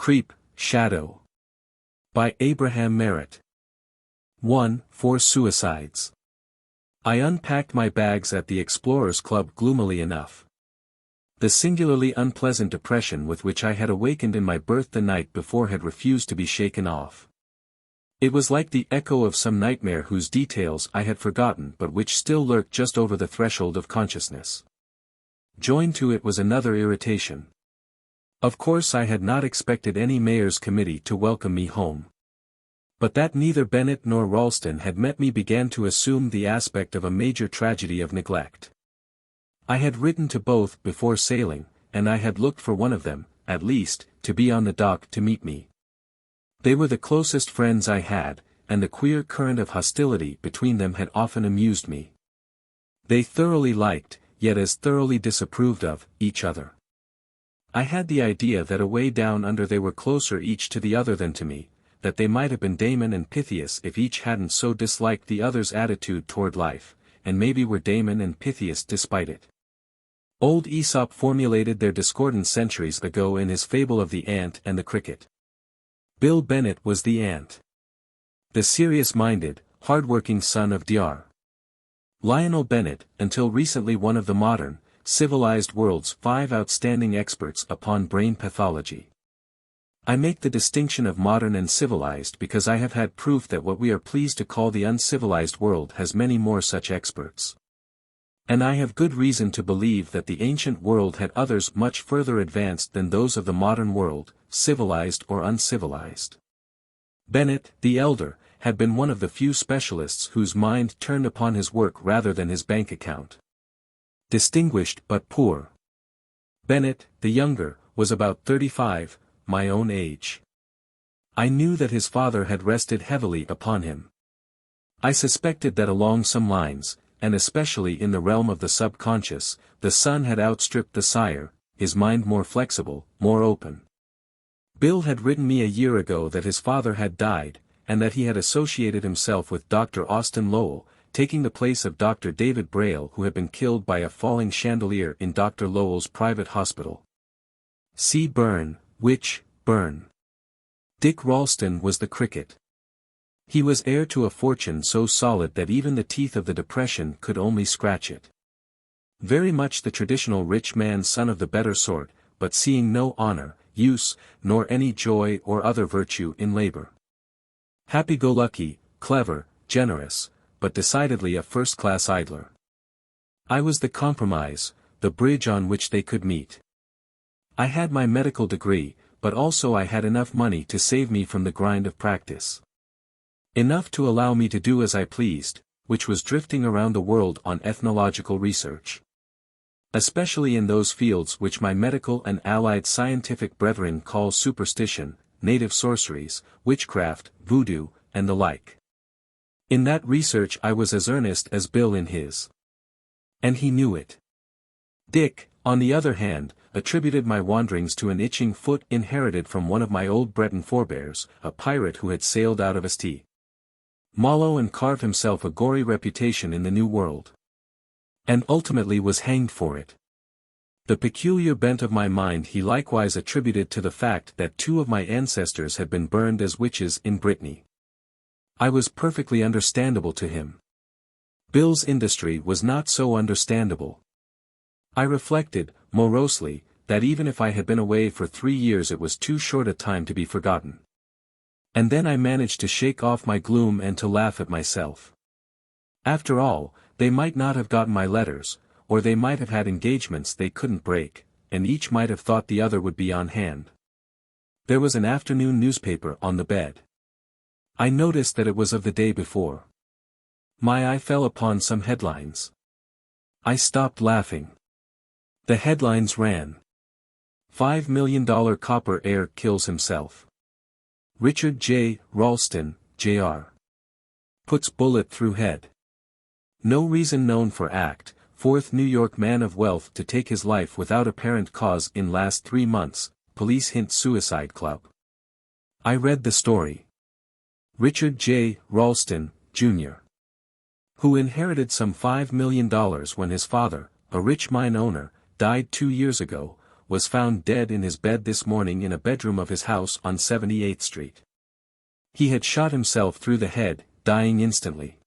Creep, Shadow. By Abraham Merritt. 1. 4 Suicides. I unpacked my bags at the Explorers Club gloomily enough. The singularly unpleasant depression with which I had awakened in my berth the night before had refused to be shaken off. It was like the echo of some nightmare whose details I had forgotten but which still lurked just over the threshold of consciousness. Joined to it was another irritation. Of course I had not expected any mayor's committee to welcome me home. But that neither Bennitt nor Ralston had met me began to assume the aspect of a major tragedy of neglect. I had written to both before sailing, and I had looked for one of them, at least, to be on the dock to meet me. They were the closest friends I had, and the queer current of hostility between them had often amused me. They thoroughly liked, yet as thoroughly disapproved of, each other. I had the idea that away down under they were closer each to the other than to me, that they might have been Damon and Pythias if each hadn't so disliked the other's attitude toward life, and maybe were Damon and Pythias despite it. Old Aesop formulated their discordance centuries ago in his fable of the ant and the cricket. Bill Bennitt was the ant. The serious-minded, hard-working son of Dr. Lionel Bennitt, until recently one of the modern, civilized world's 5 outstanding experts upon brain pathology. I make the distinction of modern and civilized because I have had proof that what we are pleased to call the uncivilized world has many more such experts. And I have good reason to believe that the ancient world had others much further advanced than those of the modern world, civilized or uncivilized. Bennitt, the elder, had been one of the few specialists whose mind turned upon his work rather than his bank account. Distinguished but poor. Bennitt, the younger, was about 35, my own age. I knew that his father had rested heavily upon him. I suspected that along some lines, and especially in the realm of the subconscious, the son had outstripped the sire, his mind more flexible, more open. Bill had written me a year ago that his father had died, and that he had associated himself with Dr. Austin Lowell, taking the place of Dr. David Braille who had been killed by a falling chandelier in Dr. Lowell's private hospital. See Burn, which, Burn. Dick Ralston was the cricket. He was heir to a fortune so solid that even the teeth of the depression could only scratch it. Very much the traditional rich man's son of the better sort, but seeing no honor, use, nor any joy or other virtue in labor. Happy-go-lucky, clever, generous, but decidedly a first-class idler. I was the compromise, the bridge on which they could meet. I had my medical degree, but also I had enough money to save me from the grind of practice. Enough to allow me to do as I pleased, which was drifting around the world on ethnological research. Especially in those fields which my medical and allied scientific brethren call superstition, native sorceries, witchcraft, voodoo, and the like. In that research I was as earnest as Bill in his. And he knew it. Dick, on the other hand, attributed my wanderings to an itching foot inherited from one of my old Breton forebears, a pirate who had sailed out of St. Malo and carved himself a gory reputation in the New World. And ultimately was hanged for it. The peculiar bent of my mind he likewise attributed to the fact that 2 of my ancestors had been burned as witches in Brittany. I was perfectly understandable to him. Bill's industry was not so understandable. I reflected, morosely, that even if I had been away for 3 years it was too short a time to be forgotten. And then I managed to shake off my gloom and to laugh at myself. After all, they might not have gotten my letters, or they might have had engagements they couldn't break, and each might have thought the other would be on hand. There was an afternoon newspaper on the bed. I noticed that it was of the day before. My eye fell upon some headlines. I stopped laughing. The headlines ran: $5 million copper heir kills himself. Richard J. Ralston, Jr. puts bullet through head. No reason known for act, 4th New York man of wealth to take his life without apparent cause in last 3 months, police hint suicide club. I read the story. Richard J. Ralston, Jr., who inherited some $5 million when his father, a rich mine owner, died 2 years ago, was found dead in his bed this morning in a bedroom of his house on 78th Street. He had shot himself through the head, dying instantly.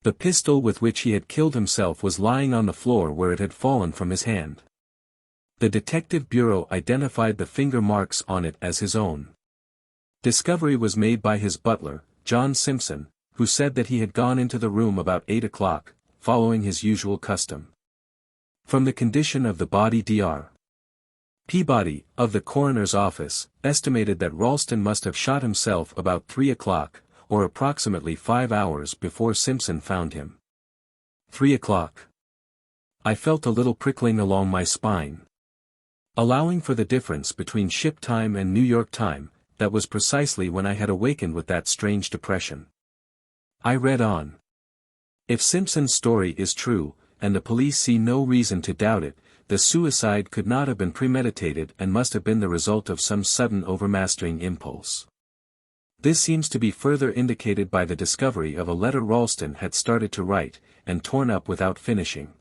The pistol with which he had killed himself was lying on the floor where it had fallen from his hand. The Detective Bureau identified the finger marks on it as his own. Discovery was made by his butler, John Simpson, who said that he had gone into the room about 8 o'clock, following his usual custom. From the condition of the body, Dr. Peabody, of the coroner's office, estimated that Ralston must have shot himself about 3 o'clock, or approximately 5 hours before Simpson found him. 3 o'clock. I felt a little prickling along my spine. Allowing for the difference between ship time and New York time, that was precisely when I had awakened with that strange depression. I read on. If Simpson's story is true, and the police see no reason to doubt it, the suicide could not have been premeditated and must have been the result of some sudden overmastering impulse. This seems to be further indicated by the discovery of a letter Ralston had started to write, and torn up without finishing.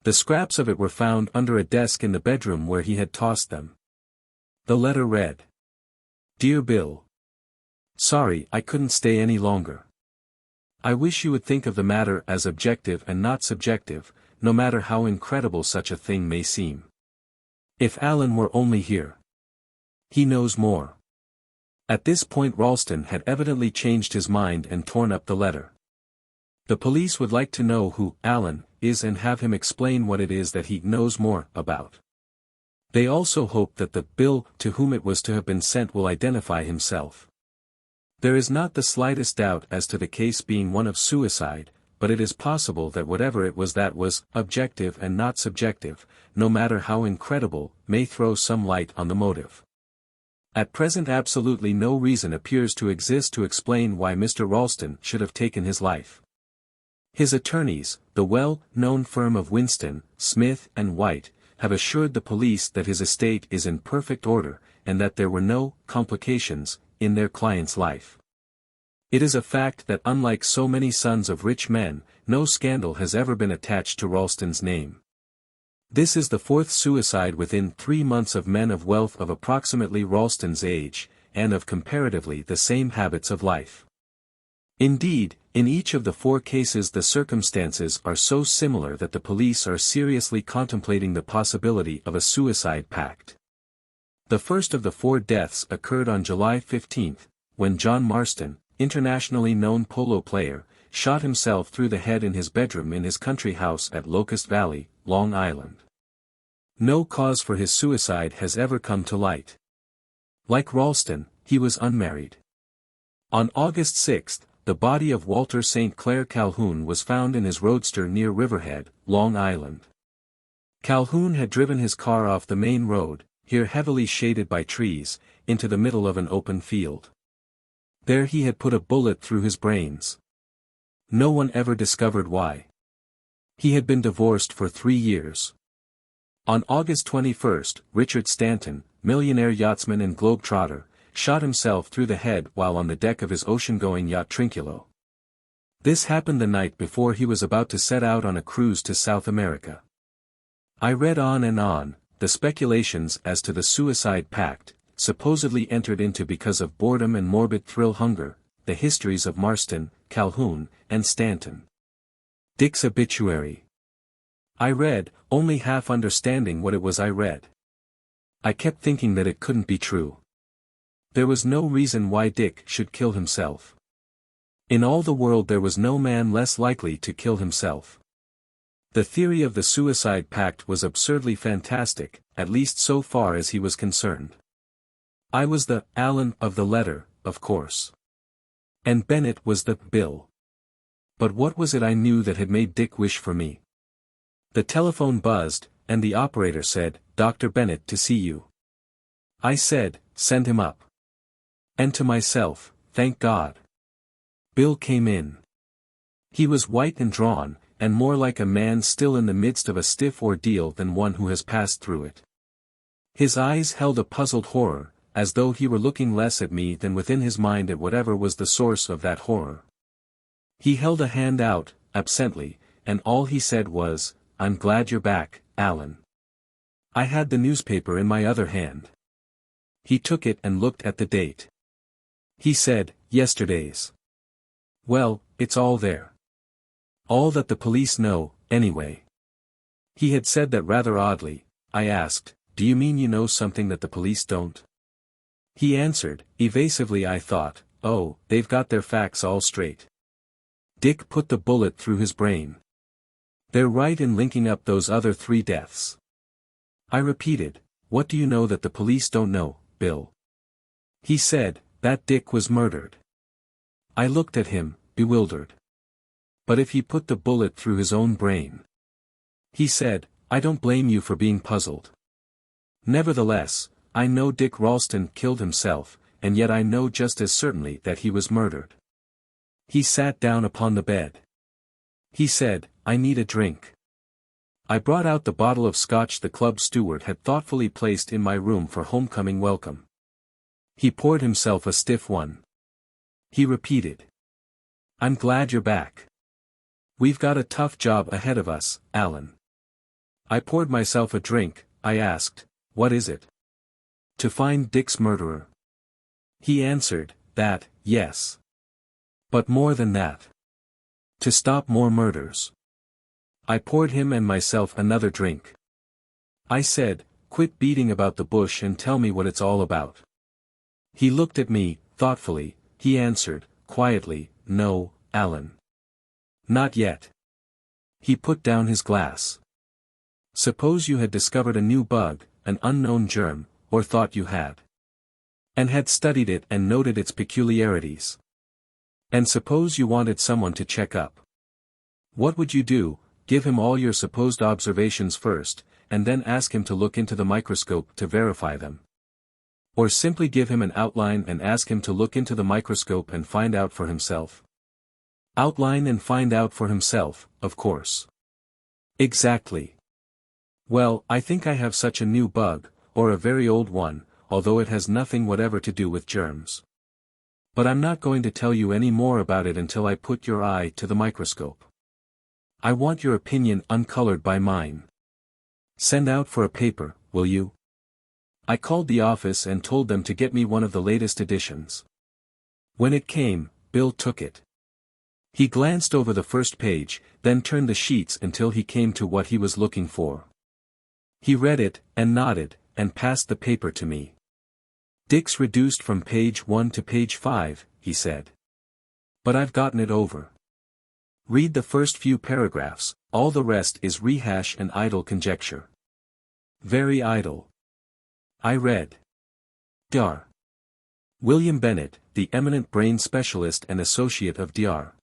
The scraps of it were found under a desk in the bedroom where he had tossed them. The letter read, "Dear Bill. Sorry I couldn't stay any longer. I wish you would think of the matter as objective and not subjective, no matter how incredible such a thing may seem. If Alan were only here. He knows more." At this point Ralston had evidently changed his mind and torn up the letter. The police would like to know who Alan is and have him explain what it is that he knows more about. They also hope that the Bill to whom it was to have been sent will identify himself. There is not the slightest doubt as to the case being one of suicide, but it is possible that whatever it was that was objective and not subjective, no matter how incredible, may throw some light on the motive. At present absolutely no reason appears to exist to explain why Mr. Ralston should have taken his life. His attorneys, the well-known firm of Winston, Smith and White, have assured the police that his estate is in perfect order, and that there were no complications in their client's life. It is a fact that unlike so many sons of rich men, no scandal has ever been attached to Ralston's name. This is the fourth suicide within 3 months of men of wealth of approximately Ralston's age, and of comparatively the same habits of life. Indeed, in each of the 4 cases the circumstances are so similar that the police are seriously contemplating the possibility of a suicide pact. The first of the 4 deaths occurred on July 15, when John Marston, internationally known polo player, shot himself through the head in his bedroom in his country house at Locust Valley, Long Island. No cause for his suicide has ever come to light. Like Ralston, he was unmarried. On August 6, the body of Walter St. Clair Calhoun was found in his roadster near Riverhead, Long Island. Calhoun had driven his car off the main road, here heavily shaded by trees, into the middle of an open field. There he had put a bullet through his brains. No one ever discovered why. He had been divorced for 3 years. On August 21, Richard Stanton, millionaire yachtsman and globetrotter, shot himself through the head while on the deck of his ocean-going yacht Trinculo. This happened the night before he was about to set out on a cruise to South America. I read on and on, the speculations as to the suicide pact, supposedly entered into because of boredom and morbid thrill hunger, the histories of Marston, Calhoun, and Stanton. Dick's obituary. I read, only half understanding what it was I read. I kept thinking that it couldn't be true. There was no reason why Dick should kill himself. In all the world there was no man less likely to kill himself. The theory of the suicide pact was absurdly fantastic, at least so far as he was concerned. I was the Alan of the letter, of course. And Bennett was the Bill. But what was it I knew that had made Dick wish for me? The telephone buzzed, and the operator said, "Dr. Bennett to see you." I said, "Send him up." And to myself, thank God. Bill came in. He was white and drawn, and more like a man still in the midst of a stiff ordeal than one who has passed through it. His eyes held a puzzled horror, as though he were looking less at me than within his mind at whatever was the source of that horror. He held a hand out, absently, and all he said was, "I'm glad you're back, Alan." I had the newspaper in my other hand. He took it and looked at the date. He said, yesterday's. Well, it's all there. All that the police know, anyway. He had said that rather oddly. I asked, do you mean you know something that the police don't? He answered, evasively. I thought, oh, they've got their facts all straight. Dick put the bullet through his brain. They're right in linking up those other 3 deaths. I repeated, what do you know that the police don't know, Bill? He said, that Dick was murdered. I looked at him, bewildered. But if he put the bullet through his own brain? He said, I don't blame you for being puzzled. Nevertheless, I know Dick Ralston killed himself, and yet I know just as certainly that he was murdered. He sat down upon the bed. He said, I need a drink. I brought out the bottle of scotch the club steward had thoughtfully placed in my room for homecoming welcome. He poured himself a stiff one. He repeated. I'm glad you're back. We've got a tough job ahead of us, Alan. I poured myself a drink. I asked, what is it? To find Dick's murderer. He answered, that, yes. But more than that. To stop more murders. I poured him and myself another drink. I said, quit beating about the bush and tell me what it's all about. He looked at me, thoughtfully. He answered, quietly, no, Alan. Not yet. He put down his glass. Suppose you had discovered a new bug, an unknown germ, or thought you had. And had studied it and noted its peculiarities. And suppose you wanted someone to check up. What would you do? Give him all your supposed observations first, and then ask him to look into the microscope to verify them. Or simply give him an outline and ask him to look into the microscope and find out for himself. Outline and find out for himself, of course. Exactly. Well, I think I have such a new bug, or a very old one, although it has nothing whatever to do with germs. But I'm not going to tell you any more about it until I put your eye to the microscope. I want your opinion uncolored by mine. Send out for a paper, will you? I called the office and told them to get me one of the latest editions. When it came, Bill took it. He glanced over the first page, then turned the sheets until he came to what he was looking for. He read it, and nodded, and passed the paper to me. Dick's reduced from page 1 to page 5, he said. But I've gotten it over. Read the first few paragraphs, all the rest is rehash and idle conjecture. Very idle. I read. Dr. William Bennett, the eminent brain specialist and associate of Dr.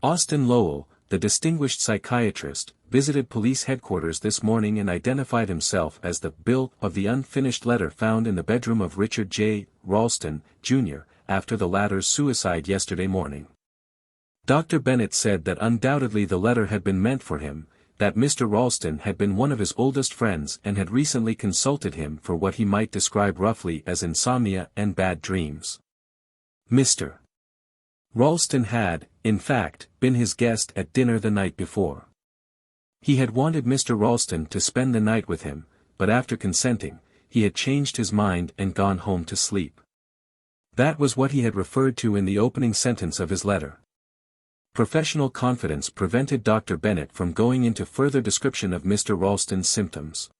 Austin Lowell, the distinguished psychiatrist, visited police headquarters this morning and identified himself as the Bill of the unfinished letter found in the bedroom of Richard J. Ralston, Jr., after the latter's suicide yesterday morning. Dr. Bennett said that undoubtedly the letter had been meant for him, that Mr. Ralston had been one of his oldest friends and had recently consulted him for what he might describe roughly as insomnia and bad dreams. Mr. Ralston had, in fact, been his guest at dinner the night before. He had wanted Mr. Ralston to spend the night with him, but after consenting, he had changed his mind and gone home to sleep. That was what he had referred to in the opening sentence of his letter. Professional confidence prevented Dr. Bennett from going into further description of Mr. Ralston's symptoms.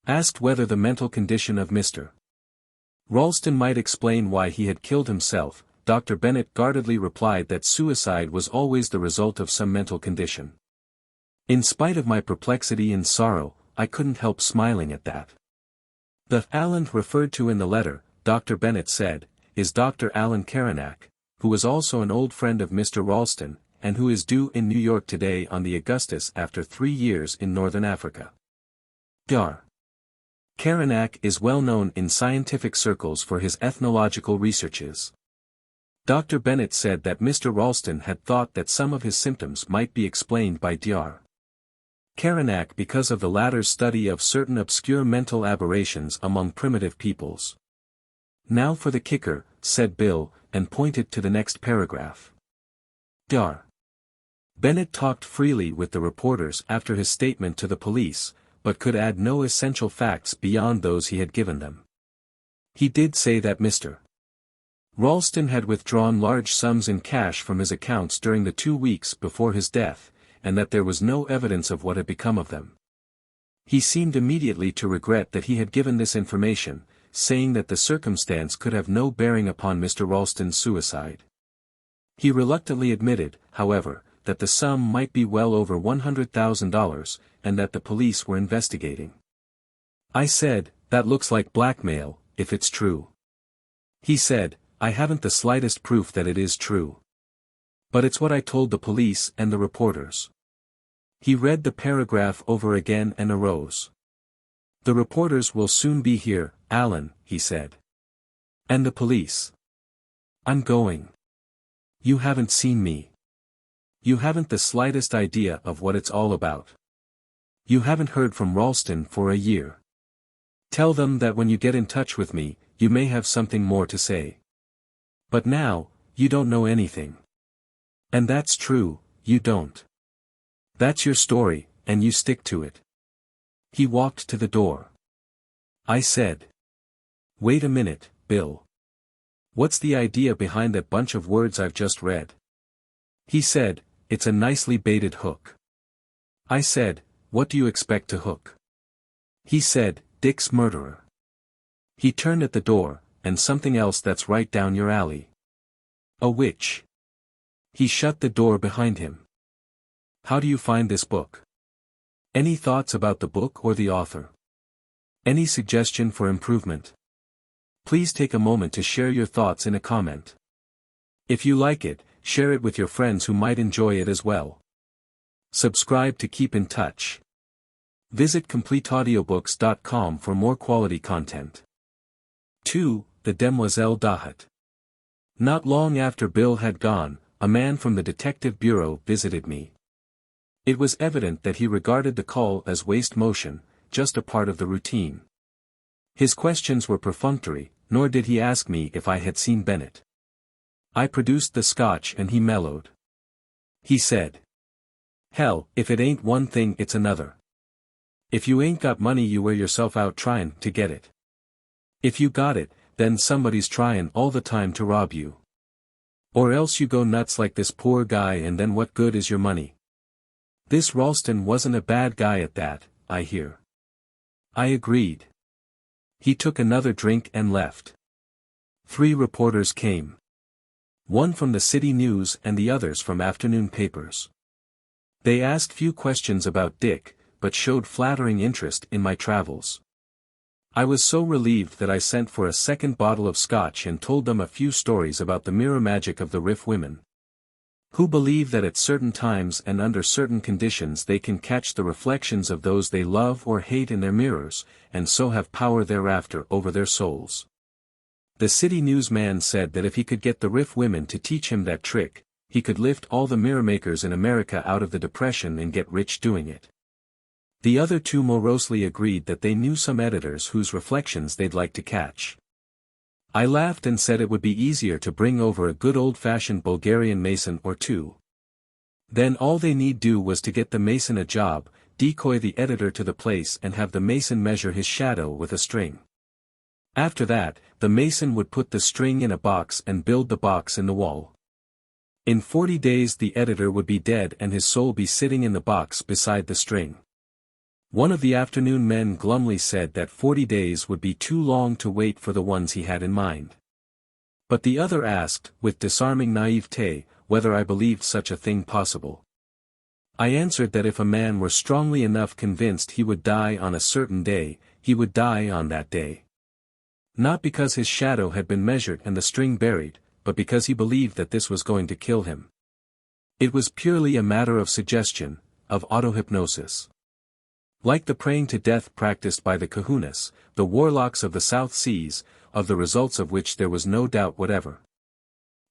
Asked whether the mental condition of Mr. Ralston might explain why he had killed himself, Dr. Bennett guardedly replied that suicide was always the result of some mental condition. In spite of my perplexity and sorrow, I couldn't help smiling at that. The Alan referred to in the letter, Dr. Bennett said, is Dr. Alan Caranac, who was also an old friend of Mr. Ralston, and who is due in New York today on the Augustus after 3 years in Northern Africa. Dr. Caranac is well known in scientific circles for his ethnological researches. Dr. Bennett said that Mr. Ralston had thought that some of his symptoms might be explained by Dr. Caranac because of the latter's study of certain obscure mental aberrations among primitive peoples. Now for the kicker, said Bill, and pointed to the next paragraph. Dr. Bennett talked freely with the reporters after his statement to the police, but could add no essential facts beyond those he had given them. He did say that Mr. Ralston had withdrawn large sums in cash from his accounts during the 2 weeks before his death, and that there was no evidence of what had become of them. He seemed immediately to regret that he had given this information, saying that the circumstance could have no bearing upon Mr. Ralston's suicide. He reluctantly admitted, however, that the sum might be well over $100,000, and that the police were investigating. I said, "That looks like blackmail, if it's true." He said, "I haven't the slightest proof that it is true. But it's what I told the police and the reporters." He read the paragraph over again and arose. "The reporters will soon be here, Alan," he said. "And the police." "I'm going. You haven't seen me. You haven't the slightest idea of what it's all about. You haven't heard from Ralston for a year. Tell them that when you get in touch with me, you may have something more to say. But now, you don't know anything. And that's true, you don't. That's your story, and you stick to it." He walked to the door. I said, "Wait a minute, Bill. What's the idea behind that bunch of words I've just read?" He said, "It's a nicely baited hook." I said, "What do you expect to hook?" He said, "Dick's murderer." He turned at the door, "And something else that's right down your alley." "A witch." He shut the door behind him. "How do you find this book? Any thoughts about the book or the author? Any suggestion for improvement? Please take a moment to share your thoughts in a comment. If you like it, share it with your friends who might enjoy it as well. Subscribe to keep in touch. Visit CompleteAudiobooks.com for more quality content. 2. The Demoiselle Dahut. Not long after Bill had gone, a man from the Detective Bureau visited me. It was evident that he regarded the call as waste motion, just a part of the routine. His questions were perfunctory, nor did he ask me if I had seen Bennett. I produced the scotch and he mellowed. He said, "Hell, if it ain't one thing it's another. If you ain't got money you wear yourself out trying to get it. If you got it, then somebody's trying all the time to rob you. Or else you go nuts like this poor guy and then what good is your money? This Ralston wasn't a bad guy at that, I hear." I agreed. He took another drink and left. 3 reporters came. One from the city news and the others from afternoon papers. They asked few questions about Dick, but showed flattering interest in my travels. I was so relieved that I sent for a second bottle of scotch and told them a few stories about the mirror magic of the Riff women, who believe that at certain times and under certain conditions they can catch the reflections of those they love or hate in their mirrors, and so have power thereafter over their souls. The city newsman said that if he could get the Riff women to teach him that trick, he could lift all the mirror makers in America out of the depression and get rich doing it. The other 2 morosely agreed that they knew some editors whose reflections they'd like to catch. I laughed and said it would be easier to bring over a good old-fashioned Bulgarian mason or 2. Then all they need do was to get the mason a job, decoy the editor to the place and have the mason measure his shadow with a string. After that, the mason would put the string in a box and build the box in the wall. In 40 days the editor would be dead and his soul be sitting in the box beside the string. One of the afternoon men glumly said that 40 days would be too long to wait for the ones he had in mind. But the other asked, with disarming naivete, whether I believed such a thing possible. I answered that if a man were strongly enough convinced he would die on a certain day, he would die on that day. Not because his shadow had been measured and the string buried, but because he believed that this was going to kill him. It was purely a matter of suggestion, of autohypnosis. Like the praying to death practiced by the kahunas, the warlocks of the South Seas, of the results of which there was no doubt whatever.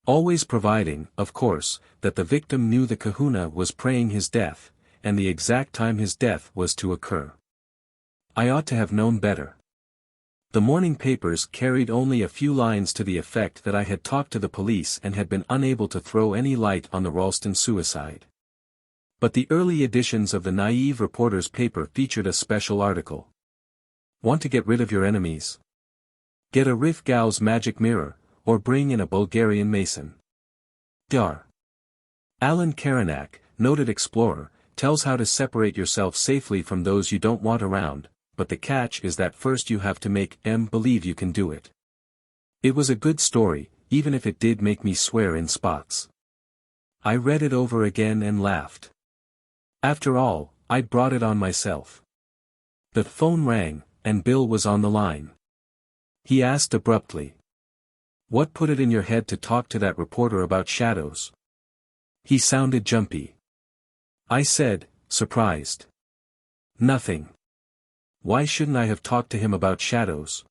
Always providing, of course, that the victim knew the kahuna was praying his death, and the exact time his death was to occur. I ought to have known better. The morning papers carried only a few lines to the effect that I had talked to the police and had been unable to throw any light on the Ralston suicide. But the early editions of the naive reporter's paper featured a special article. Want to get rid of your enemies? Get a Rif Gau's magic mirror, or bring in a Bulgarian mason. Dar. Alan Caranac, noted explorer, tells how to separate yourself safely from those you don't want around, but the catch is that first you have to make them believe you can do it. It was a good story, even if it did make me swear in spots. I read it over again and laughed. After all, I'd brought it on myself. The phone rang, and Bill was on the line. He asked abruptly. What put it in your head to talk to that reporter about shadows? He sounded jumpy. I said, surprised. Nothing. Why shouldn't I have talked to him about shadows?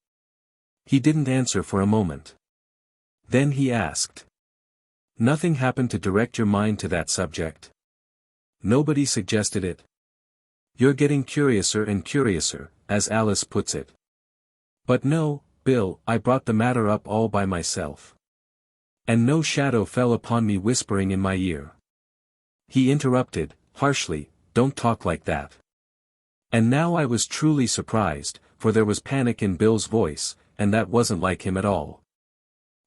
He didn't answer for a moment. Then he asked. Nothing happened to direct your mind to that subject? Nobody suggested it. You're getting curiouser and curiouser, as Alice puts it. But no, Bill, I brought the matter up all by myself. And no shadow fell upon me whispering in my ear. He interrupted, harshly, don't talk like that. And now I was truly surprised, for there was panic in Bill's voice, and that wasn't like him at all.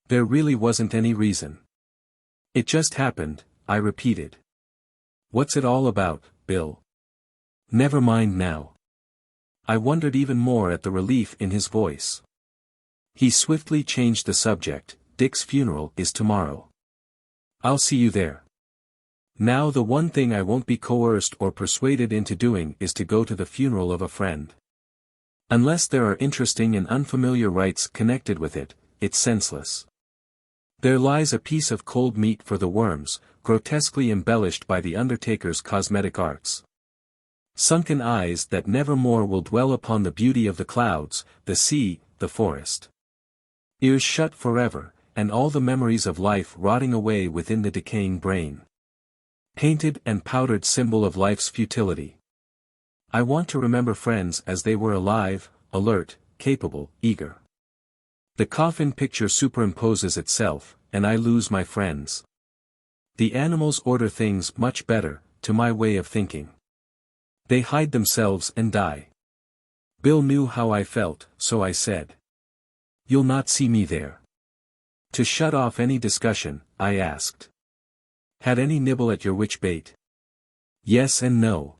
There really wasn't any reason. It just happened, I repeated. What's it all about, Bill? Never mind now. I wondered even more at the relief in his voice. He swiftly changed the subject. Dick's funeral is tomorrow. I'll see you there. Now the one thing I won't be coerced or persuaded into doing is to go to the funeral of a friend. Unless there are interesting and unfamiliar rites connected with it, it's senseless. There lies a piece of cold meat for the worms, grotesquely embellished by the undertaker's cosmetic arts. Sunken eyes that never more will dwell upon the beauty of the clouds, the sea, the forest. Ears shut forever, and all the memories of life rotting away within the decaying brain. Painted and powdered symbol of life's futility. I want to remember friends as they were alive, alert, capable, eager. The coffin picture superimposes itself, and I lose my friends. The animals order things much better, to my way of thinking. They hide themselves and die. Bill knew how I felt, so I said. You'll not see me there. To shut off any discussion, I asked. Had any nibble at your witch bait? Yes and no.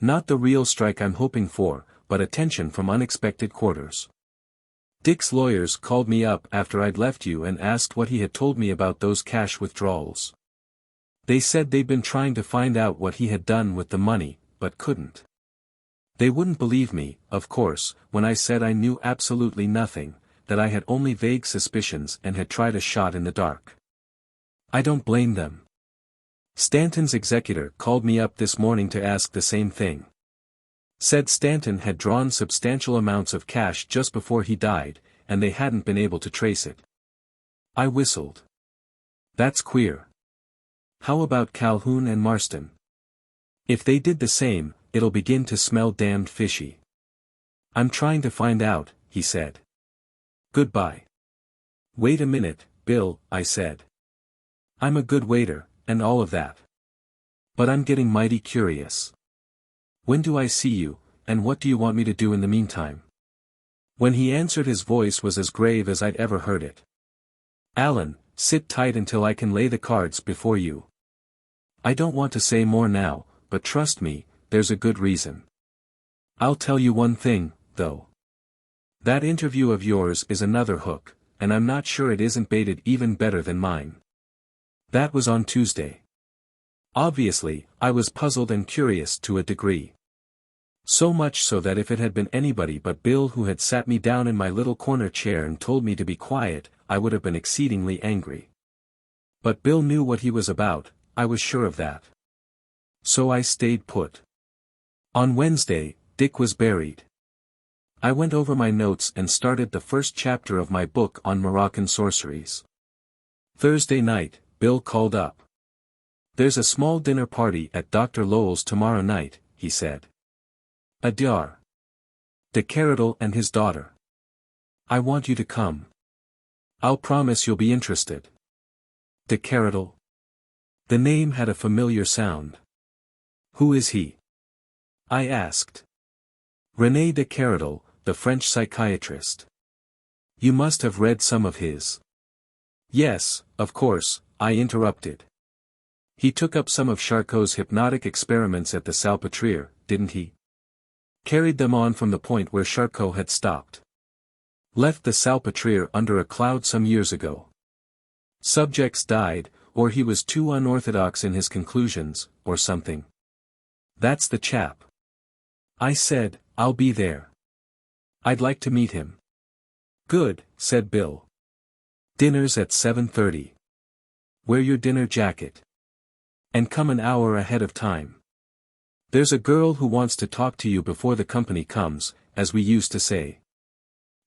Not the real strike I'm hoping for, but attention from unexpected quarters. Dick's lawyers called me up after I'd left you and asked what he had told me about those cash withdrawals. They said they'd been trying to find out what he had done with the money, but couldn't. They wouldn't believe me, of course, when I said I knew absolutely nothing, that I had only vague suspicions and had tried a shot in the dark. I don't blame them. Stanton's executor called me up this morning to ask the same thing. Said Stanton had drawn substantial amounts of cash just before he died, and they hadn't been able to trace it. I whistled. That's queer. How about Calhoun and Marston? If they did the same, it'll begin to smell damned fishy. I'm trying to find out, he said. Goodbye. Wait a minute, Bill, I said. I'm a good waiter, and all of that. But I'm getting mighty curious. When do I see you, and what do you want me to do in the meantime? When he answered, his voice was as grave as I'd ever heard it. Alan, sit tight until I can lay the cards before you. I don't want to say more now, but trust me, there's a good reason. I'll tell you one thing, though. That interview of yours is another hook, and I'm not sure it isn't baited even better than mine. That was on Tuesday. Obviously, I was puzzled and curious to a degree. So much so that if it had been anybody but Bill who had sat me down in my little corner chair and told me to be quiet, I would have been exceedingly angry. But Bill knew what he was about, I was sure of that. So I stayed put. On Wednesday, Dick was buried. I went over my notes and started the first chapter of my book on Moroccan sorceries. Thursday night, Bill called up. There's a small dinner party at Dr. Lowell's tomorrow night, he said. Adyar. De Keradel and his daughter. I want you to come. I'll promise you'll be interested. De Keradel. The name had a familiar sound. Who is he? I asked. René de Keradel, the French psychiatrist. You must have read some of his. Yes, of course, I interrupted. He took up some of Charcot's hypnotic experiments at the Salpêtrière, didn't he? Carried them on from the point where Charcot had stopped. Left the Salpêtrière under a cloud some years ago. Subjects died, or he was too unorthodox in his conclusions, or something. That's the chap. I said, I'll be there. I'd like to meet him. Good, said Bill. Dinner's at 7:30. Wear your dinner jacket. And come an hour ahead of time. There's a girl who wants to talk to you before the company comes, as we used to say.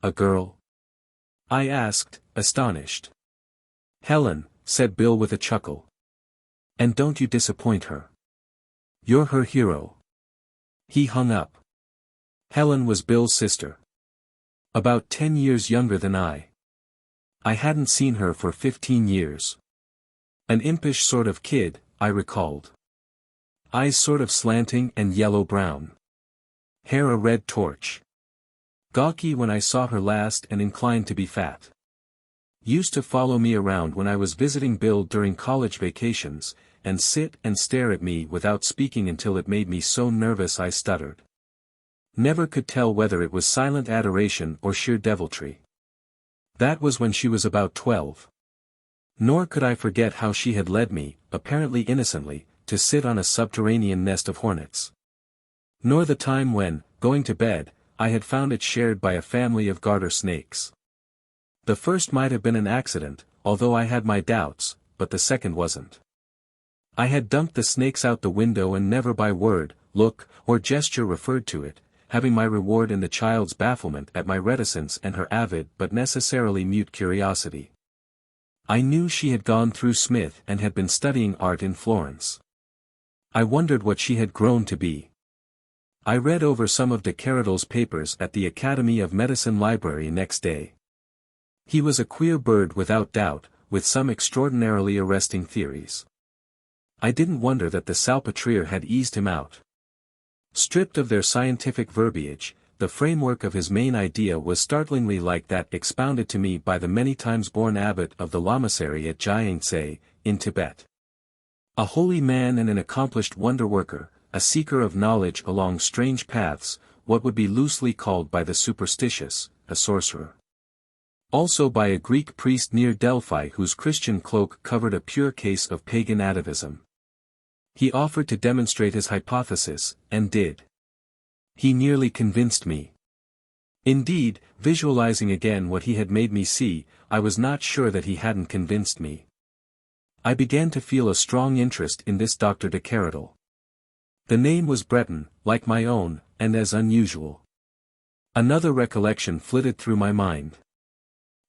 A girl? I asked, astonished. Helen, said Bill with a chuckle. And don't you disappoint her. You're her hero. He hung up. Helen was Bill's sister. About 10 years younger than I. I hadn't seen her for 15 years. An impish sort of kid, I recalled. Eyes sort of slanting and yellow-brown. Hair a red torch. Gawky when I saw her last and inclined to be fat. Used to follow me around when I was visiting Bill during college vacations, and sit and stare at me without speaking until it made me so nervous I stuttered. Never could tell whether it was silent adoration or sheer deviltry. That was when she was about 12. Nor could I forget how she had led me, apparently innocently, to sit on a subterranean nest of hornets. Nor the time when, going to bed, I had found it shared by a family of garter snakes. The first might have been an accident, although I had my doubts, but the second wasn't. I had dumped the snakes out the window and never by word, look, or gesture referred to it, having my reward in the child's bafflement at my reticence and her avid but necessarily mute curiosity. I knew she had gone through Smith and had been studying art in Florence. I wondered what she had grown to be. I read over some of de Keradel's papers at the Academy of Medicine library next day. He was a queer bird without doubt, with some extraordinarily arresting theories. I didn't wonder that the Salpêtrière had eased him out. Stripped of their scientific verbiage, the framework of his main idea was startlingly like that expounded to me by the many times born abbot of the lamasery at Gyangtse, in Tibet. A holy man and an accomplished wonder-worker, a seeker of knowledge along strange paths, what would be loosely called by the superstitious, a sorcerer. Also by a Greek priest near Delphi whose Christian cloak covered a pure case of pagan atavism. He offered to demonstrate his hypothesis, and did. He nearly convinced me. Indeed, visualizing again what he had made me see, I was not sure that he hadn't convinced me. I began to feel a strong interest in this Dr. de Keradel. The name was Breton, like my own, and as unusual. Another recollection flitted through my mind.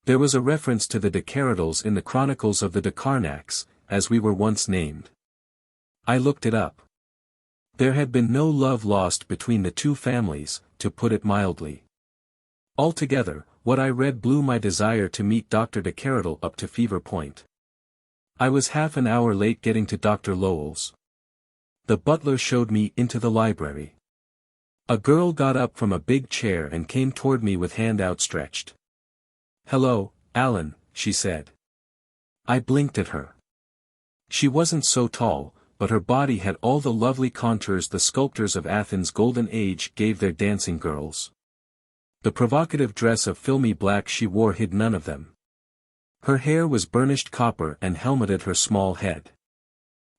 There was a reference to the de Keradels in the chronicles of the de Caranacs, as we were once named. I looked it up. There had been no love lost between the two families, to put it mildly. Altogether, what I read blew my desire to meet Dr. de Keradel up to fever point. I was half an hour late getting to Dr. Lowell's. The butler showed me into the library. A girl got up from a big chair and came toward me with hand outstretched. "Hello, Alan," she said. I blinked at her. She wasn't so tall, but her body had all the lovely contours the sculptors of Athens' golden age gave their dancing girls. The provocative dress of filmy black she wore hid none of them. Her hair was burnished copper and helmeted her small head.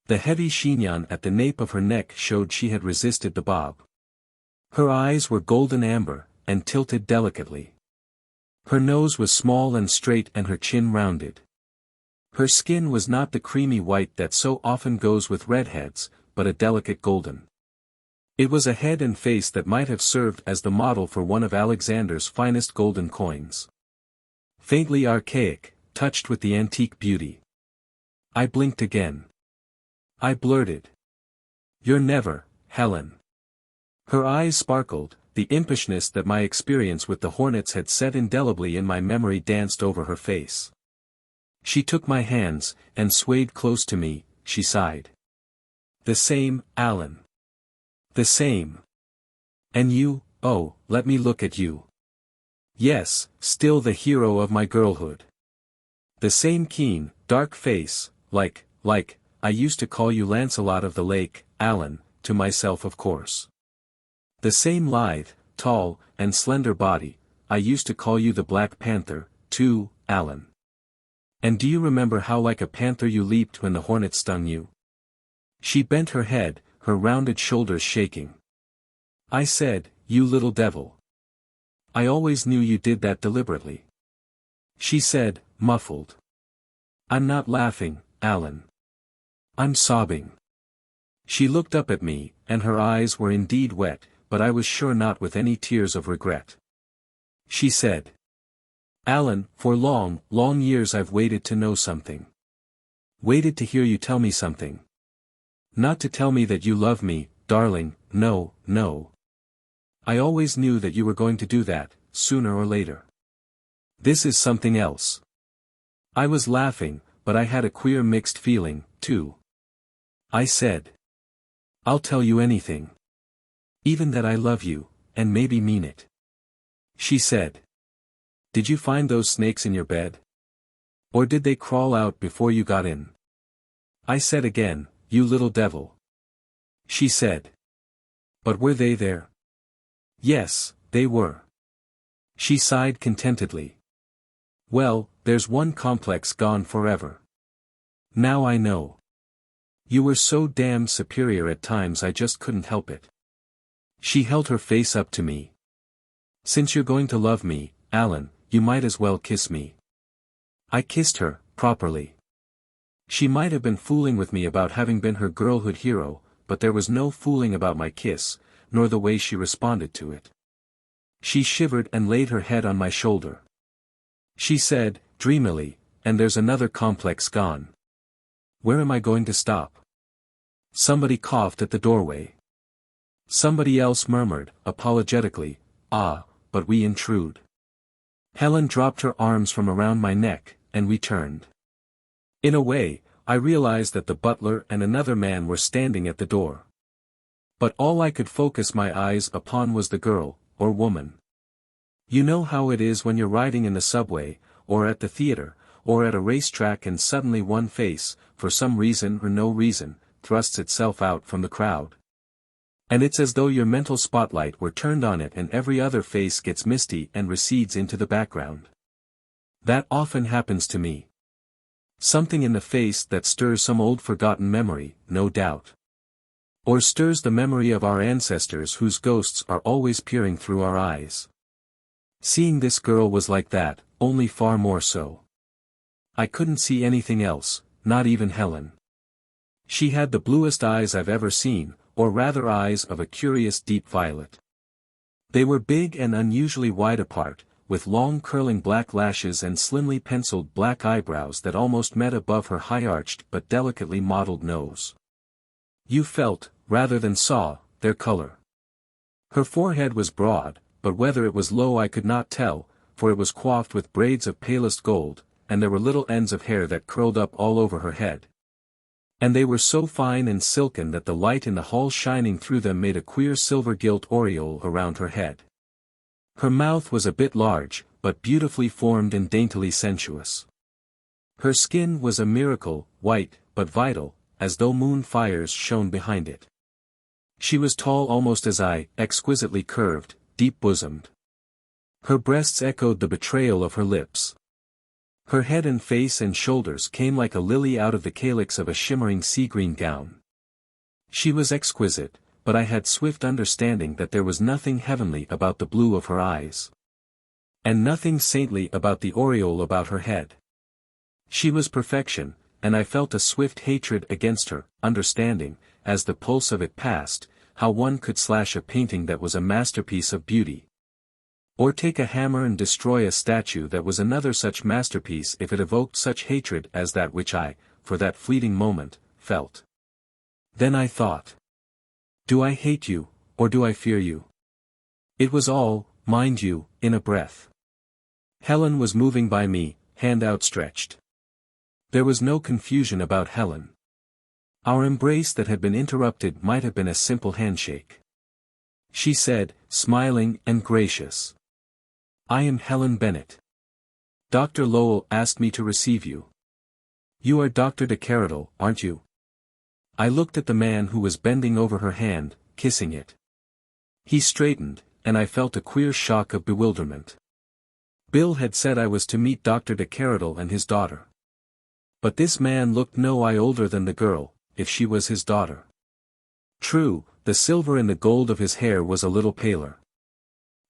The heavy chignon at the nape of her neck showed she had resisted the bob. Her eyes were golden amber, and tilted delicately. Her nose was small and straight and her chin rounded. Her skin was not the creamy white that so often goes with redheads, but a delicate golden. It was a head and face that might have served as the model for one of Alexander's finest golden coins. Faintly archaic, touched with the antique beauty. I blinked again. I blurted. "You're never, Helen." Her eyes sparkled, the impishness that my experience with the hornets had set indelibly in my memory danced over her face. She took my hands, and swayed close to me, she sighed. "The same, Alan. The same. And you, oh, let me look at you. Yes, still the hero of my girlhood. The same keen, dark face, like, I used to call you Lancelot of the Lake, Alan, to myself of course. The same lithe, tall, and slender body, I used to call you the Black Panther, too, Alan. And do you remember how like a panther you leaped when the hornet stung you? She bent her head, her rounded shoulders shaking. I said, you little devil. I always knew you did that deliberately. She said, muffled. I'm not laughing, Alan. I'm sobbing. She looked up at me, and her eyes were indeed wet, but I was sure not with any tears of regret. She said, Alan, for long, long years I've waited to know something. Waited to hear you tell me something. Not to tell me that you love me, darling, no, no. I always knew that you were going to do that, sooner or later. This is something else. I was laughing, but I had a queer mixed feeling, too. I said, I'll tell you anything. Even that I love you, and maybe mean it. She said, did you find those snakes in your bed? Or did they crawl out before you got in? I said again, you little devil. She said, but were they there? Yes, they were. She sighed contentedly. Well, there's one complex gone forever. Now I know. You were so damned superior at times I just couldn't help it. She held her face up to me. Since you're going to love me, Alan, you might as well kiss me. I kissed her, properly. She might have been fooling with me about having been her girlhood hero, but there was no fooling about my kiss, nor the way she responded to it. She shivered and laid her head on my shoulder. She said, dreamily, and there's another complex gone. Where am I going to stop? Somebody coughed at the doorway. Somebody else murmured, apologetically, ah, but we intrude. Helen dropped her arms from around my neck, and we turned. In a way, I realized that the butler and another man were standing at the door. But all I could focus my eyes upon was the girl, or woman. You know how it is when you're riding in the subway, or at the theater, or at a racetrack and suddenly one face, for some reason or no reason, thrusts itself out from the crowd. And it's as though your mental spotlight were turned on it and every other face gets misty and recedes into the background. That often happens to me. Something in the face that stirs some old forgotten memory, no doubt. Or stirs the memory of our ancestors whose ghosts are always peering through our eyes. Seeing this girl was like that, only far more so. I couldn't see anything else, not even Helen. She had the bluest eyes I've ever seen, or rather eyes of a curious deep violet. They were big and unusually wide apart, with long curling black lashes and slimly penciled black eyebrows that almost met above her high-arched but delicately modeled nose. You felt, rather than saw, their color. Her forehead was broad, but whether it was low I could not tell, for it was coiffed with braids of palest gold, and there were little ends of hair that curled up all over her head. And they were so fine and silken that the light in the hall shining through them made a queer silver-gilt aureole around her head. Her mouth was a bit large, but beautifully formed and daintily sensuous. Her skin was a miracle, white, but vital, as though moon fires shone behind it. She was tall almost as I, exquisitely curved, deep-bosomed. Her breasts echoed the betrayal of her lips. Her head and face and shoulders came like a lily out of the calyx of a shimmering sea-green gown. She was exquisite, but I had swift understanding that there was nothing heavenly about the blue of her eyes. And nothing saintly about the aureole about her head. She was perfection, and I felt a swift hatred against her, understanding, as the pulse of it passed, how one could slash a painting that was a masterpiece of beauty. Or take a hammer and destroy a statue that was another such masterpiece if it evoked such hatred as that which I, for that fleeting moment, felt. Then I thought. Do I hate you, or do I fear you? It was all, mind you, in a breath. Helen was moving by me, hand outstretched. There was no confusion about Helen. Our embrace that had been interrupted might have been a simple handshake. She said, smiling and gracious. I am Helen Bennet. Dr. Lowell asked me to receive you. You are Dr. de Keradel, aren't you? I looked at the man who was bending over her hand, kissing it. He straightened, and I felt a queer shock of bewilderment. Bill had said I was to meet Dr. de Keradel and his daughter. But this man looked no eye older than the girl, if she was his daughter. True, the silver and the gold of his hair was a little paler.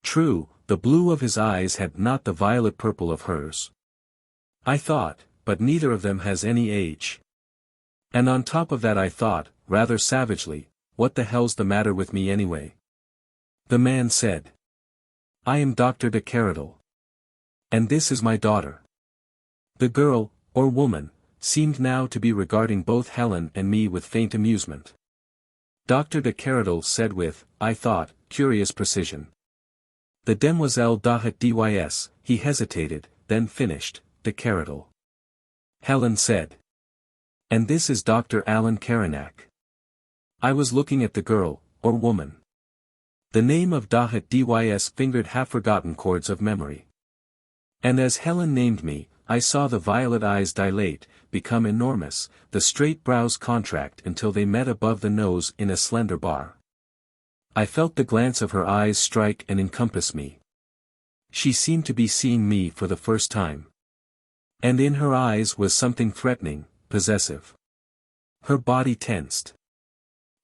True, the blue of his eyes had not the violet purple of hers. I thought, but neither of them has any age. And on top of that I thought, rather savagely, what the hell's the matter with me anyway? The man said. I am Dr. de Keradel. And this is my daughter. The girl, or woman, seemed now to be regarding both Helen and me with faint amusement. Dr. de Keradel said with, I thought, curious precision. The Demoiselle Dahut dys, he hesitated, then finished, de Keradel. Helen said. And this is Dr. Alan Caranac. I was looking at the girl, or woman. The name of Dahut dys fingered half-forgotten chords of memory. And as Helen named me, I saw the violet eyes dilate, become enormous, the straight brows contract until they met above the nose in a slender bar. I felt the glance of her eyes strike and encompass me. She seemed to be seeing me for the first time. And in her eyes was something threatening, possessive. Her body tensed.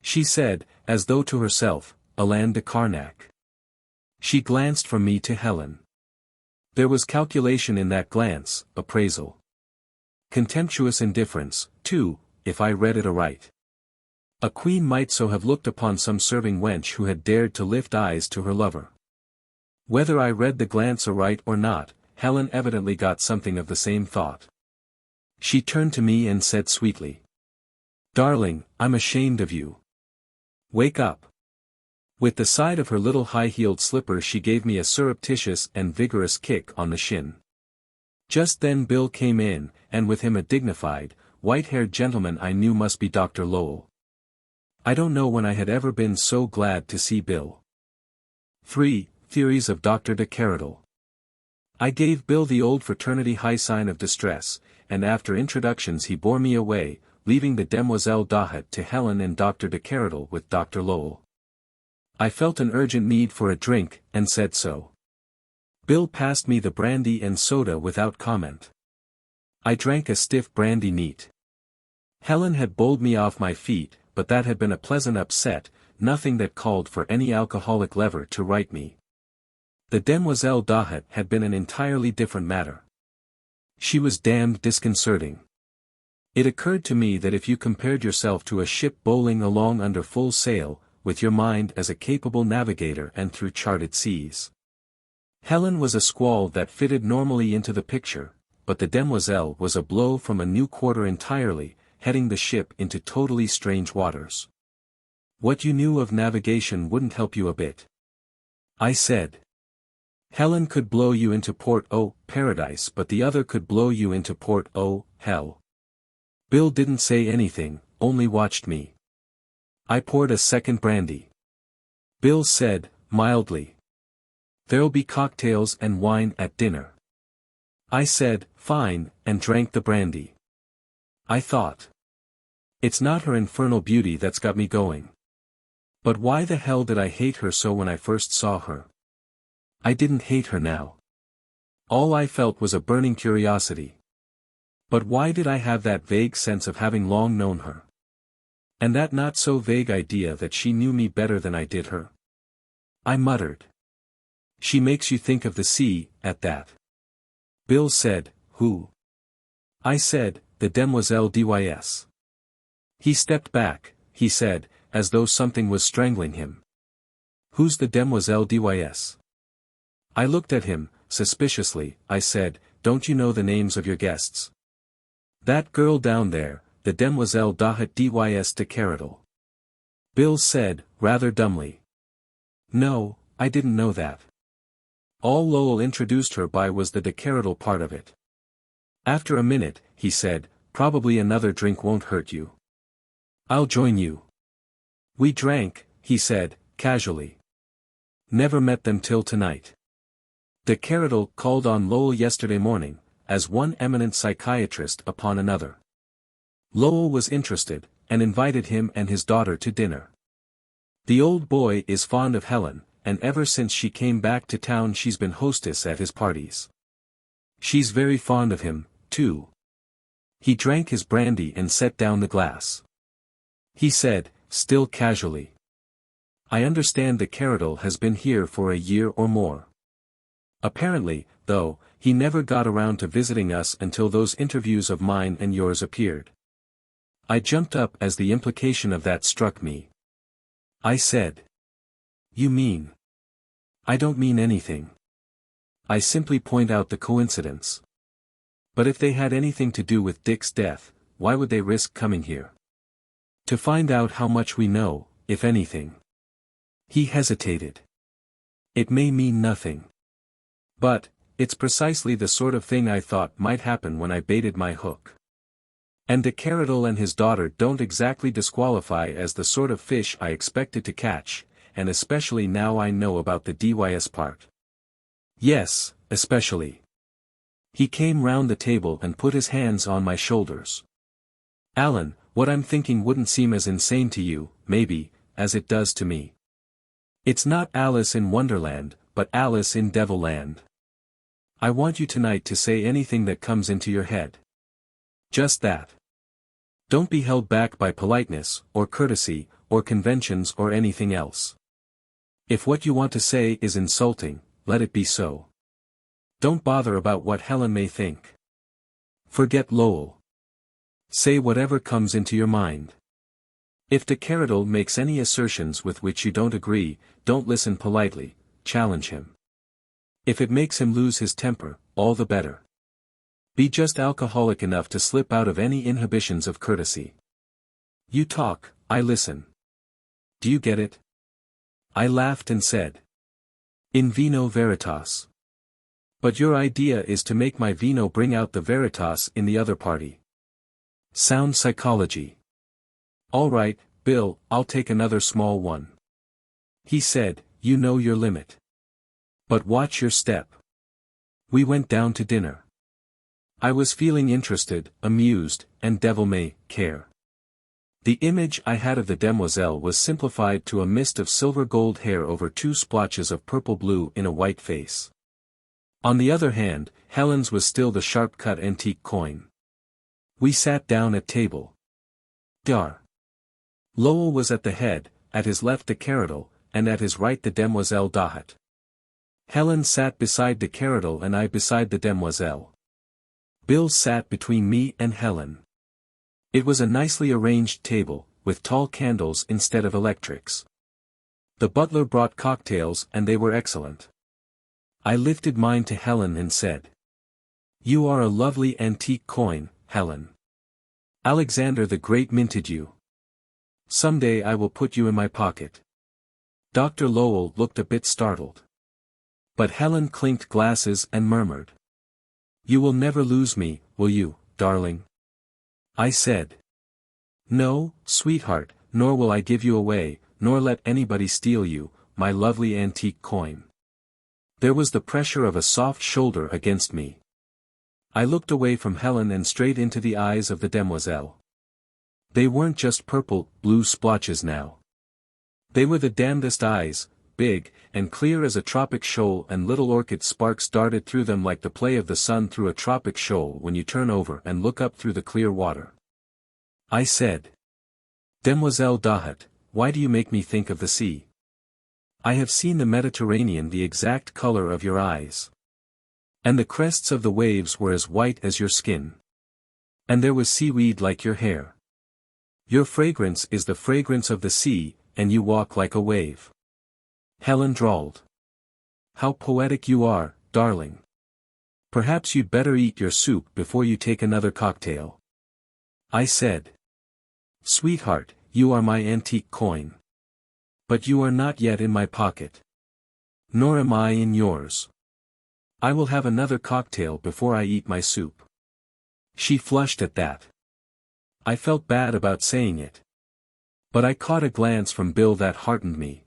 She said, as though to herself, Alan Caranac. She glanced from me to Helen. There was calculation in that glance, appraisal. Contemptuous indifference, too, if I read it aright. A queen might so have looked upon some serving wench who had dared to lift eyes to her lover. Whether I read the glance aright or not, Helen evidently got something of the same thought. She turned to me and said sweetly. Darling, I'm ashamed of you. Wake up. With the side of her little high-heeled slipper she gave me a surreptitious and vigorous kick on the shin. Just then Bill came in, and with him a dignified, white-haired gentleman I knew must be Dr. Lowell. I don't know when I had ever been so glad to see Bill. 3. Theories of Dr. de Keradel. I gave Bill the old fraternity high sign of distress, and after introductions he bore me away, leaving the Demoiselle Dahut to Helen and Dr. de Keradel with Dr. Lowell. I felt an urgent need for a drink, and said so. Bill passed me the brandy and soda without comment. I drank a stiff brandy neat. Helen had bowled me off my feet, but that had been a pleasant upset, nothing that called for any alcoholic lever to right me. The Demoiselle Dahut had been an entirely different matter. She was damned disconcerting. It occurred to me that if you compared yourself to a ship bowling along under full sail, with your mind as a capable navigator and through charted seas. Helen was a squall that fitted normally into the picture, but the demoiselle was a blow from a new quarter entirely, heading the ship into totally strange waters. What you knew of navigation wouldn't help you a bit. I said. Helen could blow you into Port O, paradise, but the other could blow you into Port O, hell. Bill didn't say anything, only watched me. I poured a second brandy. Bill said, mildly. There'll be cocktails and wine at dinner. I said, fine, and drank the brandy. I thought. It's not her infernal beauty that's got me going. But why the hell did I hate her so when I first saw her? I didn't hate her now. All I felt was a burning curiosity. But why did I have that vague sense of having long known her? And that not so vague idea that she knew me better than I did her? I muttered. She makes you think of the sea, at that. Bill said, who? I said, the Demoiselle Dahut. He stepped back, he said, as though something was strangling him. Who's the Demoiselle Dahut? I looked at him, suspiciously. I said, don't you know the names of your guests? That girl down there, the Demoiselle Dahut dys de Keradel. Bill said, rather dumbly. No, I didn't know that. All Lowell introduced her by was the de Keradel part of it. After a minute, he said, probably another drink won't hurt you. I'll join you. We drank, he said, casually. Never met them till tonight. De Keradel called on Lowell yesterday morning, as one eminent psychiatrist upon another. Lowell was interested, and invited him and his daughter to dinner. The old boy is fond of Helen, and ever since she came back to town she's been hostess at his parties. She's very fond of him, too. He drank his brandy and set down the glass. He said, still casually, I understand that Keradel has been here for a year or more. Apparently, though, he never got around to visiting us until those interviews of mine and yours appeared. I jumped up as the implication of that struck me. I said, you mean? I don't mean anything. I simply point out the coincidence. But if they had anything to do with Dick's death, why would they risk coming here? To find out how much we know, if anything. He hesitated. It may mean nothing. But, it's precisely the sort of thing I thought might happen when I baited my hook. And de Keradel and his daughter don't exactly disqualify as the sort of fish I expected to catch, and especially now I know about the DYS part. Yes, especially. He came round the table and put his hands on my shoulders. Alan, what I'm thinking wouldn't seem as insane to you, maybe, as it does to me. It's not Alice in Wonderland, but Alice in Devilland. I want you tonight to say anything that comes into your head. Just that. Don't be held back by politeness, or courtesy, or conventions or anything else. If what you want to say is insulting, let it be so. Don't bother about what Helen may think. Forget Lowell. Say whatever comes into your mind. If de Keradel makes any assertions with which you don't agree, don't listen politely, challenge him. If it makes him lose his temper, all the better. Be just alcoholic enough to slip out of any inhibitions of courtesy. You talk, I listen. Do you get it? I laughed and said. In vino veritas. But your idea is to make my vino bring out the veritas in the other party. Sound psychology. All right, Bill, I'll take another small one. He said, you know your limit. But watch your step. We went down to dinner. I was feeling interested, amused, and devil may care. The image I had of the demoiselle was simplified to a mist of silver gold hair over two splotches of purple blue in a white face. On the other hand, Helen's was still the sharp-cut antique coin. We sat down at table. Dar. Lowell was at the head, at his left de Keradel, and at his right the Demoiselle Dahut. Helen sat beside de Keradel and I beside the demoiselle. Bill sat between me and Helen. It was a nicely arranged table, with tall candles instead of electrics. The butler brought cocktails and they were excellent. I lifted mine to Helen and said. You are a lovely antique coin, Helen. Alexander the Great minted you. Someday I will put you in my pocket. Dr. Lowell looked a bit startled. But Helen clinked glasses and murmured. You will never lose me, will you, darling? I said. No, sweetheart, nor will I give you away, nor let anybody steal you, my lovely antique coin. There was the pressure of a soft shoulder against me. I looked away from Helen and straight into the eyes of the demoiselle. They weren't just purple, blue splotches now. They were the damnedest eyes, big, and clear as a tropic shoal, and little orchid sparks darted through them like the play of the sun through a tropic shoal when you turn over and look up through the clear water. I said. Demoiselle Dahut, why do you make me think of the sea? I have seen the Mediterranean, the exact color of your eyes. And the crests of the waves were as white as your skin. And there was seaweed like your hair. Your fragrance is the fragrance of the sea, and you walk like a wave. Helen drawled. How poetic you are, darling. Perhaps you'd better eat your soup before you take another cocktail. I said. Sweetheart, you are my antique coin. But you are not yet in my pocket. Nor am I in yours. I will have another cocktail before I eat my soup. She flushed at that. I felt bad about saying it. But I caught a glance from Bill that heartened me.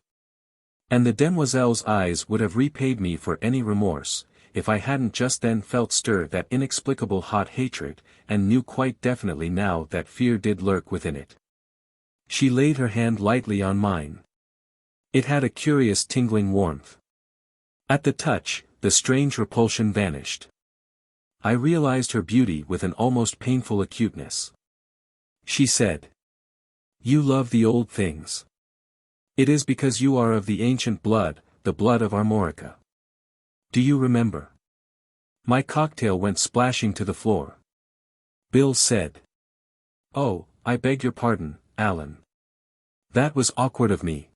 And the demoiselle's eyes would have repaid me for any remorse, if I hadn't just then felt stir that inexplicable hot hatred, and knew quite definitely now that fear did lurk within it. She laid her hand lightly on mine. It had a curious tingling warmth. At the touch, the strange repulsion vanished. I realized her beauty with an almost painful acuteness. She said, "You love the old things. It is because you are of the ancient blood, the blood of Armorica. Do you remember?" My cocktail went splashing to the floor. Bill said, "Oh, I beg your pardon, Alan. That was awkward of me.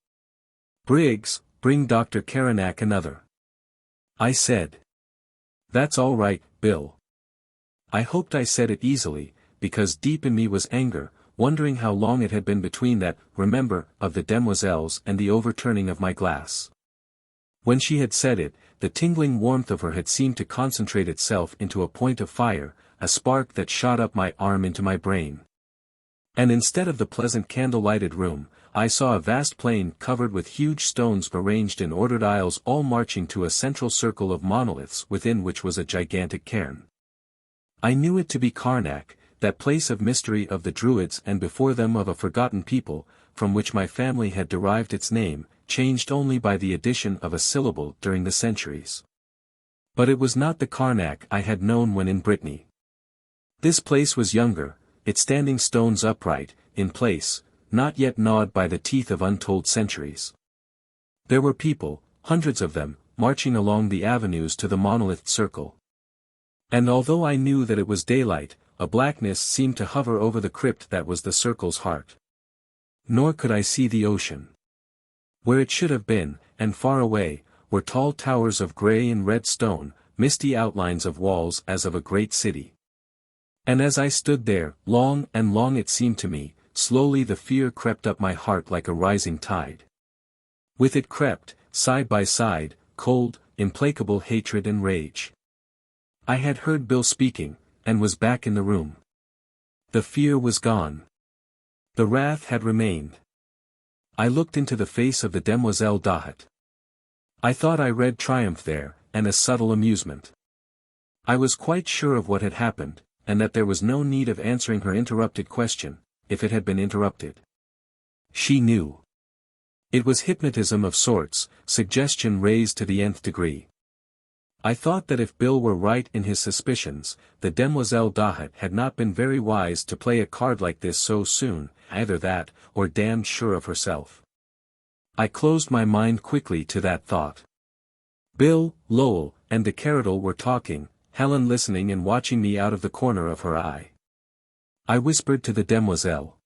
Briggs, bring Dr. Caranac another." I said, "That's all right, Bill." I hoped I said it easily, because deep in me was anger, wondering how long it had been between that "remember" of the demoiselles and the overturning of my glass. When she had said it, the tingling warmth of her had seemed to concentrate itself into a point of fire, a spark that shot up my arm into my brain. And instead of the pleasant candle-lighted room, I saw a vast plain covered with huge stones arranged in ordered aisles, all marching to a central circle of monoliths within which was a gigantic cairn. I knew it to be Carnac, that place of mystery of the Druids and before them of a forgotten people, from which my family had derived its name, changed only by the addition of a syllable during the centuries. But it was not the Carnac I had known when in Brittany. This place was younger, its standing stones upright, in place, not yet gnawed by the teeth of untold centuries. There were people, hundreds of them, marching along the avenues to the monolithed circle. And although I knew that it was daylight, a blackness seemed to hover over the crypt that was the circle's heart. Nor could I see the ocean. Where it should have been, and far away, were tall towers of grey and red stone, misty outlines of walls as of a great city. And as I stood there, long and long it seemed to me, slowly the fear crept up my heart like a rising tide. With it crept, side by side, cold, implacable hatred and rage. I had heard Bill speaking, and was back in the room. The fear was gone. The wrath had remained. I looked into the face of the Demoiselle Dahut. I thought I read triumph there, and a subtle amusement. I was quite sure of what had happened, and that there was no need of answering her interrupted question, if it had been interrupted. She knew. It was hypnotism of sorts, suggestion raised to the nth degree. I thought that if Bill were right in his suspicions, the Demoiselle Dahut had not been very wise to play a card like this so soon, either that, or damned sure of herself. I closed my mind quickly to that thought. Bill, Lowell, and de Keradel were talking, Helen listening and watching me out of the corner of her eye. I whispered to the demoiselle.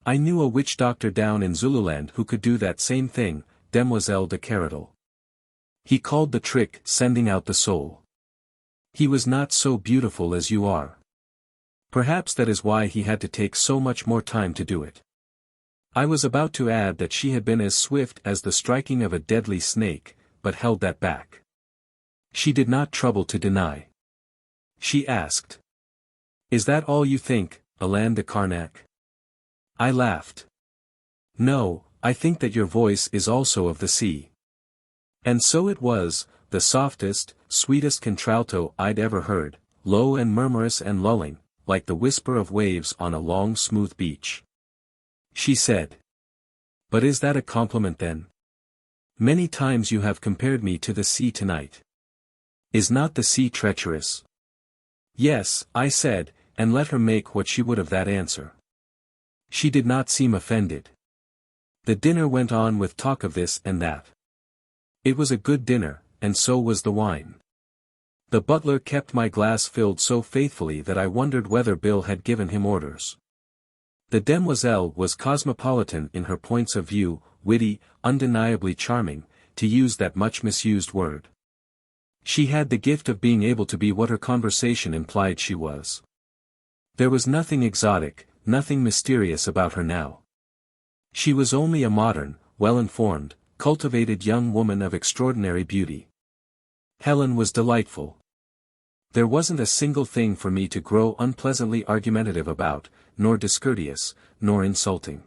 I knew a witch doctor down in Zululand who could do that same thing, Demoiselle de Keradel. He called the trick sending out the soul. He was not so beautiful as you are. Perhaps that is why he had to take so much more time to do it. I was about to add that she had been as swift as the striking of a deadly snake, but held that back. She did not trouble to deny. She asked, "Is that all you think, Alan de Caranac?" I laughed. "No, I think that your voice is also of the sea." And so it was, the softest, sweetest contralto I'd ever heard, low and murmurous and lulling, like the whisper of waves on a long smooth beach. She said, "But is that a compliment then? Many times you have compared me to the sea tonight. Is not the sea treacherous?" "Yes," I said, and let her make what she would of that answer. She did not seem offended. The dinner went on with talk of this and that. It was a good dinner, and so was the wine. The butler kept my glass filled so faithfully that I wondered whether Bill had given him orders. The demoiselle was cosmopolitan in her points of view, witty, undeniably charming, to use that much misused word. She had the gift of being able to be what her conversation implied she was. There was nothing exotic, nothing mysterious about her now. She was only a modern, well-informed, cultivated young woman of extraordinary beauty. Helen was delightful. There wasn't a single thing for me to grow unpleasantly argumentative about, nor discourteous, nor insulting.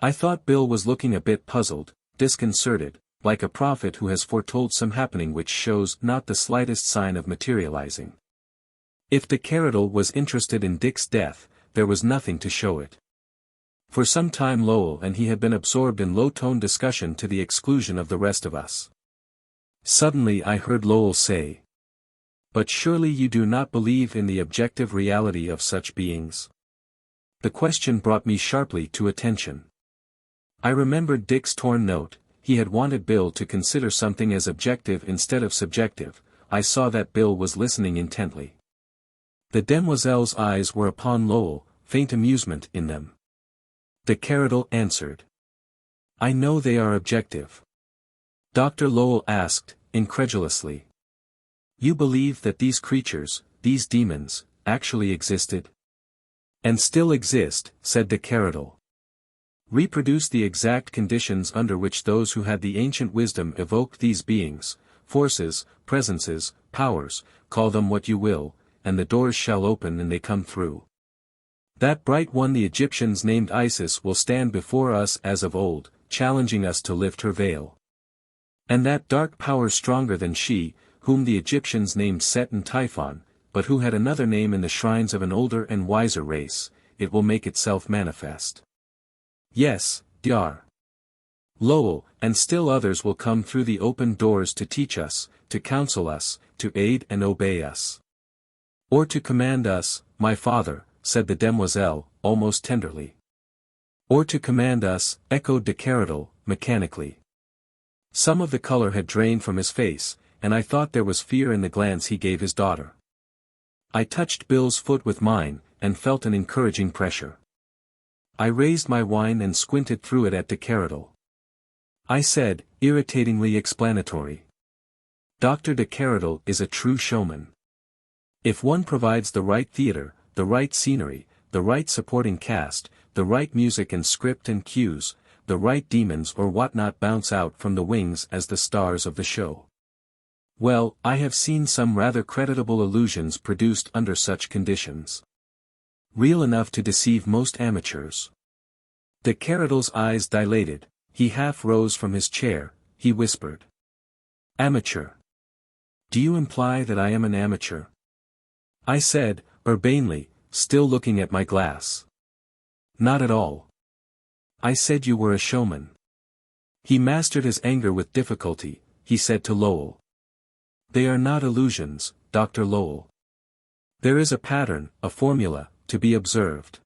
I thought Bill was looking a bit puzzled, disconcerted, like a prophet who has foretold some happening which shows not the slightest sign of materializing. If the Keradel was interested in Dick's death, there was nothing to show it. For some time Lowell and he had been absorbed in low-toned discussion to the exclusion of the rest of us. Suddenly I heard Lowell say, "But surely you do not believe in the objective reality of such beings?" The question brought me sharply to attention. I remembered Dick's torn note. He had wanted Bill to consider something as objective instead of subjective. I saw that Bill was listening intently. The demoiselle's eyes were upon Lowell, faint amusement in them. The Keradel answered. "I know they are objective." Dr. Lowell asked, incredulously. "You believe that these creatures, these demons, actually existed?" "And still exist," said the Keradel. "Reproduce the exact conditions under which those who had the ancient wisdom evoked these beings, forces, presences, powers, call them what you will, and the doors shall open and they come through. That bright one the Egyptians named Isis will stand before us as of old, challenging us to lift her veil. And that dark power stronger than she, whom the Egyptians named Set and Typhon, but who had another name in the shrines of an older and wiser race, it will make itself manifest. Yes, Dr. Lowell, and still others will come through the open doors to teach us, to counsel us, to aid and obey us. Or to command us, my father," said the demoiselle, almost tenderly. "Or to command us," echoed de Keradel, mechanically. Some of the color had drained from his face, and I thought there was fear in the glance he gave his daughter. I touched Bill's foot with mine, and felt an encouraging pressure. I raised my wine and squinted through it at de Keradel. I said, irritatingly explanatory. "Dr. de Keradel is a true showman. If one provides the right theater, the right scenery, the right supporting cast, the right music and script and cues, the right demons or whatnot bounce out from the wings as the stars of the show. Well, I have seen some rather creditable illusions produced under such conditions. Real enough to deceive most amateurs." De Keradel's eyes dilated, he half rose from his chair, he whispered. "Amateur. Do you imply that I am an amateur?" I said, urbanely, still looking at my glass. "Not at all. I said you were a showman." He mastered his anger with difficulty. He said to Lowell. "They are not illusions, Dr. Lowell. There is a pattern, a formula, to be observed.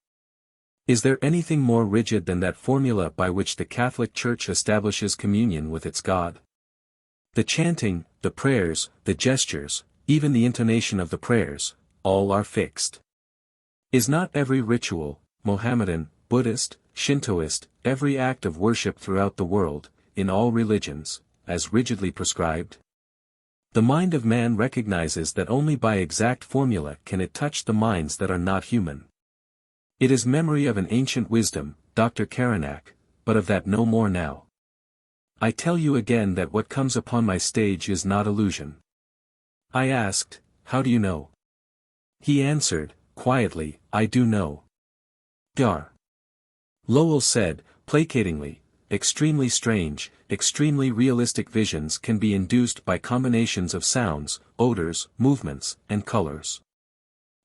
Is there anything more rigid than that formula by which the Catholic Church establishes communion with its God? The chanting, the prayers, the gestures, even the intonation of the prayers, all are fixed. Is not every ritual, Mohammedan, Buddhist, Shintoist, every act of worship throughout the world, in all religions, as rigidly prescribed? The mind of man recognizes that only by exact formula can it touch the minds that are not human. It is memory of an ancient wisdom, Dr. Caranac, but of that no more now. I tell you again that what comes upon my stage is not illusion." I asked, "How do you know?" He answered, quietly, "I do know." Dr. Lowell said, placatingly, "Extremely strange, extremely realistic visions can be induced by combinations of sounds, odors, movements, and colors.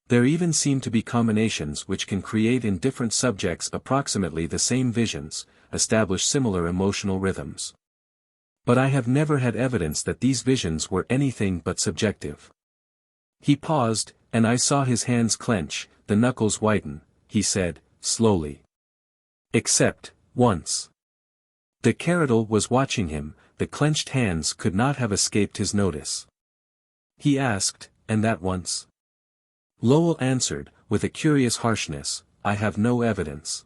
There even seem to be combinations which can create in different subjects approximately the same visions, establish similar emotional rhythms. But I have never had evidence that these visions were anything but subjective." He paused, and I saw his hands clench, the knuckles whiten. He said, slowly. "Except, once." De Keradel was watching him, the clenched hands could not have escaped his notice. He asked, "And that once?" Lowell answered, with a curious harshness, "I have no evidence."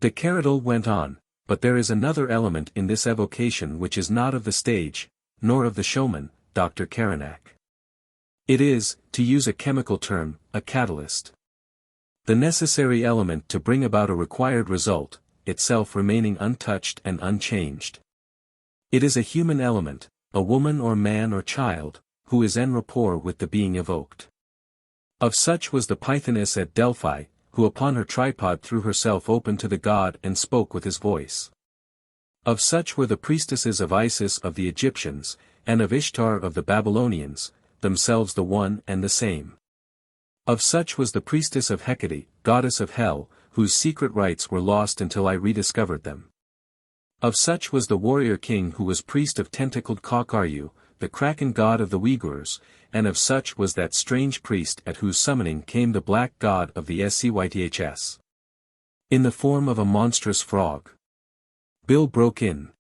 De Keradel went on, "But there is another element in this evocation which is not of the stage, nor of the showman, Dr. Caranac. It is, to use a chemical term, a catalyst. The necessary element to bring about a required result, itself remaining untouched and unchanged. It is a human element, a woman or man or child, who is en rapport with the being evoked. Of such was the Pythoness at Delphi, who upon her tripod threw herself open to the god and spoke with his voice. Of such were the priestesses of Isis of the Egyptians, and of Ishtar of the Babylonians, themselves the one and the same. Of such was the priestess of Hecate, goddess of hell, whose secret rites were lost until I rediscovered them. Of such was the warrior king who was priest of tentacled Kokaryu, the kraken god of the Uyghurs, and of such was that strange priest at whose summoning came the black god of the Scyths. In the form of a monstrous frog. Bill broke in.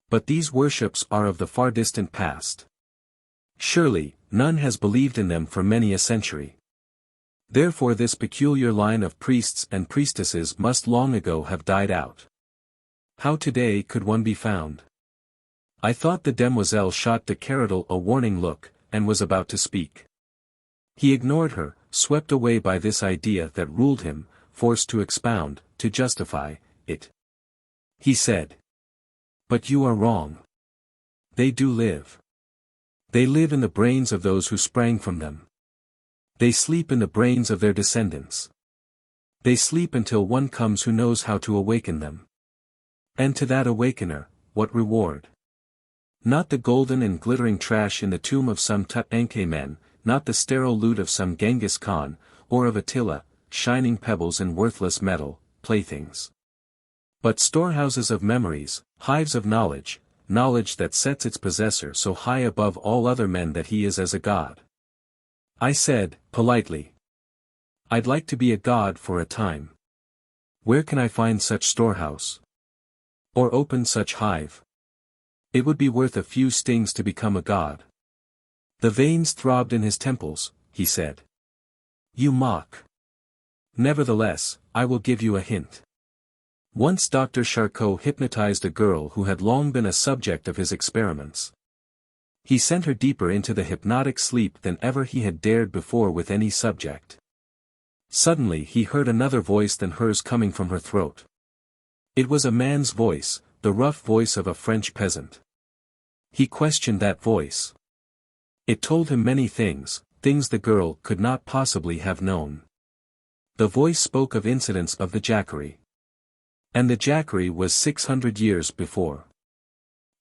But these worships are of the far distant past. Surely, none has believed in them for many a century. Therefore this peculiar line of priests and priestesses must long ago have died out. How today could one be found? I thought the demoiselle shot de Keradel a warning look, and was about to speak. He ignored her, swept away by this idea that ruled him, forced to expound, to justify, it. He said. But you are wrong. They do live. They live in the brains of those who sprang from them. They sleep in the brains of their descendants. They sleep until one comes who knows how to awaken them. And to that awakener, what reward? Not the golden and glittering trash in the tomb of some Tutankhamen, not the sterile loot of some Genghis Khan, or of Attila, shining pebbles and worthless metal, playthings. But storehouses of memories, hives of knowledge, knowledge that sets its possessor so high above all other men that he is as a god. I said, politely. I'd like to be a god for a time. Where can I find such storehouse? Or open such hive? It would be worth a few stings to become a god. The veins throbbed in his temples, he said. You mock. Nevertheless, I will give you a hint. Once Dr. Charcot hypnotized a girl who had long been a subject of his experiments. He sent her deeper into the hypnotic sleep than ever he had dared before with any subject. Suddenly he heard another voice than hers coming from her throat. It was a man's voice, the rough voice of a French peasant. He questioned that voice. It told him many things, things the girl could not possibly have known. The voice spoke of incidents of the Jacquerie. And the Jacquerie was 600 years before.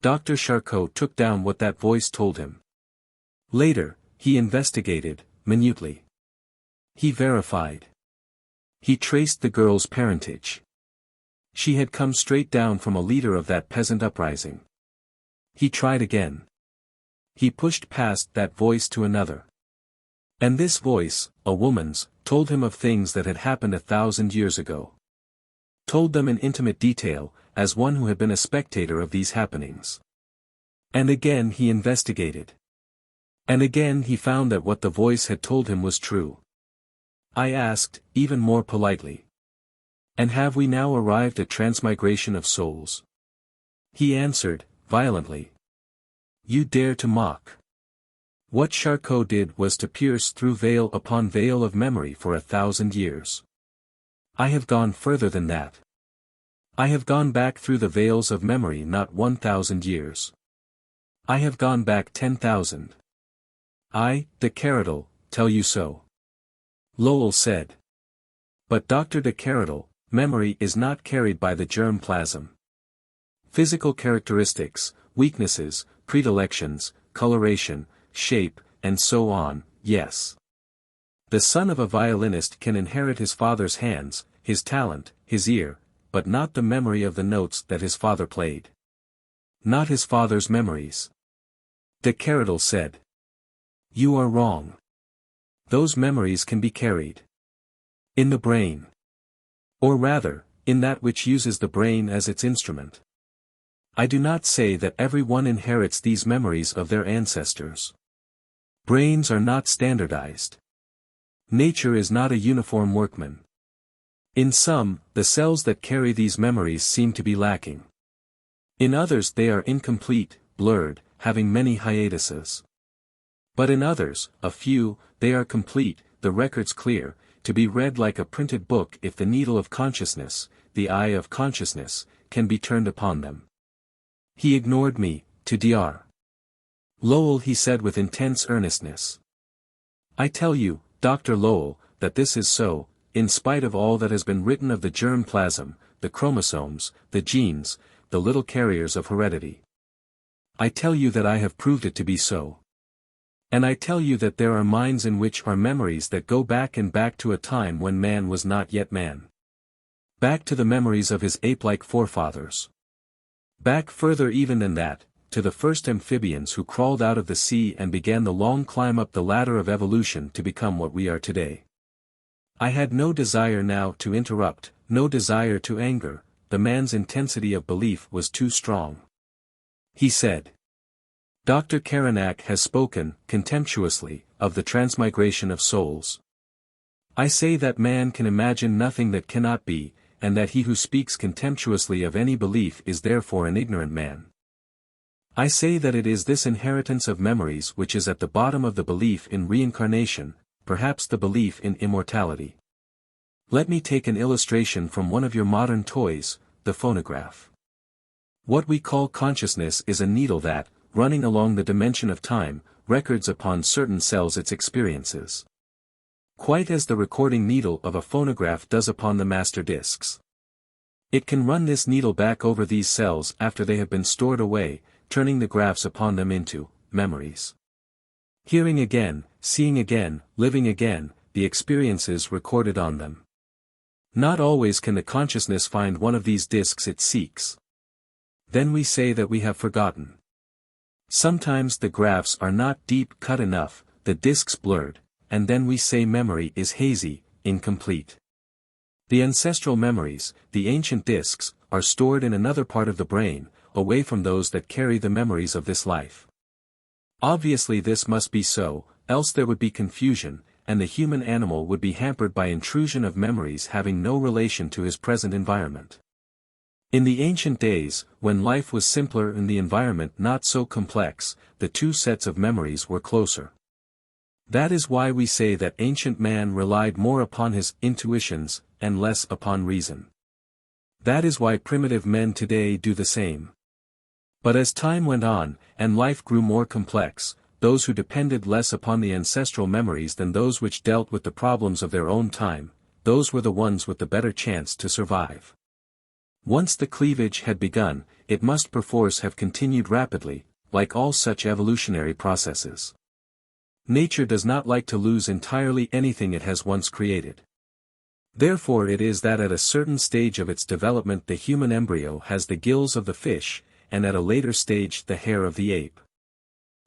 Dr. Charcot took down what that voice told him. Later, he investigated, minutely. He verified. He traced the girl's parentage. She had come straight down from a leader of that peasant uprising. He tried again. He pushed past that voice to another. And this voice, a woman's, told him of things that had happened 1,000 years ago. Told them in intimate detail, as one who had been a spectator of these happenings. And again he investigated. And again he found that what the voice had told him was true. I asked, even more politely. And have we now arrived at transmigration of souls? He answered, violently. You dare to mock. What Charcot did was to pierce through veil upon veil of memory for 1,000 years. I have gone further than that. I have gone back through the veils of memory not 1,000 years. I have gone back 10,000. I, de Keradel, tell you so. Lowell said. But Dr. de Keradel, memory is not carried by the germ plasm. Physical characteristics, weaknesses, predilections, coloration, shape, and so on, yes. The son of a violinist can inherit his father's hands, his talent, his ear, but not the memory of the notes that his father played. Not his father's memories. De Keradel said. You are wrong. Those memories can be carried. In the brain. Or rather, in that which uses the brain as its instrument. I do not say that everyone inherits these memories of their ancestors. Brains are not standardized. Nature is not a uniform workman. In some, the cells that carry these memories seem to be lacking. In others they are incomplete, blurred, having many hiatuses. But in others, a few, they are complete, the records clear, to be read like a printed book if the needle of consciousness, the eye of consciousness, can be turned upon them. He ignored me, to Dr. Lowell he said with intense earnestness. I tell you, Dr. Lowell, that this is so, in spite of all that has been written of the germ plasm, the chromosomes, the genes, the little carriers of heredity. I tell you that I have proved it to be so. And I tell you that there are minds in which are memories that go back and back to a time when man was not yet man. Back to the memories of his ape-like forefathers. Back further even than that, to the first amphibians who crawled out of the sea and began the long climb up the ladder of evolution to become what we are today. I had no desire now to interrupt, no desire to anger, the man's intensity of belief was too strong. He said. Dr. Caranac has spoken, contemptuously, of the transmigration of souls. I say that man can imagine nothing that cannot be, and that he who speaks contemptuously of any belief is therefore an ignorant man. I say that it is this inheritance of memories which is at the bottom of the belief in reincarnation, perhaps the belief in immortality. Let me take an illustration from one of your modern toys, the phonograph. What we call consciousness is a needle that, running along the dimension of time, records upon certain cells its experiences. Quite as the recording needle of a phonograph does upon the master discs. It can run this needle back over these cells after they have been stored away, turning the graphs upon them into memories. Hearing again, seeing again, living again, the experiences recorded on them. Not always can the consciousness find one of these discs it seeks. Then we say that we have forgotten. Sometimes the graphs are not deep cut enough, the discs blurred, and then we say memory is hazy, incomplete. The ancestral memories, the ancient discs, are stored in another part of the brain, away from those that carry the memories of this life. Obviously this must be so, else there would be confusion, and the human animal would be hampered by intrusion of memories having no relation to his present environment. In the ancient days, when life was simpler and the environment not so complex, the two sets of memories were closer. That is why we say that ancient man relied more upon his intuitions, and less upon reason. That is why primitive men today do the same. But as time went on, and life grew more complex, those who depended less upon the ancestral memories than those which dealt with the problems of their own time, those were the ones with the better chance to survive. Once the cleavage had begun, it must perforce have continued rapidly, like all such evolutionary processes. Nature does not like to lose entirely anything it has once created. Therefore it is that at a certain stage of its development the human embryo has the gills of the fish, and at a later stage the hair of the ape.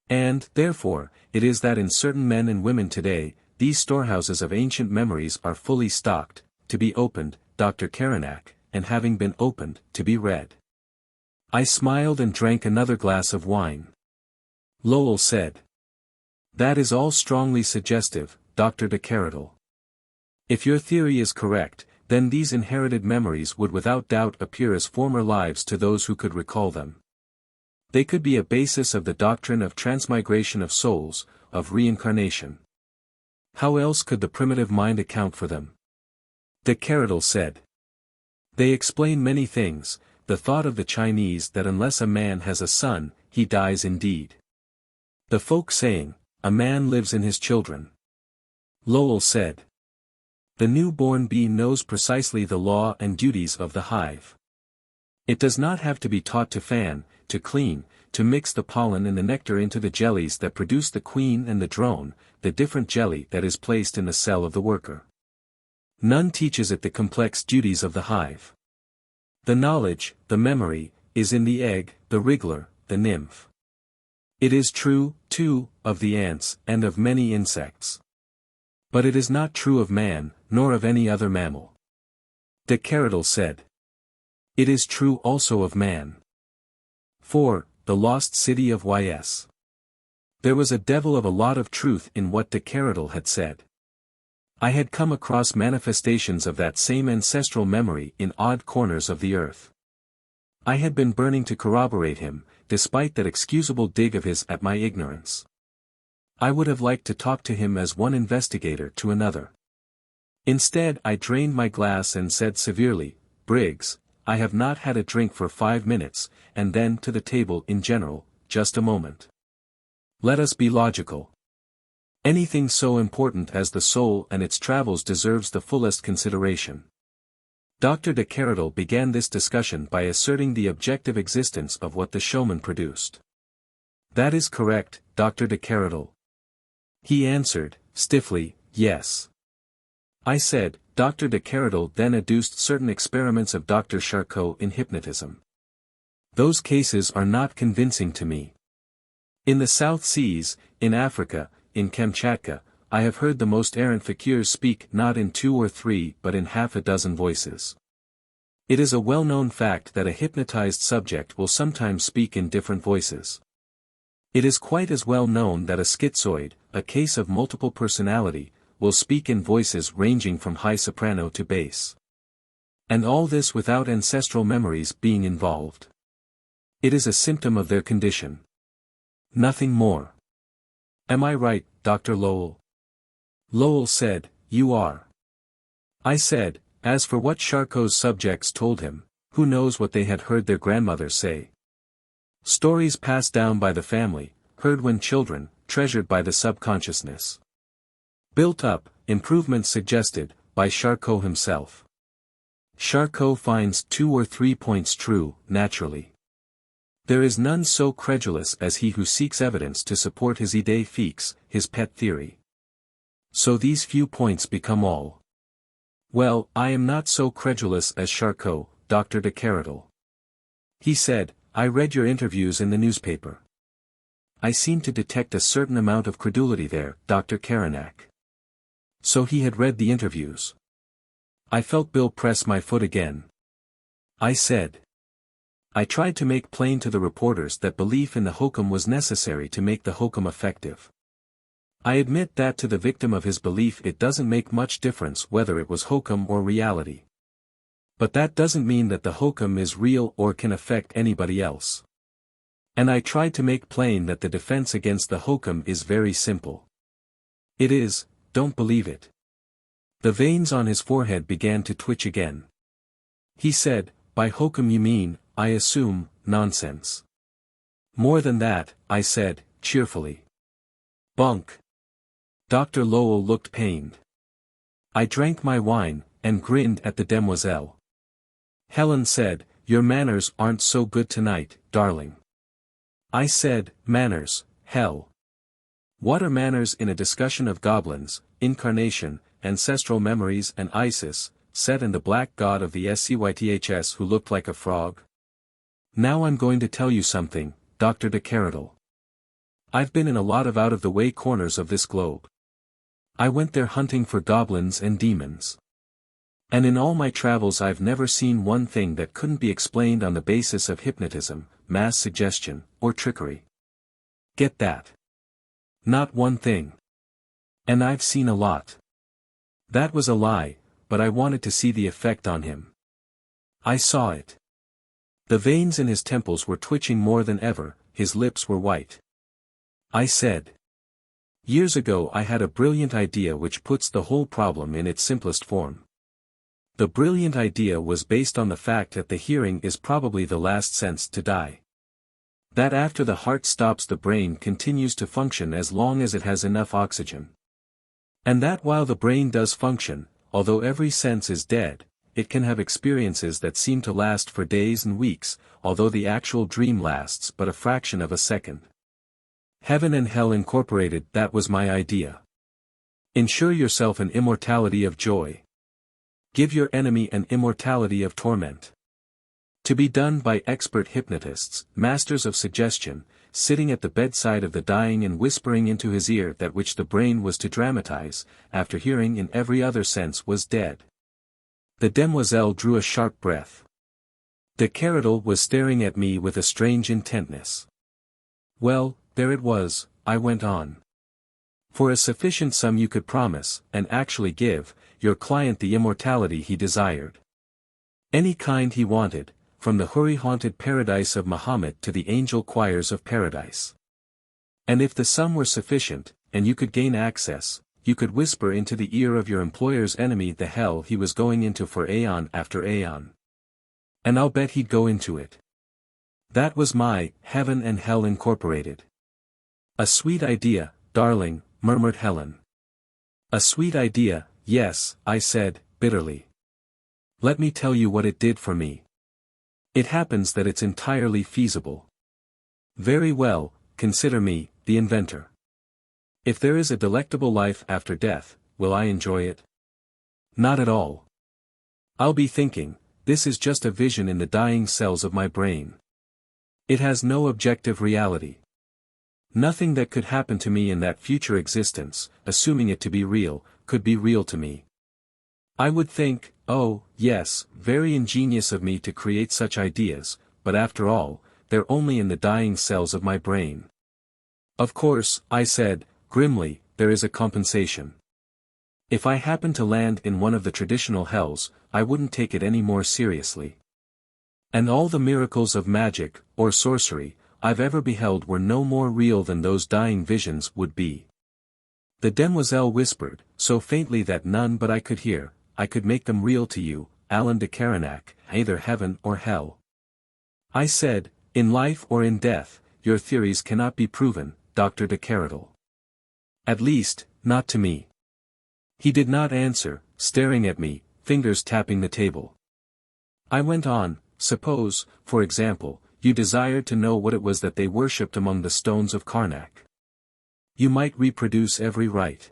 And, therefore, it is that in certain men and women today, these storehouses of ancient memories are fully stocked, to be opened, Dr. Caranac, and having been opened, to be read. I smiled and drank another glass of wine. Lowell said. That is all strongly suggestive, Dr. de Keradel. If your theory is correct, then these inherited memories would without doubt appear as former lives to those who could recall them. They could be a basis of the doctrine of transmigration of souls, of reincarnation. How else could the primitive mind account for them? De Keradel said. They explain many things, the thought of the Chinese that unless a man has a son, he dies indeed. The folk saying, a man lives in his children. Lowell said. The newborn bee knows precisely the law and duties of the hive. It does not have to be taught to fan, to clean, to mix the pollen and the nectar into the jellies that produce the queen and the drone, the different jelly that is placed in the cell of the worker. None teaches it the complex duties of the hive. The knowledge, the memory, is in the egg, the wriggler, the nymph. It is true, too, of the ants and of many insects. But it is not true of man, nor of any other mammal. De Keradel said. It is true also of man. 4. The Lost City of Ys. There was a devil of a lot of truth in what de Keradel had said. I had come across manifestations of that same ancestral memory in odd corners of the earth. I had been burning to corroborate him, despite that excusable dig of his at my ignorance. I would have liked to talk to him as one investigator to another. Instead I drained my glass and said severely, Briggs, I have not had a drink for 5 minutes, and then to the table in general, just a moment. Let us be logical. Anything so important as the soul and its travels deserves the fullest consideration. Dr. de Keradel began this discussion by asserting the objective existence of what the showman produced. That is correct, Dr. de Keradel. He answered, stiffly, yes. I said, Dr. de Keradel then adduced certain experiments of Dr. Charcot in hypnotism. Those cases are not convincing to me. In the South Seas, in Africa, in Kamchatka, I have heard the most errant fakirs speak not in 2 or 3 but in half a dozen voices. It is a well-known fact that a hypnotized subject will sometimes speak in different voices. It is quite as well known that a schizoid, a case of multiple personality, will speak in voices ranging from high soprano to bass. And all this without ancestral memories being involved. It is a symptom of their condition. Nothing more. Am I right, Dr. Lowell? Lowell said, you are. I said, as for what Charcot's subjects told him, who knows what they had heard their grandmothers say. Stories passed down by the family, heard when children, treasured by the subconsciousness. Built up, improvements suggested, by Charcot himself. Charcot finds 2 or 3 points true, naturally. There is none so credulous as he who seeks evidence to support his idée fixe, his pet theory. So these few points become all. Well, I am not so credulous as Charcot, Dr. de Keradel. He said, I read your interviews in the newspaper. I seem to detect a certain amount of credulity there, Dr. Caranac. So he had read the interviews. I felt Bill press my foot again. I said. I tried to make plain to the reporters that belief in the hokum was necessary to make the hokum effective. I admit that to the victim of his belief it doesn't make much difference whether it was hokum or reality. But that doesn't mean that the hokum is real or can affect anybody else. And I tried to make plain that the defense against the hokum is very simple. It is, don't believe it. The veins on his forehead began to twitch again. He said, by hokum you mean, I assume, nonsense. More than that, I said, cheerfully. Bunk. Dr. Lowell looked pained. I drank my wine, and grinned at the demoiselle. Helen said, your manners aren't so good tonight, darling. I said, manners, hell. What are manners in a discussion of goblins, incarnation, ancestral memories and Isis, Set and the black god of the SCYTHS who looked like a frog? Now I'm going to tell you something, Dr. de Keradel. I've been in a lot of out-of-the-way corners of this globe. I went there hunting for goblins and demons. And in all my travels I've never seen one thing that couldn't be explained on the basis of hypnotism, mass suggestion, or trickery. Get that? Not one thing. And I've seen a lot. That was a lie, but I wanted to see the effect on him. I saw it. The veins in his temples were twitching more than ever, his lips were white. I said. Years ago I had a brilliant idea which puts the whole problem in its simplest form. The brilliant idea was based on the fact that the hearing is probably the last sense to die. That after the heart stops the brain continues to function as long as it has enough oxygen. And that while the brain does function, although every sense is dead, it can have experiences that seem to last for days and weeks, although the actual dream lasts but a fraction of a second. Heaven and Hell Incorporated, that was my idea. Ensure yourself an immortality of joy. Give your enemy an immortality of torment. To be done by expert hypnotists, masters of suggestion, sitting at the bedside of the dying and whispering into his ear that which the brain was to dramatize, after hearing in every other sense was dead. The demoiselle drew a sharp breath. De Keradel was staring at me with a strange intentness. Well, there it was, I went on. For a sufficient sum you could promise, and actually give, your client the immortality he desired. Any kind he wanted, from the houri-haunted paradise of Muhammad to the angel choirs of paradise. And if the sum were sufficient, and you could gain access, you could whisper into the ear of your employer's enemy the hell he was going into for aeon after aeon. And I'll bet he'd go into it. That was my Heaven and Hell Incorporated. A sweet idea, darling, murmured Helen. A sweet idea, yes, I said, bitterly. Let me tell you what it did for me. It happens that it's entirely feasible. Very well, consider me, the inventor. If there is a delectable life after death, will I enjoy it? Not at all. I'll be thinking, this is just a vision in the dying cells of my brain. It has no objective reality. Nothing that could happen to me in that future existence, assuming it to be real, could be real to me. I would think, oh, yes, very ingenious of me to create such ideas, but after all, they're only in the dying cells of my brain. Of course, I said, grimly, there is a compensation. If I happened to land in one of the traditional hells, I wouldn't take it any more seriously. And all the miracles of magic, or sorcery, I've ever beheld were no more real than those dying visions would be. The demoiselle whispered, so faintly that none but I could hear, I could make them real to you, Alan de Caranac, either heaven or hell. I said, in life or in death, your theories cannot be proven, Dr. de Keradel. At least, not to me. He did not answer, staring at me, fingers tapping the table. I went on, suppose, for example, you desired to know what it was that they worshipped among the stones of Karnak. You might reproduce every rite.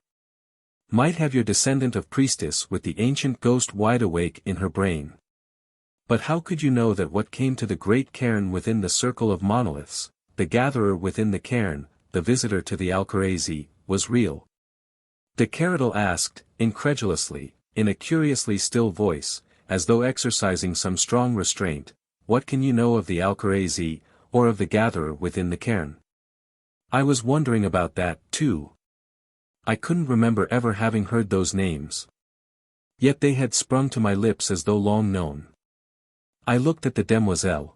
Might have your descendant of priestess with the ancient ghost wide awake in her brain. But how could you know that what came to the great cairn within the circle of monoliths, the gatherer within the cairn, the visitor to the Alcarazi, was real? De Keradel asked, incredulously, in a curiously still voice, as though exercising some strong restraint, what can you know of the Alcarazi, or of the gatherer within the cairn? I was wondering about that, too. I couldn't remember ever having heard those names. Yet they had sprung to my lips as though long known. I looked at the demoiselle.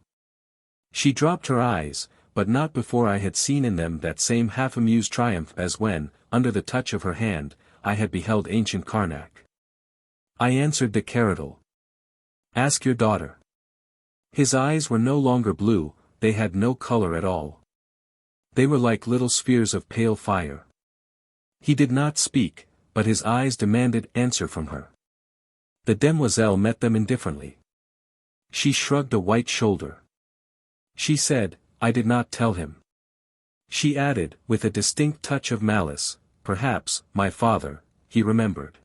She dropped her eyes, but not before I had seen in them that same half-amused triumph as when, under the touch of her hand, I had beheld ancient Karnak. I answered de Keradel. Ask your daughter. His eyes were no longer blue, they had no color at all. They were like little spheres of pale fire. He did not speak, but his eyes demanded answer from her. The demoiselle met them indifferently. She shrugged a white shoulder. She said, I did not tell him. She added, with a distinct touch of malice, perhaps, my father, he remembered.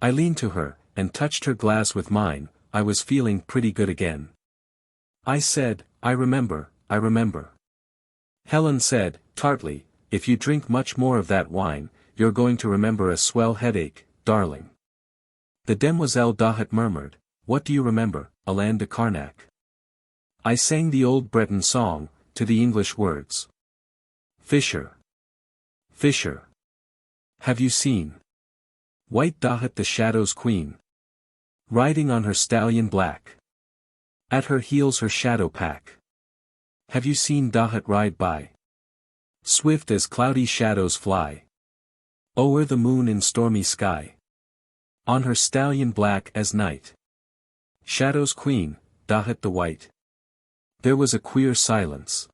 I leaned to her, and touched her glass with mine. I was feeling pretty good again. I said, I remember, I remember. Helen said, tartly, if you drink much more of that wine, you're going to remember a swell headache, darling. The Demoiselle Dahut murmured, what do you remember, Alan de Caranac? I sang the old Breton song, to the English words. Fisher. Fisher. Have you seen White Dahut the Shadow's queen? Riding on her stallion black. At her heels her shadow pack. Have you seen Dahut ride by? Swift as cloudy shadows fly. O'er the moon in stormy sky. On her stallion black as night. Shadow's queen, Dahut the white. There was a queer silence.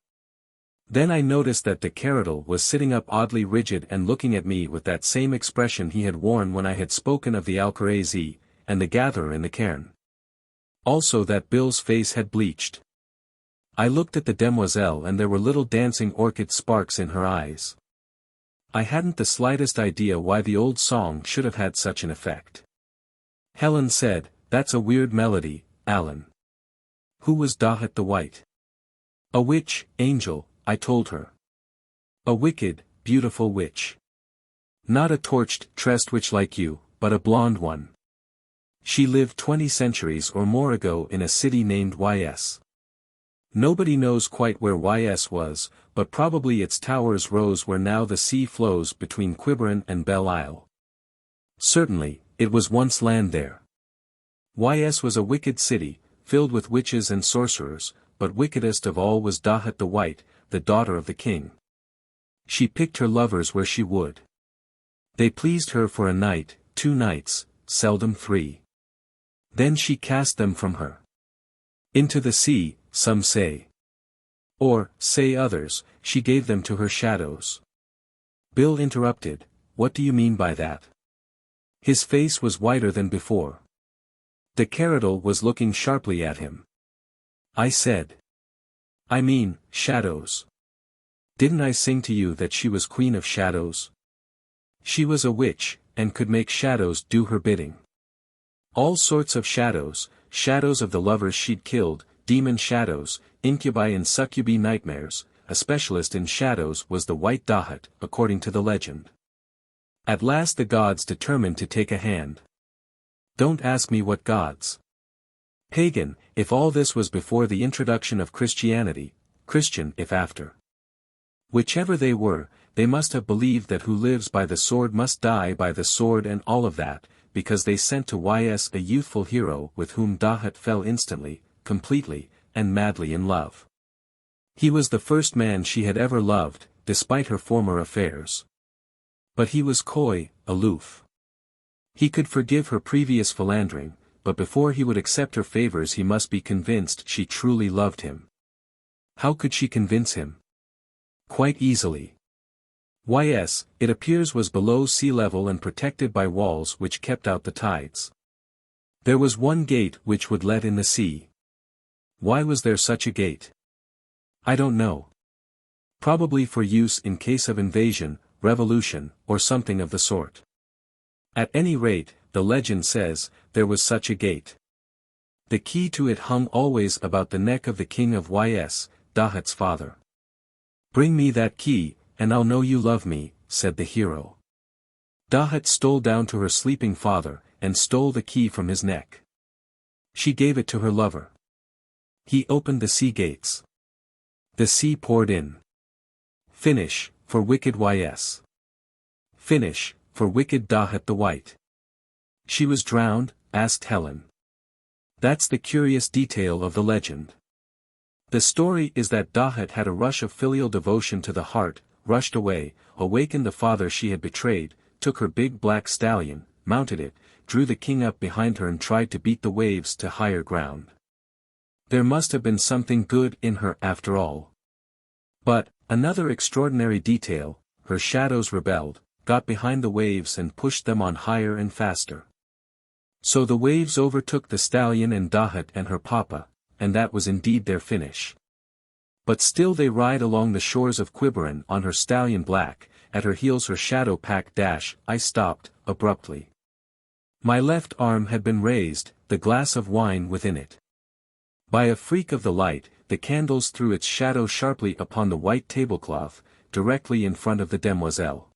Then I noticed that de Keradel was sitting up oddly rigid and looking at me with that same expression he had worn when I had spoken of the Alcarazi, and the gatherer in the cairn. Also that Bill's face had bleached. I looked at the demoiselle and there were little dancing orchid sparks in her eyes. I hadn't the slightest idea why the old song should have had such an effect. Helen said, that's a weird melody, Alan. Who was Dahut the White? A witch, angel, I told her. A wicked, beautiful witch. Not a torched, tressed witch like you, but a blonde one. She lived 20 centuries or more ago in a city named Ys. Nobody knows quite where Ys was, but probably its towers rose where now the sea flows between Quiberon and Belle Isle. Certainly, it was once land there. Ys was a wicked city, filled with witches and sorcerers, but wickedest of all was Dahut the White, the daughter of the king. She picked her lovers where she would. They pleased her for a night, 2 nights, seldom 3. Then she cast them from her. Into the sea, some say. Or, say others, she gave them to her shadows. Bill interrupted, what do you mean by that? His face was whiter than before. The Keradel was looking sharply at him. I said. I mean, shadows. Didn't I sing to you that she was queen of shadows? She was a witch, and could make shadows do her bidding. All sorts of shadows, shadows of the lovers she'd killed, demon shadows, incubi and succubi nightmares. A specialist in shadows was the White Dahut, according to the legend. At last the gods determined to take a hand. Don't ask me what gods. Pagan, if all this was before the introduction of Christianity, Christian if after. Whichever they were, they must have believed that who lives by the sword must die by the sword and all of that, because they sent to Y.S. a youthful hero with whom Dahut fell instantly, completely, and madly in love. He was the first man she had ever loved, despite her former affairs. But he was coy, aloof. He could forgive her previous philandering, but before he would accept her favors he must be convinced she truly loved him. How could she convince him? Quite easily. Y.S., it appears, was below sea level and protected by walls which kept out the tides. There was one gate which would let in the sea. Why was there such a gate? I don't know. Probably for use in case of invasion, revolution, or something of the sort. At any rate, the legend says, there was such a gate. The key to it hung always about the neck of the king of Y.S., Dahut's father. Bring me that key, and I'll know you love me, said the hero. Dahut stole down to her sleeping father, and stole the key from his neck. She gave it to her lover. He opened the sea gates. The sea poured in. Finish, for wicked Y.S. Finish, for wicked Dahut the White. She was drowned, asked Helen. That's the curious detail of the legend. The story is that Dahut had a rush of filial devotion to the heart, rushed away, awakened the father she had betrayed, took her big black stallion, mounted it, drew the king up behind her and tried to beat the waves to higher ground. There must have been something good in her after all. But, another extraordinary detail, her shadows rebelled, got behind the waves and pushed them on higher and faster. So the waves overtook the stallion and Dahut and her papa, and that was indeed their finish. But still they ride along the shores of Quiberon on her stallion black, at her heels her shadow pack dash. I stopped, abruptly. My left arm had been raised, the glass of wine within it. By a freak of the light, the candles threw its shadow sharply upon the white tablecloth, directly in front of the demoiselle.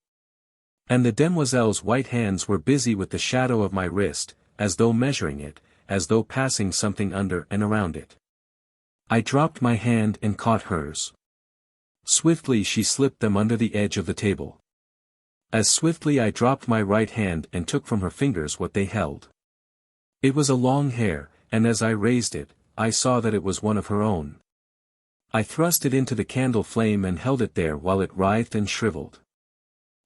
And the demoiselle's white hands were busy with the shadow of my wrist, as though measuring it, as though passing something under and around it. I dropped my hand and caught hers. Swiftly she slipped them under the edge of the table. As swiftly I dropped my right hand and took from her fingers what they held. It was a long hair, and as I raised it, I saw that it was one of her own. I thrust it into the candle flame and held it there while it writhed and shriveled.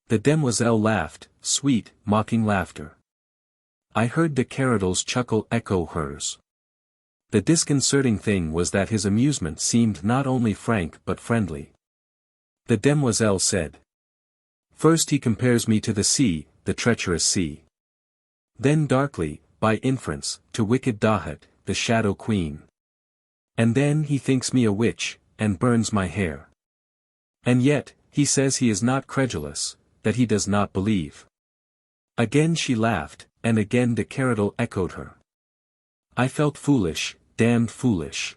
The demoiselle laughed, sweet, mocking laughter. I heard the Keredel's chuckle echo hers. The disconcerting thing was that his amusement seemed not only frank but friendly. The demoiselle said. First he compares me to the sea, the treacherous sea. Then darkly, by inference, to wicked Dahut, the shadow queen. And then he thinks me a witch, and burns my hair. And yet, he says he is not credulous, that he does not believe. Again she laughed, and again de Keradel echoed her. I felt foolish, damned foolish.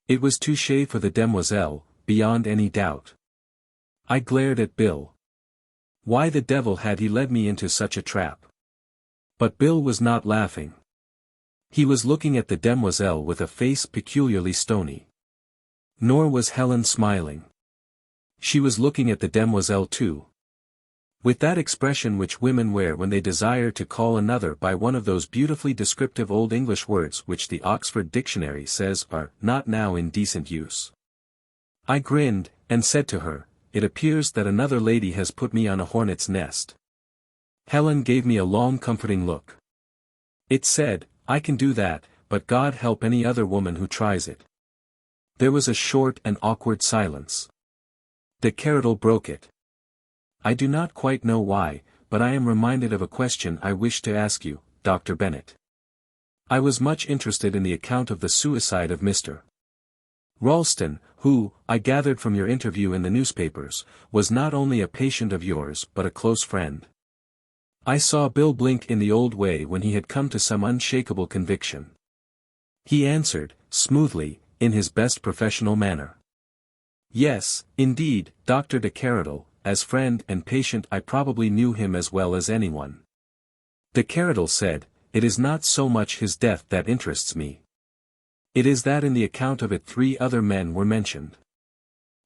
It was touché for the demoiselle, beyond any doubt. I glared at Bill. Why the devil had he led me into such a trap? But Bill was not laughing. He was looking at the demoiselle with a face peculiarly stony. Nor was Helen smiling. She was looking at the demoiselle too. With that expression which women wear when they desire to call another by one of those beautifully descriptive Old English words which the Oxford Dictionary says are not now in decent use. I grinned, and said to her, it appears that another lady has put me on a hornet's nest. Helen gave me a long comforting look. It said, I can do that, but God help any other woman who tries it. There was a short and awkward silence. De Keradel broke it. I do not quite know why, but I am reminded of a question I wish to ask you, Dr. Bennett. I was much interested in the account of the suicide of Mr. Ralston, who, I gathered from your interview in the newspapers, was not only a patient of yours but a close friend. I saw Bill blink in the old way when he had come to some unshakable conviction. He answered, smoothly, in his best professional manner. Yes, indeed, Dr. de Keradel, as friend and patient I probably knew him as well as anyone. De Keradel said, it is not so much his death that interests me. It is that in the account of it 3 other men were mentioned.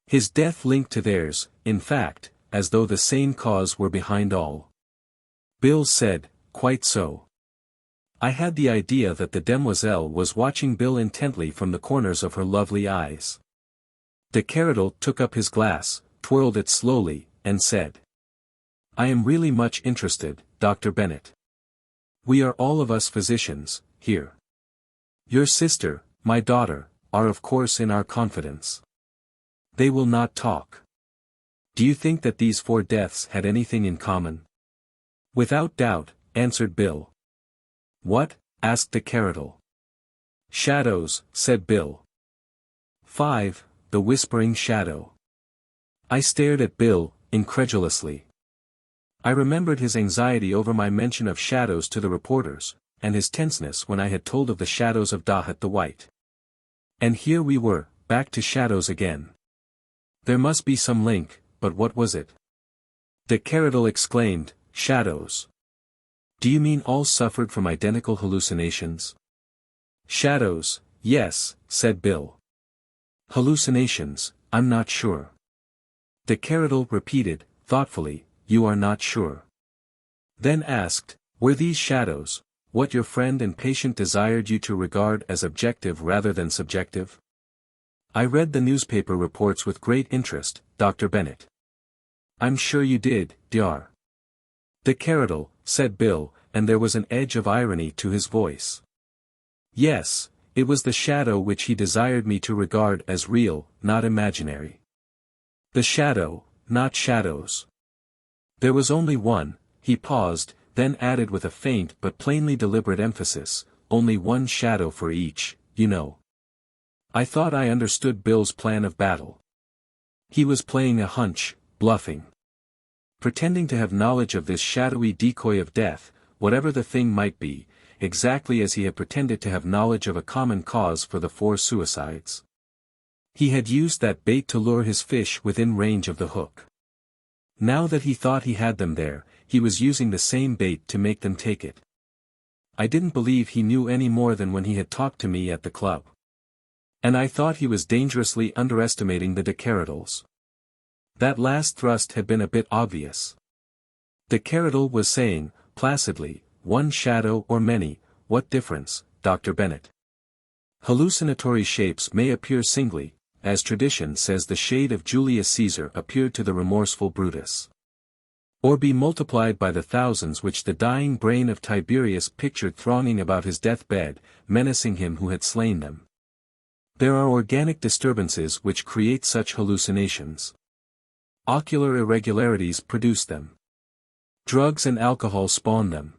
His death linked to theirs, in fact, as though the same cause were behind all. Bill said, quite so. I had the idea that the demoiselle was watching Bill intently from the corners of her lovely eyes. De Keradel took up his glass, twirled it slowly, and said. I am really much interested, Dr. Bennet. We are all of us physicians, here. Your sister, my daughter, are of course in our confidence. They will not talk. Do you think that these 4 deaths had anything in common? Without doubt, answered Bill. What? Asked de Keradel. Shadows, said Bill. 5. The Whispering Shadow. I stared at Bill, incredulously. I remembered his anxiety over my mention of shadows to the reporters, and his tenseness when I had told of the shadows of Dahut the White. And here we were, back to shadows again. There must be some link, but what was it? De Keradel exclaimed, shadows. Do you mean all suffered from identical hallucinations? Shadows, yes, said Bill. Hallucinations, I'm not sure. De Keradel repeated, thoughtfully, you are not sure. Then asked, were these shadows, what your friend and patient desired you to regard as objective rather than subjective? I read the newspaper reports with great interest, Dr. Bennet. I'm sure you did, Dr. De Keradel, said Bill, and there was an edge of irony to his voice. Yes, it was the shadow which he desired me to regard as real, not imaginary. The shadow, not shadows. There was only one, he paused, then added with a faint but plainly deliberate emphasis, only one shadow for each, you know. I thought I understood Bill's plan of battle. He was playing a hunch, bluffing. Pretending to have knowledge of this shadowy decoy of death, whatever the thing might be, exactly as he had pretended to have knowledge of a common cause for the 4 suicides. He had used that bait to lure his fish within range of the hook. Now that he thought he had them there, he was using the same bait to make them take it. I didn't believe he knew any more than when he had talked to me at the club. And I thought he was dangerously underestimating the de Keradels. That last thrust had been a bit obvious. De Keradel was saying, placidly, one shadow or many, what difference, Dr. Bennet? Hallucinatory shapes may appear singly, as tradition says the shade of Julius Caesar appeared to the remorseful Brutus. Or be multiplied by the thousands which the dying brain of Tiberius pictured thronging about his deathbed, menacing him who had slain them. There are organic disturbances which create such hallucinations. Ocular irregularities produce them. Drugs and alcohol spawn them.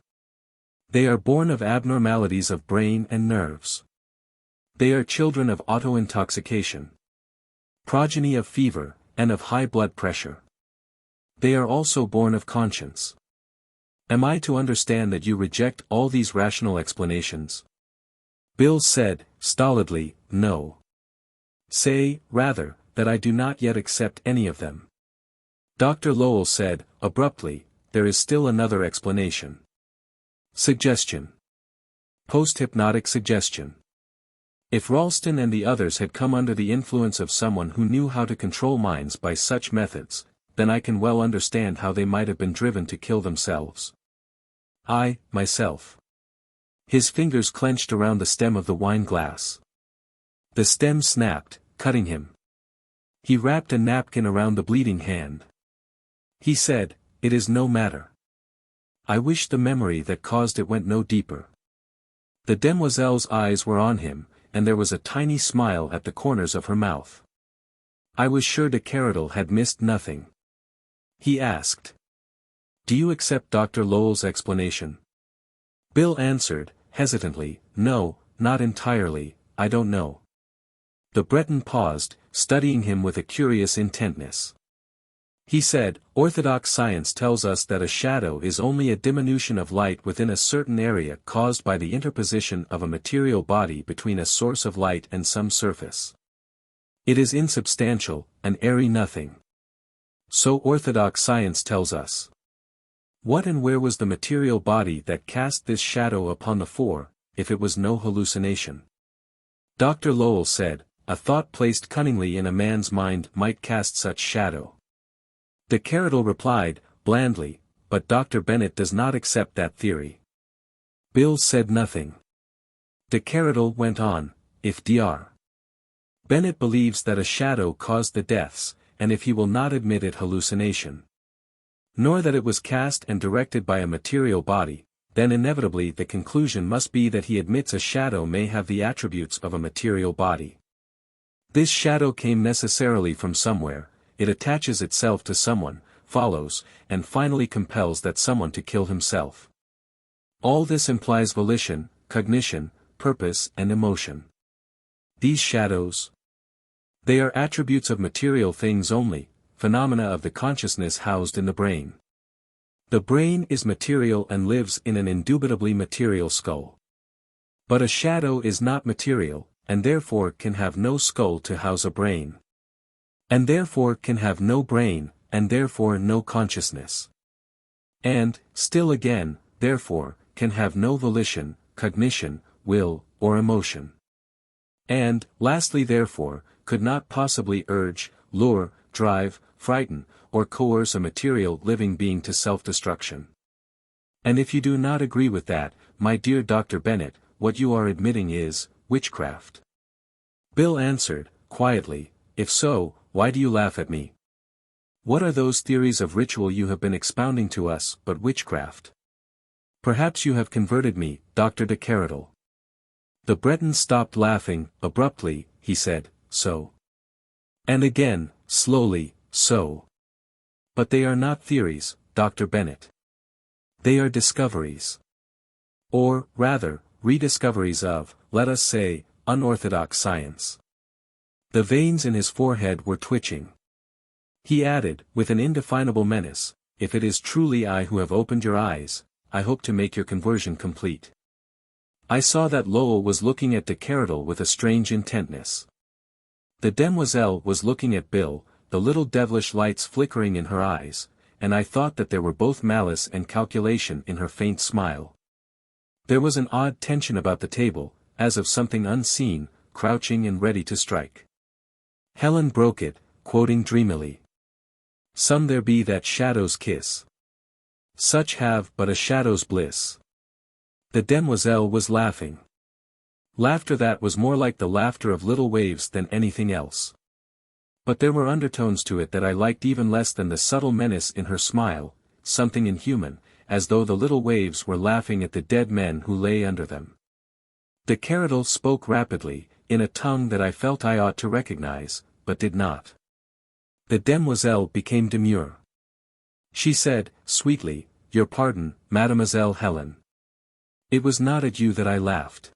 They are born of abnormalities of brain and nerves. They are children of auto-intoxication. Progeny of fever, and of high blood pressure. They are also born of conscience. Am I to understand that you reject all these rational explanations? Bill said, stolidly, no. Say, rather, that I do not yet accept any of them. Dr. Lowell said, abruptly, there is still another explanation. Suggestion. Post-hypnotic suggestion. If Ralston and the others had come under the influence of someone who knew how to control minds by such methods, then I can well understand how they might have been driven to kill themselves. I, myself. His fingers clenched around the stem of the wine glass. The stem snapped, cutting him. He wrapped a napkin around the bleeding hand. He said, it is no matter. I wish the memory that caused it went no deeper. The demoiselle's eyes were on him, and there was a tiny smile at the corners of her mouth. I was sure de Keradel had missed nothing. He asked. Do you accept Dr. Lowell's explanation? Bill answered, hesitantly, "No, not entirely, I don't know." The Breton paused, studying him with a curious intentness. He said, "Orthodox science tells us that a shadow is only a diminution of light within a certain area caused by the interposition of a material body between a source of light and some surface. It is insubstantial, an airy nothing. So orthodox science tells us." What and where was the material body that cast this shadow upon the four, if it was no hallucination? Dr. Lowell said, "A thought placed cunningly in a man's mind might cast such shadow." De Keradel replied, blandly, "But Dr. Bennitt does not accept that theory." Bill said nothing. De Keradel went on, "If Dr. Bennitt believes that a shadow caused the deaths, and if he will not admit it hallucination, nor that it was cast and directed by a material body, then inevitably the conclusion must be that he admits a shadow may have the attributes of a material body. This shadow came necessarily from somewhere, it attaches itself to someone, follows, and finally compels that someone to kill himself. All this implies volition, cognition, purpose and emotion. These shadows? They are attributes of material things only, phenomena of the consciousness housed in the brain. The brain is material and lives in an indubitably material skull. But a shadow is not material, and therefore can have no skull to house a brain. And therefore can have no brain, and therefore no consciousness. And, still again, therefore, can have no volition, cognition, will, or emotion. And, lastly therefore, could not possibly urge, lure, drive, frighten, or coerce a material living being to self-destruction. And if you do not agree with that, my dear Dr. Bennitt, what you are admitting is, witchcraft. Bill answered, quietly, "If so, why do you laugh at me? What are those theories of ritual you have been expounding to us, but witchcraft? Perhaps you have converted me, Dr. de Keradel." The Breton stopped laughing, abruptly, he said, "So." And again, slowly, "So." But they are not theories, Dr. Bennitt. They are discoveries. Or, rather, rediscoveries of, let us say, unorthodox science. The veins in his forehead were twitching. He added, with an indefinable menace, "If it is truly I who have opened your eyes, I hope to make your conversion complete." I saw that Lowell was looking at de Keradel with a strange intentness. The demoiselle was looking at Bill, the little devilish lights flickering in her eyes, and I thought that there were both malice and calculation in her faint smile. There was an odd tension about the table, as of something unseen, crouching and ready to strike. Helen broke it, quoting dreamily, "Some there be that shadows kiss. Such have but a shadow's bliss." The demoiselle was laughing. Laughter that was more like the laughter of little waves than anything else. But there were undertones to it that I liked even less than the subtle menace in her smile, something inhuman, as though the little waves were laughing at the dead men who lay under them. De Keradel spoke rapidly, in a tongue that I felt I ought to recognize, but did not. The demoiselle became demure. She said, sweetly, "Your pardon, Mademoiselle Helen. It was not at you that I laughed.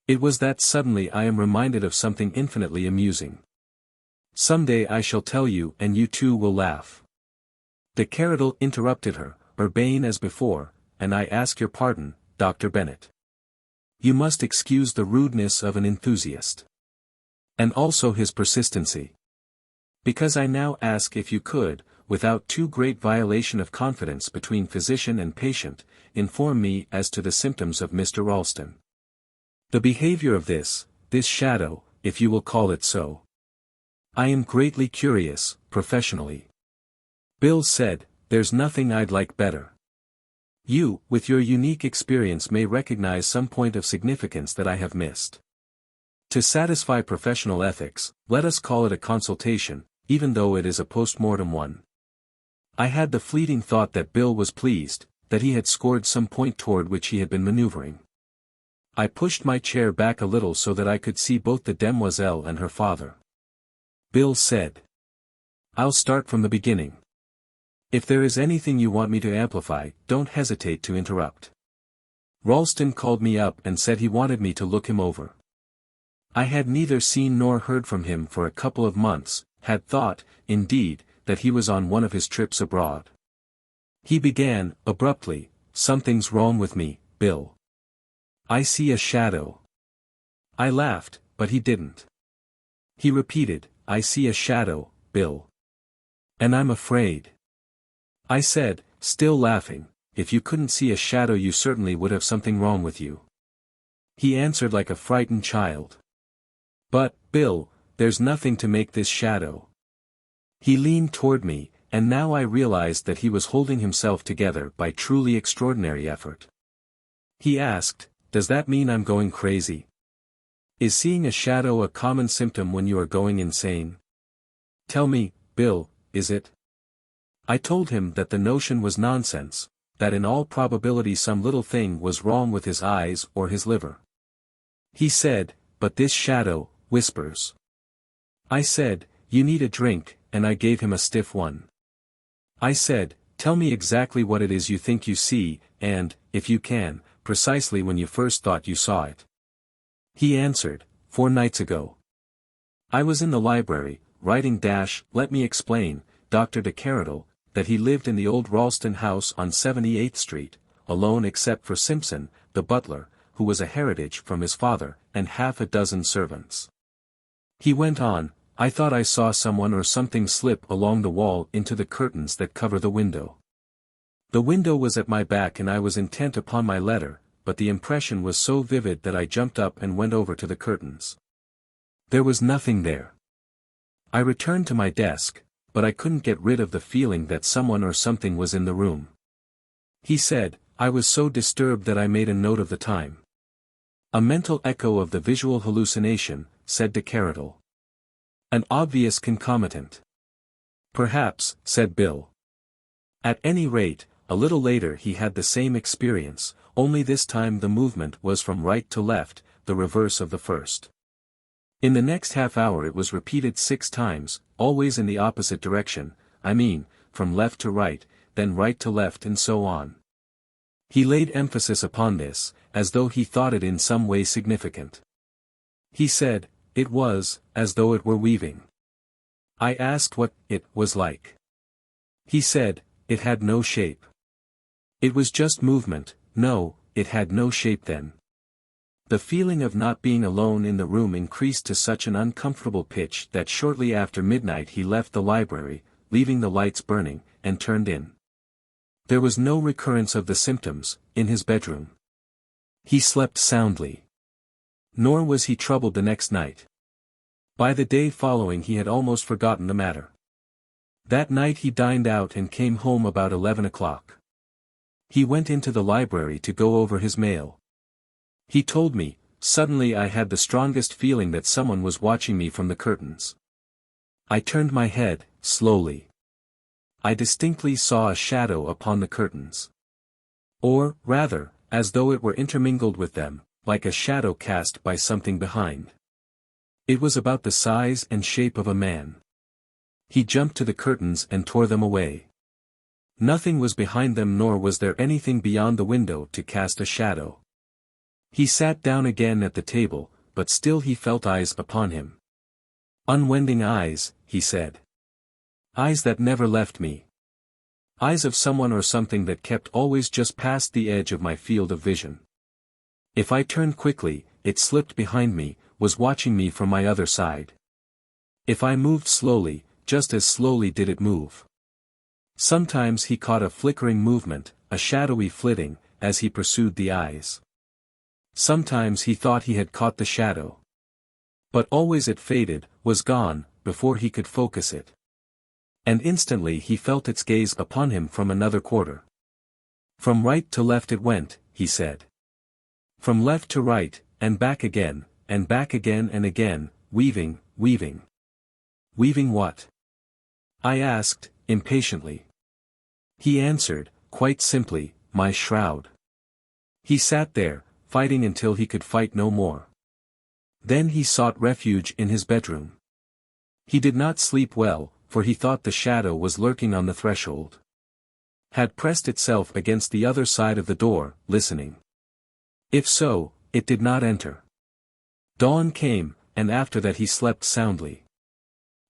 It was that suddenly I am reminded of something infinitely amusing. Some day I shall tell you and you too will laugh." De Keradel interrupted her, urbane as before, "And I ask your pardon, Dr. Bennitt. You must excuse the rudeness of an enthusiast. And also his persistency. Because I now ask if you could, without too great violation of confidence between physician and patient, inform me as to the symptoms of Mr. Ralston. The behavior of this shadow, if you will call it so. I am greatly curious, professionally." Bill said, "There's nothing I'd like better. You, with your unique experience, may recognize some point of significance that I have missed. To satisfy professional ethics, let us call it a consultation, even though it is a post-mortem one." I had the fleeting thought that Bill was pleased, that he had scored some point toward which he had been maneuvering. I pushed my chair back a little so that I could see both the demoiselle and her father. Bill said, "I'll start from the beginning. If there is anything you want me to amplify, don't hesitate to interrupt." Ralston called me up and said he wanted me to look him over. I had neither seen nor heard from him for a couple of months, had thought, indeed, that he was on one of his trips abroad. He began, abruptly, "Something's wrong with me, Bill. I see a shadow." I laughed, but he didn't. He repeated, "I see a shadow, Bill. And I'm afraid." I said, still laughing, "If you couldn't see a shadow you certainly would have something wrong with you." He answered like a frightened child. "But, Bill, there's nothing to make this shadow." He leaned toward me, and now I realized that he was holding himself together by truly extraordinary effort. He asked, "Does that mean I'm going crazy? Is seeing a shadow a common symptom when you are going insane? Tell me, Bill, is it?" I told him that the notion was nonsense, that in all probability some little thing was wrong with his eyes or his liver. He said, "But this shadow whispers." I said, "You need a drink," and I gave him a stiff one. I said, "Tell me exactly what it is you think you see, and, if you can, precisely when you first thought you saw it." He answered, 4 nights ago. I was in the library, writing let me explain, Dr. de Keradel, that he lived in the old Ralston house on 78th Street, alone except for Simpson, the butler, who was a heritage from his father, and half a dozen servants. He went on, "I thought I saw someone or something slip along the wall into the curtains that cover the window. The window was at my back and I was intent upon my letter, but the impression was so vivid that I jumped up and went over to the curtains. There was nothing there. I returned to my desk, but I couldn't get rid of the feeling that someone or something was in the room." He said, "I was so disturbed that I made a note of the time." "A mental echo of the visual hallucination," said de Keradel. "An obvious concomitant." "Perhaps," said Bill. At any rate, a little later he had the same experience, only this time the movement was from right to left, the reverse of the first. In the next half hour it was repeated 6 times, always in the opposite direction, I mean, from left to right, then right to left and so on. He laid emphasis upon this, as though he thought it in some way significant. He said, "It was, as though it were weaving." I asked what it was like. He said, "It had no shape." It was just movement. No, it had no shape then. The feeling of not being alone in the room increased to such an uncomfortable pitch that shortly after midnight he left the library, leaving the lights burning, and turned in. There was no recurrence of the symptoms, in his bedroom. He slept soundly. Nor was he troubled the next night. By the day following he had almost forgotten the matter. That night he dined out and came home about 11 o'clock. He went into the library to go over his mail. He told me, "Suddenly I had the strongest feeling that someone was watching me from the curtains. I turned my head, slowly. I distinctly saw a shadow upon the curtains. Or, rather, as though it were intermingled with them, like a shadow cast by something behind. It was about the size and shape of a man. He jumped to the curtains and tore them away. Nothing was behind them nor was there anything beyond the window to cast a shadow. He sat down again at the table, but still he felt eyes upon him. Unwending eyes, he said. Eyes that never left me. Eyes of someone or something that kept always just past the edge of my field of vision. If I turned quickly, it slipped behind me, was watching me from my other side. If I moved slowly, just as slowly did it move. Sometimes he caught a flickering movement, a shadowy flitting, as he pursued the eyes. Sometimes he thought he had caught the shadow. But always it faded, was gone, before he could focus it. And instantly he felt its gaze upon him from another quarter. From right to left it went, he said. From left to right, and back again and again, weaving, weaving. Weaving what? I asked, impatiently. He answered, quite simply, my shroud. He sat there, fighting until he could fight no more. Then he sought refuge in his bedroom. He did not sleep well, for he thought the shadow was lurking on the threshold. Had pressed itself against the other side of the door, listening. If so, it did not enter. Dawn came, and after that he slept soundly.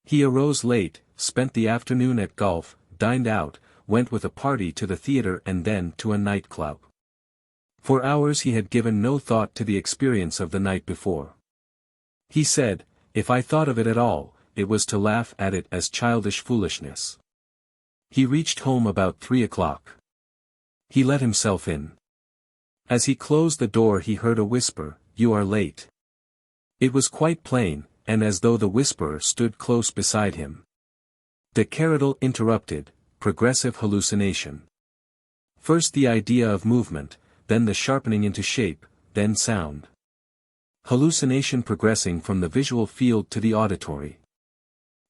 He arose late, spent the afternoon at golf, dined out, went with a party to the theater and then to a nightclub. For hours he had given no thought to the experience of the night before. He said, if I thought of it at all, it was to laugh at it as childish foolishness. He reached home about 3 o'clock. He let himself in. As he closed the door he heard a whisper, "You are late." It was quite plain, and as though the whisperer stood close beside him. The Keradel interrupted, progressive hallucination. First the idea of movement, then the sharpening into shape, then sound. Hallucination progressing from the visual field to the auditory.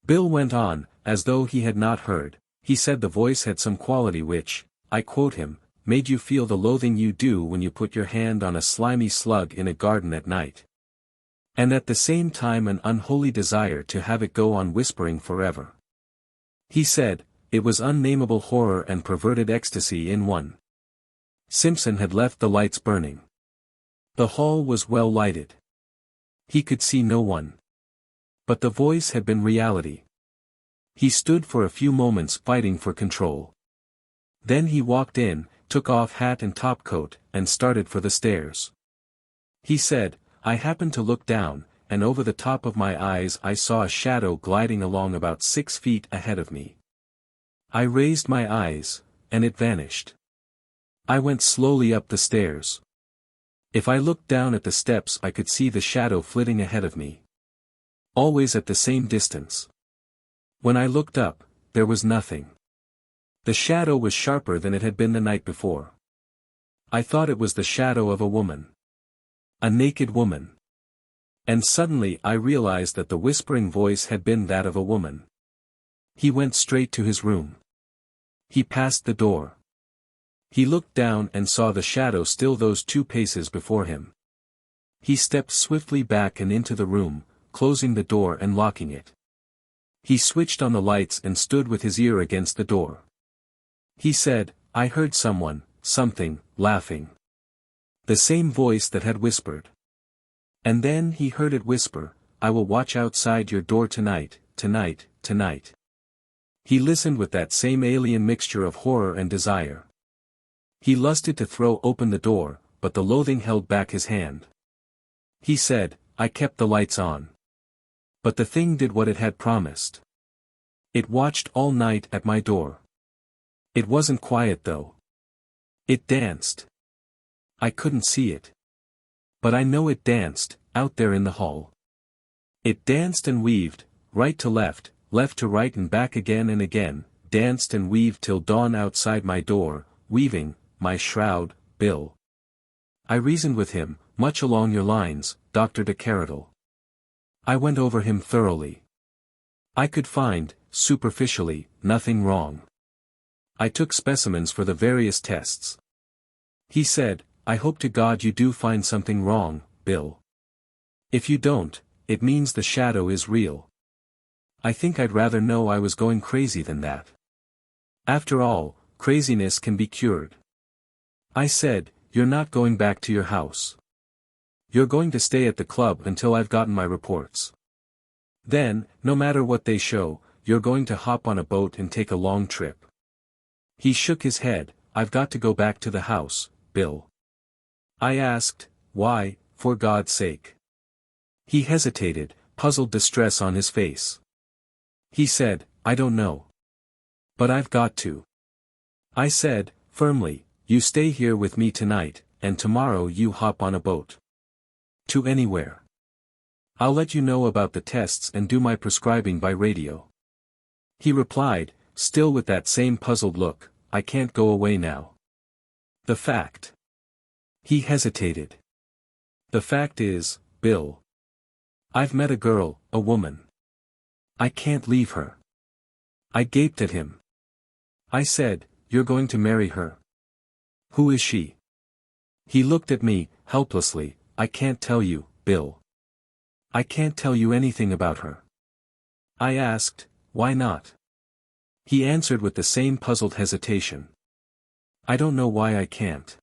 Bill went on, as though he had not heard. He said the voice had some quality which, I quote him, made you feel the loathing you do when you put your hand on a slimy slug in a garden at night. And at the same time an unholy desire to have it go on whispering forever. He said, it was unnameable horror and perverted ecstasy in one. Simpson had left the lights burning. The hall was well lighted. He could see no one. But the voice had been reality. He stood for a few moments fighting for control. Then he walked in, took off hat and topcoat, and started for the stairs. He said, I happened to look down, and over the top of my eyes I saw a shadow gliding along about 6 feet ahead of me. I raised my eyes, and it vanished. I went slowly up the stairs. If I looked down at the steps I could see the shadow flitting ahead of me. Always at the same distance. When I looked up, there was nothing. The shadow was sharper than it had been the night before. I thought it was the shadow of a woman. A naked woman. And suddenly I realized that the whispering voice had been that of a woman. He went straight to his room. He passed the door. He looked down and saw the shadow still those 2 paces before him. He stepped swiftly back and into the room, closing the door and locking it. He switched on the lights and stood with his ear against the door. He said, I heard someone, something, laughing. The same voice that had whispered. And then he heard it whisper, I will watch outside your door tonight, tonight, tonight. He listened with that same alien mixture of horror and desire. He lusted to throw open the door, but the loathing held back his hand. He said, I kept the lights on. But the thing did what it had promised. It watched all night at my door. It wasn't quiet though. It danced. I couldn't see it. But I know it danced, out there in the hall. It danced and weaved, right to left to right and back again and again, danced and weaved till dawn outside my door, weaving, my shroud, Bill. I reasoned with him, much along your lines, Dr. de Keradel. I went over him thoroughly. I could find, superficially, nothing wrong. I took specimens for the various tests. He said, I hope to God you do find something wrong, Bill. If you don't, it means the shadow is real. I think I'd rather know I was going crazy than that. After all, craziness can be cured. I said, you're not going back to your house. You're going to stay at the club until I've gotten my reports. Then, no matter what they show, you're going to hop on a boat and take a long trip. He shook his head, I've got to go back to the house, Bill. I asked, why, for God's sake? He hesitated, puzzled distress on his face. He said, I don't know. But I've got to. I said, firmly, you stay here with me tonight, and tomorrow you hop on a boat. To anywhere. I'll let you know about the tests and do my prescribing by radio. He replied, still with that same puzzled look, I can't go away now. The fact. He hesitated. The fact is, Bill. I've met a girl, a woman. I can't leave her. I gaped at him. I said, you're going to marry her. Who is she? He looked at me, helplessly, I can't tell you, Bill. I can't tell you anything about her. I asked, why not? He answered with the same puzzled hesitation. I don't know why I can't.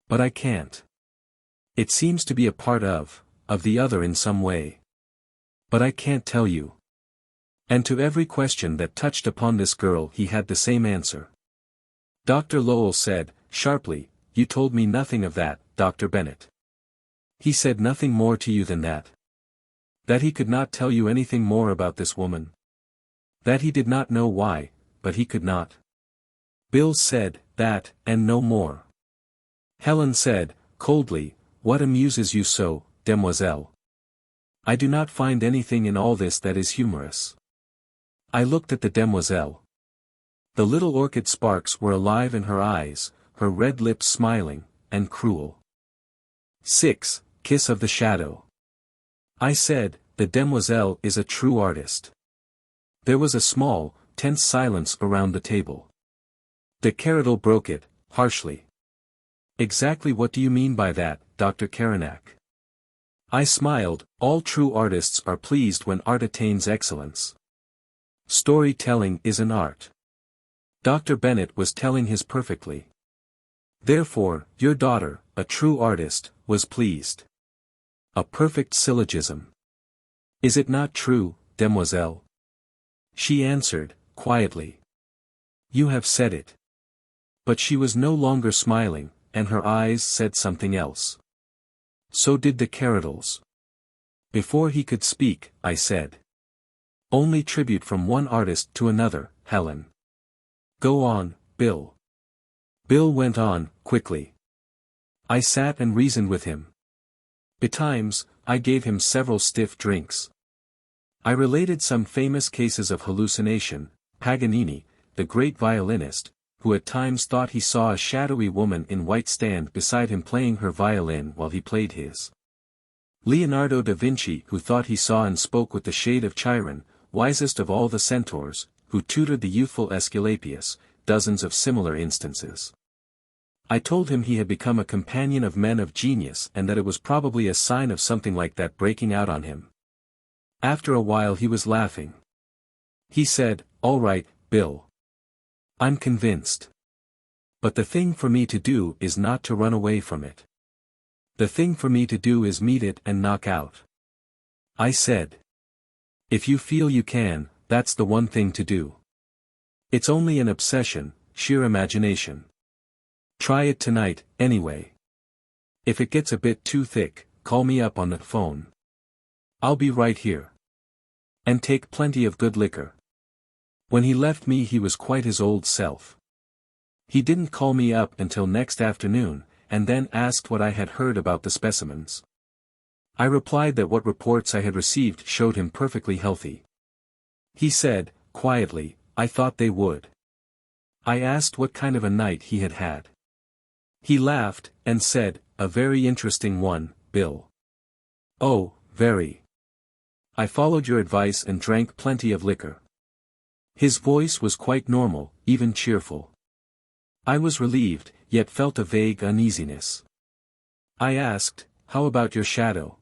But I can't. It seems to be a part of the other in some way. But I can't tell you. And to every question that touched upon this girl he had the same answer. Dr. Lowell said, sharply, "You told me nothing of that, Dr. Bennet." He said nothing more to you than that. That he could not tell you anything more about this woman. That he did not know why, but he could not. Bill said, that, and no more. Helen said, coldly, "What amuses you so, demoiselle?" "I do not find anything in all this that is humorous." I looked at the demoiselle. The little orchid sparks were alive in her eyes, her red lips smiling, and cruel. 6. Kiss of the Shadow. I said, "The demoiselle is a true artist." There was a small, tense silence around the table. The Keradel broke it, harshly. "Exactly what do you mean by that, Dr. Caranac?" I smiled. "All true artists are pleased when art attains excellence. Storytelling is an art." Dr. Bennet was telling his perfectly. Therefore, your daughter, a true artist, was pleased. A perfect syllogism. Is it not true, demoiselle? She answered, quietly. You have said it. But she was no longer smiling, and her eyes said something else. So did the Keradels. Before he could speak, I said. Only tribute from one artist to another, Helen. Go on, Bill. Bill went on, quickly. I sat and reasoned with him. Betimes, I gave him several stiff drinks. I related some famous cases of hallucination. Paganini, the great violinist, who at times thought he saw a shadowy woman in white stand beside him playing her violin while he played his. Leonardo da Vinci, who thought he saw and spoke with the shade of Chiron, wisest of all the centaurs, who tutored the youthful Aesculapius, dozens of similar instances. I told him he had become a companion of men of genius and that it was probably a sign of something like that breaking out on him. After a while he was laughing. He said, all right, Bill. I'm convinced. But the thing for me to do is not to run away from it. The thing for me to do is meet it and knock out. I said. If you feel you can, that's the one thing to do. It's only an obsession, sheer imagination. Try it tonight, anyway. If it gets a bit too thick, call me up on the phone. I'll be right here. And take plenty of good liquor. When he left me he was quite his old self. He didn't call me up until next afternoon, and then asked what I had heard about the specimens. I replied that what reports I had received showed him perfectly healthy. He said, quietly, I thought they would. I asked what kind of a night he had had. He laughed, and said, a very interesting one, Bill. Oh, very. I followed your advice and drank plenty of liquor. His voice was quite normal, even cheerful. I was relieved, yet felt a vague uneasiness. I asked, how about your shadow?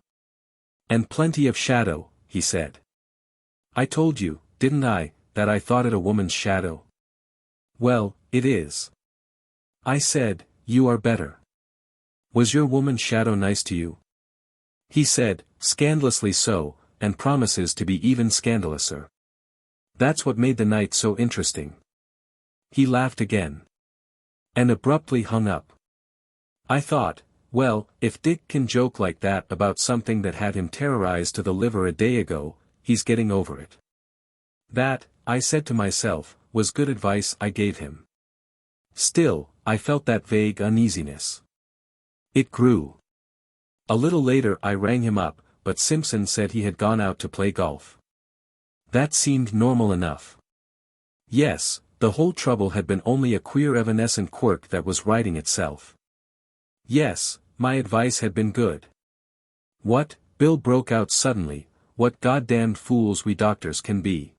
And plenty of shadow, he said. I told you, didn't I, that I thought it a woman's shadow? Well, it is. I said, you are better. Was your woman's shadow nice to you? He said, scandalously so, and promises to be even scandalouser. That's what made the night so interesting. He laughed again. And abruptly hung up. I thought, well, if Dick can joke like that about something that had him terrorized to the liver a day ago, he's getting over it. That, I said to myself, was good advice I gave him. Still, I felt that vague uneasiness. It grew. A little later I rang him up, but Simpson said he had gone out to play golf. That seemed normal enough. Yes, the whole trouble had been only a queer evanescent quirk that was righting itself. Yes, my advice had been good. What, Bill broke out suddenly, what goddamned fools we doctors can be.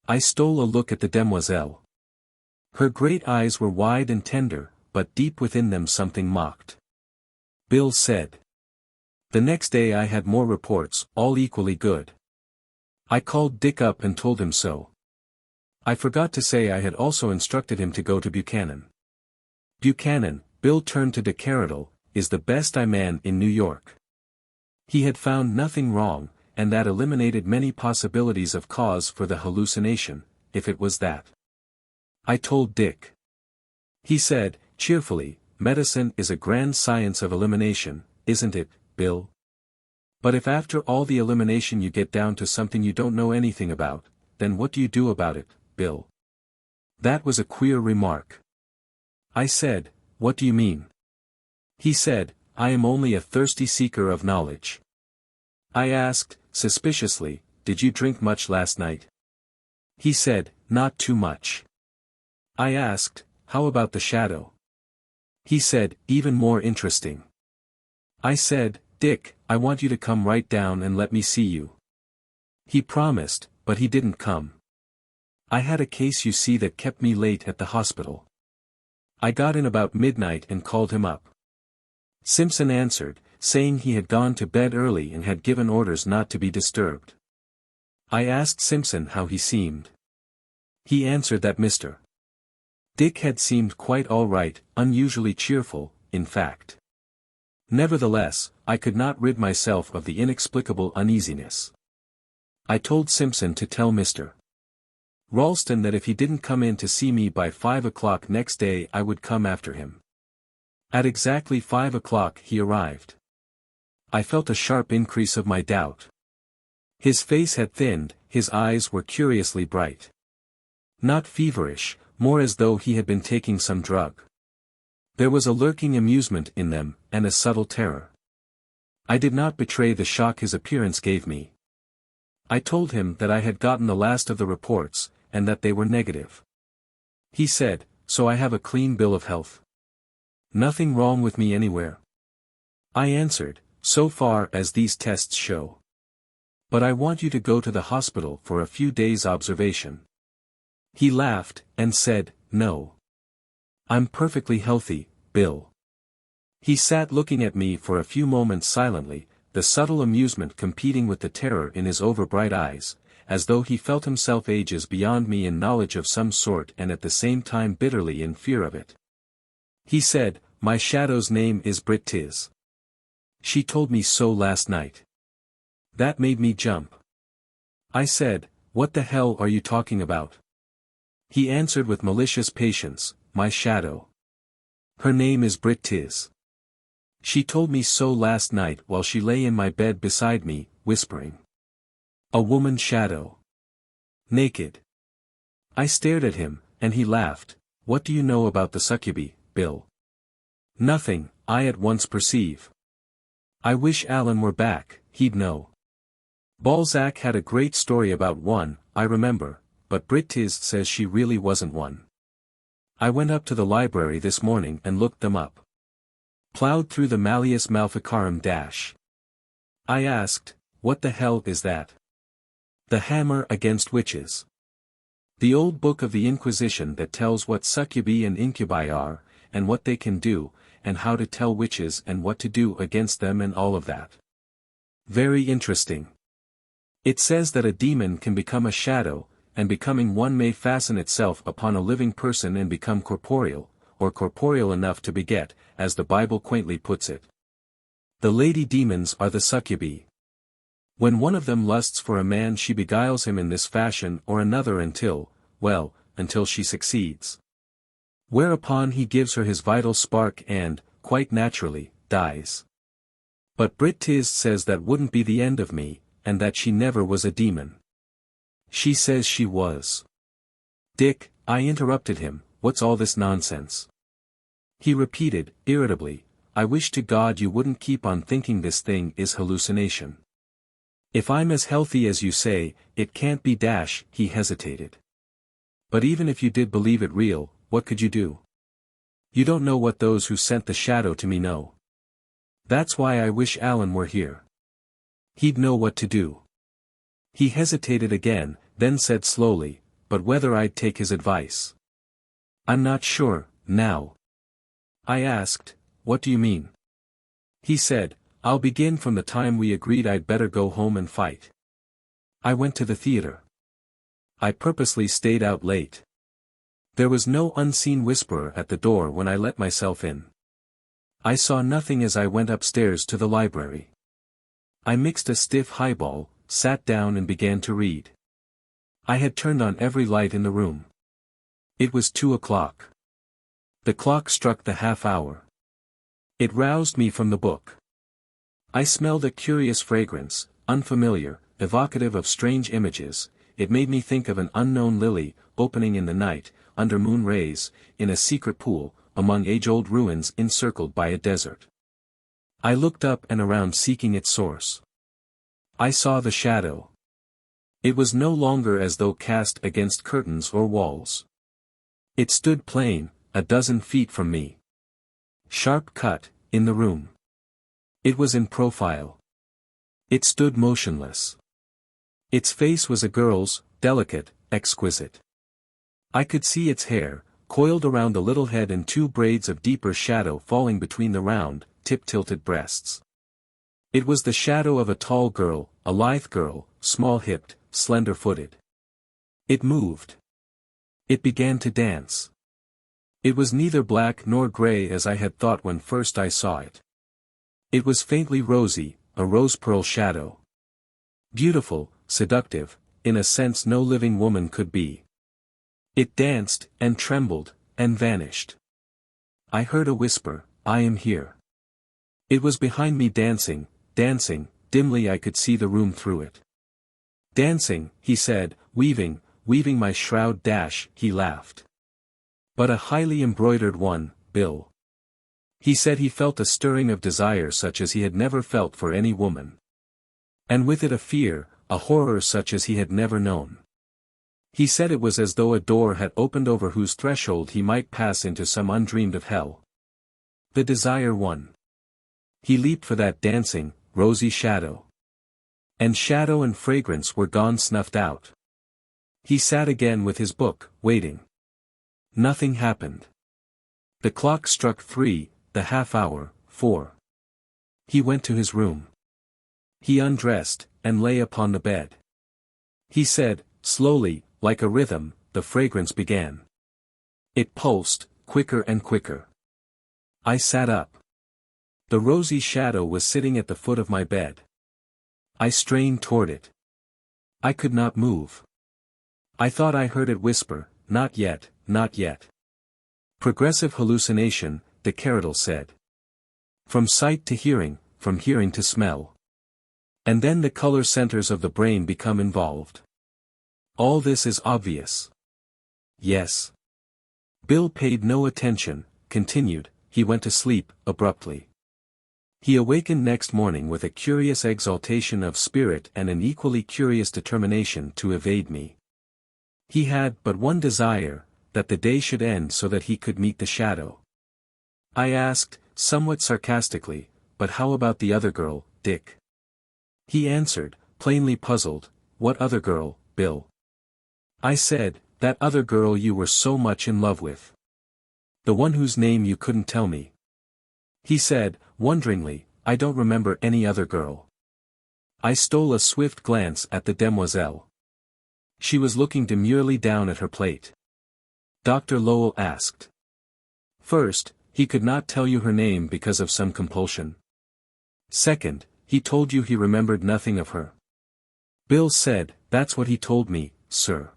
I stole a look at the demoiselle. Her great eyes were wide and tender, but deep within them something mocked. Bill said. The next day I had more reports, all equally good. I called Dick up and told him so. I forgot to say I had also instructed him to go to Buchanan. Buchanan, Bill turned to de Keradel, is the best eye man in New York. He had found nothing wrong, and that eliminated many possibilities of cause for the hallucination, if it was that. I told Dick. He said, cheerfully, medicine is a grand science of elimination, isn't it, Bill? But if after all the elimination you get down to something you don't know anything about, then what do you do about it, Bill? That was a queer remark. I said, what do you mean? He said, I am only a thirsty seeker of knowledge. I asked, suspiciously, did you drink much last night? He said, not too much. I asked, how about the shadow? He said, even more interesting. I said, Dick, I want you to come right down and let me see you. He promised, but he didn't come. I had a case you see that kept me late at the hospital. I got in about midnight and called him up. Simpson answered, saying he had gone to bed early and had given orders not to be disturbed. I asked Simpson how he seemed. He answered that Mr. Dick had seemed quite all right, unusually cheerful, in fact. Nevertheless, I could not rid myself of the inexplicable uneasiness. I told Simpson to tell Mr. Ralston that if he didn't come in to see me by 5 o'clock next day I would come after him. At exactly 5 o'clock he arrived. I felt a sharp increase of my doubt. His face had thinned, his eyes were curiously bright. Not feverish, more as though he had been taking some drug. There was a lurking amusement in them, and a subtle terror. I did not betray the shock his appearance gave me. I told him that I had gotten the last of the reports, and that they were negative. He said, so I have a clean bill of health. Nothing wrong with me anywhere. I answered, so far as these tests show. But I want you to go to the hospital for a few days' observation. He laughed, and said, no. I'm perfectly healthy, Bill. He sat looking at me for a few moments silently, the subtle amusement competing with the terror in his overbright eyes, as though he felt himself ages beyond me in knowledge of some sort and at the same time bitterly in fear of it. He said, my shadow's name is Brit Tiz. She told me so last night. That made me jump. I said, what the hell are you talking about? He answered with malicious patience, my shadow. Her name is Brit Tiz. She told me so last night while she lay in my bed beside me, whispering. A woman shadow. Naked. I stared at him, and he laughed. What do you know about the succubi, Bill? Nothing, I at once perceive. I wish Alan were back, he'd know. Balzac had a great story about one, I remember, but Brit Tiz says she really wasn't one. I went up to the library this morning and looked them up. Plowed through the Malleus Maleficarum dash. I asked, what the hell is that? The Hammer Against Witches. The old book of the Inquisition that tells what succubi and incubi are, and what they can do, and how to tell witches and what to do against them and all of that. Very interesting. It says that a demon can become a shadow, and becoming one may fasten itself upon a living person and become corporeal, or corporeal enough to beget, as the Bible quaintly puts it. The lady demons are the succubi. When one of them lusts for a man she beguiles him in this fashion or another until she succeeds. Whereupon he gives her his vital spark and, quite naturally, dies. But Brit Tiz says that wouldn't be the end of me, and that she never was a demon. She says she was. Dick, I interrupted him, what's all this nonsense? He repeated, irritably, I wish to God you wouldn't keep on thinking this thing is hallucination. If I'm as healthy as you say, it can't be dash, he hesitated. But even if you did believe it real, what could you do? You don't know what those who sent the shadow to me know. That's why I wish Alan were here. He'd know what to do. He hesitated again, then said slowly, but whether I'd take his advice. I'm not sure, now. I asked, what do you mean? He said, I'll begin from the time we agreed I'd better go home and fight. I went to the theater. I purposely stayed out late. There was no unseen whisperer at the door when I let myself in. I saw nothing as I went upstairs to the library. I mixed a stiff highball, sat down and began to read. I had turned on every light in the room. It was 2 o'clock. The clock struck the half hour. It roused me from the book. I smelled a curious fragrance, unfamiliar, evocative of strange images. It made me think of an unknown lily, opening in the night, under moon rays, in a secret pool, among age-old ruins encircled by a desert. I looked up and around seeking its source. I saw the shadow. It was no longer as though cast against curtains or walls. It stood plain, a dozen feet from me. Sharp cut, in the room. It was in profile. It stood motionless. Its face was a girl's, delicate, exquisite. I could see its hair, coiled around the little head and 2 braids of deeper shadow falling between the round, tip-tilted breasts. It was the shadow of a tall girl, a lithe girl, small-hipped, slender-footed. It moved. It began to dance. It was neither black nor gray as I had thought when first I saw it. It was faintly rosy, a rose-pearl shadow. Beautiful, seductive, in a sense no living woman could be. It danced, and trembled, and vanished. I heard a whisper, "I am here." It was behind me dancing, dimly I could see the room through it. "Dancing," he said, weaving my shroud dash, he laughed. "But a highly embroidered one, Bill." He said he felt a stirring of desire such as he had never felt for any woman. And with it a fear, a horror such as he had never known. He said it was as though a door had opened over whose threshold he might pass into some undreamed of hell. The desire won. He leaped for that dancing, rosy shadow. And shadow and fragrance were gone, snuffed out. He sat again with his book, waiting. Nothing happened. The clock struck 3, the half hour, 4. He went to his room. He undressed, and lay upon the bed. He said, slowly, like a rhythm, the fragrance began. It pulsed, quicker and quicker. I sat up. The rosy shadow was sitting at the foot of my bed. I strained toward it. I could not move. I thought I heard it whisper, "Not yet, not yet." Progressive hallucination, the Keradel said. From sight to hearing, from hearing to smell. And then the color centers of the brain become involved. All this is obvious. Yes. Bill paid no attention, continued, he went to sleep, abruptly. He awakened next morning with a curious exaltation of spirit and an equally curious determination to evade me. He had but one desire, that the day should end so that he could meet the shadow. I asked, somewhat sarcastically, "But how about the other girl, Dick?" He answered, plainly puzzled, "What other girl, Bill?" I said, "That other girl you were so much in love with. The one whose name you couldn't tell me." He said, wonderingly, "I don't remember any other girl." I stole a swift glance at the demoiselle. She was looking demurely down at her plate. Dr. Lowell asked. First, he could not tell you her name because of some compulsion. Second, he told you he remembered nothing of her. Bill said, "That's what he told me, sir."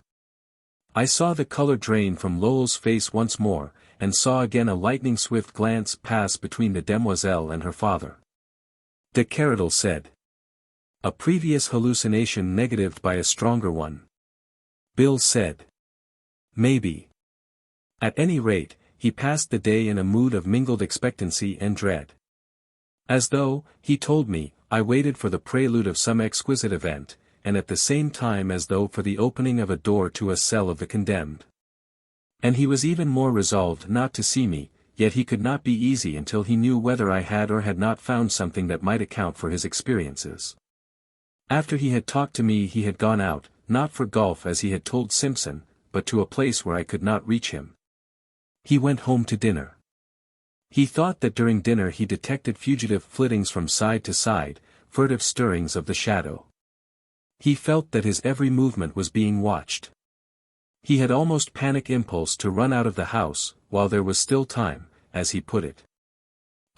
I saw the color drain from Lowell's face once more, and saw again a lightning-swift glance pass between the demoiselle and her father. The Keradel said. A previous hallucination negatived by a stronger one. Bill said. Maybe. At any rate, he passed the day in a mood of mingled expectancy and dread. As though, he told me, I waited for the prelude of some exquisite event, and at the same time as though for the opening of a door to a cell of the condemned. And he was even more resolved not to see me, yet he could not be easy until he knew whether I had or had not found something that might account for his experiences. After he had talked to me he had gone out, not for golf as he had told Simpson, but to a place where I could not reach him. He went home to dinner. He thought that during dinner he detected fugitive flittings from side to side, furtive stirrings of the shadow. He felt that his every movement was being watched. He had almost panic impulse to run out of the house, while there was still time, as he put it.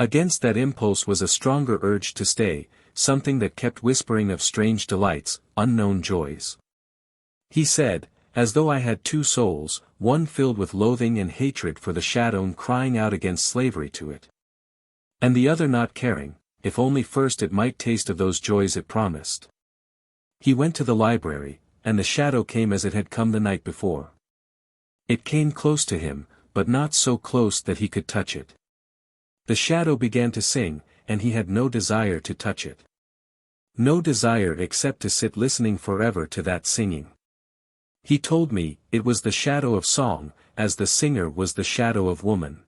Against that impulse was a stronger urge to stay, something that kept whispering of strange delights, unknown joys. He said, as though I had two souls, one filled with loathing and hatred for the shadow and crying out against slavery to it. And the other not caring, if only first it might taste of those joys it promised. He went to the library, and the shadow came as it had come the night before. It came close to him, but not so close that he could touch it. The shadow began to sing, and he had no desire to touch it. No desire except to sit listening forever to that singing. He told me, it was the shadow of song, as the singer was the shadow of woman.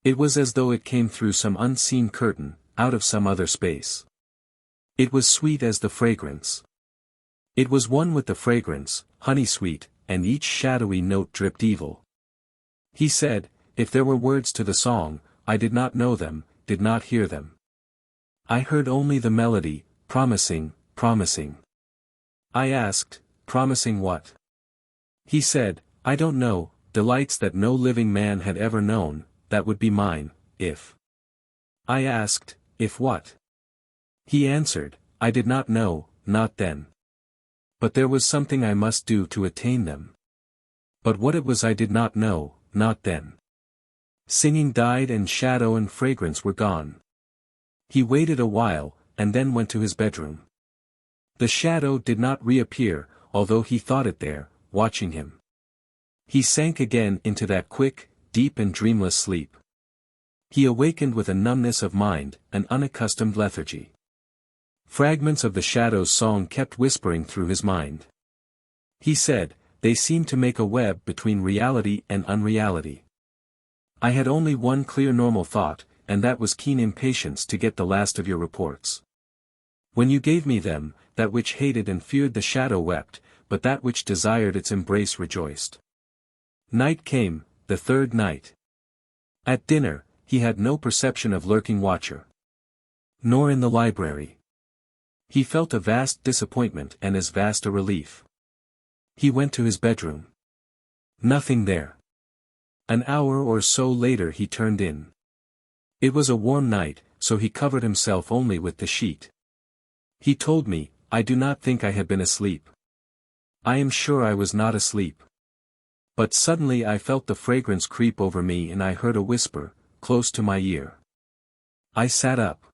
It was as though it came through some unseen curtain, out of some other space. It was sweet as the fragrance. It was one with the fragrance, honey-sweet, and each shadowy note dripped evil. He said, if there were words to the song, I did not know them, did not hear them. I heard only the melody, promising, promising. I asked, promising what? He said, I don't know, delights that no living man had ever known, that would be mine, if. I asked, if what? He answered, I did not know, not then. But there was something I must do to attain them. But what it was I did not know, not then. Singing died and shadow and fragrance were gone. He waited a while, and then went to his bedroom. The shadow did not reappear, although he thought it there, watching him. He sank again into that quick, deep and dreamless sleep. He awakened with a numbness of mind, an unaccustomed lethargy. Fragments of the shadow's song kept whispering through his mind. He said, they seem to make a web between reality and unreality. I had only one clear normal thought, and that was keen impatience to get the last of your reports. When you gave me them, that which hated and feared the shadow wept, but that which desired its embrace rejoiced. Night came, the third night. At dinner, he had no perception of lurking watcher. Nor in the library. He felt a vast disappointment and as vast a relief. He went to his bedroom. Nothing there. An hour or so later he turned in. It was a warm night, so he covered himself only with the sheet. He told me, I do not think I had been asleep. I am sure I was not asleep. But suddenly I felt the fragrance creep over me and I heard a whisper, close to my ear. I sat up.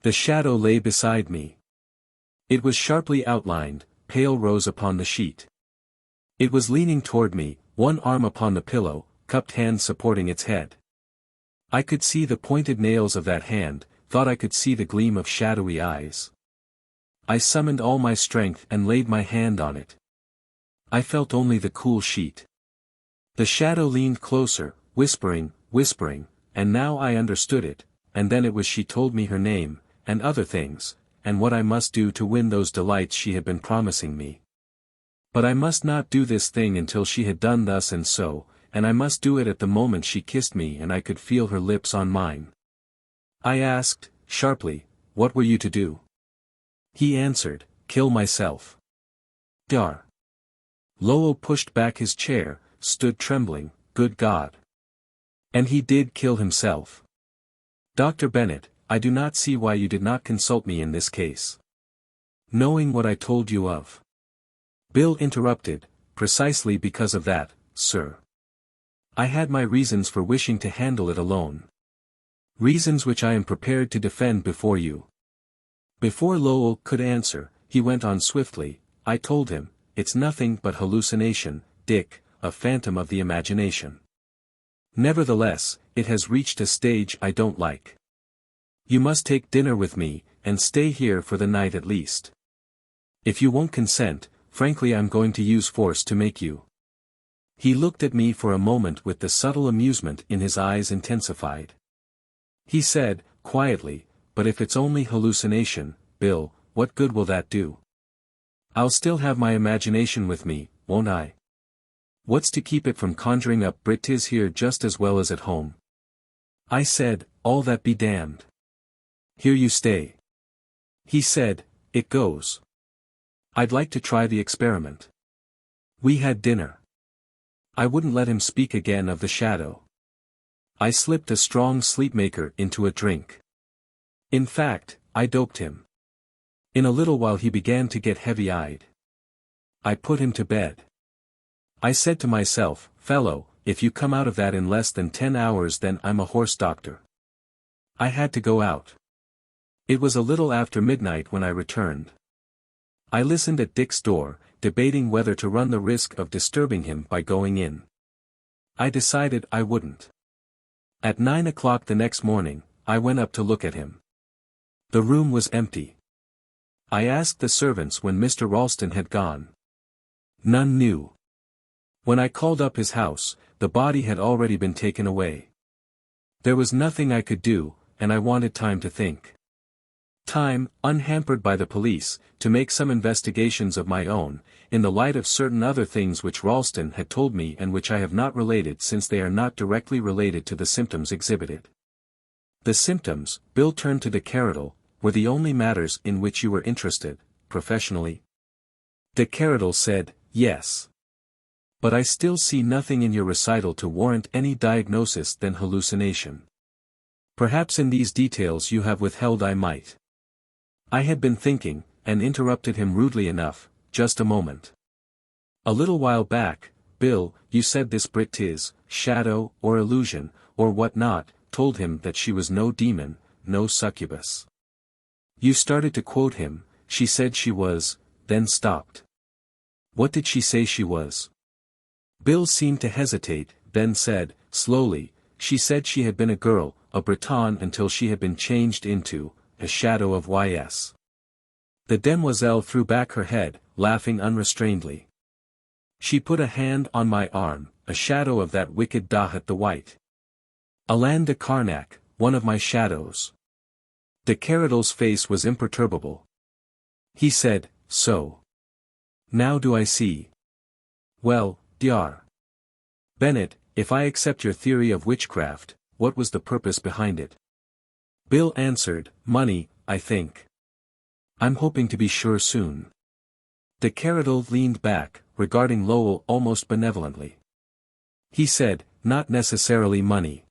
The shadow lay beside me. It was sharply outlined, pale rose upon the sheet. It was leaning toward me, one arm upon the pillow, cupped hand supporting its head. I could see the pointed nails of that hand, thought I could see the gleam of shadowy eyes. I summoned all my strength and laid my hand on it. I felt only the cool sheet. The shadow leaned closer, whispering, whispering, and now I understood it, and then it was she told me her name, and other things, and what I must do to win those delights she had been promising me. But I must not do this thing until she had done thus and so, and I must do it at the moment she kissed me and I could feel her lips on mine. I asked, sharply, what were you to do? He answered, kill myself. Dar. Lowell pushed back his chair, stood trembling, good God. And he did kill himself. Dr. Bennet, I do not see why you did not consult me in this case. Knowing what I told you of. Bill interrupted, precisely because of that, sir. I had my reasons for wishing to handle it alone. Reasons which I am prepared to defend before you. Before Lowell could answer, he went on swiftly, I told him, it's nothing but hallucination, Dick, a phantom of the imagination. Nevertheless, it has reached a stage I don't like. You must take dinner with me, and stay here for the night at least. If you won't consent, frankly I'm going to use force to make you. He looked at me for a moment with the subtle amusement in his eyes intensified. He said, quietly, but if it's only hallucination, Bill, what good will that do? I'll still have my imagination with me, won't I? What's to keep it from conjuring up Britis here just as well as at home? I said, all that be damned. Here you stay. He said, it goes. I'd like to try the experiment. We had dinner. I wouldn't let him speak again of the shadow. I slipped a strong sleepmaker into a drink. In fact, I doped him. In a little while he began to get heavy-eyed. I put him to bed. I said to myself, fellow, if you come out of that in less than 10 hours then I'm a horse doctor. I had to go out. It was a little after midnight when I returned. I listened at Dick's door, debating whether to run the risk of disturbing him by going in. I decided I wouldn't. At 9 o'clock the next morning, I went up to look at him. The room was empty. I asked the servants when Mr. Ralston had gone. None knew. When I called up his house, the body had already been taken away. There was nothing I could do, and I wanted time to think. Time, unhampered by the police, to make some investigations of my own, in the light of certain other things which Ralston had told me and which I have not related since they are not directly related to the symptoms exhibited. The symptoms, Bill turned to the Keradel, were the only matters in which you were interested, professionally. The Keradel said, yes. But I still see nothing in your recital to warrant any diagnosis than hallucination. Perhaps in these details you have withheld I might. I had been thinking, and interrupted him rudely enough, just a moment. A little while back, Bill, you said this Brit is, shadow, or illusion, or what not, told him that she was no demon, no succubus. You started to quote him, she said she was, then stopped. What did she say she was? Bill seemed to hesitate, then said, slowly, she said she had been a girl, a Breton until she had been changed into, a shadow of Y.S. The demoiselle threw back her head, laughing unrestrainedly. She put a hand on my arm, a shadow of that wicked Dahut the White. Alan Caranac, one of my shadows. The Keradel's face was imperturbable. He said, so. Now do I see. Well, Dr. Bennett, if I accept your theory of witchcraft, what was the purpose behind it? Bill answered, money, I think. I'm hoping to be sure soon. The Keradel leaned back, regarding Lowell almost benevolently. He said, not necessarily money.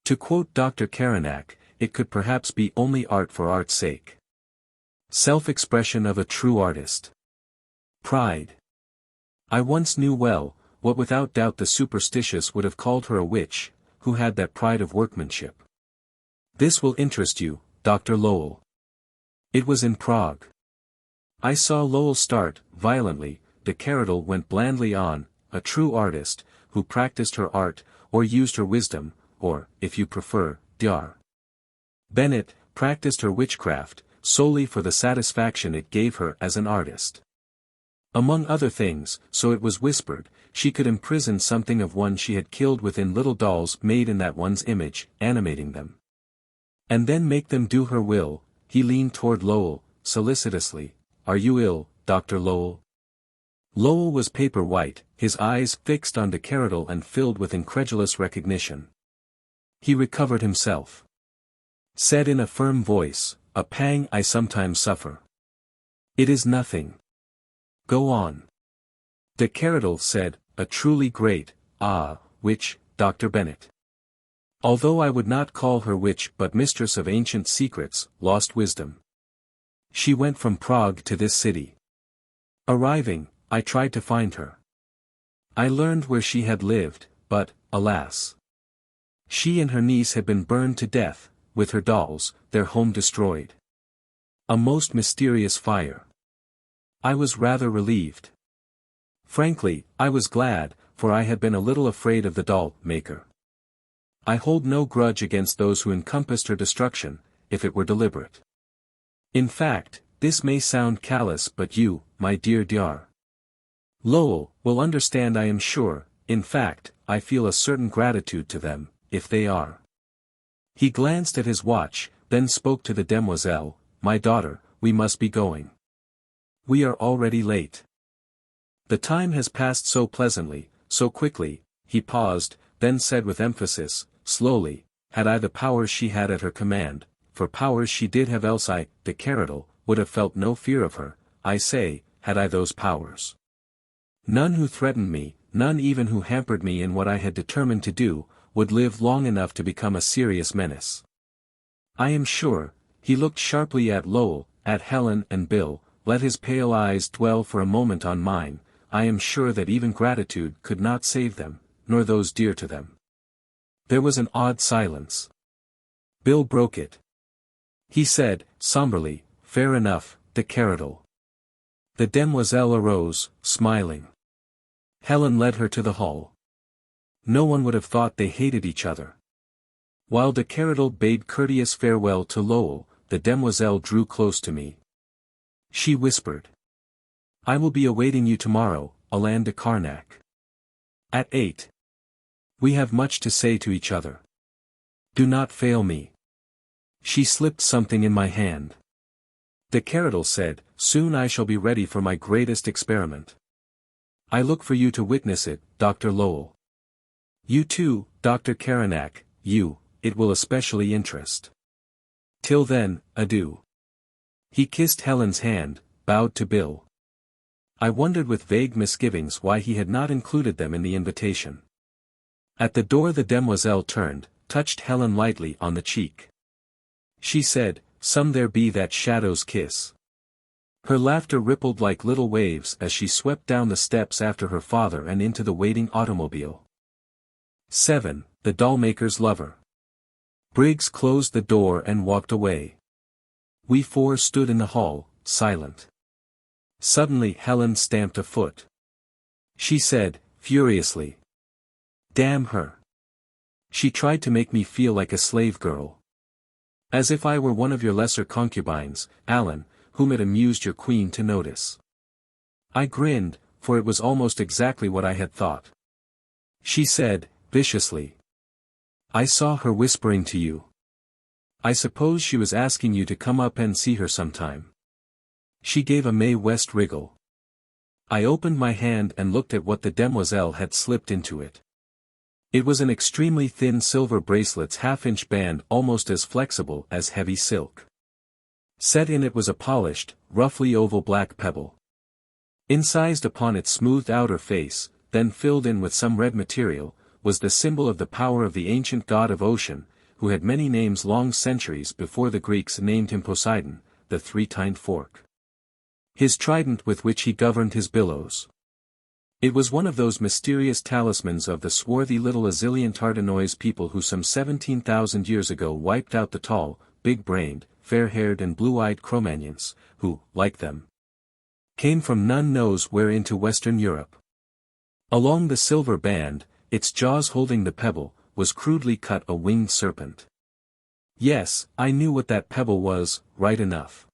To quote Dr. Caranac, it could perhaps be only art for art's sake. Self-expression of a true artist. Pride. I once knew well, what without doubt the superstitious would have called her a witch, who had that pride of workmanship. This will interest you, Dr. Lowell. It was in Prague. I saw Lowell start, violently. The Keradel went blandly on, a true artist, who practiced her art, or used her wisdom, or, if you prefer, Dr. Bennett, practiced her witchcraft, solely for the satisfaction it gave her as an artist. Among other things, so it was whispered, she could imprison something of one she had killed within little dolls made in that one's image, animating them. And then make them do her will. He leaned toward Lowell, solicitously. Are you ill, Dr. Lowell? Lowell was paper white, his eyes fixed on the Keradel and filled with incredulous recognition. He recovered himself. Said in a firm voice, a pang I sometimes suffer. It is nothing. Go on. The Keradel said, a truly great, witch, Dr. Bennett. Although I would not call her witch but mistress of ancient secrets, lost wisdom. She went from Prague to this city. Arriving, I tried to find her. I learned where she had lived, but, alas. She and her niece had been burned to death, with her dolls, their home destroyed. A most mysterious fire. I was rather relieved. Frankly, I was glad, for I had been a little afraid of the doll maker. I hold no grudge against those who encompassed her destruction, if it were deliberate. In fact, this may sound callous but you, my dear Dr. Lowell, will understand I am sure. In fact, I feel a certain gratitude to them, if they are. He glanced at his watch, then spoke to the demoiselle, my daughter, we must be going. We are already late. The time has passed so pleasantly, so quickly. He paused, then said with emphasis, slowly, had I the powers she had at her command, for powers she did have else I, the Keradel, would have felt no fear of her, I say, had I those powers. None who threatened me, none even who hampered me in what I had determined to do, would would live long enough to become a serious menace. I am sure, he looked sharply at Lowell, at Helen and Bill, let his pale eyes dwell for a moment on mine, I am sure that even gratitude could not save them, nor those dear to them. There was an odd silence. Bill broke it. He said, somberly, fair enough, de Keradel. The demoiselle arose, smiling. Helen led her to the hall. No one would have thought they hated each other. While de Keradel bade courteous farewell to Lowell, the demoiselle drew close to me. She whispered. I will be awaiting you tomorrow, Alan Caranac. At 8. We have much to say to each other. Do not fail me. She slipped something in my hand. De Keradel said, soon I shall be ready for my greatest experiment. I look for you to witness it, Dr. Lowell. You too, Dr. Caranac, you, it will especially interest. Till then, adieu. He kissed Helen's hand, bowed to Bill. I wondered with vague misgivings why he had not included them in the invitation. At the door the demoiselle turned, touched Helen lightly on the cheek. She said, some there be that shadows kiss. Her laughter rippled like little waves as she swept down the steps after her father and into the waiting automobile. 7. The Dollmaker's Lover. Briggs closed the door and walked away. We four stood in the hall, silent. Suddenly Helen stamped a foot. She said, furiously. Damn her. She tried to make me feel like a slave girl. As if I were one of your lesser concubines, Alan, whom it amused your queen to notice. I grinned, for it was almost exactly what I had thought. She said, viciously. I saw her whispering to you. I suppose she was asking you to come up and see her sometime. She gave a Mae West wriggle. I opened my hand and looked at what the demoiselle had slipped into it. It was an extremely thin silver bracelet's half-inch band almost as flexible as heavy silk. Set in it was a polished, roughly oval black pebble. Incised upon its smoothed outer face, then filled in with some red material, was the symbol of the power of the ancient god of ocean, who had many names long centuries before the Greeks named him Poseidon, the three-tined fork. His trident with which he governed his billows. It was one of those mysterious talismans of the swarthy little Azilian Tardenois people who some 17,000 years ago wiped out the tall, big-brained, fair-haired and blue-eyed Cro-Magnons, who, like them, came from none knows where into Western Europe. Along the silver band, its jaws holding the pebble, was crudely cut a winged serpent. Yes, I knew what that pebble was, right enough.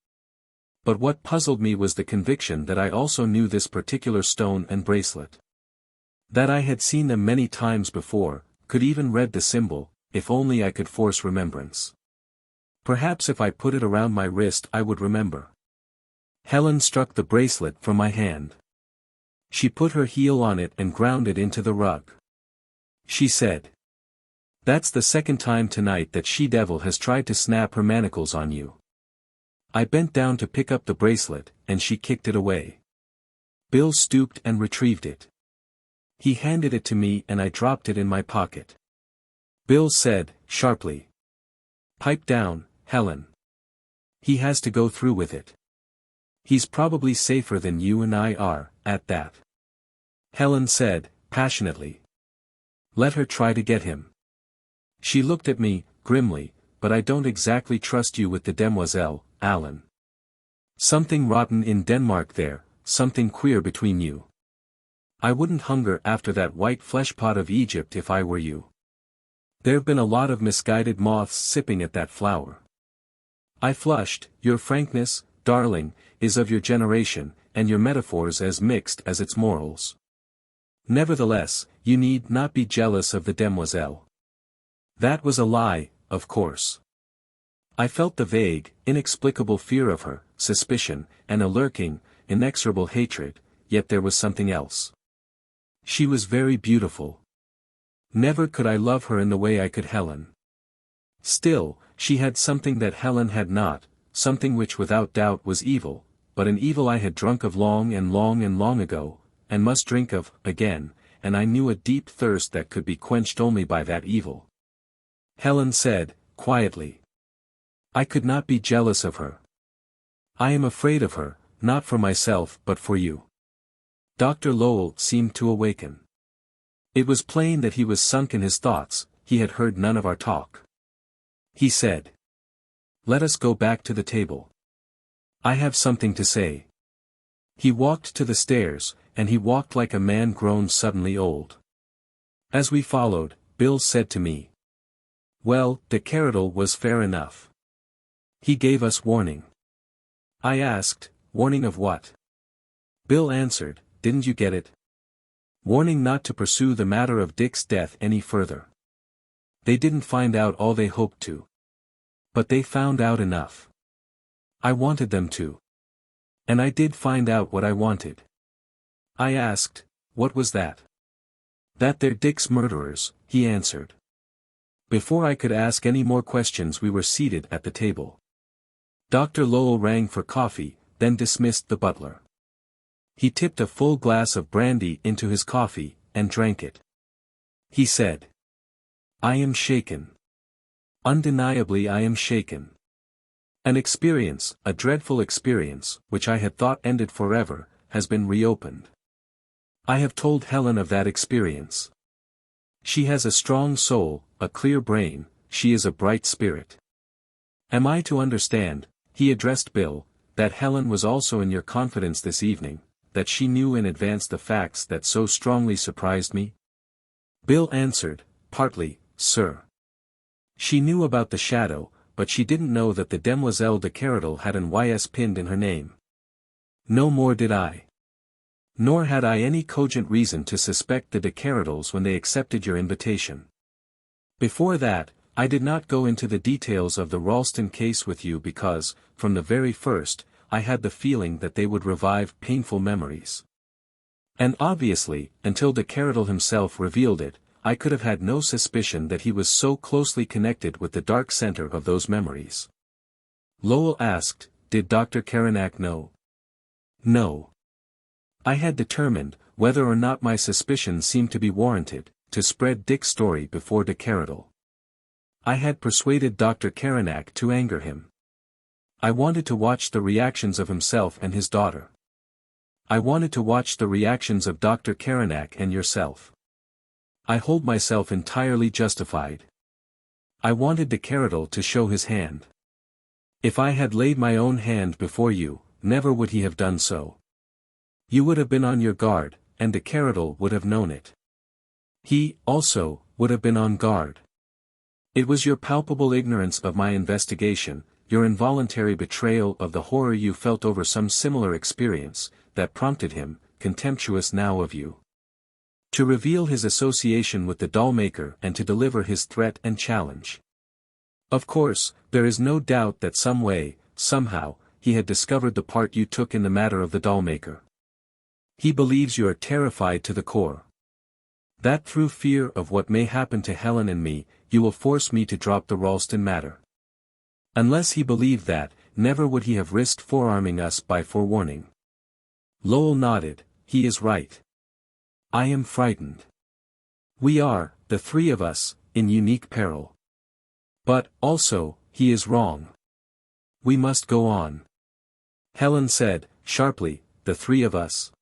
But what puzzled me was the conviction that I also knew this particular stone and bracelet. That I had seen them many times before, could even read the symbol, if only I could force remembrance. Perhaps if I put it around my wrist I would remember. Helen struck the bracelet from my hand. She put her heel on it and ground it into the rug. She said, "That's the second time tonight that she-devil has tried to snap her manacles on you." I bent down to pick up the bracelet, and she kicked it away. Bill stooped and retrieved it. He handed it to me and I dropped it in my pocket. Bill said, sharply, "Pipe down, Helen. He has to go through with it. He's probably safer than you and I are, at that." Helen said, passionately, "Let her try to get him." She looked at me, grimly, "But I don't exactly trust you with the demoiselle, Alan. Something rotten in Denmark there, something queer between you. I wouldn't hunger after that white fleshpot of Egypt if I were you. There've been a lot of misguided moths sipping at that flower." I flushed. "Your frankness, darling, is of your generation, and your metaphors as mixed as its morals. Nevertheless, you need not be jealous of the demoiselle." That was a lie, of course. I felt the vague, inexplicable fear of her, suspicion, and a lurking, inexorable hatred, yet there was something else. She was very beautiful. Never could I love her in the way I could Helen. Still, she had something that Helen had not, something which without doubt was evil, but an evil I had drunk of long and long and long ago, and must drink of, again, and I knew a deep thirst that could be quenched only by that evil. Helen said, quietly. I could not be jealous of her. I am afraid of her, not for myself but for you. Dr. Lowell seemed to awaken. It was plain that he was sunk in his thoughts, he had heard none of our talk. He said. Let us go back to the table. I have something to say. He walked to the stairs, and he walked like a man grown suddenly old. As we followed, Bill said to me. Well, de Keradel was fair enough. He gave us warning. I asked, warning of what? Bill answered, didn't you get it? Warning not to pursue the matter of Dick's death any further. They didn't find out all they hoped to. But they found out enough. I wanted them to. And I did find out what I wanted. I asked, what was that? That they're Dick's murderers, he answered. Before I could ask any more questions we were seated at the table. Dr. Lowell rang for coffee, then dismissed the butler. He tipped a full glass of brandy into his coffee, and drank it. He said. I am shaken. Undeniably I am shaken. An experience, a dreadful experience, which I had thought ended forever, has been reopened. I have told Helen of that experience. She has a strong soul, a clear brain, she is a bright spirit. Am I to understand, he addressed Bill, that Helen was also in your confidence this evening, that she knew in advance the facts that so strongly surprised me? Bill answered, partly, sir. She knew about the shadow, but she didn't know that the Demoiselle de Keradel had an YS pinned in her name. No more did I. Nor had I any cogent reason to suspect the de Keradels when they accepted your invitation. Before that, I did not go into the details of the Ralston case with you because, from the very first, I had the feeling that they would revive painful memories. And obviously, until de Keradel himself revealed it, I could have had no suspicion that he was so closely connected with the dark center of those memories. Lowell asked, did Dr. Caranac know? No. I had determined, whether or not my suspicions seemed to be warranted, to spread Dick's story before de Keradel. I had persuaded Dr. Caranac to anger him. I wanted to watch the reactions of himself and his daughter. I wanted to watch the reactions of Dr. Caranac and yourself. I hold myself entirely justified. I wanted de Keradel to show his hand. If I had laid my own hand before you, never would he have done so. You would have been on your guard, and de Keradel would have known it. He, also, would have been on guard. It was your palpable ignorance of my investigation, your involuntary betrayal of the horror you felt over some similar experience, that prompted him, contemptuous now of you, to reveal his association with the doll-maker and to deliver his threat and challenge. Of course, there is no doubt that some way, somehow, he had discovered the part you took in the matter of the doll-maker. He believes you are terrified to the core. That through fear of what may happen to Helen and me, you will force me to drop the Ralston matter. Unless he believed that, never would he have risked forearming us by forewarning. Lowell nodded, he is right. I am frightened. We are, the three of us, in unique peril. But, also, he is wrong. We must go on. Helen said, sharply, the three of us.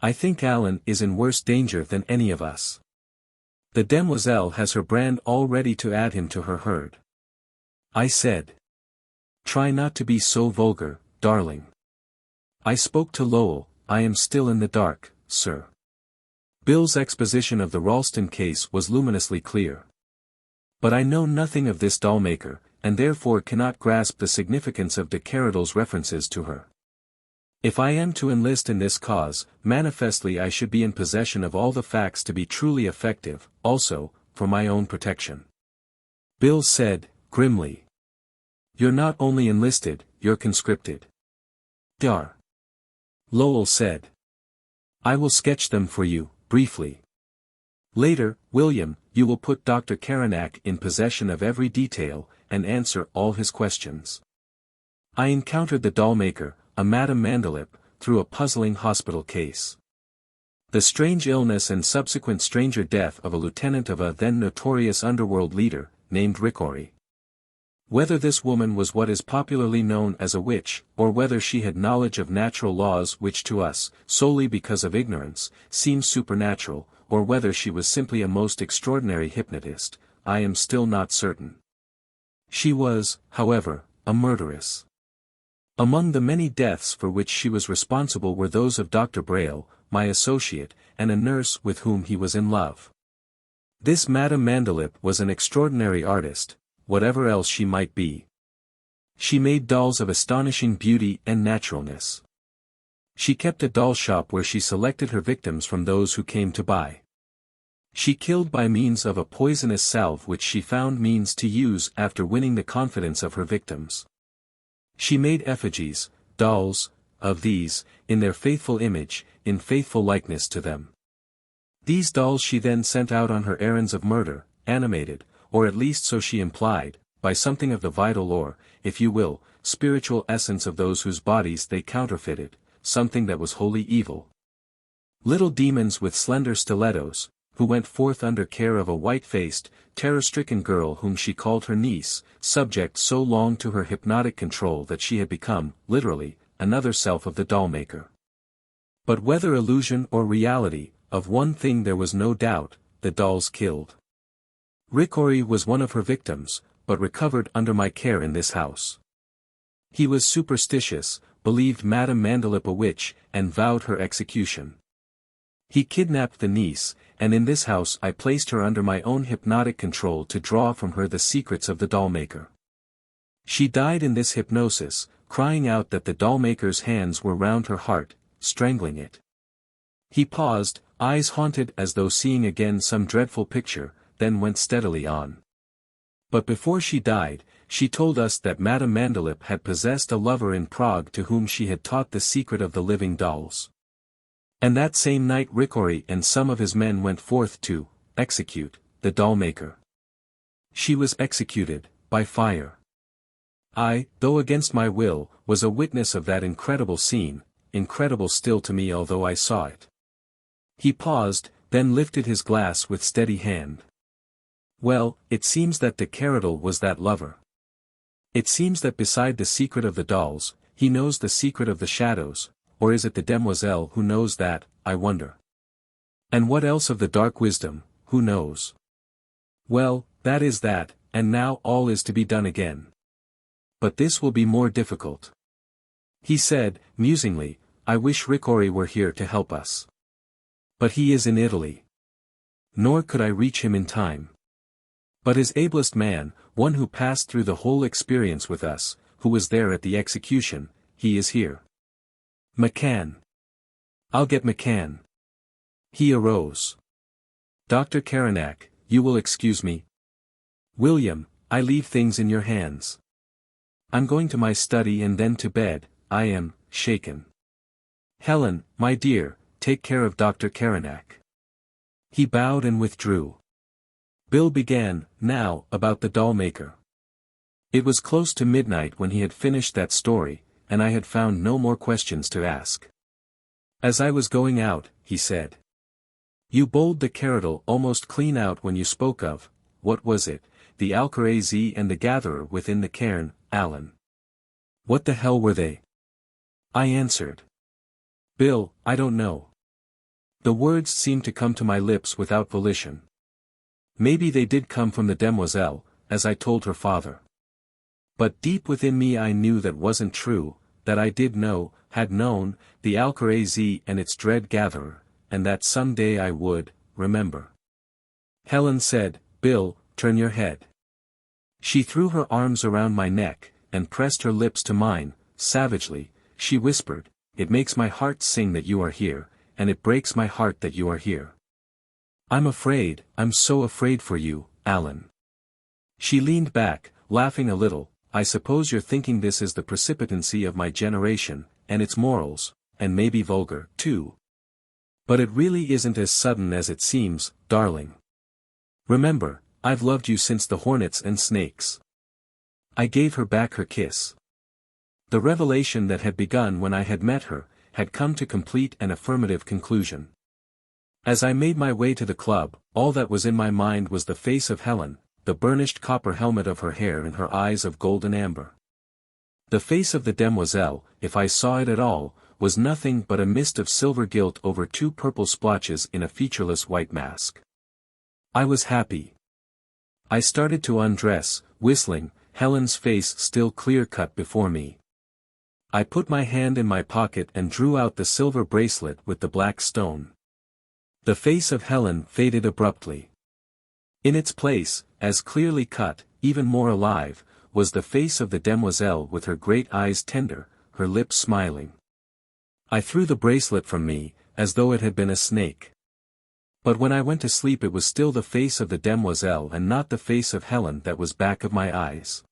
I think Alan is in worse danger than any of us. The demoiselle has her brand all ready to add him to her herd. I said. Try not to be so vulgar, darling. I spoke to Lowell, I am still in the dark, sir. Bill's exposition of the Ralston case was luminously clear. But I know nothing of this doll-maker, and therefore cannot grasp the significance of de Keradel's references to her. If I am to enlist in this cause, manifestly I should be in possession of all the facts to be truly effective, also, for my own protection. Bill said, grimly. You're not only enlisted, you're conscripted. Dar. Lowell said. I will sketch them for you, briefly. Later, William, you will put Dr. Caranac in possession of every detail, and answer all his questions. I encountered the doll-maker, a Madame Mandelip, through a puzzling hospital case. The strange illness and subsequent stranger death of a lieutenant of a then notorious underworld leader, named Rickory. Whether this woman was what is popularly known as a witch, or whether she had knowledge of natural laws which to us, solely because of ignorance, seem supernatural, or whether she was simply a most extraordinary hypnotist, I am still not certain. She was, however, a murderess. Among the many deaths for which she was responsible were those of Dr. Braille, my associate, and a nurse with whom he was in love. This Madame Mandelip was an extraordinary artist, whatever else she might be. She made dolls of astonishing beauty and naturalness. She kept a doll shop where she selected her victims from those who came to buy. She killed by means of a poisonous salve which she found means to use after winning the confidence of her victims. She made effigies, dolls, of these, in their faithful image, in faithful likeness to them. These dolls she then sent out on her errands of murder, animated, or at least so she implied, by something of the vital or, if you will, spiritual essence of those whose bodies they counterfeited, something that was wholly evil. Little demons with slender stilettos, who went forth under care of a white-faced, terror-stricken girl whom she called her niece, subject so long to her hypnotic control that she had become, literally, another self of the doll-maker. But whether illusion or reality, of one thing there was no doubt, the dolls killed. Rickory was one of her victims, but recovered under my care in this house. He was superstitious, believed Madame Mandelip a witch, and vowed her execution. He kidnapped the niece, and in this house I placed her under my own hypnotic control to draw from her the secrets of the doll-maker. She died in this hypnosis, crying out that the doll-maker's hands were round her heart, strangling it. He paused, eyes haunted as though seeing again some dreadful picture, then went steadily on. But before she died, she told us that Madame Mandelip had possessed a lover in Prague to whom she had taught the secret of the living dolls. And that same night Rickory and some of his men went forth to execute the doll-maker. She was executed by fire. I, though against my will, was a witness of that incredible scene, incredible still to me although I saw it. He paused, then lifted his glass with steady hand. Well, it seems that the Keradel was that lover. It seems that beside the secret of the dolls, he knows the secret of the shadows, or is it the demoiselle who knows that, I wonder? And what else of the dark wisdom, who knows? Well, that is that, and now all is to be done again. But this will be more difficult. He said, musingly, I wish Rickory were here to help us. But he is in Italy. Nor could I reach him in time. But his ablest man, one who passed through the whole experience with us, who was there at the execution, he is here. McCann. I'll get McCann. He arose. Dr. Caranac, you will excuse me. William, I leave things in your hands. I'm going to my study and then to bed, I am shaken. Helen, my dear, take care of Dr. Caranac. He bowed and withdrew. Bill began, now, about the doll-maker. It was close to midnight when he had finished that story, and I had found no more questions to ask. As I was going out, he said. You bowled the Keradel almost clean out when you spoke of, what was it, the Alcaraz and the gatherer within the cairn, Alan. What the hell were they? I answered. Bill, I don't know. The words seemed to come to my lips without volition. Maybe they did come from the demoiselle, as I told her father. But deep within me I knew that wasn't true, that I did know, had known, the Alcaraz and its dread gatherer, and that some day I would, remember. Helen said, Bill, turn your head. She threw her arms around my neck, and pressed her lips to mine, savagely, she whispered, it makes my heart sing that you are here, and it breaks my heart that you are here. I'm afraid, I'm so afraid for you, Alan. She leaned back, laughing a little, I suppose you're thinking this is the precipitancy of my generation, and its morals, and maybe vulgar, too. But it really isn't as sudden as it seems, darling. Remember, I've loved you since the hornets and snakes. I gave her back her kiss. The revelation that had begun when I had met her, had come to complete and affirmative conclusion. As I made my way to the club, all that was in my mind was the face of Helen, the burnished copper helmet of her hair and her eyes of golden amber. The face of the demoiselle, if I saw it at all, was nothing but a mist of silver gilt over two purple splotches in a featureless white mask. I was happy. I started to undress, whistling, Helen's face still clear-cut before me. I put my hand in my pocket and drew out the silver bracelet with the black stone. The face of Helen faded abruptly. In its place, as clearly cut, even more alive, was the face of the demoiselle with her great eyes tender, her lips smiling. I threw the bracelet from me, as though it had been a snake. But when I went to sleep it was still the face of the demoiselle and not the face of Helen that was back of my eyes.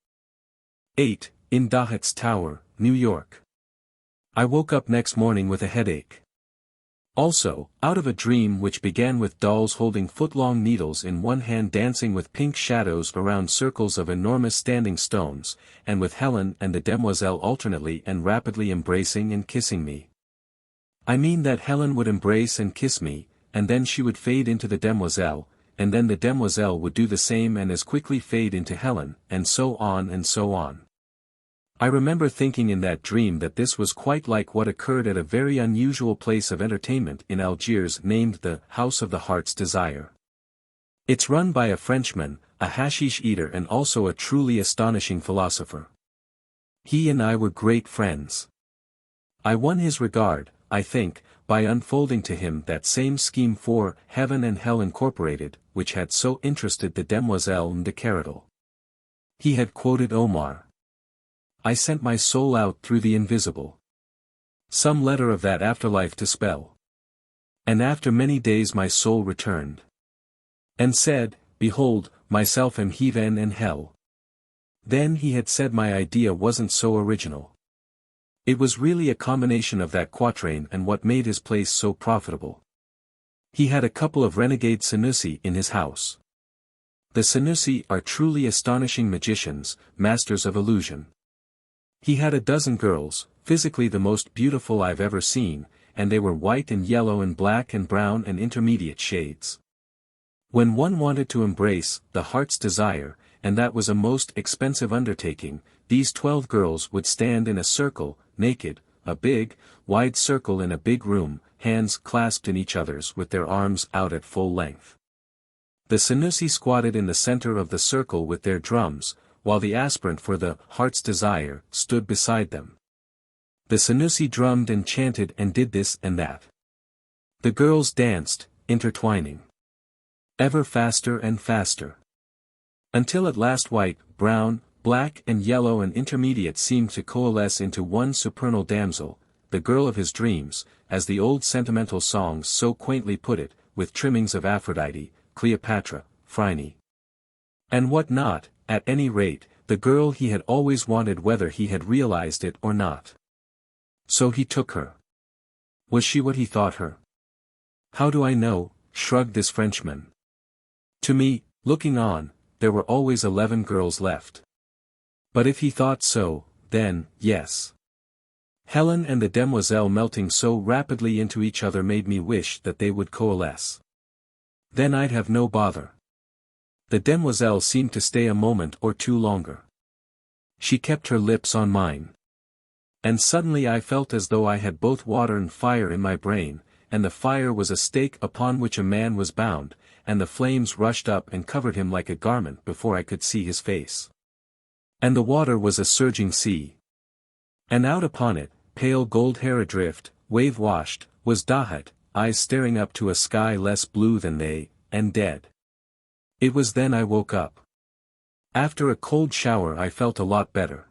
8. In Dahut's Tower, New York. I woke up next morning with a headache. Also, out of a dream which began with dolls holding foot-long needles in one hand dancing with pink shadows around circles of enormous standing stones, and with Helen and the demoiselle alternately and rapidly embracing and kissing me. I mean that Helen would embrace and kiss me, and then she would fade into the demoiselle, and then the demoiselle would do the same and as quickly fade into Helen, and so on and so on. I remember thinking in that dream that this was quite like what occurred at a very unusual place of entertainment in Algiers named the House of the Heart's Desire. It's run by a Frenchman, a hashish eater and also a truly astonishing philosopher. He and I were great friends. I won his regard, I think, by unfolding to him that same scheme for Heaven and Hell Incorporated, which had so interested the Demoiselle de Keradel. He had quoted Omar. I sent my soul out through the invisible. Some letter of that afterlife to spell. And after many days my soul returned. And said, Behold, myself am heaven and hell. Then he had said my idea wasn't so original. It was really a combination of that quatrain and what made his place so profitable. He had a couple of renegade Senussi in his house. The Senussi are truly astonishing magicians, masters of illusion. He had a dozen girls, physically the most beautiful I've ever seen, and they were white and yellow and black and brown and intermediate shades. When one wanted to embrace the heart's desire, and that was a most expensive undertaking, these 12 girls would stand in a circle, naked, a big, wide circle in a big room, hands clasped in each other's with their arms out at full length. The Senussi squatted in the center of the circle with their drums, while the aspirant for the heart's desire stood beside them. The Senussi drummed and chanted and did this and that. The girls danced, intertwining. Ever faster and faster. Until at last white, brown, black and yellow and intermediate seemed to coalesce into one supernal damsel, the girl of his dreams, as the old sentimental songs so quaintly put it, with trimmings of Aphrodite, Cleopatra, Phryne. And what not, at any rate, the girl he had always wanted whether he had realized it or not. So he took her. Was she what he thought her? How do I know, shrugged this Frenchman. To me, looking on, there were always 11 girls left. But if he thought so, then, yes. Helen and the demoiselle melting so rapidly into each other made me wish that they would coalesce. Then I'd have no bother. The demoiselle seemed to stay a moment or two longer. She kept her lips on mine. And suddenly I felt as though I had both water and fire in my brain, and the fire was a stake upon which a man was bound, and the flames rushed up and covered him like a garment before I could see his face. And the water was a surging sea. And out upon it, pale gold hair adrift, wave-washed, was Dahut, eyes staring up to a sky less blue than they, and dead. It was then I woke up. After a cold shower I felt a lot better.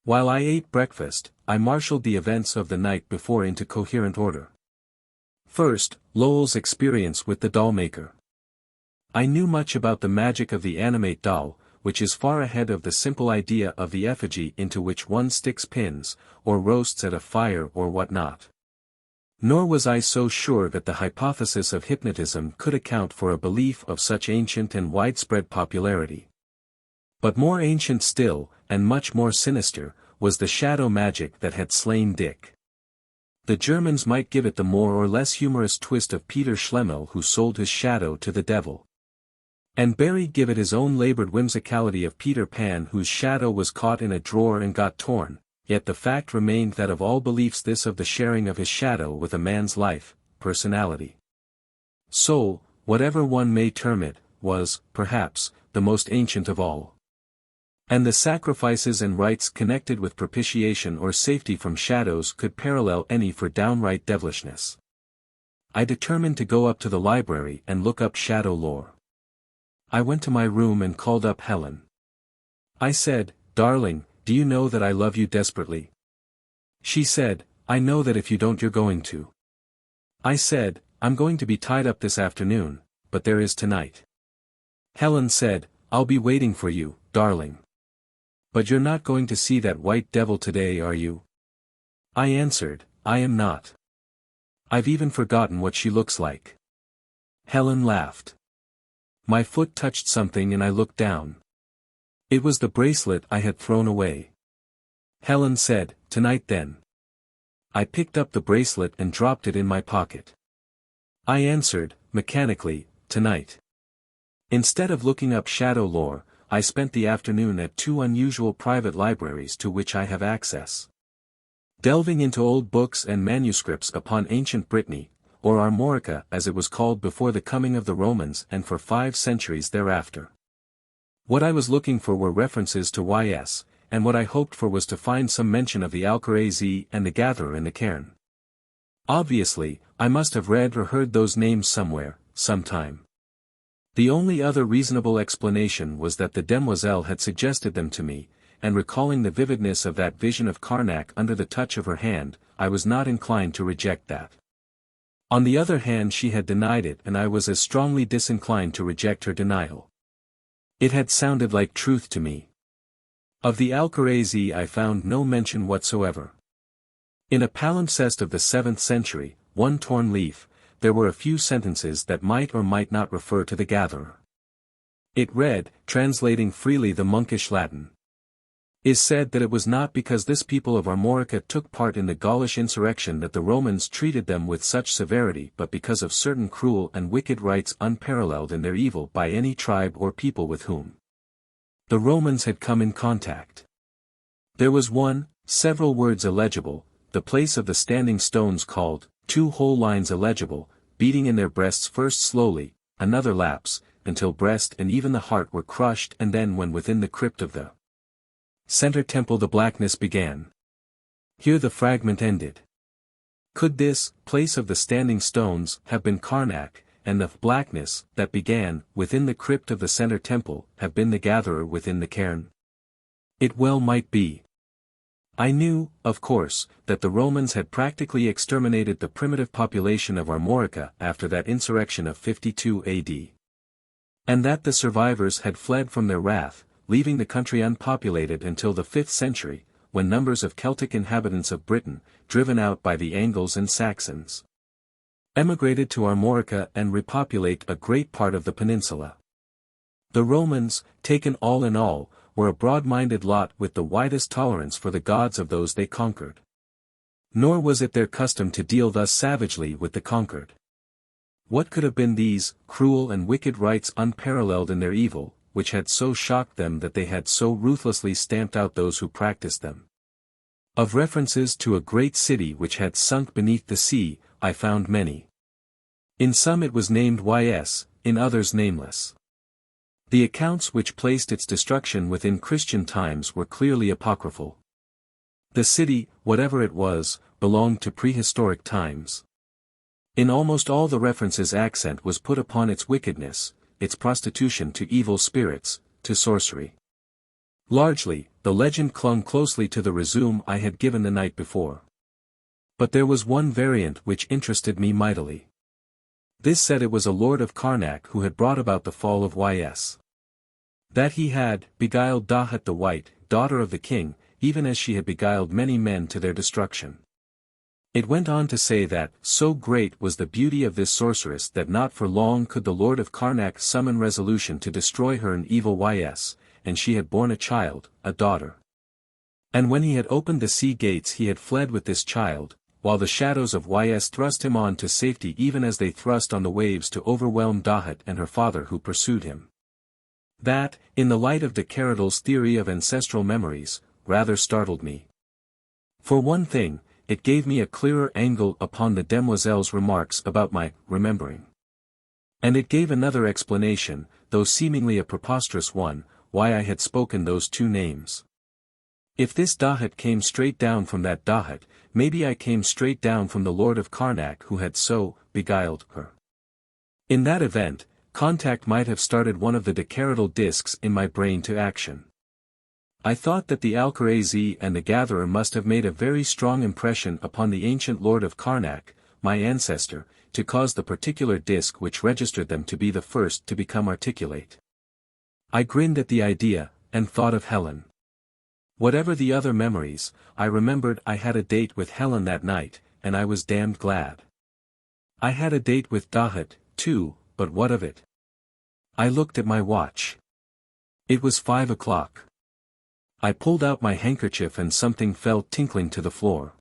While I ate breakfast, I marshaled the events of the night before into coherent order. First, Lowell's experience with the doll-maker. I knew much about the magic of the animate doll, which is far ahead of the simple idea of the effigy into which one sticks pins, or roasts at a fire or what not. Nor was I so sure that the hypothesis of hypnotism could account for a belief of such ancient and widespread popularity. But more ancient still, and much more sinister, was the shadow magic that had slain Dick. The Germans might give it the more or less humorous twist of Peter Schlemihl who sold his shadow to the devil. And Barrie give it his own labored whimsicality of Peter Pan whose shadow was caught in a drawer and got torn, yet the fact remained that of all beliefs this of the sharing of his shadow with a man's life, personality, soul, whatever one may term it, was, perhaps, the most ancient of all. And the sacrifices and rites connected with propitiation or safety from shadows could parallel any for downright devilishness. I determined to go up to the library and look up shadow lore. I went to my room and called up Helen. I said, "Darling, do you know that I love you desperately?" She said, "I know that if you don't you're going to." I said, "I'm going to be tied up this afternoon, but there is tonight." Helen said, "I'll be waiting for you, darling." "But you're not going to see that white devil today, are you?" I answered, "I am not. I've even forgotten what she looks like." Helen laughed. My foot touched something and I looked down. It was the bracelet I had thrown away. Helen said, "Tonight then." I picked up the bracelet and dropped it in my pocket. I answered, mechanically, "Tonight." Instead of looking up shadow lore, I spent the afternoon at two unusual private libraries to which I have access. Delving into old books and manuscripts upon ancient Brittany, or Armorica as it was called before the coming of the Romans and for 5 centuries thereafter. What I was looking for were references to Y.S., and what I hoped for was to find some mention of the Alcaraz and the Gatherer in the cairn. Obviously, I must have read or heard those names somewhere, sometime. The only other reasonable explanation was that the demoiselle had suggested them to me, and recalling the vividness of that vision of Caranac under the touch of her hand, I was not inclined to reject that. On the other hand she had denied it and I was as strongly disinclined to reject her denial. It had sounded like truth to me. Of the Alcaraz I found no mention whatsoever. In a palimpsest of the 7th century, one torn leaf, there were a few sentences that might or might not refer to the Gatherer. It read, translating freely the monkish Latin. Is said that it was not because this people of Armorica took part in the Gaulish insurrection that the Romans treated them with such severity but because of certain cruel and wicked rites unparalleled in their evil by any tribe or people with whom the Romans had come in contact. There was several words illegible, the place of the standing stones called, 2 whole lines illegible, beating in their breasts first slowly, another lapse, until breast and even the heart were crushed and then when within the crypt of the center temple the blackness began. Here the fragment ended. Could this, place of the standing stones, have been Caranac, and the blackness, that began, within the crypt of the center temple, have been the Gatherer within the cairn? It well might be. I knew, of course, that the Romans had practically exterminated the primitive population of Armorica after that insurrection of 52 AD. And that the survivors had fled from their wrath, leaving the country unpopulated until the 5th century, when numbers of Celtic inhabitants of Britain, driven out by the Angles and Saxons, emigrated to Armorica and repopulate a great part of the peninsula. The Romans, taken all in all, were a broad-minded lot with the widest tolerance for the gods of those they conquered. Nor was it their custom to deal thus savagely with the conquered. What could have been these, cruel and wicked rites unparalleled in their evil, which had so shocked them that they had so ruthlessly stamped out those who practiced them? Of references to a great city which had sunk beneath the sea, I found many. In some it was named Y.S., in others nameless. The accounts which placed its destruction within Christian times were clearly apocryphal. The city, whatever it was, belonged to prehistoric times. In almost all the references accent was put upon its wickedness, its prostitution to evil spirits, to sorcery. Largely, the legend clung closely to the resume I had given the night before. But there was one variant which interested me mightily. This said it was a lord of Caranac who had brought about the fall of Y.S. That he had beguiled Dahut the White, daughter of the king, even as she had beguiled many men to their destruction. It went on to say that, so great was the beauty of this sorceress that not for long could the lord of Caranac summon resolution to destroy her in evil Y.S., and she had borne a child, a daughter. And when he had opened the sea gates he had fled with this child, while the shadows of YS thrust him on to safety even as they thrust on the waves to overwhelm Dahut and her father who pursued him. That, in the light of de Keredel's theory of ancestral memories, rather startled me. For one thing, it gave me a clearer angle upon the demoiselle's remarks about my remembering. And it gave another explanation, though seemingly a preposterous one, why I had spoken those two names. If this Dahut came straight down from that Dahut, maybe I came straight down from the Lord of Caranac who had so beguiled her. In that event, contact might have started one of the de Keredel discs in my brain to action. I thought that the Alcaraz and the Gatherer must have made a very strong impression upon the ancient Lord of Caranac, my ancestor, to cause the particular disc which registered them to be the first to become articulate. I grinned at the idea, and thought of Helen. Whatever the other memories, I remembered I had a date with Helen that night, and I was damned glad. I had a date with Dahut, too, but what of it? I looked at my watch. It was 5 o'clock. I pulled out my handkerchief and something fell tinkling to the floor.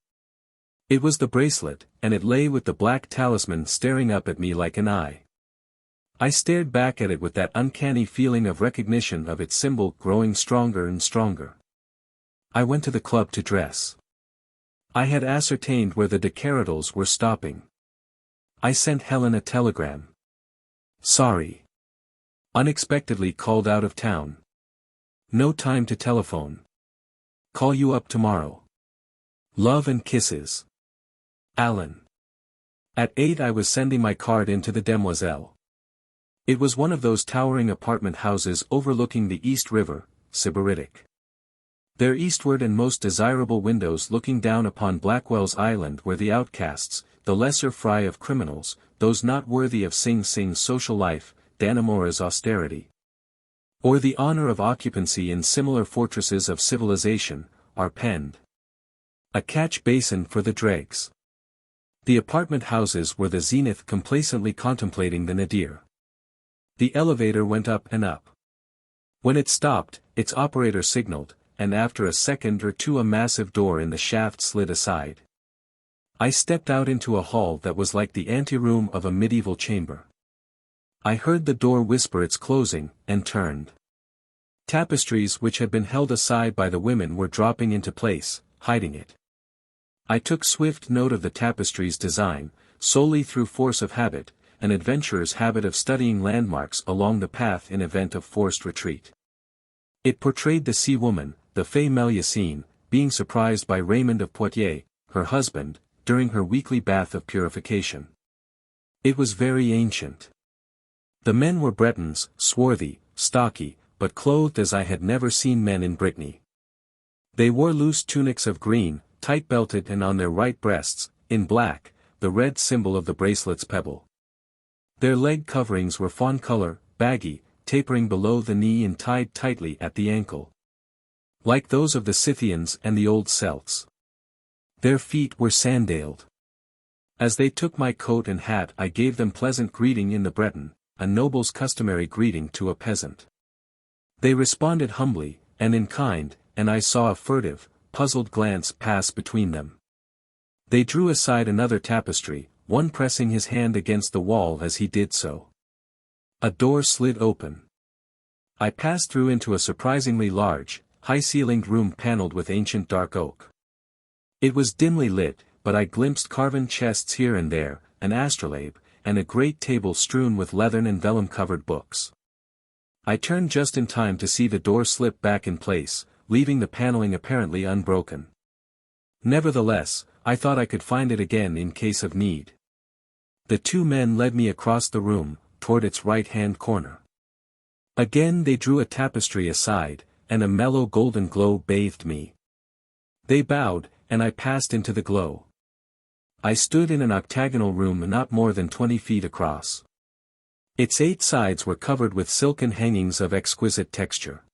It was the bracelet, and it lay with the black talisman staring up at me like an eye. I stared back at it with that uncanny feeling of recognition of its symbol growing stronger and stronger. I went to the club to dress. I had ascertained where the de Keredels were stopping. I sent Helen a telegram. Sorry. Unexpectedly called out of town. No time to telephone. Call you up tomorrow. Love and kisses. Alan. At 8 I was sending my card into the Demoiselle. It was one of those towering apartment houses overlooking the East River, Sybaritic. Their eastward and most desirable windows looking down upon Blackwell's Island were the outcasts, the lesser fry of criminals, those not worthy of Sing Sing's social life, Danamora's austerity. Or the honor of occupancy in similar fortresses of civilization, are penned. A catch basin for the dregs. The apartment houses were the zenith complacently contemplating the nadir. The elevator went up and up. When it stopped, its operator signaled, and after a second or two a massive door in the shaft slid aside. I stepped out into a hall that was like the anteroom of a medieval chamber. I heard the door whisper its closing, and turned. Tapestries which had been held aside by the women were dropping into place, hiding it. I took swift note of the tapestry's design, solely through force of habit, an adventurer's habit of studying landmarks along the path in event of forced retreat. It portrayed the sea woman, the Fée Melusine, being surprised by Raymond of Poitiers, her husband, during her weekly bath of purification. It was very ancient. The men were Bretons, swarthy, stocky, but clothed as I had never seen men in Brittany. They wore loose tunics of green, tight-belted, and on their right breasts, in black, the red symbol of the bracelet's pebble. Their leg coverings were fawn color, baggy, tapering below the knee and tied tightly at the ankle. Like those of the Scythians and the old Celts. Their feet were sandaled. As they took my coat and hat I gave them pleasant greeting in the Breton, a noble's customary greeting to a peasant. They responded humbly, and in kind, and I saw a furtive, puzzled glance pass between them. They drew aside another tapestry, one pressing his hand against the wall as he did so. A door slid open. I passed through into a surprisingly large, high-ceilinged room paneled with ancient dark oak. It was dimly lit, but I glimpsed carven chests here and there, an astrolabe, and a great table strewn with leathern and vellum-covered books. I turned just in time to see the door slip back in place, leaving the paneling apparently unbroken. Nevertheless, I thought I could find it again in case of need. The two men led me across the room, toward its right-hand corner. Again they drew a tapestry aside, and a mellow golden glow bathed me. They bowed, and I passed into the glow. I stood in an octagonal room not more than 20 feet across. Its 8 sides were covered with silken hangings of exquisite texture.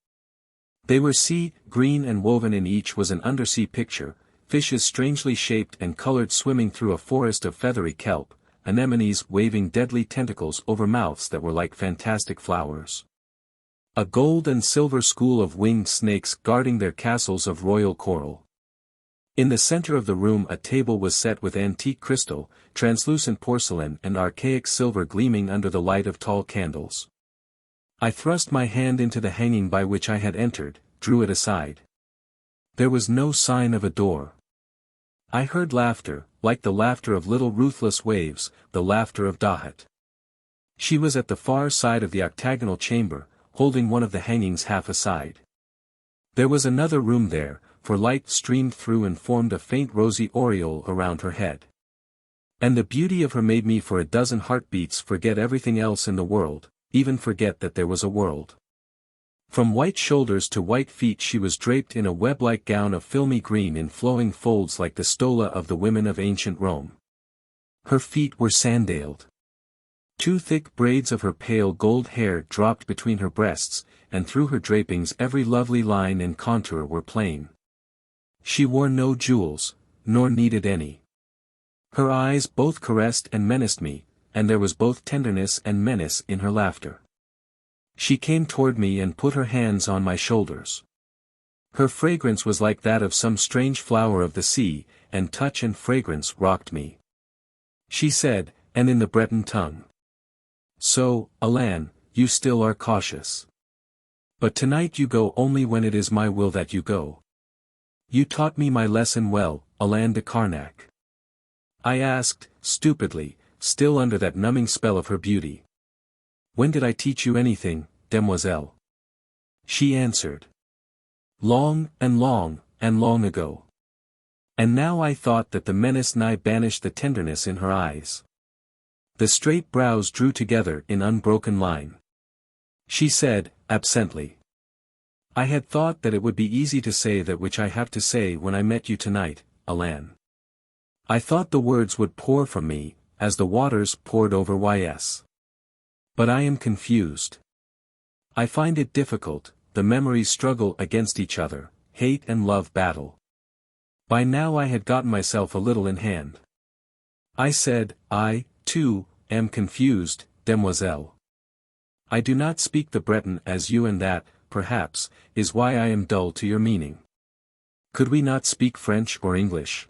They were sea green, and woven in each was an undersea picture, fishes strangely shaped and colored swimming through a forest of feathery kelp, anemones waving deadly tentacles over mouths that were like fantastic flowers. A gold and silver school of winged snakes guarding their castles of royal coral. In the center of the room a table was set with antique crystal, translucent porcelain and archaic silver gleaming under the light of tall candles. I thrust my hand into the hanging by which I had entered, drew it aside. There was no sign of a door. I heard laughter, like the laughter of little ruthless waves, the laughter of Dahut. She was at the far side of the octagonal chamber, holding one of the hangings half aside. There was another room there, for light streamed through and formed a faint rosy aureole around her head. And the beauty of her made me for a dozen heartbeats forget everything else in the world, even forget that there was a world. From white shoulders to white feet she was draped in a web-like gown of filmy green in flowing folds like the stola of the women of ancient Rome. Her feet were sandaled. Two thick braids of her pale gold hair dropped between her breasts, and through her drapings every lovely line and contour were plain. She wore no jewels, nor needed any. Her eyes both caressed and menaced me, and there was both tenderness and menace in her laughter. She came toward me and put her hands on my shoulders. Her fragrance was like that of some strange flower of the sea, and touch and fragrance rocked me. She said, and in the Breton tongue, "So, Alan, you still are cautious. But tonight you go only when it is my will that you go. You taught me my lesson well, Alan de Caranac." I asked, stupidly, still under that numbing spell of her beauty. "When did I teach you anything, demoiselle?" She answered. "Long, and long, and long ago." And now I thought that the menace nigh banished the tenderness in her eyes. The straight brows drew together in unbroken line. She said, absently, "I had thought that it would be easy to say that which I have to say when I met you tonight, Alan. I thought the words would pour from me, as the waters poured over Ys. But I am confused. I find it difficult, the memories struggle against each other, hate and love battle." By now I had gotten myself a little in hand. I said, "I, too, am confused, demoiselle. I do not speak the Breton as you, and that, perhaps, is why I am dull to your meaning. Could we not speak French or English?"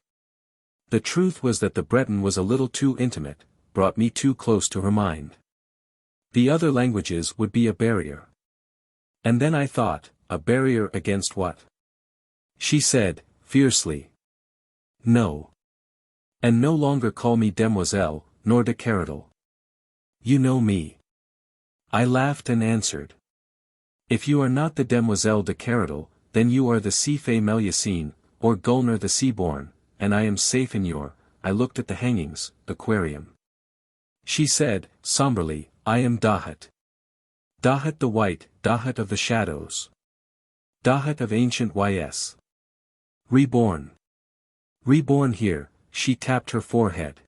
The truth was that the Breton was a little too intimate, brought me too close to her mind. The other languages would be a barrier. And then I thought, a barrier against what? She said, fiercely, "No. And no longer call me demoiselle, nor de Keradel. You know me." I laughed and answered, "If you are not the demoiselle de Keradel, then you are the Sife Melusine, or Gulner the Seaborn, and I am safe in your." I looked at the hangings, aquarium. She said, somberly, "I am Dahut. Dahut the white, Dahut of the shadows. Dahut of ancient Ys. Reborn. Reborn here," she tapped her forehead.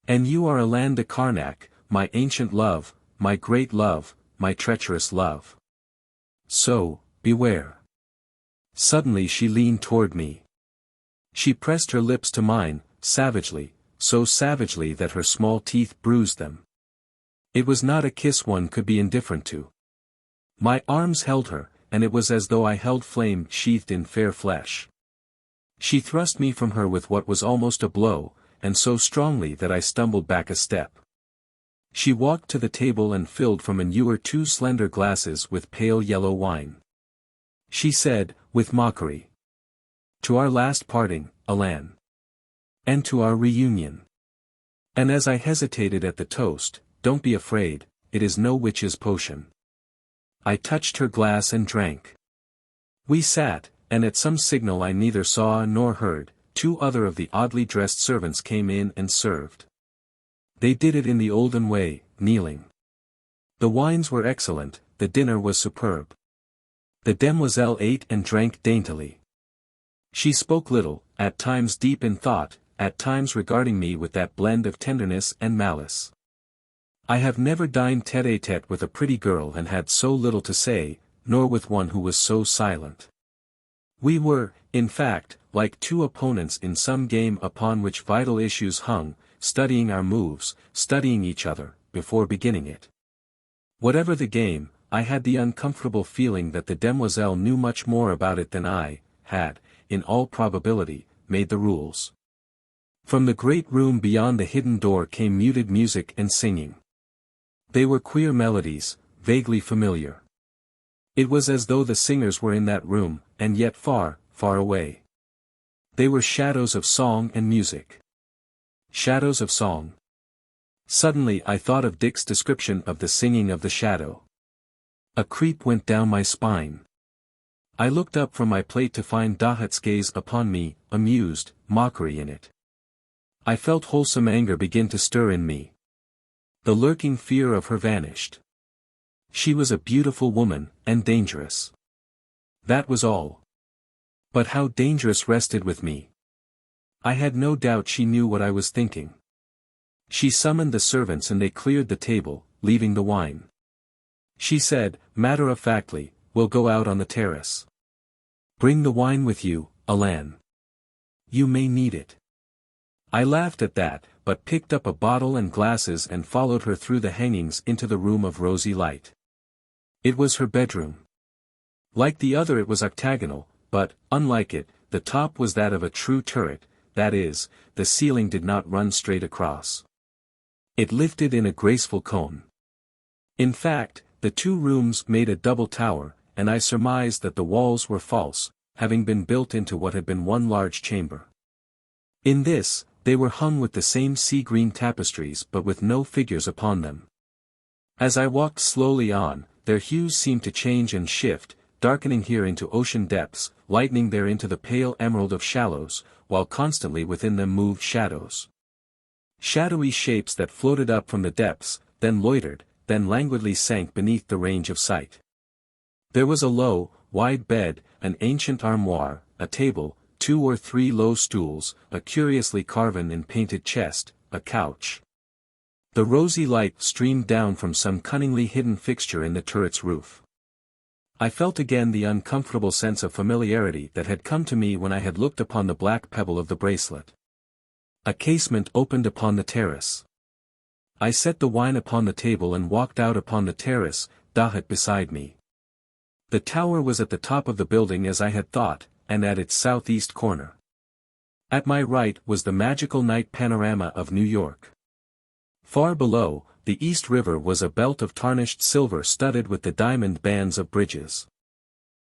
"And you are Alan de Caranac, my ancient love, my great love, my treacherous love. So, beware." Suddenly she leaned toward me. She pressed her lips to mine, savagely, so savagely that her small teeth bruised them. It was not a kiss one could be indifferent to. My arms held her, and it was as though I held flame sheathed in fair flesh. She thrust me from her with what was almost a blow, and so strongly that I stumbled back a step. She walked to the table and filled from an ewer 2 slender glasses with pale yellow wine. She said, with mockery, "To our last parting, Alan. And to our reunion." And as I hesitated at the toast, "Don't be afraid, it is no witch's potion." I touched her glass and drank. We sat, and at some signal I neither saw nor heard, 2 other of the oddly dressed servants came in and served. They did it in the olden way, kneeling. The wines were excellent, the dinner was superb. The demoiselle ate and drank daintily. She spoke little, at times deep in thought, at times regarding me with that blend of tenderness and malice. I have never dined tête-à-tête with a pretty girl and had so little to say, nor with one who was so silent. We were, in fact, like 2 opponents in some game upon which vital issues hung, studying our moves, studying each other, before beginning it. Whatever the game, I had the uncomfortable feeling that the demoiselle knew much more about it than I had, in all probability, made the rules. From the great room beyond the hidden door came muted music and singing. They were queer melodies, vaguely familiar. It was as though the singers were in that room, and yet far, far away. They were shadows of song and music. Shadows of song. Suddenly I thought of Dick's description of the singing of the shadow. A creep went down my spine. I looked up from my plate to find Dahut's gaze upon me, amused, mockery in it. I felt wholesome anger begin to stir in me. The lurking fear of her vanished. She was a beautiful woman, and dangerous. That was all. But how dangerous rested with me. I had no doubt she knew what I was thinking. She summoned the servants and they cleared the table, leaving the wine. She said, matter-of-factly, "We'll go out on the terrace. Bring the wine with you, Alan. You may need it." I laughed at that, but picked up a bottle and glasses and followed her through the hangings into the room of rosy light. It was her bedroom. Like the other it was octagonal, but, unlike it, the top was that of a true turret, that is, the ceiling did not run straight across. It lifted in a graceful cone. In fact, the two rooms made a double tower, and I surmised that the walls were false, having been built into what had been one large chamber. In this, they were hung with the same sea-green tapestries but with no figures upon them. As I walked slowly on, their hues seemed to change and shift, darkening here into ocean depths, lightening there into the pale emerald of shallows, while constantly within them moved shadows. Shadowy shapes that floated up from the depths, then loitered, then languidly sank beneath the range of sight. There was a low, wide bed, an ancient armoire, a table, 2 or 3 low stools, a curiously carven and painted chest, a couch. The rosy light streamed down from some cunningly hidden fixture in the turret's roof. I felt again the uncomfortable sense of familiarity that had come to me when I had looked upon the black pebble of the bracelet. A casement opened upon the terrace. I set the wine upon the table and walked out upon the terrace, Dahut beside me. The tower was at the top of the building as I had thought, and at its southeast corner. At my right was the magical night panorama of New York. Far below, the East River was a belt of tarnished silver studded with the diamond bands of bridges.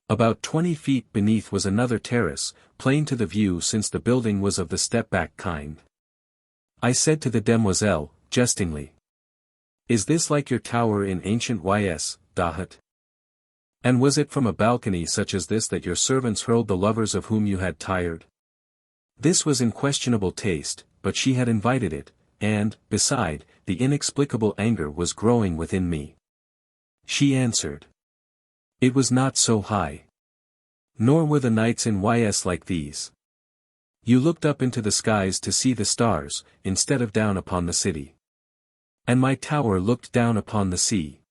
About 20 feet beneath was another terrace, plain to the view since the building was of the step-back kind. I said to the demoiselle, jestingly, "Is this like your tower in ancient Y.S., Dahut? And was it from a balcony such as this that your servants hurled the lovers of whom you had tired?" This was in questionable taste, but she had invited it, and, beside, the inexplicable anger was growing within me. She answered, "It was not so high. Nor were the nights in Y.S. like these. You looked up into the skies to see the stars, instead of down upon the city. And my tower looked down upon the sea.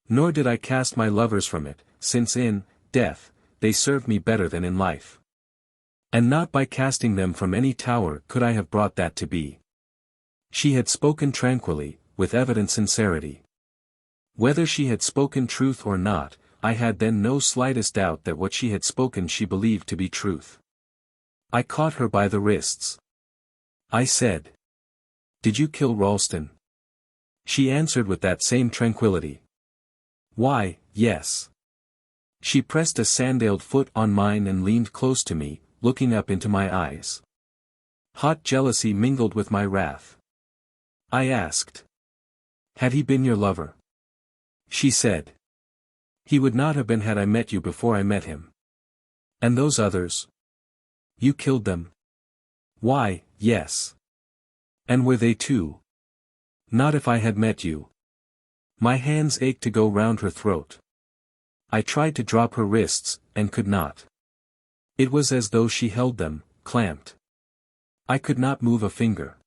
Nor did I cast my lovers from it, since in death, they served me better than in life. And not by casting them from any tower could I have brought that to be." She had spoken tranquilly, with evident sincerity. Whether she had spoken truth or not, I had then no slightest doubt that what she had spoken she believed to be truth. I caught her by the wrists. I said, "Did you kill Ralston?" She answered with that same tranquility, "Why, yes." She pressed a sandaled foot on mine and leaned close to me, looking up into my eyes. Hot jealousy mingled with my wrath. I asked, "Had he been your lover?" She said, "He would not have been had I met you before I met him." "And those others? You killed them?" "Why, yes." "And were they too?" "Not if I had met you." My hands ached to go round her throat. I tried to drop her wrists, and could not. It was as though she held them, clamped. I could not move a finger.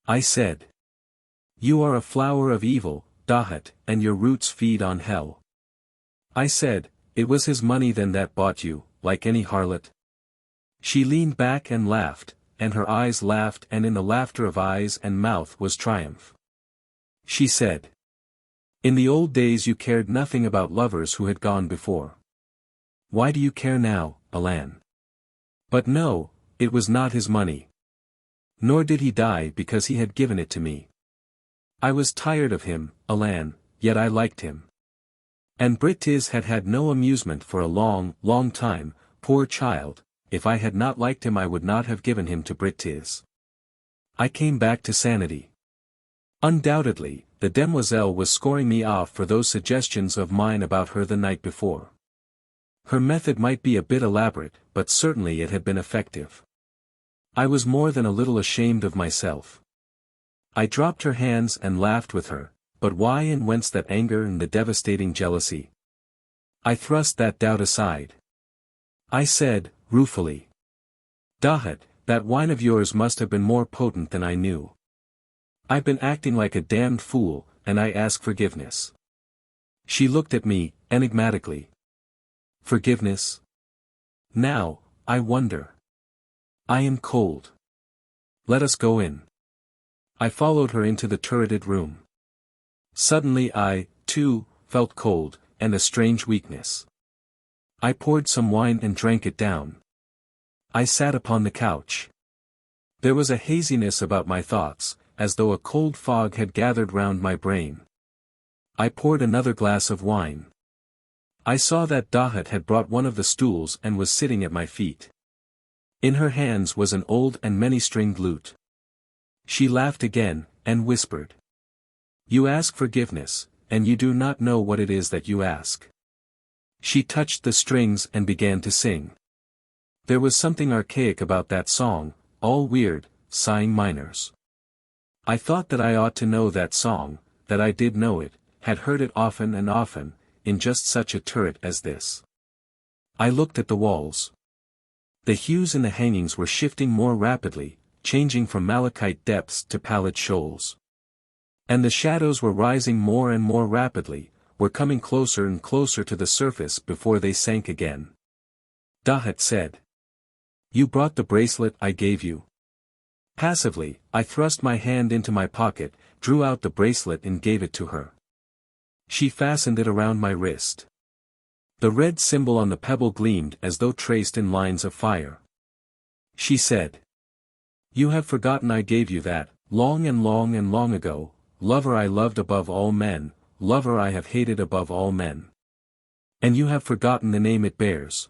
I said, "You are a flower of evil, Dahut, and your roots feed on hell." I said, "It was his money then that bought you, like any harlot." She leaned back and laughed, and her eyes laughed, and in the laughter of eyes and mouth was triumph. She said, "In the old days you cared nothing about lovers who had gone before. Why do you care now, Alan?" "But no, it was not his money. Nor did he die because he had given it to me. I was tired of him, Alan, yet I liked him. And Britiz had had no amusement for a long, long time, poor child. If I had not liked him I would not have given him to Britiz. I came back to sanity. Undoubtedly, the demoiselle was scoring me off for those suggestions of mine about her the night before. Her method might be a bit elaborate, but certainly it had been effective. I was more than a little ashamed of myself. I dropped her hands and laughed with her, but why and whence that anger and the devastating jealousy? I thrust that doubt aside. I said, ruefully, Dahut, that wine of yours must have been more potent than I knew. I've been acting like a damned fool, and I ask forgiveness. She looked at me, enigmatically. Forgiveness? Now, I wonder. I am cold. Let us go in. I followed her into the turreted room. Suddenly I, too, felt cold, and a strange weakness. I poured some wine and drank it down. I sat upon the couch. There was a haziness about my thoughts, as though a cold fog had gathered round my brain. I poured another glass of wine. I saw that Dahut had brought one of the stools and was sitting at my feet. In her hands was an old and many-stringed lute. She laughed again, and whispered. You ask forgiveness, and you do not know what it is that you ask. She touched the strings and began to sing. There was something archaic about that song, all weird, sighing minors. I thought that I ought to know that song, that I did know it, had heard it often and often, in just such a turret as this. I looked at the walls. The hues in the hangings were shifting more rapidly, changing from malachite depths to pallid shoals. And the shadows were rising more and more rapidly, were coming closer and closer to the surface before they sank again. Dahut said. You brought the bracelet I gave you. Passively, I thrust my hand into my pocket, drew out the bracelet and gave it to her. She fastened it around my wrist. The red symbol on the pebble gleamed as though traced in lines of fire. She said. You have forgotten I gave you that, long and long and long ago, lover I loved above all men, lover I have hated above all men. And you have forgotten the name it bears.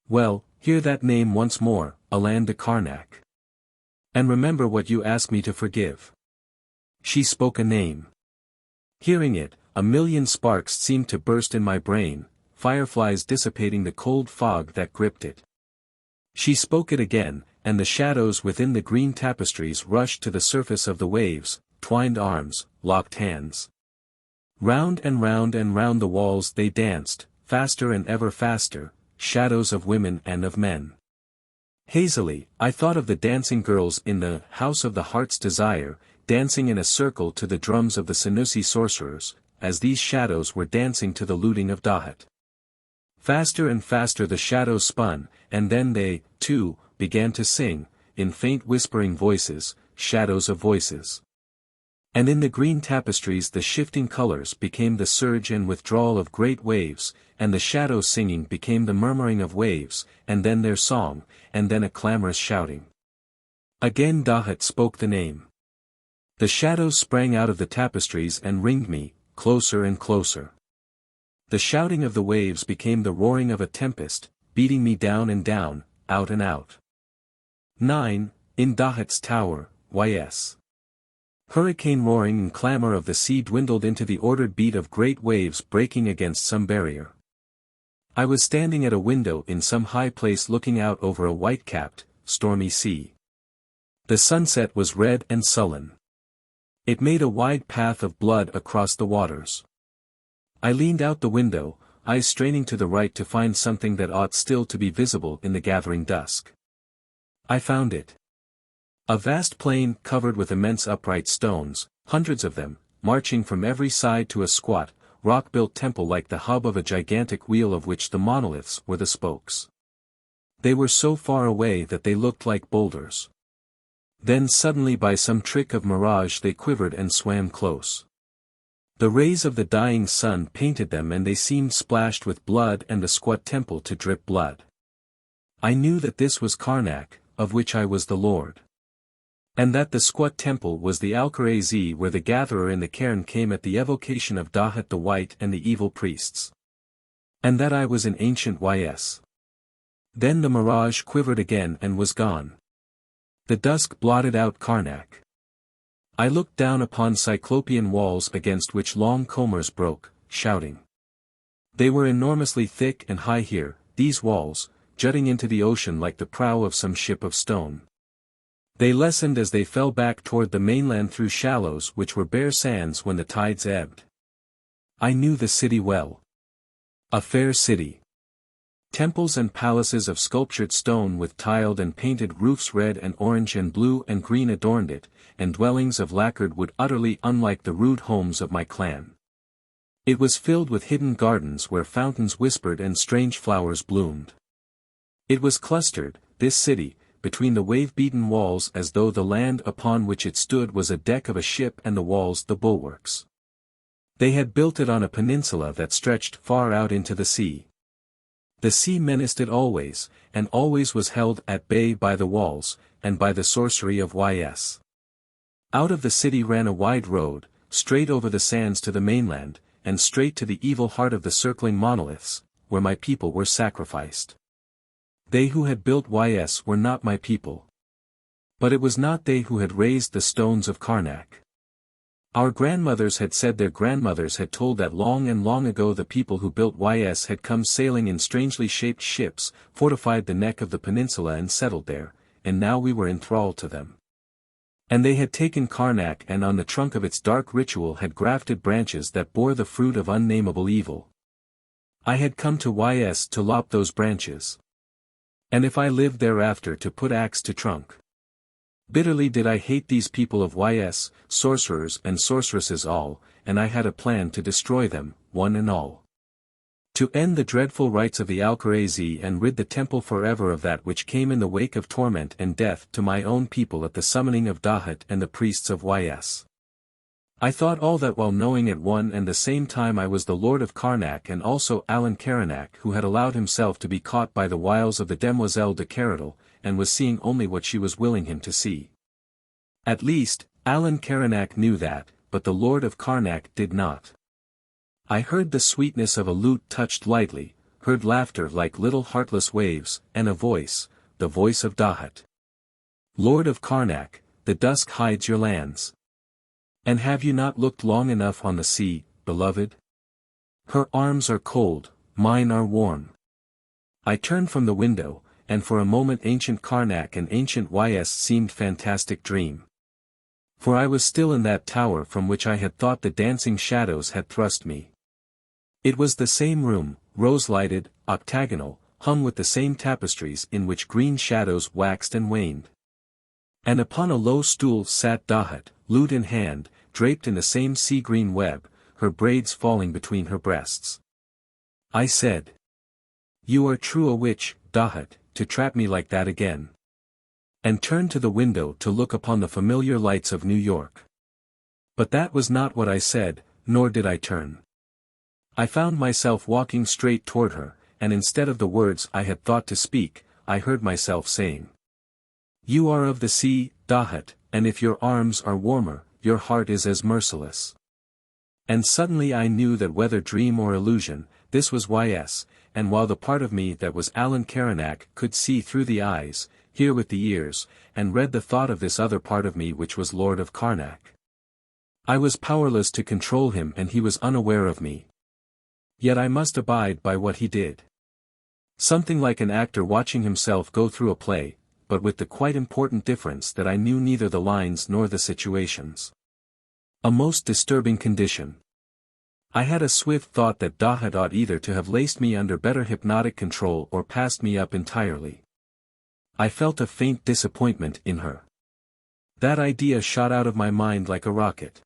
Well, hear that name once more, Alan Caranac. And remember what you ask me to forgive. She spoke a name. Hearing it, a million sparks seemed to burst in my brain, fireflies dissipating the cold fog that gripped it. She spoke it again, and the shadows within the green tapestries rushed to the surface of the waves, twined arms, locked hands. Round and round and round the walls they danced, faster and ever faster, shadows of women and of men. Hazily, I thought of the dancing girls in the House of the Heart's Desire, dancing in a circle to the drums of the Senussi sorcerers, as these shadows were dancing to the looting of Dahut. Faster and faster the shadows spun, and then they, too, began to sing, in faint whispering voices, shadows of voices. And in the green tapestries the shifting colors became the surge and withdrawal of great waves, and the shadows singing became the murmuring of waves, and then their song, and then a clamorous shouting. Again Dahut spoke the name. The shadows sprang out of the tapestries and ringed me, closer and closer. The shouting of the waves became the roaring of a tempest, beating me down and down, out and out. 9. In Dahut's tower, ys. Hurricane roaring and clamor of the sea dwindled into the ordered beat of great waves breaking against some barrier. I was standing at a window in some high place looking out over a white-capped, stormy sea. The sunset was red and sullen. It made a wide path of blood across the waters. I leaned out the window, eyes straining to the right to find something that ought still to be visible in the gathering dusk. I found it. A vast plain covered with immense upright stones, hundreds of them, marching from every side to a squat, rock-built temple like the hub of a gigantic wheel of which the monoliths were the spokes. They were so far away that they looked like boulders. Then suddenly by some trick of mirage they quivered and swam close. The rays of the dying sun painted them and they seemed splashed with blood and the squat temple to drip blood. I knew that this was Caranac, of which I was the lord. And that the squat temple was the Al-Khwarizmi where the gatherer in the cairn came at the evocation of Dahut the White and the evil priests. And that I was in ancient Ys. Then the mirage quivered again and was gone. The dusk blotted out Caranac. I looked down upon cyclopean walls against which long combers broke, shouting. They were enormously thick and high here, these walls, jutting into the ocean like the prow of some ship of stone. They lessened as they fell back toward the mainland through shallows which were bare sands when the tides ebbed. I knew the city well. A fair city. Temples and palaces of sculptured stone with tiled and painted roofs red and orange and blue and green adorned it, and dwellings of lacquered wood utterly unlike the rude homes of my clan. It was filled with hidden gardens where fountains whispered and strange flowers bloomed. It was clustered, this city, between the wave-beaten walls as though the land upon which it stood was a deck of a ship and the walls the bulwarks. They had built it on a peninsula that stretched far out into the sea. The sea menaced it always, and always was held at bay by the walls, and by the sorcery of Ys. Out of the city ran a wide road, straight over the sands to the mainland, and straight to the evil heart of the circling monoliths, where my people were sacrificed. They who had built Ys were not my people. But it was not they who had raised the stones of Caranac. Our grandmothers had said their grandmothers had told that long and long ago the people who built Ys had come sailing in strangely shaped ships, fortified the neck of the peninsula and settled there, and now we were enthralled to them. And they had taken Caranac and on the trunk of its dark ritual had grafted branches that bore the fruit of unnamable evil. I had come to Ys to lop those branches. And if I lived thereafter to put axe to trunk. Bitterly did I hate these people of Ys, sorcerers and sorceresses all, and I had a plan to destroy them, one and all. To end the dreadful rites of the Al-Khwarizmi and rid the temple forever of that which came in the wake of torment and death to my own people at the summoning of Dahut and the priests of Ys. I thought all that while knowing at one and the same time I was the Lord of Caranac and also Alan Caranac who had allowed himself to be caught by the wiles of the Demoiselle de Keradel, and was seeing only what she was willing him to see. At least, Alan Caranac knew that, but the Lord of Caranac did not. I heard the sweetness of a lute touched lightly, heard laughter like little heartless waves, and a voice, the voice of Dahut. Lord of Caranac, the dusk hides your lands. And have you not looked long enough on the sea, beloved? Her arms are cold, mine are warm. I turned from the window, and for a moment ancient Caranac and ancient Ys seemed fantastic dream. For I was still in that tower from which I had thought the dancing shadows had thrust me. It was the same room, rose-lighted, octagonal, hung with the same tapestries in which green shadows waxed and waned. And upon a low stool sat Dahut, lute in hand, draped in the same sea-green web, her braids falling between her breasts. I said, "You are true a witch, Dahut, to trap me like that again." And turned to the window to look upon the familiar lights of New York. But that was not what I said, nor did I turn. I found myself walking straight toward her, and instead of the words I had thought to speak, I heard myself saying, "You are of the sea, Dahut, and if your arms are warmer, your heart is as merciless." And suddenly I knew that whether dream or illusion, this was Ys, and while the part of me that was Alan Caranac could see through the eyes, hear with the ears, and read the thought of this other part of me which was Lord of Caranac. I was powerless to control him and he was unaware of me. Yet I must abide by what he did. Something like an actor watching himself go through a play, but with the quite important difference that I knew neither the lines nor the situations. A most disturbing condition. I had a swift thought that Dahut ought either to have laced me under better hypnotic control or passed me up entirely. I felt a faint disappointment in her. That idea shot out of my mind like a rocket.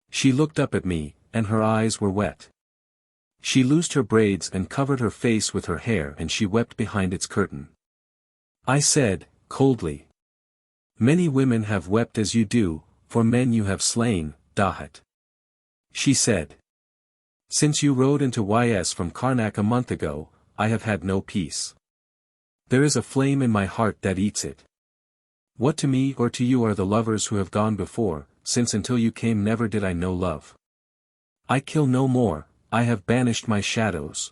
She looked up at me, and her eyes were wet. She loosed her braids and covered her face with her hair and she wept behind its curtain. I said, coldly, "Many women have wept as you do, for men you have slain, Dahut." She said, "Since you rode into Ys from Caranac a month ago, I have had no peace. There is a flame in my heart that eats it." What to me or to you are the lovers who have gone before, since until you came never did I know love. I kill no more, I have banished my shadows.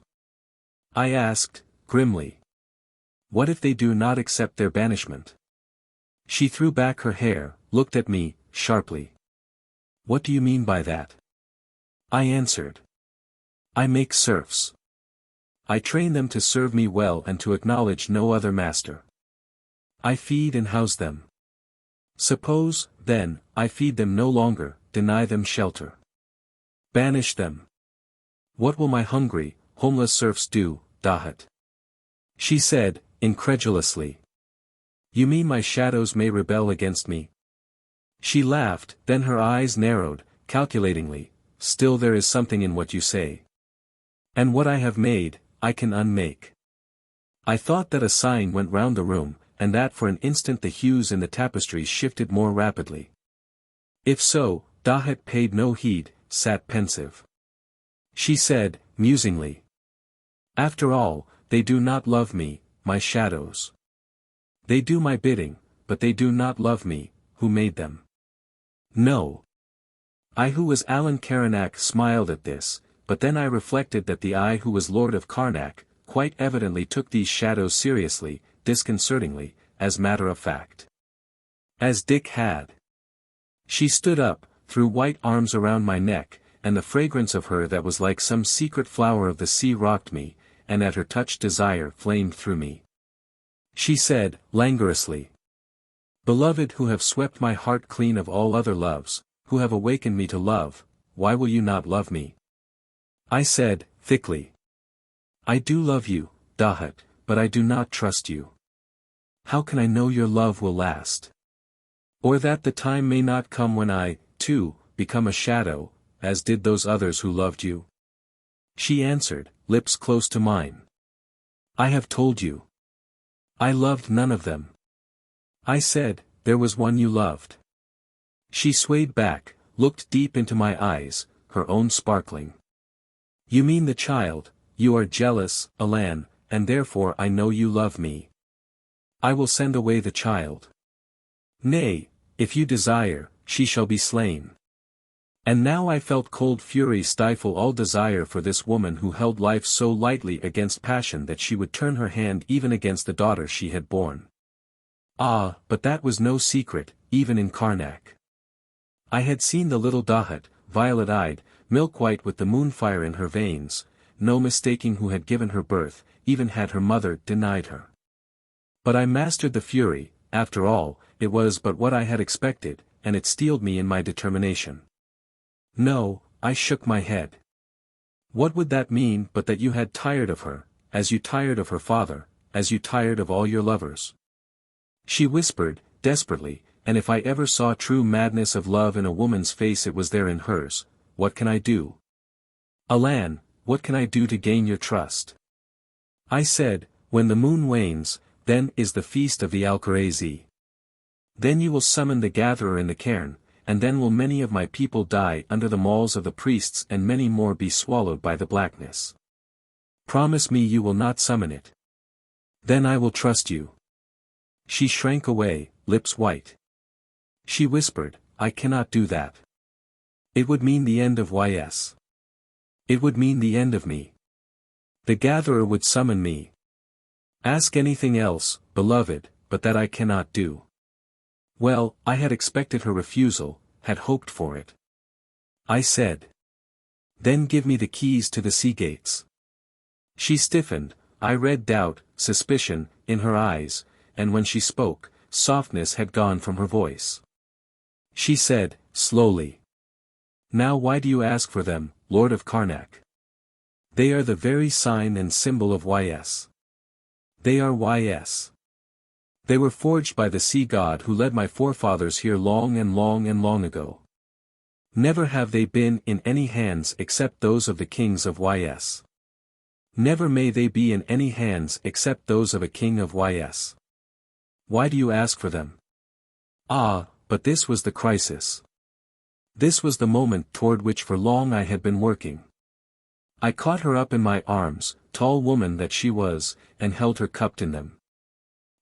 I asked, grimly. What if they do not accept their banishment? She threw back her hair, looked at me, sharply. What do you mean by that? I answered. I make serfs. I train them to serve me well and to acknowledge no other master. I feed and house them. Suppose, then, I feed them no longer, deny them shelter. Banish them. What will my hungry, homeless serfs do, Dahut? She said, incredulously. You mean my shadows may rebel against me? She laughed, then her eyes narrowed, calculatingly. Still there is something in what you say. And what I have made, I can unmake. I thought that a sighing went round the room, and that for an instant the hues in the tapestries shifted more rapidly. If so, Dahut paid no heed, sat pensive. She said, musingly. After all, they do not love me, my shadows. They do my bidding, but they do not love me, who made them. No. I who was Alan Caranac smiled at this, but then I reflected that the I who was Lord of Carnac, quite evidently took these shadows seriously, disconcertingly, as matter of fact. As Dick had. She stood up, threw white arms around my neck, and the fragrance of her that was like some secret flower of the sea rocked me, and at her touch desire flamed through me. She said, languorously. Beloved who have swept my heart clean of all other loves, who have awakened me to love, why will you not love me? I said, thickly. I do love you, Dahut, but I do not trust you. How can I know your love will last? Or that the time may not come when I, too, become a shadow, as did those others who loved you? She answered, lips close to mine. I have told you. I loved none of them. I said, there was one you loved. She swayed back, looked deep into my eyes, her own sparkling. You mean the child, you are jealous, Alan, and therefore I know you love me. I will send away the child. Nay, if you desire, she shall be slain. And now I felt cold fury stifle all desire for this woman who held life so lightly against passion that she would turn her hand even against the daughter she had borne. Ah, but that was no secret, even in Carnac. I had seen the little Dahut, violet-eyed, milk-white with the moonfire in her veins, no mistaking who had given her birth, even had her mother denied her. But I mastered the fury, after all, it was but what I had expected, and it steeled me in my determination. No, I shook my head. What would that mean but that you had tired of her, as you tired of her father, as you tired of all your lovers? She whispered, desperately, and if I ever saw true madness of love in a woman's face it was there in hers. What can I do? Alan, what can I do to gain your trust? I said, when the moon wanes, then is the feast of the Alcarazi. Then you will summon the gatherer in the cairn, and then will many of my people die under the mauls of the priests and many more be swallowed by the blackness. Promise me you will not summon it. Then I will trust you. She shrank away, lips white. She whispered, I cannot do that. It would mean the end of YS. It would mean the end of me. The gatherer would summon me. Ask anything else, beloved, but that I cannot do. Well, I had expected her refusal, had hoped for it. I said. Then give me the keys to the sea gates. She stiffened, I read doubt, suspicion, in her eyes, and when she spoke, softness had gone from her voice. She said, slowly. Now why do you ask for them, Lord of Carnac? They are the very sign and symbol of YS. They are YS. They were forged by the sea god who led my forefathers here long and long and long ago. Never have they been in any hands except those of the kings of YS. Never may they be in any hands except those of a king of YS. Why do you ask for them? Ah, but this was the crisis. This was the moment toward which for long I had been working. I caught her up in my arms, tall woman that she was, and held her cupped in them.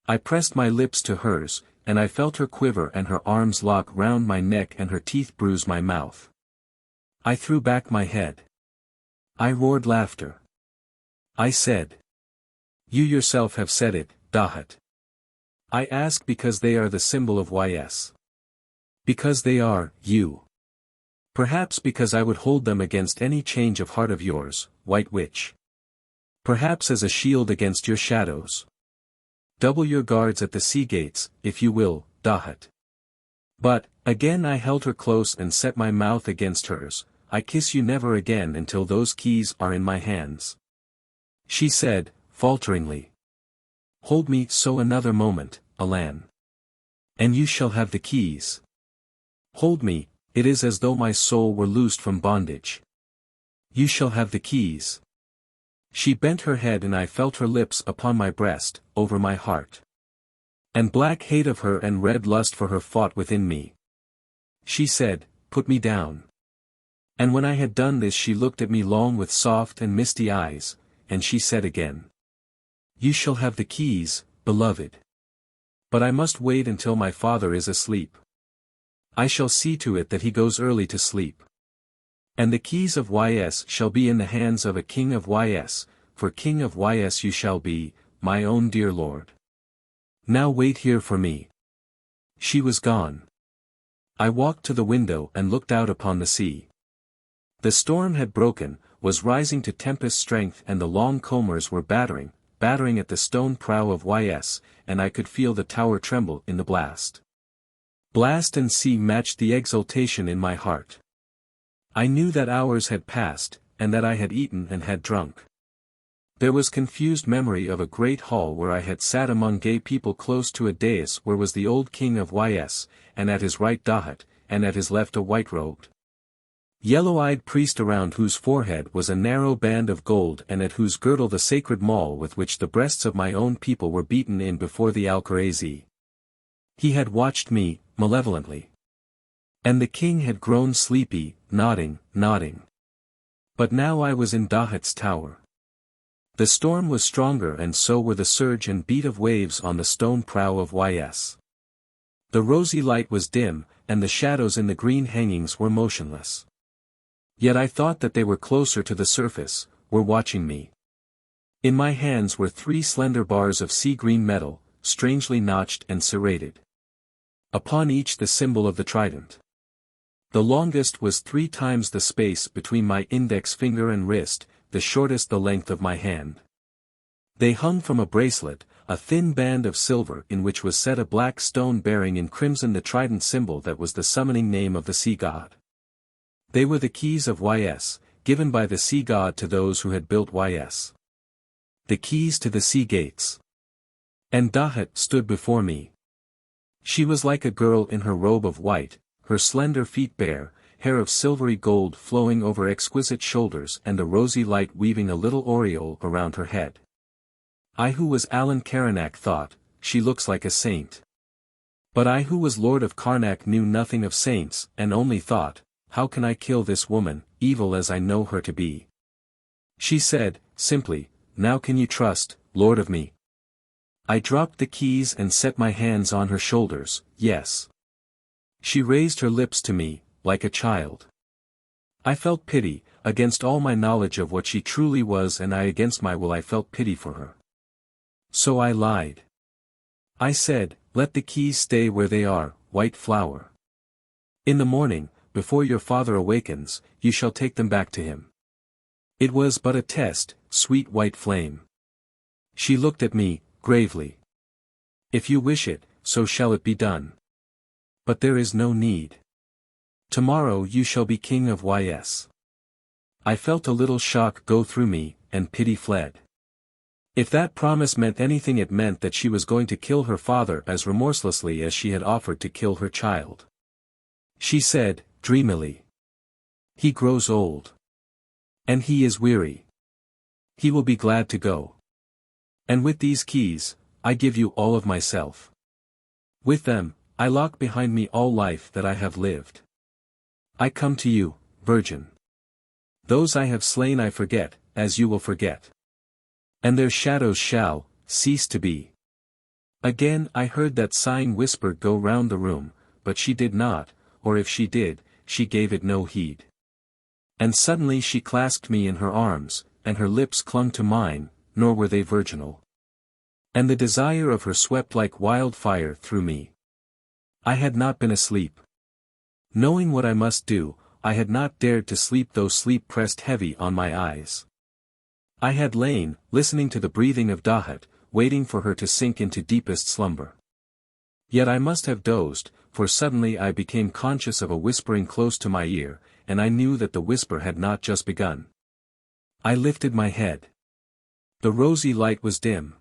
I pressed my lips to hers, and I felt her quiver and her arms lock round my neck and her teeth bruise my mouth. I threw back my head. I roared laughter. I said, "You yourself have said it, Dahut. I ask because they are the symbol of YS. Because they are, you. Perhaps because I would hold them against any change of heart of yours, White Witch. Perhaps as a shield against your shadows. Double your guards at the sea gates, if you will, Dahut." But, again I held her close and set my mouth against hers. "I kiss you never again until those keys are in my hands." She said, falteringly, "Hold me so another moment, Alan. And you shall have the keys. Hold me, it is as though my soul were loosed from bondage. You shall have the keys." She bent her head and I felt her lips upon my breast, over my heart. And black hate of her and red lust for her fought within me. She said, "Put me down." And when I had done this she looked at me long with soft and misty eyes, and she said again, "You shall have the keys, beloved. But I must wait until my father is asleep. I shall see to it that he goes early to sleep. And the keys of YS shall be in the hands of a king of YS, for king of YS you shall be, my own dear lord. Now wait here for me." She was gone. I walked to the window and looked out upon the sea. The storm had broken, was rising to tempest strength, and the long combers were battering at the stone prow of YS, and I could feel the tower tremble in the blast. Blast and sea matched the exultation in my heart. I knew that hours had passed, and that I had eaten and had drunk. There was confused memory of a great hall where I had sat among gay people close to a dais where was the old king of YS, and at his right Dahut, and at his left a white-robed, yellow-eyed priest around whose forehead was a narrow band of gold and at whose girdle the sacred maul with which the breasts of my own people were beaten in before the Alcarazi. He had watched me, malevolently. And the king had grown sleepy, nodding. But now I was in Dahut's tower. The storm was stronger and so were the surge and beat of waves on the stone prow of YS. The rosy light was dim, and the shadows in the green hangings were motionless. Yet I thought that they were closer to the surface, were watching me. In my hands were 3 slender bars of sea-green metal, strangely notched and serrated. Upon each the symbol of the trident. The longest was 3 times the space between my index finger and wrist, the shortest the length of my hand. They hung from a bracelet, a thin band of silver in which was set a black stone bearing in crimson the trident symbol that was the summoning name of the sea god. They were the keys of YS, given by the sea god to those who had built YS. The keys to the sea gates. And Dahut stood before me. She was like a girl in her robe of white, her slender feet bare, hair of silvery gold flowing over exquisite shoulders and the rosy light weaving a little aureole around her head. I who was Alan Caranac thought, she looks like a saint. But I who was Lord of Carnac knew nothing of saints, and only thought, how can I kill this woman, evil as I know her to be? She said, simply, now can you trust, Lord of me? I dropped the keys and set my hands on her shoulders, yes. She raised her lips to me, like a child. I felt pity, against all my knowledge of what she truly was and I against my will I felt pity for her. So I lied. I said, let the keys stay where they are, white flower. In the morning, before your father awakens, you shall take them back to him. It was but a test, sweet white flame. She looked at me, gravely. If you wish it, so shall it be done. But there is no need. Tomorrow you shall be king of YS. I felt a little shock go through me, and pity fled. If that promise meant anything it meant that she was going to kill her father as remorselessly as she had offered to kill her child. She said, dreamily. He grows old. And he is weary. He will be glad to go. And with these keys, I give you all of myself. With them, I lock behind me all life that I have lived. I come to you, virgin. Those I have slain I forget, as you will forget. And their shadows shall cease to be. Again I heard that sighing whisper go round the room, but she did not, or if she did, she gave it no heed. And suddenly she clasped me in her arms, and her lips clung to mine, nor were they virginal. And the desire of her swept like wildfire through me. I had not been asleep. Knowing what I must do, I had not dared to sleep, though sleep pressed heavy on my eyes. I had lain, listening to the breathing of Dahut, waiting for her to sink into deepest slumber. Yet I must have dozed, for suddenly I became conscious of a whispering close to my ear, and I knew that the whisper had not just begun. I lifted my head. The rosy light was dim.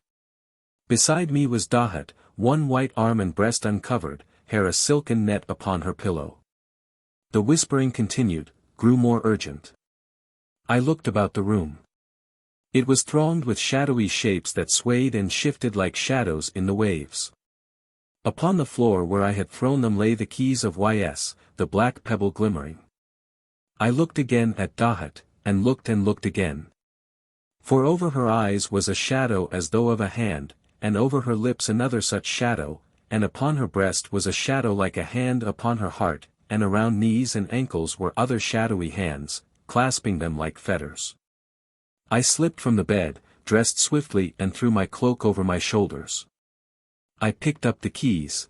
Beside me was Dahut, one white arm and breast uncovered, hair a silken net upon her pillow. The whispering continued, grew more urgent. I looked about the room. It was thronged with shadowy shapes that swayed and shifted like shadows in the waves. Upon the floor where I had thrown them lay the keys of Ys, the black pebble glimmering. I looked again at Dahut, and looked again. For over her eyes was a shadow as though of a hand, and over her lips another such shadow, and upon her breast was a shadow like a hand upon her heart, and around knees and ankles were other shadowy hands, clasping them like fetters. I slipped from the bed, dressed swiftly and threw my cloak over my shoulders. I picked up the keys.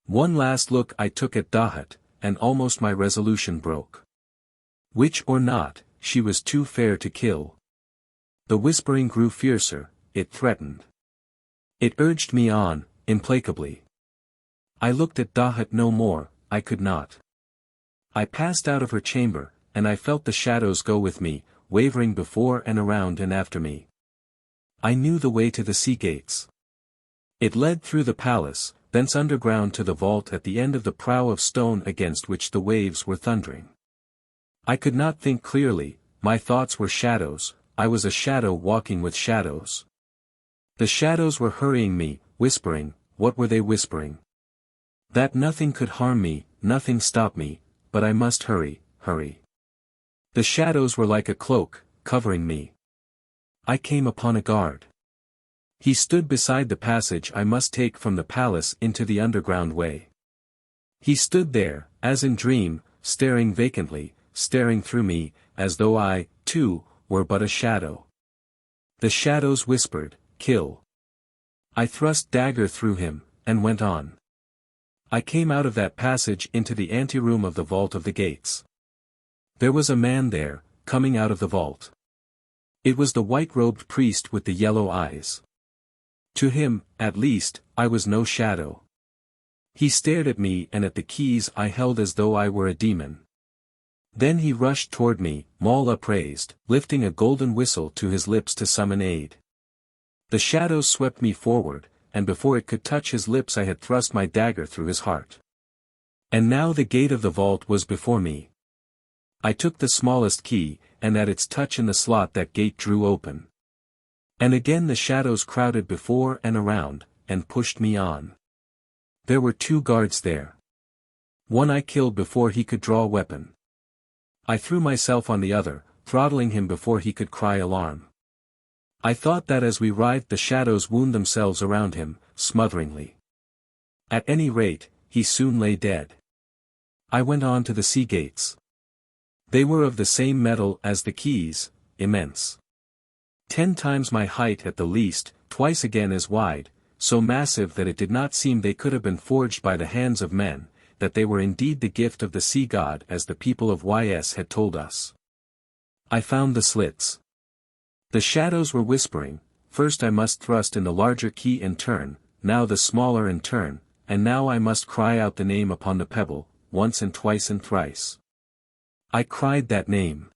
One last look I took at Dahut, and almost my resolution broke. Witch or not, she was too fair to kill. The whispering grew fiercer, it threatened. It urged me on, implacably. I looked at Dahut no more, I could not. I passed out of her chamber, and I felt the shadows go with me, wavering before and around and after me. I knew the way to the sea gates. It led through the palace, thence underground to the vault at the end of the prow of stone against which the waves were thundering. I could not think clearly, my thoughts were shadows, I was a shadow walking with shadows. The shadows were hurrying me, whispering, what were they whispering? That nothing could harm me, nothing stop me, but I must hurry, hurry. The shadows were like a cloak, covering me. I came upon a guard. He stood beside the passage I must take from the palace into the underground way. He stood there, as in dream, staring vacantly, staring through me, as though I, too, were but a shadow. The shadows whispered, kill. I thrust dagger through him, and went on. I came out of that passage into the anteroom of the vault of the gates. There was a man there, coming out of the vault. It was the white-robed priest with the yellow eyes. To him, at least, I was no shadow. He stared at me and at the keys I held as though I were a demon. Then he rushed toward me, maul upraised, lifting a golden whistle to his lips to summon aid. The shadows swept me forward, and before it could touch his lips I had thrust my dagger through his heart. And now the gate of the vault was before me. I took the smallest key, and at its touch in the slot that gate drew open. And again the shadows crowded before and around, and pushed me on. There were 2 guards there. One I killed before he could draw a weapon. I threw myself on the other, throttling him before he could cry alarm. I thought that as we writhed the shadows wound themselves around him, smotheringly. At any rate, he soon lay dead. I went on to the sea gates. They were of the same metal as the keys, immense. 10 times my height at the least, twice again as wide, so massive that it did not seem they could have been forged by the hands of men, that they were indeed the gift of the sea god as the people of Ys had told us. I found the slits. The shadows were whispering, first I must thrust in the larger key and turn, now the smaller and turn, and now I must cry out the name upon the pebble, once and twice and thrice. I cried that name.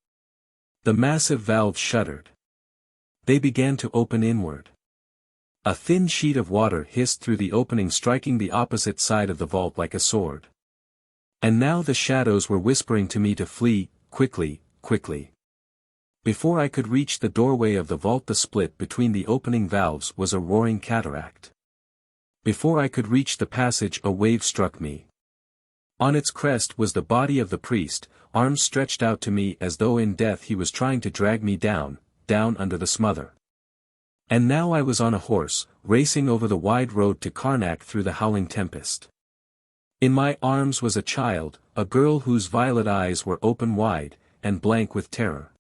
The massive valves shuddered. They began to open inward. A thin sheet of water hissed through the opening, striking the opposite side of the vault like a sword. And now the shadows were whispering to me to flee, quickly, quickly. Before I could reach the doorway of the vault, the split between the opening valves was a roaring cataract. Before I could reach the passage, a wave struck me. On its crest was the body of the priest, arms stretched out to me as though in death he was trying to drag me down, down under the smother. And now I was on a horse, racing over the wide road to Caranac through the howling tempest. In my arms was a child, a girl whose violet eyes were open wide, and blank with terror.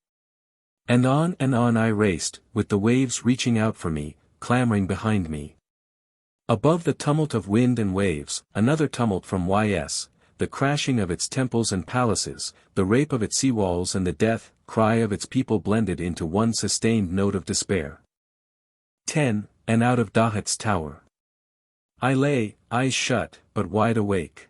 And on I raced, with the waves reaching out for me, clamoring behind me. Above the tumult of wind and waves, another tumult from the crashing of its temples and palaces, the rape of its seawalls and the death cry of its people blended into one sustained note of despair. 10. And out of Dahut's tower. I lay, eyes shut, but wide awake.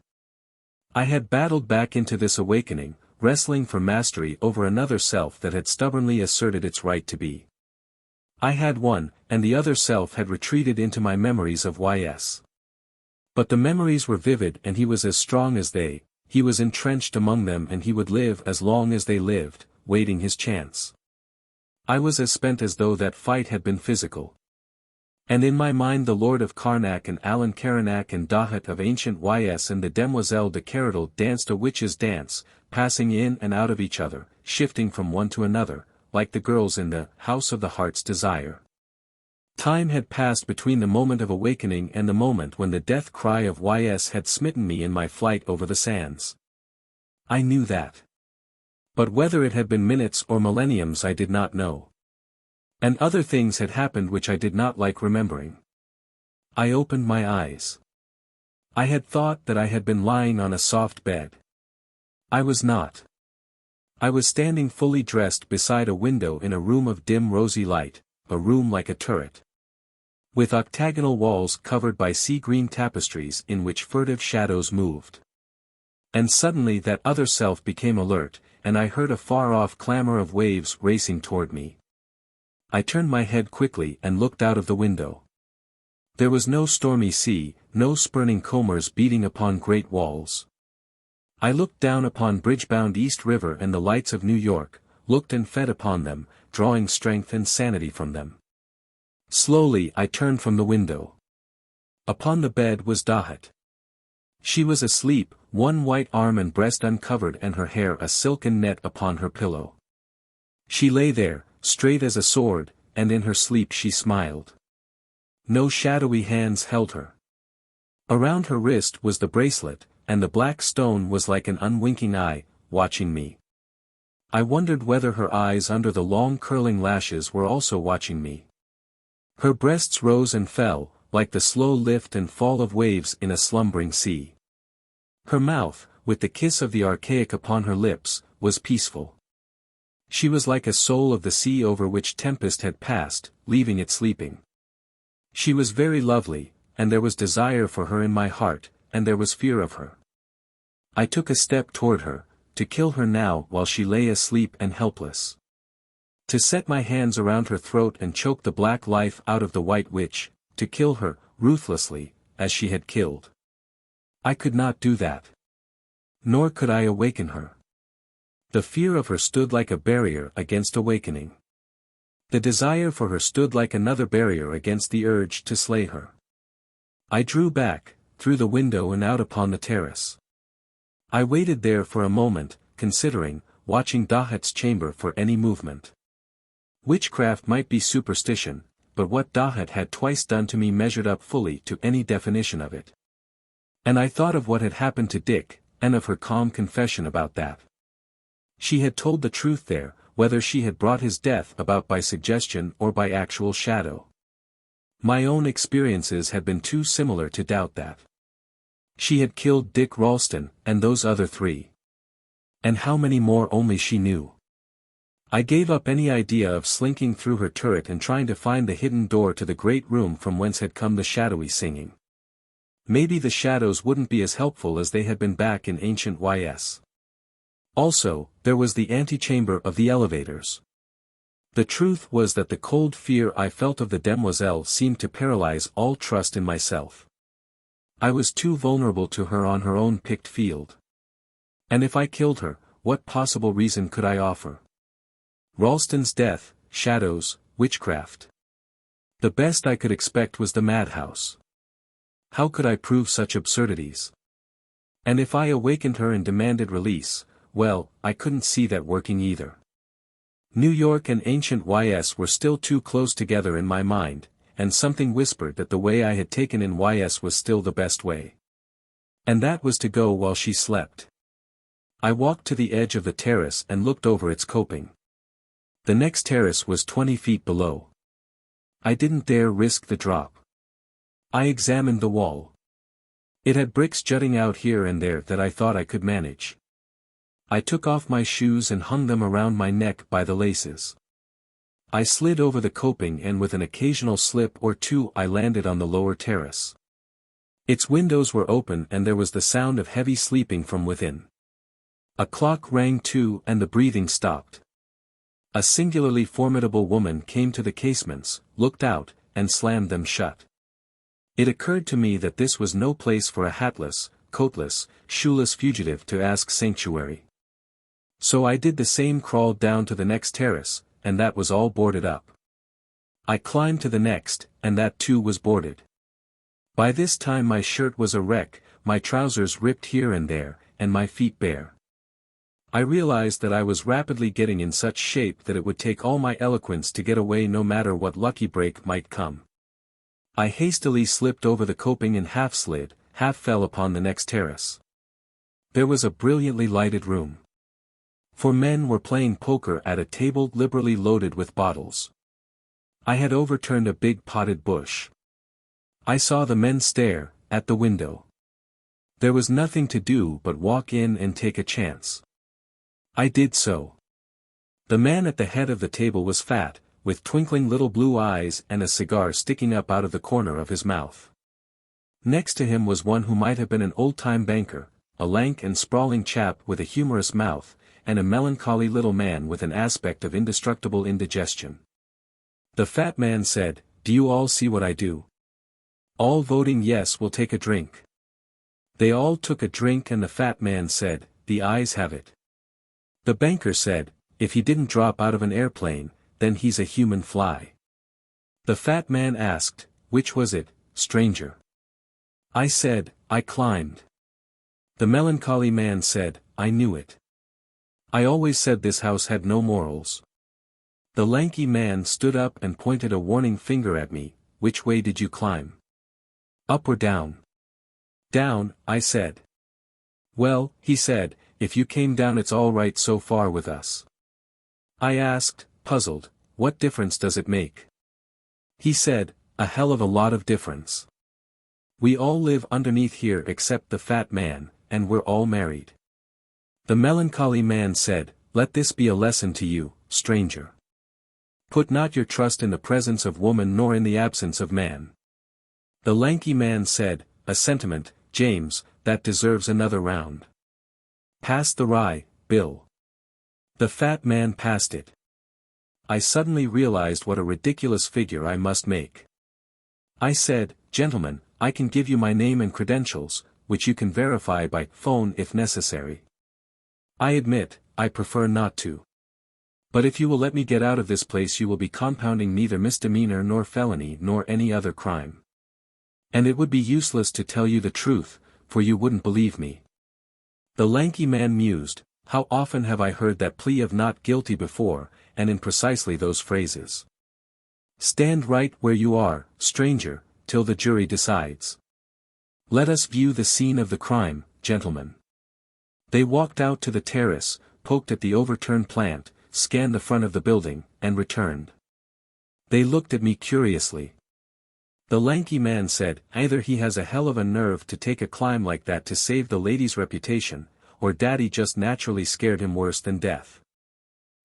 I had battled back into this awakening, wrestling for mastery over another self that had stubbornly asserted its right to be. I had won, and the other self had retreated into my memories of But the memories were vivid and he was as strong as they, he was entrenched among them and he would live as long as they lived, waiting his chance. I was as spent as though that fight had been physical. And in my mind the Lord of Caranac and Alan Caranac and Dahut of ancient and the Demoiselle de Keradel danced a witch's dance, passing in and out of each other, shifting from one to another, like the girls in the House of the Heart's Desire. Time had passed between the moment of awakening and the moment when the death cry of had smitten me in my flight over the sands. I knew that. But whether it had been minutes or millenniums I did not know. And other things had happened which I did not like remembering. I opened my eyes. I had thought that I had been lying on a soft bed. I was not. I was standing fully dressed beside a window in a room of dim rosy light, a room like a turret. With octagonal walls covered by sea-green tapestries in which furtive shadows moved. And suddenly that other self became alert, and I heard a far-off clamor of waves racing toward me. I turned my head quickly and looked out of the window. There was no stormy sea, no spurning combers beating upon great walls. I looked down upon bridge-bound East River and the lights of New York, looked and fed upon them, drawing strength and sanity from them. Slowly I turned from the window. Upon the bed was Dahut. She was asleep, one white arm and breast uncovered and her hair a silken net upon her pillow. She lay there, straight as a sword, and in her sleep she smiled. No shadowy hands held her. Around her wrist was the bracelet, and the black stone was like an unwinking eye, watching me. I wondered whether her eyes under the long curling lashes were also watching me. Her breasts rose and fell, like the slow lift and fall of waves in a slumbering sea. Her mouth, with the kiss of the archaic upon her lips, was peaceful. She was like a soul of the sea over which tempest had passed, leaving it sleeping. She was very lovely, and there was desire for her in my heart, and there was fear of her. I took a step toward her, to kill her now while she lay asleep and helpless. To set my hands around her throat and choke the black life out of the white witch, to kill her, ruthlessly, as she had killed. I could not do that. Nor could I awaken her. The fear of her stood like a barrier against awakening. The desire for her stood like another barrier against the urge to slay her. I drew back, through the window and out upon the terrace. I waited there for a moment, considering, watching Dahut's chamber for any movement. Witchcraft might be superstition, but what Dahut had twice done to me measured up fully to any definition of it. And I thought of what had happened to Dick, and of her calm confession about that. She had told the truth there, whether she had brought his death about by suggestion or by actual shadow. My own experiences had been too similar to doubt that. She had killed Dick Ralston, and those other 3. And how many more only she knew. I gave up any idea of slinking through her turret and trying to find the hidden door to the great room from whence had come the shadowy singing. Maybe the shadows wouldn't be as helpful as they had been back in ancient Also, there was the antechamber of the elevators. The truth was that the cold fear I felt of the demoiselle seemed to paralyze all trust in myself. I was too vulnerable to her on her own picked field. And if I killed her, what possible reason could I offer? Ralston's death, shadows, witchcraft. The best I could expect was the madhouse. How could I prove such absurdities? And if I awakened her and demanded release, well, I couldn't see that working either. New York and ancient YS were still too close together in my mind, and something whispered that the way I had taken in YS was still the best way. And that was to go while she slept. I walked to the edge of the terrace and looked over its coping. The next terrace was 20 feet below. I didn't dare risk the drop. I examined the wall. It had bricks jutting out here and there that I thought I could manage. I took off my shoes and hung them around my neck by the laces. I slid over the coping and with an occasional slip or two I landed on the lower terrace. Its windows were open and there was the sound of heavy sleeping from within. A clock rang too and the breathing stopped. A singularly formidable woman came to the casements, looked out, and slammed them shut. It occurred to me that this was no place for a hatless, coatless, shoeless fugitive to ask sanctuary. So I did the same, crawled down to the next terrace, and that was all boarded up. I climbed to the next, and that too was boarded. By this time my shirt was a wreck, my trousers ripped here and there, and my feet bare. I realized that I was rapidly getting in such shape that it would take all my eloquence to get away no matter what lucky break might come. I hastily slipped over the coping and half slid, half fell upon the next terrace. There was a brilliantly lighted room. 4 men were playing poker at a table liberally loaded with bottles. I had overturned a big potted bush. I saw the men stare, at the window. There was nothing to do but walk in and take a chance. I did so. The man at the head of the table was fat, with twinkling little blue eyes and a cigar sticking up out of the corner of his mouth. Next to him was one who might have been an old-time banker, a lank and sprawling chap with a humorous mouth, and a melancholy little man with an aspect of indestructible indigestion. The fat man said, "Do you all see what I do? All voting yes will take a drink." They all took a drink and the fat man said, "The ayes have it." The banker said, "If he didn't drop out of an airplane, then he's a human fly." The fat man asked, "Which was it, stranger?" I said, "I climbed." The melancholy man said, "I knew it. I always said this house had no morals." The lanky man stood up and pointed a warning finger at me. "Which way did you climb? Up or down?" "Down," I said. "Well," he said, "if you came down it's all right so far with us." I asked, puzzled, "What difference does it make?" He said, "A hell of a lot of difference. We all live underneath here except the fat man, and we're all married." The melancholy man said, "Let this be a lesson to you, stranger. Put not your trust in the presence of woman nor in the absence of man." The lanky man said, "A sentiment, James, that deserves another round. Pass the rye, Bill." The fat man passed it. I suddenly realized what a ridiculous figure I must make. I said, "Gentlemen, I can give you my name and credentials, which you can verify by phone if necessary. I admit, I prefer not to. But if you will let me get out of this place you will be compounding neither misdemeanor nor felony nor any other crime. And it would be useless to tell you the truth, for you wouldn't believe me." The lanky man mused, "How often have I heard that plea of not guilty before, and in precisely those phrases. Stand right where you are, stranger, till the jury decides. Let us view the scene of the crime, gentlemen." They walked out to the terrace, poked at the overturned plant, scanned the front of the building, and returned. They looked at me curiously. The lanky man said, "Either he has a hell of a nerve to take a climb like that to save the lady's reputation, or Daddy just naturally scared him worse than death."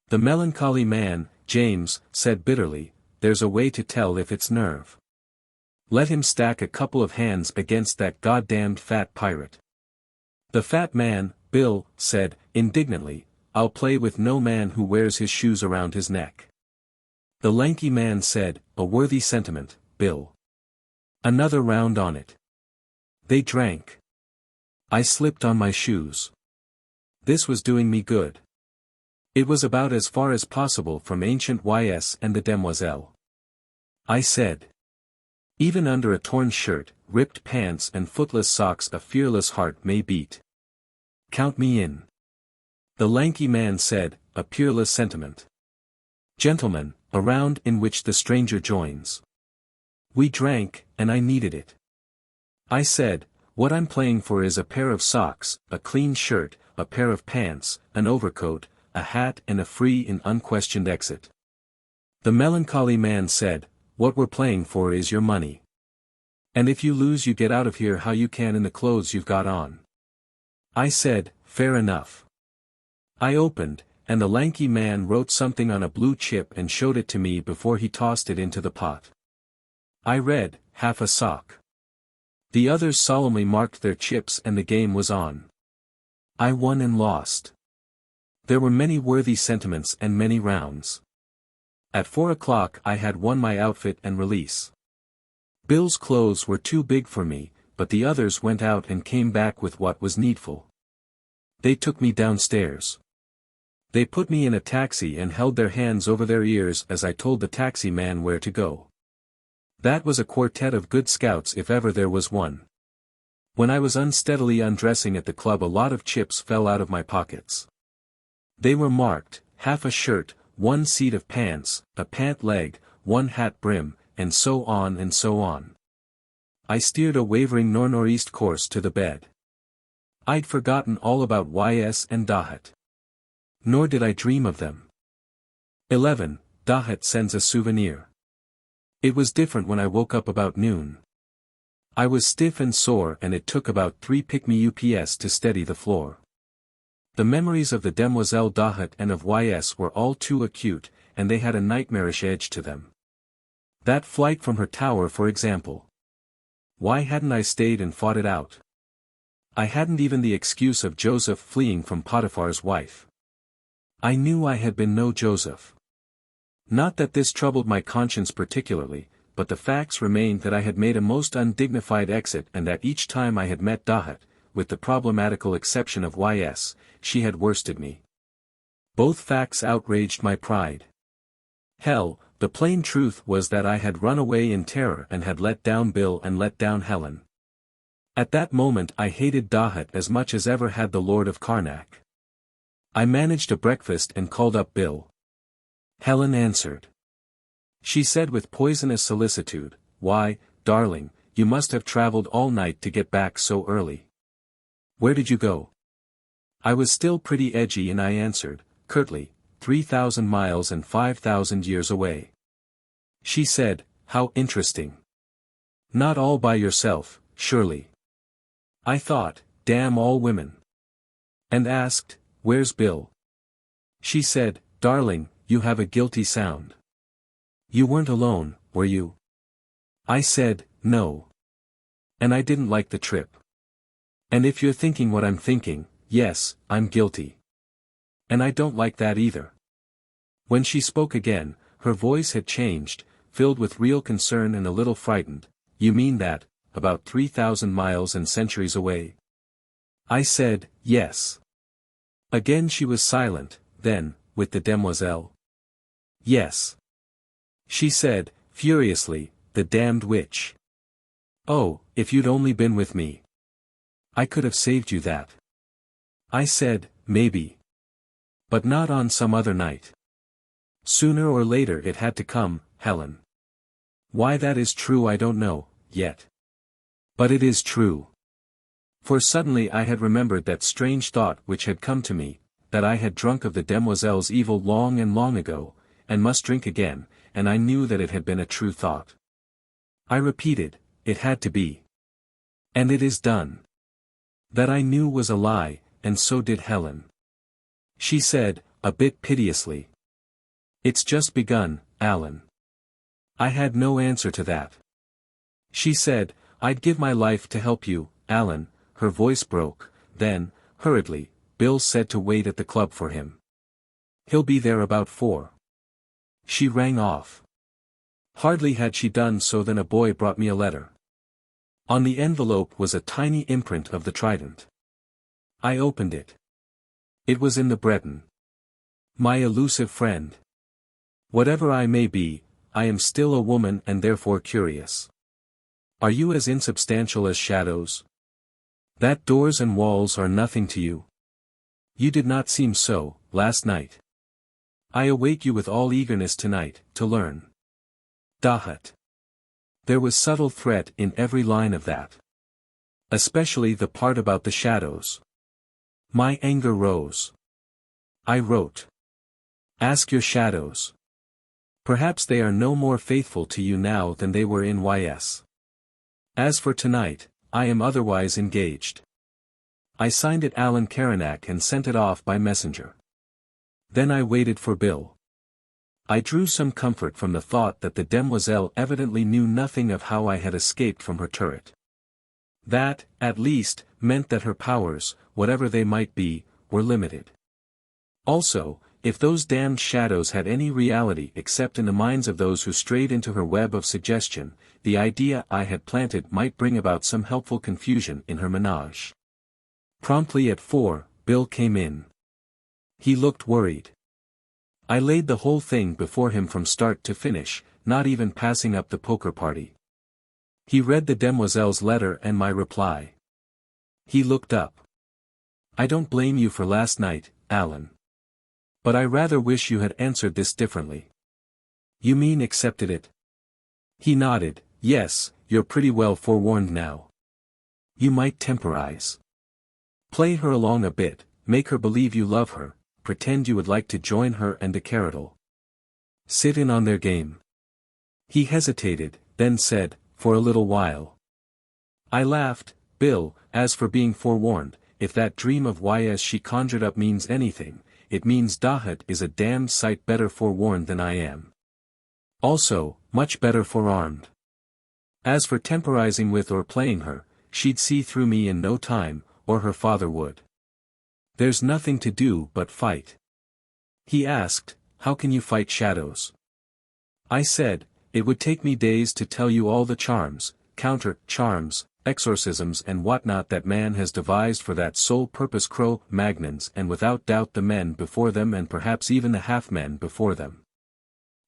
The melancholy man, James, said bitterly, "There's a way to tell if it's nerve. Let him stack a couple of hands against that goddamned fat pirate." The fat man, Bill, said, indignantly, "I'll play with no man who wears his shoes around his neck." The lanky man said, "A worthy sentiment, Bill. Another round on it." They drank. I slipped on my shoes. This was doing me good. It was about as far as possible from ancient YS and the Demoiselle. I said, "Even under a torn shirt, ripped pants and footless socks a fearless heart may beat. Count me in." The lanky man said, "A peerless sentiment." Gentlemen, a round in which the stranger joins. We drank, and I needed it. I said, what I'm playing for is a pair of socks, a clean shirt, a pair of pants, an overcoat, a hat and a free and unquestioned exit. The melancholy man said, what we're playing for is your money. And if you lose you get out of here how you can in the clothes you've got on. I said, fair enough. I opened, and the lanky man wrote something on a blue chip and showed it to me before he tossed it into the pot. I read, half a sock. The others solemnly marked their chips and the game was on. I won and lost. There were many worthy sentiments and many rounds. At 4 o'clock I had won my outfit and release. Bill's clothes were too big for me, but the others went out and came back with what was needful. They took me downstairs. They put me in a taxi and held their hands over their ears as I told the taxi man where to go. That was a quartet of good scouts if ever there was one. When I was unsteadily undressing at the club a lot of chips fell out of my pockets. They were marked, half a shirt, 1 seat of pants, a pant leg, 1 hat brim, and so on and so on. I steered a wavering nor-northeast course to the bed. I'd forgotten all about Y.S. and Dahut. Nor did I dream of them. 11. Dahut sends a souvenir. It was different when I woke up about noon. I was stiff and sore and it took about 3 pick-me UPS to steady the floor. The memories of the Demoiselle Dahut and of Y.S. were all too acute, and they had a nightmarish edge to them. That flight from her tower for example. Why hadn't I stayed and fought it out? I hadn't even the excuse of Joseph fleeing from Potiphar's wife. I knew I had been no Joseph. Not that this troubled my conscience particularly, but the facts remained that I had made a most undignified exit and that each time I had met Dahut, with the problematical exception of Y.S., she had worsted me. Both facts outraged my pride. Hell, the plain truth was that I had run away in terror and had let down Bill and let down Helen. At that moment I hated Dahut as much as ever had the Lord of Caranac. I managed a breakfast and called up Bill. Helen answered. She said with poisonous solicitude, why, darling, you must have traveled all night to get back so early. Where did you go? I was still pretty edgy and I answered, curtly, 3,000 miles and 5,000 years away. She said, how interesting. Not all by yourself, surely. I thought, damn all women. And asked, where's Bill? She said, darling, you have a guilty sound. You weren't alone, were you? I said, no. And I didn't like the trip. And if you're thinking what I'm thinking, yes, I'm guilty. And I don't like that either. When she spoke again, her voice had changed, filled with real concern and a little frightened. You mean that, about 3,000 miles and centuries away? I said, yes. Again she was silent, then, with the demoiselle. Yes. She said, furiously, the damned witch. Oh, if you'd only been with me. I could have saved you that. I said, maybe. But not on some other night. Sooner or later it had to come, Helen. Why that is true I don't know, yet. But it is true. For suddenly I had remembered that strange thought which had come to me, that I had drunk of the demoiselle's evil long and long ago, and must drink again, and I knew that it had been a true thought. I repeated, it had to be. And it is done. That I knew was a lie, and so did Helen. She said, a bit piteously. It's just begun, Alan. I had no answer to that. She said, I'd give my life to help you, Alan. Her voice broke, then, hurriedly, Bill said to wait at the club for him. He'll be there about 4. She rang off. Hardly had she done so than a boy brought me a letter. On the envelope was a tiny imprint of the trident. I opened it. It was in the Breton. My elusive friend. Whatever I may be, I am still a woman and therefore curious. Are you as insubstantial as shadows? That doors and walls are nothing to you? You did not seem so, last night. I await you with all eagerness tonight, to learn. Dahut. There was subtle threat in every line of that. Especially the part about the shadows. My anger rose. I wrote. Ask your shadows. Perhaps they are no more faithful to you now than they were in YS. As for tonight, I am otherwise engaged. I signed it Alan Caranac and sent it off by messenger. Then I waited for Bill. I drew some comfort from the thought that the demoiselle evidently knew nothing of how I had escaped from her turret. That, at least, meant that her powers, whatever they might be, were limited. Also, if those damned shadows had any reality except in the minds of those who strayed into her web of suggestion, the idea I had planted might bring about some helpful confusion in her menage. Promptly at 4, Bill came in. He looked worried. I laid the whole thing before him from start to finish, not even passing up the poker party. He read the demoiselle's letter and my reply. He looked up. I don't blame you for last night, Alan. But I rather wish you had answered this differently. You mean accepted it? He nodded. Yes, you're pretty well forewarned now. You might temporize. Play her along a bit, make her believe you love her, pretend you would like to join her and the Keradel. Sit in on their game. He hesitated, then said, for a little while. I laughed. Bill, as for being forewarned, if that dream of YS she conjured up means anything, it means Dahut is a damned sight better forewarned than I am. Also, much better forearmed. As for temporizing with or playing her, she'd see through me in no time, or her father would. There's nothing to do but fight. He asked, how can you fight shadows? I said, it would take me days to tell you all the charms, counter-charms, exorcisms and whatnot that man has devised for that sole purpose Cro-Magnons and without doubt the men before them and perhaps even the half-men before them.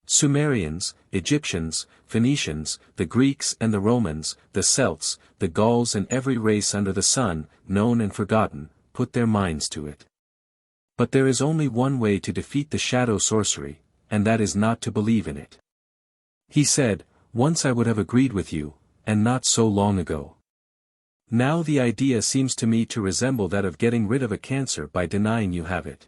Sumerians, Egyptians, Phoenicians, the Greeks and the Romans, the Celts, the Gauls and every race under the sun, known and forgotten, put their minds to it. But there is only one way to defeat the shadow sorcery, and that is not to believe in it. He said, once I would have agreed with you, and not so long ago. Now the idea seems to me to resemble that of getting rid of a cancer by denying you have it.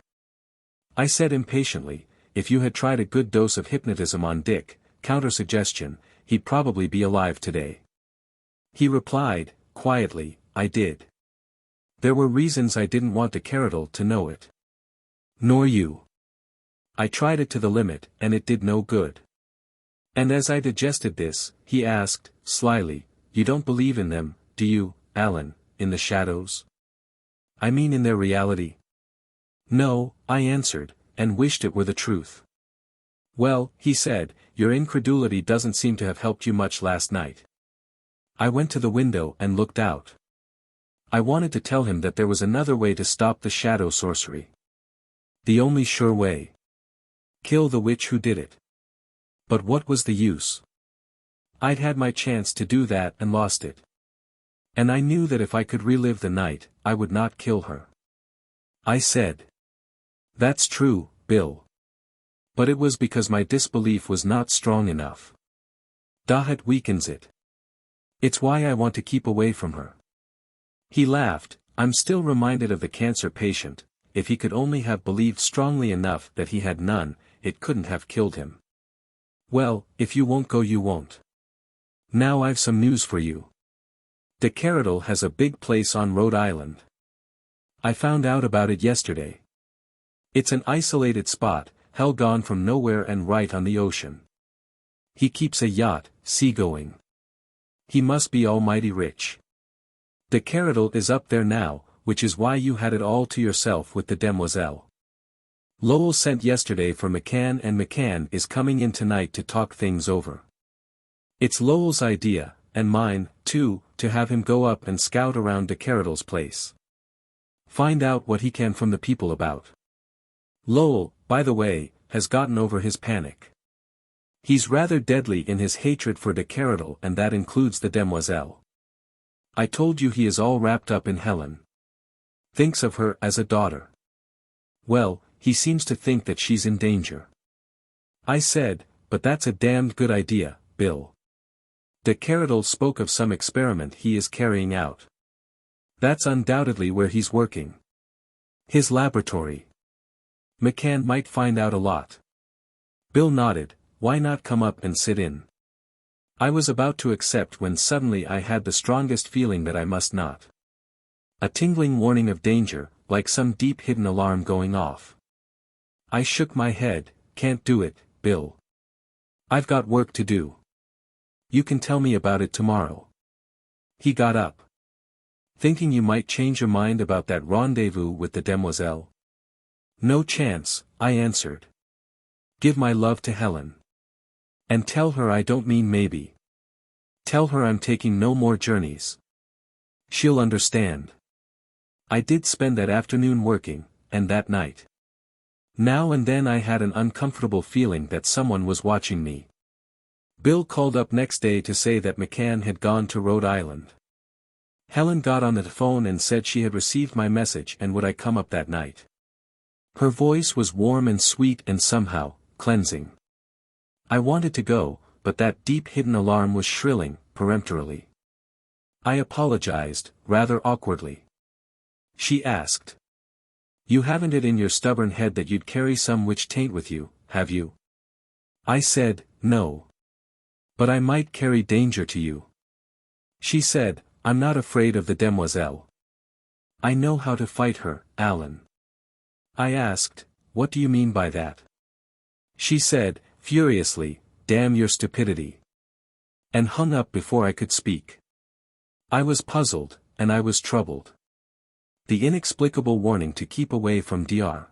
I said impatiently, if you had tried a good dose of hypnotism on Dick, counter-suggestion, he'd probably be alive today. He replied, quietly, I did. There were reasons I didn't want the Keradel to know it. Nor you. I tried it to the limit, and it did no good. And as I digested this, he asked, slyly, you don't believe in them, do you, Alan, in the shadows? I mean in their reality? No, I answered, and wished it were the truth. Well, he said, your incredulity doesn't seem to have helped you much last night. I went to the window and looked out. I wanted to tell him that there was another way to stop the shadow sorcery. The only sure way. Kill the witch who did it. But what was the use? I'd had my chance to do that and lost it. And I knew that if I could relive the night, I would not kill her. I said. That's true, Bill. But it was because my disbelief was not strong enough. Dahut weakens it. It's why I want to keep away from her. He laughed. I'm still reminded of the cancer patient. If he could only have believed strongly enough that he had none, it couldn't have killed him. Well, if you won't go you won't. Now I've some news for you. The Keradel has a big place on Rhode Island. I found out about it yesterday. It's an isolated spot, hell gone from nowhere and right on the ocean. He keeps a yacht, seagoing. He must be almighty rich. The Keradel is up there now, which is why you had it all to yourself with the demoiselle. Lowell sent yesterday for McCann and McCann is coming in tonight to talk things over. It's Lowell's idea, and mine, too, to have him go up and scout around the Keradel's place. Find out what he can from the people about. Lowell, by the way, has gotten over his panic. He's rather deadly in his hatred for the Keradel and that includes the demoiselle. I told you he is all wrapped up in Helen. Thinks of her as a daughter. Well, he seems to think that she's in danger. I said, but that's a damned good idea, Bill. De Keradel spoke of some experiment he is carrying out. That's undoubtedly where he's working. His laboratory. McCann might find out a lot. Bill nodded. Why not come up and sit in? I was about to accept when suddenly I had the strongest feeling that I must not. A tingling warning of danger, like some deep hidden alarm going off. I shook my head. Can't do it, Bill. I've got work to do. You can tell me about it tomorrow. He got up. Thinking you might change your mind about that rendezvous with the demoiselle? No chance, I answered. Give my love to Helen. And tell her I don't mean maybe. Tell her I'm taking no more journeys. She'll understand. I did spend that afternoon working, and that night. Now and then I had an uncomfortable feeling that someone was watching me. Bill called up next day to say that McCann had gone to Rhode Island. Helen got on the phone and said she had received my message and would I come up that night. Her voice was warm and sweet and somehow, cleansing. I wanted to go, but that deep hidden alarm was shrilling, peremptorily. I apologized, rather awkwardly. She asked. You haven't it in your stubborn head that you'd carry some witch taint with you, have you? I said, no. But I might carry danger to you. She said, I'm not afraid of the demoiselle. I know how to fight her, Alan. I asked, what do you mean by that? She said, furiously, damn your stupidity. And hung up before I could speak. I was puzzled, and I was troubled. The inexplicable warning to keep away from Dr.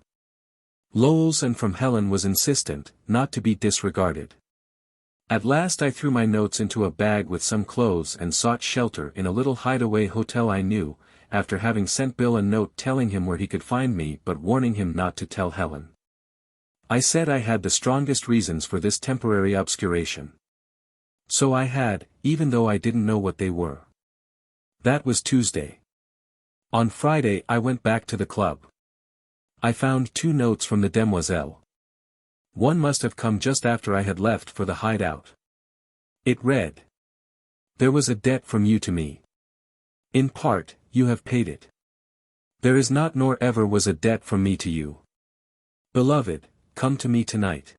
Lowell's and from Helen was insistent, not to be disregarded. At last I threw my notes into a bag with some clothes and sought shelter in a little hideaway hotel I knew, after having sent Bill a note telling him where he could find me but warning him not to tell Helen. I said I had the strongest reasons for this temporary obscuration. So I had, even though I didn't know what they were. That was Tuesday. On Friday I went back to the club. I found 2 notes from the demoiselle. One must have come just after I had left for the hideout. It read. There was a debt from you to me. In part, you have paid it. There is not nor ever was a debt from me to you. Beloved, come to me tonight.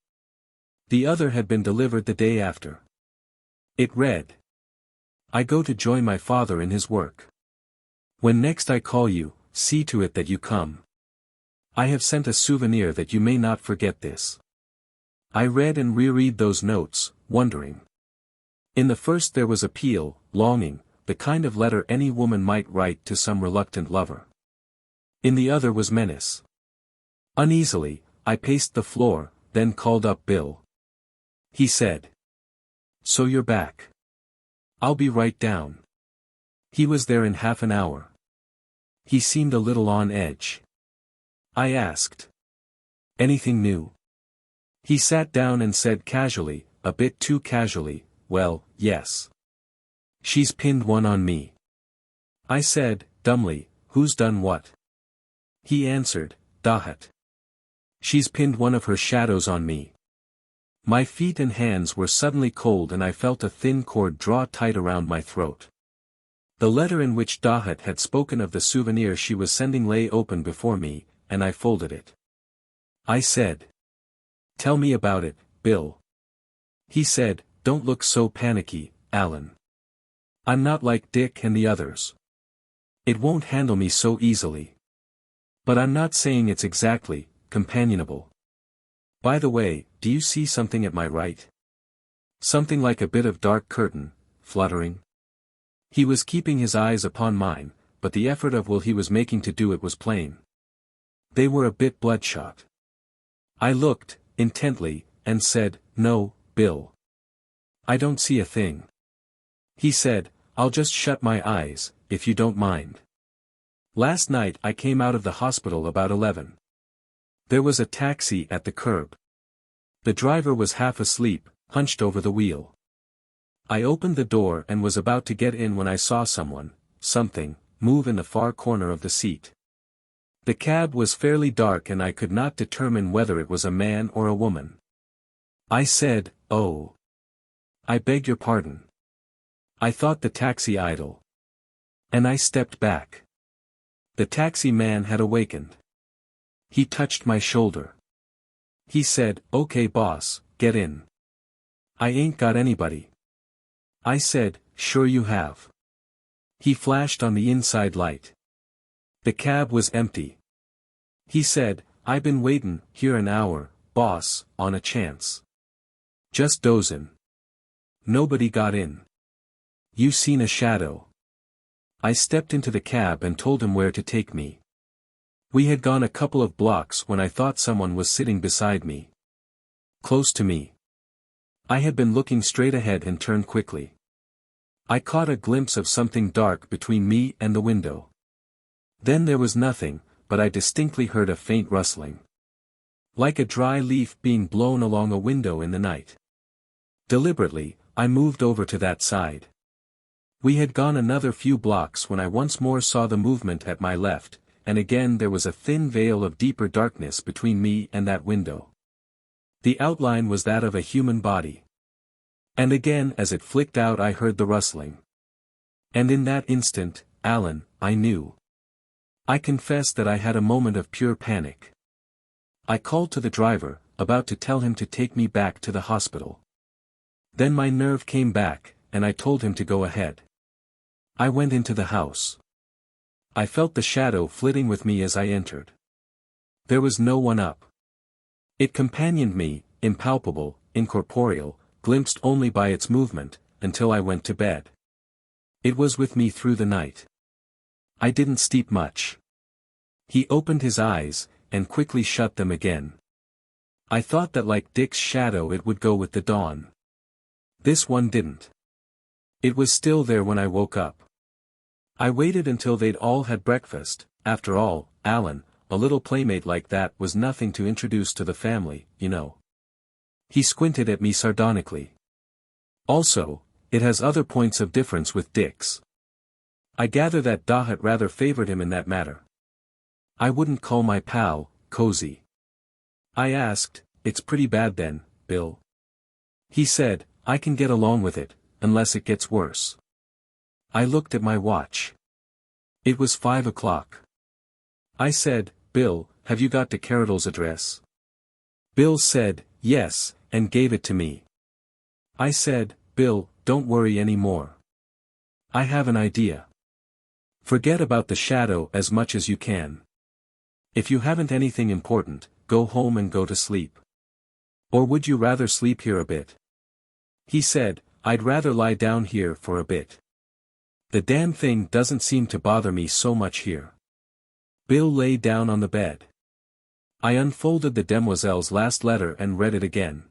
The other had been delivered the day after. It read. I go to join my father in his work. When next I call you, see to it that you come. I have sent a souvenir that you may not forget this. I read and reread those notes, wondering. In the first there was appeal, longing, the kind of letter any woman might write to some reluctant lover. In the other was menace. Uneasily, I paced the floor, then called up Bill. He said. So you're back. I'll be right down. He was there in half an hour. He seemed a little on edge. I asked. Anything new? He sat down and said casually, a bit too casually, well, yes. She's pinned one on me. I said, dumbly, who's done what? He answered, Dahut. She's pinned one of her shadows on me. My feet and hands were suddenly cold and I felt a thin cord draw tight around my throat. The letter in which Dahut had spoken of the souvenir she was sending lay open before me, and I folded it. I said. Tell me about it, Bill. He said, don't look so panicky, Alan. I'm not like Dick and the others. It won't handle me so easily. But I'm not saying it's exactly companionable. By the way, do you see something at my right? Something like a bit of dark curtain, fluttering? He was keeping his eyes upon mine, but the effort of will he was making to do it was plain. They were a bit bloodshot. I looked, intently, and said, no, Bill. I don't see a thing. He said, I'll just shut my eyes, if you don't mind. Last night I came out of the hospital about 11. There was a taxi at the curb. The driver was half asleep, hunched over the wheel. I opened the door and was about to get in when I saw something, move in the far corner of the seat. The cab was fairly dark and I could not determine whether it was a man or a woman. I said, "Oh. I beg your pardon. I thought the taxi idle." And I stepped back. The taxi man had awakened. He touched my shoulder. He said, "Okay boss, get in. I ain't got anybody." I said, "Sure you have." He flashed on the inside light. The cab was empty. He said, "I been waitin' here an hour, boss, on a chance. Just dozin'. Nobody got in. You seen a shadow." I stepped into the cab and told him where to take me. We had gone a couple of blocks when I thought someone was sitting beside me. Close to me. I had been looking straight ahead and turned quickly. I caught a glimpse of something dark between me and the window. Then there was nothing, but I distinctly heard a faint rustling. Like a dry leaf being blown along a window in the night. Deliberately, I moved over to that side. We had gone another few blocks when I once more saw the movement at my left, and again there was a thin veil of deeper darkness between me and that window. The outline was that of a human body. And again as it flicked out I heard the rustling. And in that instant, Alan, I knew. I confess that I had a moment of pure panic. I called to the driver, about to tell him to take me back to the hospital. Then my nerve came back, and I told him to go ahead. I went into the house. I felt the shadow flitting with me as I entered. There was no one up. It companioned me, impalpable, incorporeal, glimpsed only by its movement, until I went to bed. It was with me through the night. I didn't sleep much. He opened his eyes, and quickly shut them again. I thought that like Dick's shadow it would go with the dawn. This one didn't. It was still there when I woke up. I waited until they'd all had breakfast. After all, Alan, a little playmate like that was nothing to introduce to the family, you know. He squinted at me sardonically. Also, it has other points of difference with Dick's. I gather that Dahut rather favored him in that matter. I wouldn't call my pal, cozy. I asked, "It's pretty bad then, Bill?" He said, "I can get along with it, unless it gets worse." I looked at my watch. It was 5 o'clock. I said, "Bill, have you got Keradell's address?" Bill said, "Yes," and gave it to me. I said, "Bill, don't worry any more. I have an idea. Forget about the shadow as much as you can. If you haven't anything important, go home and go to sleep. Or would you rather sleep here a bit?" He said, "I'd rather lie down here for a bit. The damn thing doesn't seem to bother me so much here." Bill lay down on the bed. I unfolded the Demoiselle's last letter and read it again.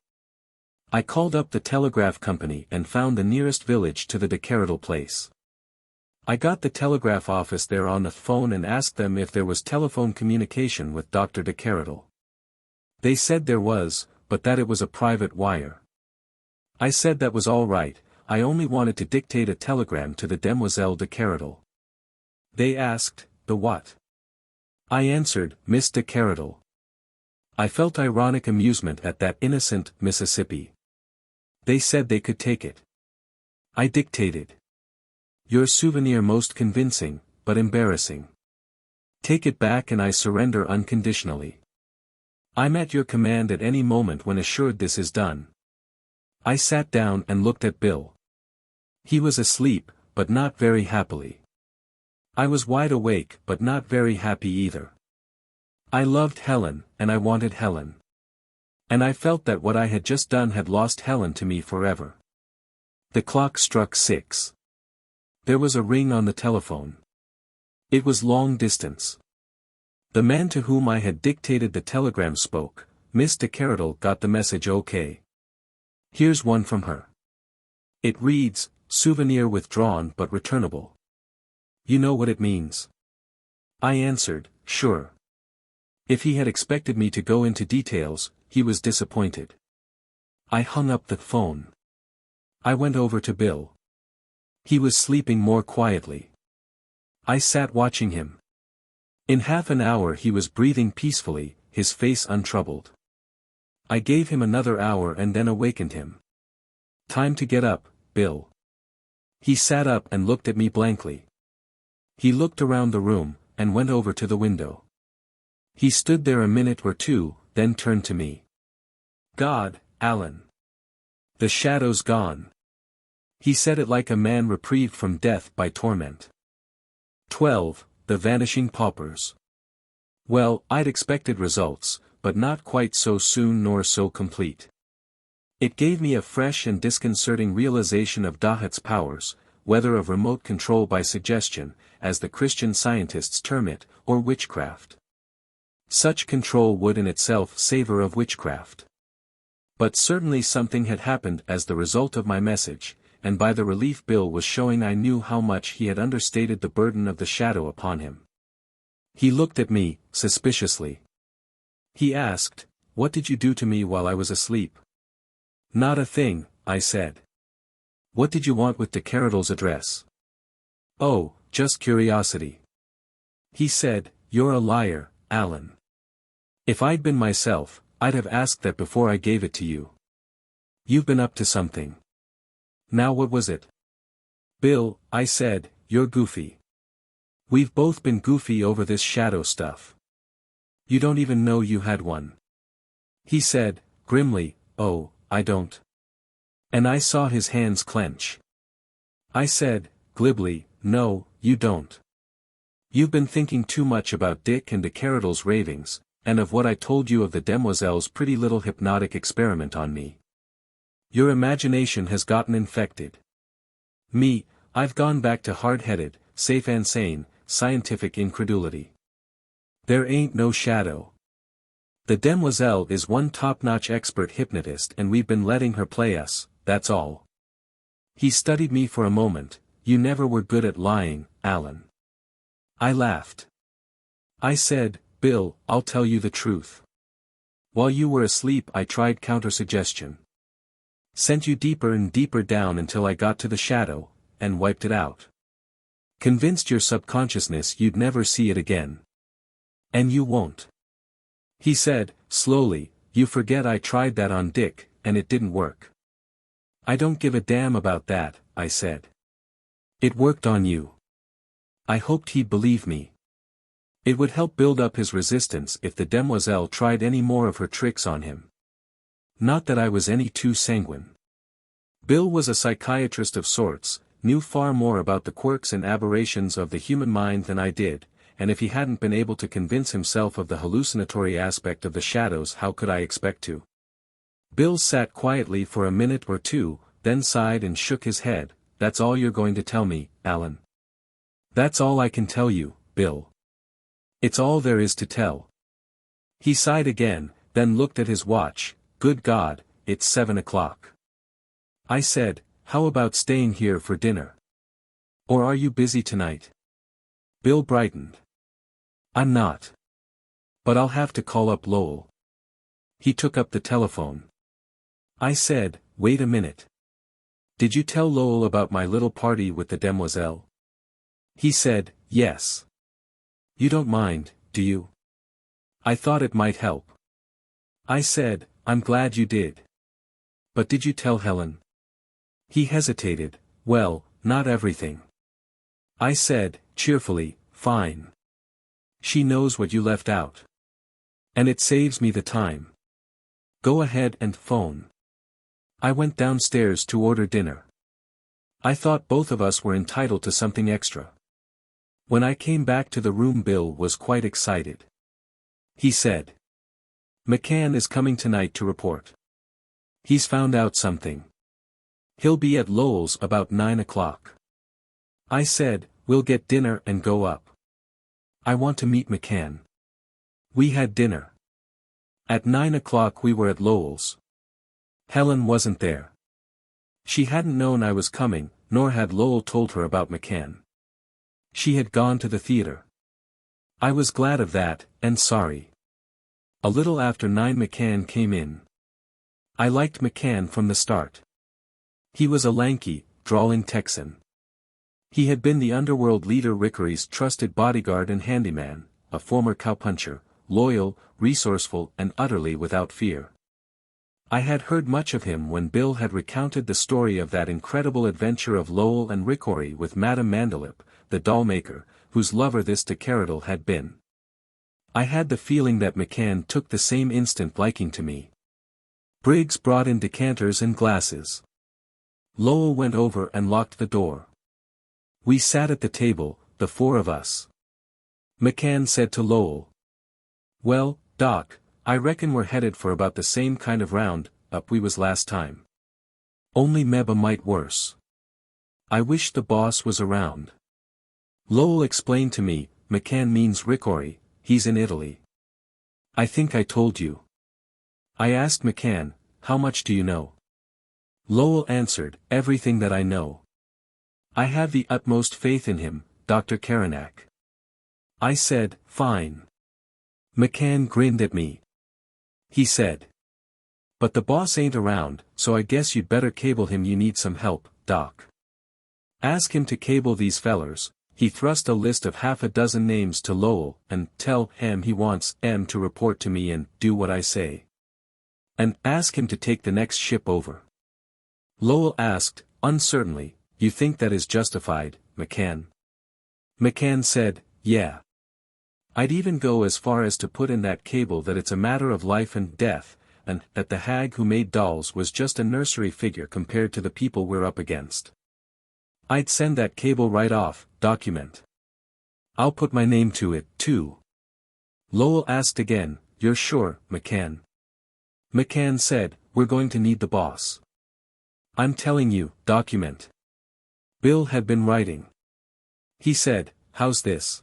I called up the telegraph company and found the nearest village to the Keradel place. I got the telegraph office there on the phone and asked them if there was telephone communication with Dr. Keradel. They said there was, but that it was a private wire. I said that was all right, I only wanted to dictate a telegram to the Demoiselle Keradel. They asked, "The what?" I answered, "Miss Keradel." I felt ironic amusement at that innocent Mississippi. They said they could take it. I dictated. "Your souvenir most convincing, but embarrassing. Take it back and I surrender unconditionally. I'm at your command at any moment when assured this is done." I sat down and looked at Bill. He was asleep, but not very happily. I was wide awake but not very happy either. I loved Helen, and I wanted Helen. And I felt that what I had just done had lost Helen to me forever. The clock struck 6. There was a ring on the telephone. It was long distance. The man to whom I had dictated the telegram spoke. "Miss Keradel got the message okay. Here's one from her. It reads, Souvenir withdrawn but returnable. You know what it means?" I answered, "Sure." If he had expected me to go into details, he was disappointed. I hung up the phone. I went over to Bill. He was sleeping more quietly. I sat watching him. In half an hour he was breathing peacefully, his face untroubled. I gave him another hour and then awakened him. "Time to get up, Bill." He sat up and looked at me blankly. He looked around the room, and went over to the window. He stood there a minute or two, then turned to me. "God, Alan. The shadow's gone." He said it like a man reprieved from death by torment. 12. The Vanishing Paupers. Well, I'd expected results, but not quite so soon nor so complete. It gave me a fresh and disconcerting realization of Dahut's powers, whether of remote control by suggestion, as the Christian scientists term it, or witchcraft. Such control would in itself savor of witchcraft. But certainly something had happened as the result of my message, and by the relief Bill was showing I knew how much he had understated the burden of the shadow upon him. He looked at me, suspiciously. He asked, "What did you do to me while I was asleep?" "Not a thing," I said. "What did you want with the Keradels' address?" "Oh, just curiosity." He said, "You're a liar, Alan. If I'd been myself, I'd have asked that before I gave it to you. You've been up to something. Now what was it?" "Bill," I said, "you're goofy. We've both been goofy over this shadow stuff. You don't even know you had one." He said, grimly, "Oh, I don't." And I saw his hands clench. I said, glibly, "No, you don't. You've been thinking too much about Dick and the Keradels' ravings, and of what I told you of the Demoiselle's pretty little hypnotic experiment on me. Your imagination has gotten infected. Me, I've gone back to hard-headed, safe and sane, scientific incredulity. There ain't no shadow. The Demoiselle is one top-notch expert hypnotist and we've been letting her play us, that's all." He studied me for a moment. "You never were good at lying, Alan." I laughed. I said, "Bill, I'll tell you the truth. While you were asleep I tried counter-suggestion. Sent you deeper and deeper down until I got to the shadow, and wiped it out. Convinced your subconsciousness you'd never see it again. And you won't." He said, slowly, "You forget I tried that on Dick, and it didn't work." "I don't give a damn about that," I said. "It worked on you." I hoped he'd believe me. It would help build up his resistance if the Demoiselle tried any more of her tricks on him. Not that I was any too sanguine. Bill was a psychiatrist of sorts, knew far more about the quirks and aberrations of the human mind than I did, and if he hadn't been able to convince himself of the hallucinatory aspect of the shadows, how could I expect to? Bill sat quietly for a minute or two, then sighed and shook his head. "That's all you're going to tell me, Alan?" "That's all I can tell you, Bill. It's all there is to tell." He sighed again, then looked at his watch. "Good God, it's 7 o'clock. I said, "How about staying here for dinner? Or are you busy tonight?" Bill brightened. "I'm not. But I'll have to call up Lowell." He took up the telephone. I said, "Wait a minute. Did you tell Lowell about my little party with the Demoiselle?" He said, "Yes. You don't mind, do you? I thought it might help." I said, "I'm glad you did. But did you tell Helen?" He hesitated. "Well, not everything." I said, cheerfully, "Fine. She knows what you left out. And it saves me the time. Go ahead and phone." I went downstairs to order dinner. I thought both of us were entitled to something extra. When I came back to the room Bill was quite excited. He said, "McCann is coming tonight to report. He's found out something. He'll be at Lowell's about 9 o'clock. I said, "We'll get dinner and go up. I want to meet McCann." We had dinner. At 9 o'clock we were at Lowell's. Helen wasn't there. She hadn't known I was coming, nor had Lowell told her about McCann. She had gone to the theater. I was glad of that, and sorry. A little after 9 McCann came in. I liked McCann from the start. He was a lanky, drawling Texan. He had been the underworld leader Rickery's trusted bodyguard and handyman, a former cowpuncher, loyal, resourceful and utterly without fear. I had heard much of him when Bill had recounted the story of that incredible adventure of Lowell and Rickory with Madame Mandelip, the doll-maker, whose lover this de Keradel had been. I had the feeling that McCann took the same instant liking to me. Briggs brought in decanters and glasses. Lowell went over and locked the door. We sat at the table, the four of us. McCann said to Lowell, "Well, Doc, I reckon we're headed for about the same kind of round up we was last time. Only mebbe a mite worse. I wish the boss was around." Lowell explained to me, "McCann means Rickory, he's in Italy. I think I told you." I asked McCann, "How much do you know?" Lowell answered, "Everything that I know. I have the utmost faith in him, Dr. Caranac." I said, "Fine." McCann grinned at me. He said, "But the boss ain't around, so I guess you'd better cable him you need some help, Doc. Ask him to cable these fellers." He thrust a list of half a dozen names to Lowell, "and tell him he wants M to report to me and do what I say. And ask him to take the next ship over." Lowell asked, uncertainly, "You think that is justified, McCann?" McCann said, "Yeah. I'd even go as far as to put in that cable that it's a matter of life and death, and that the hag who made dolls was just a nursery figure compared to the people we're up against. I'd send that cable right off, document. I'll put my name to it, too." Lowell asked again, "You're sure, McCann?" McCann said, "We're going to need the boss. I'm telling you, document." Bill had been writing. He said, "How's this?"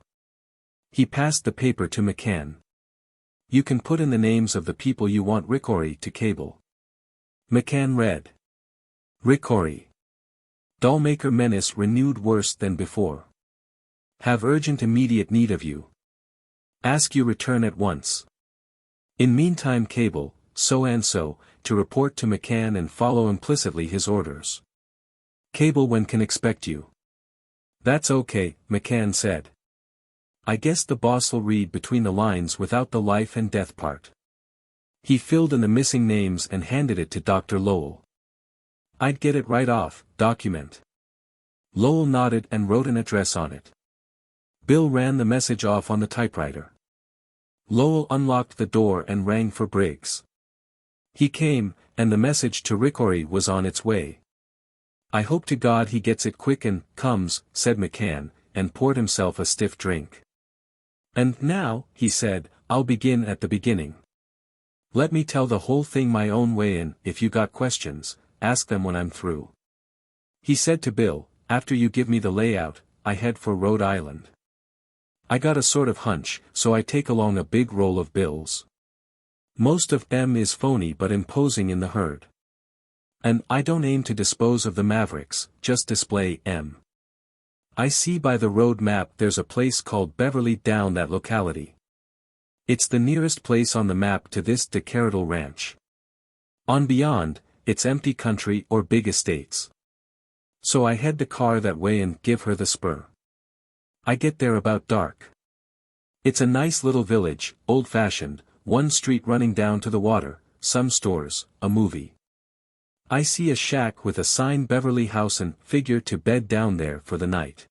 He passed the paper to McCann. "You can put in the names of the people you want Rickory to cable." McCann read. Rickory. Dollmaker menace renewed worse than before. Have urgent immediate need of you. Ask you return at once. In meantime cable, so-and-so, to report to McCann and follow implicitly his orders. Cable when can expect you. That's okay, McCann said. I guess the boss'll read between the lines without the life and death part. He filled in the missing names and handed it to Dr. Lowell. I'd get it right off, document. Lowell nodded and wrote an address on it. Bill ran the message off on the typewriter. Lowell unlocked the door and rang for Briggs. He came, and the message to Rickory was on its way. I hope to God he gets it quick and comes, said McCann, and poured himself a stiff drink. And now, he said, I'll begin at the beginning. Let me tell the whole thing my own way and, if you got questions, ask them when I'm through. He said to Bill, after you give me the layout, I head for Rhode Island. I got a sort of hunch, so I take along a big roll of bills. Most of them is phony but imposing in the herd. And I don't aim to dispose of the mavericks, just display M. I see by the road map there's a place called Beverly down that locality. It's the nearest place on the map to this de Keradel ranch. On beyond, it's empty country or big estates. So I head the car that way and give her the spur. I get there about dark. It's a nice little village, old-fashioned, one street running down to the water, some stores, a movie. I see a shack with a sign Beverly House and figure to bed down there for the night.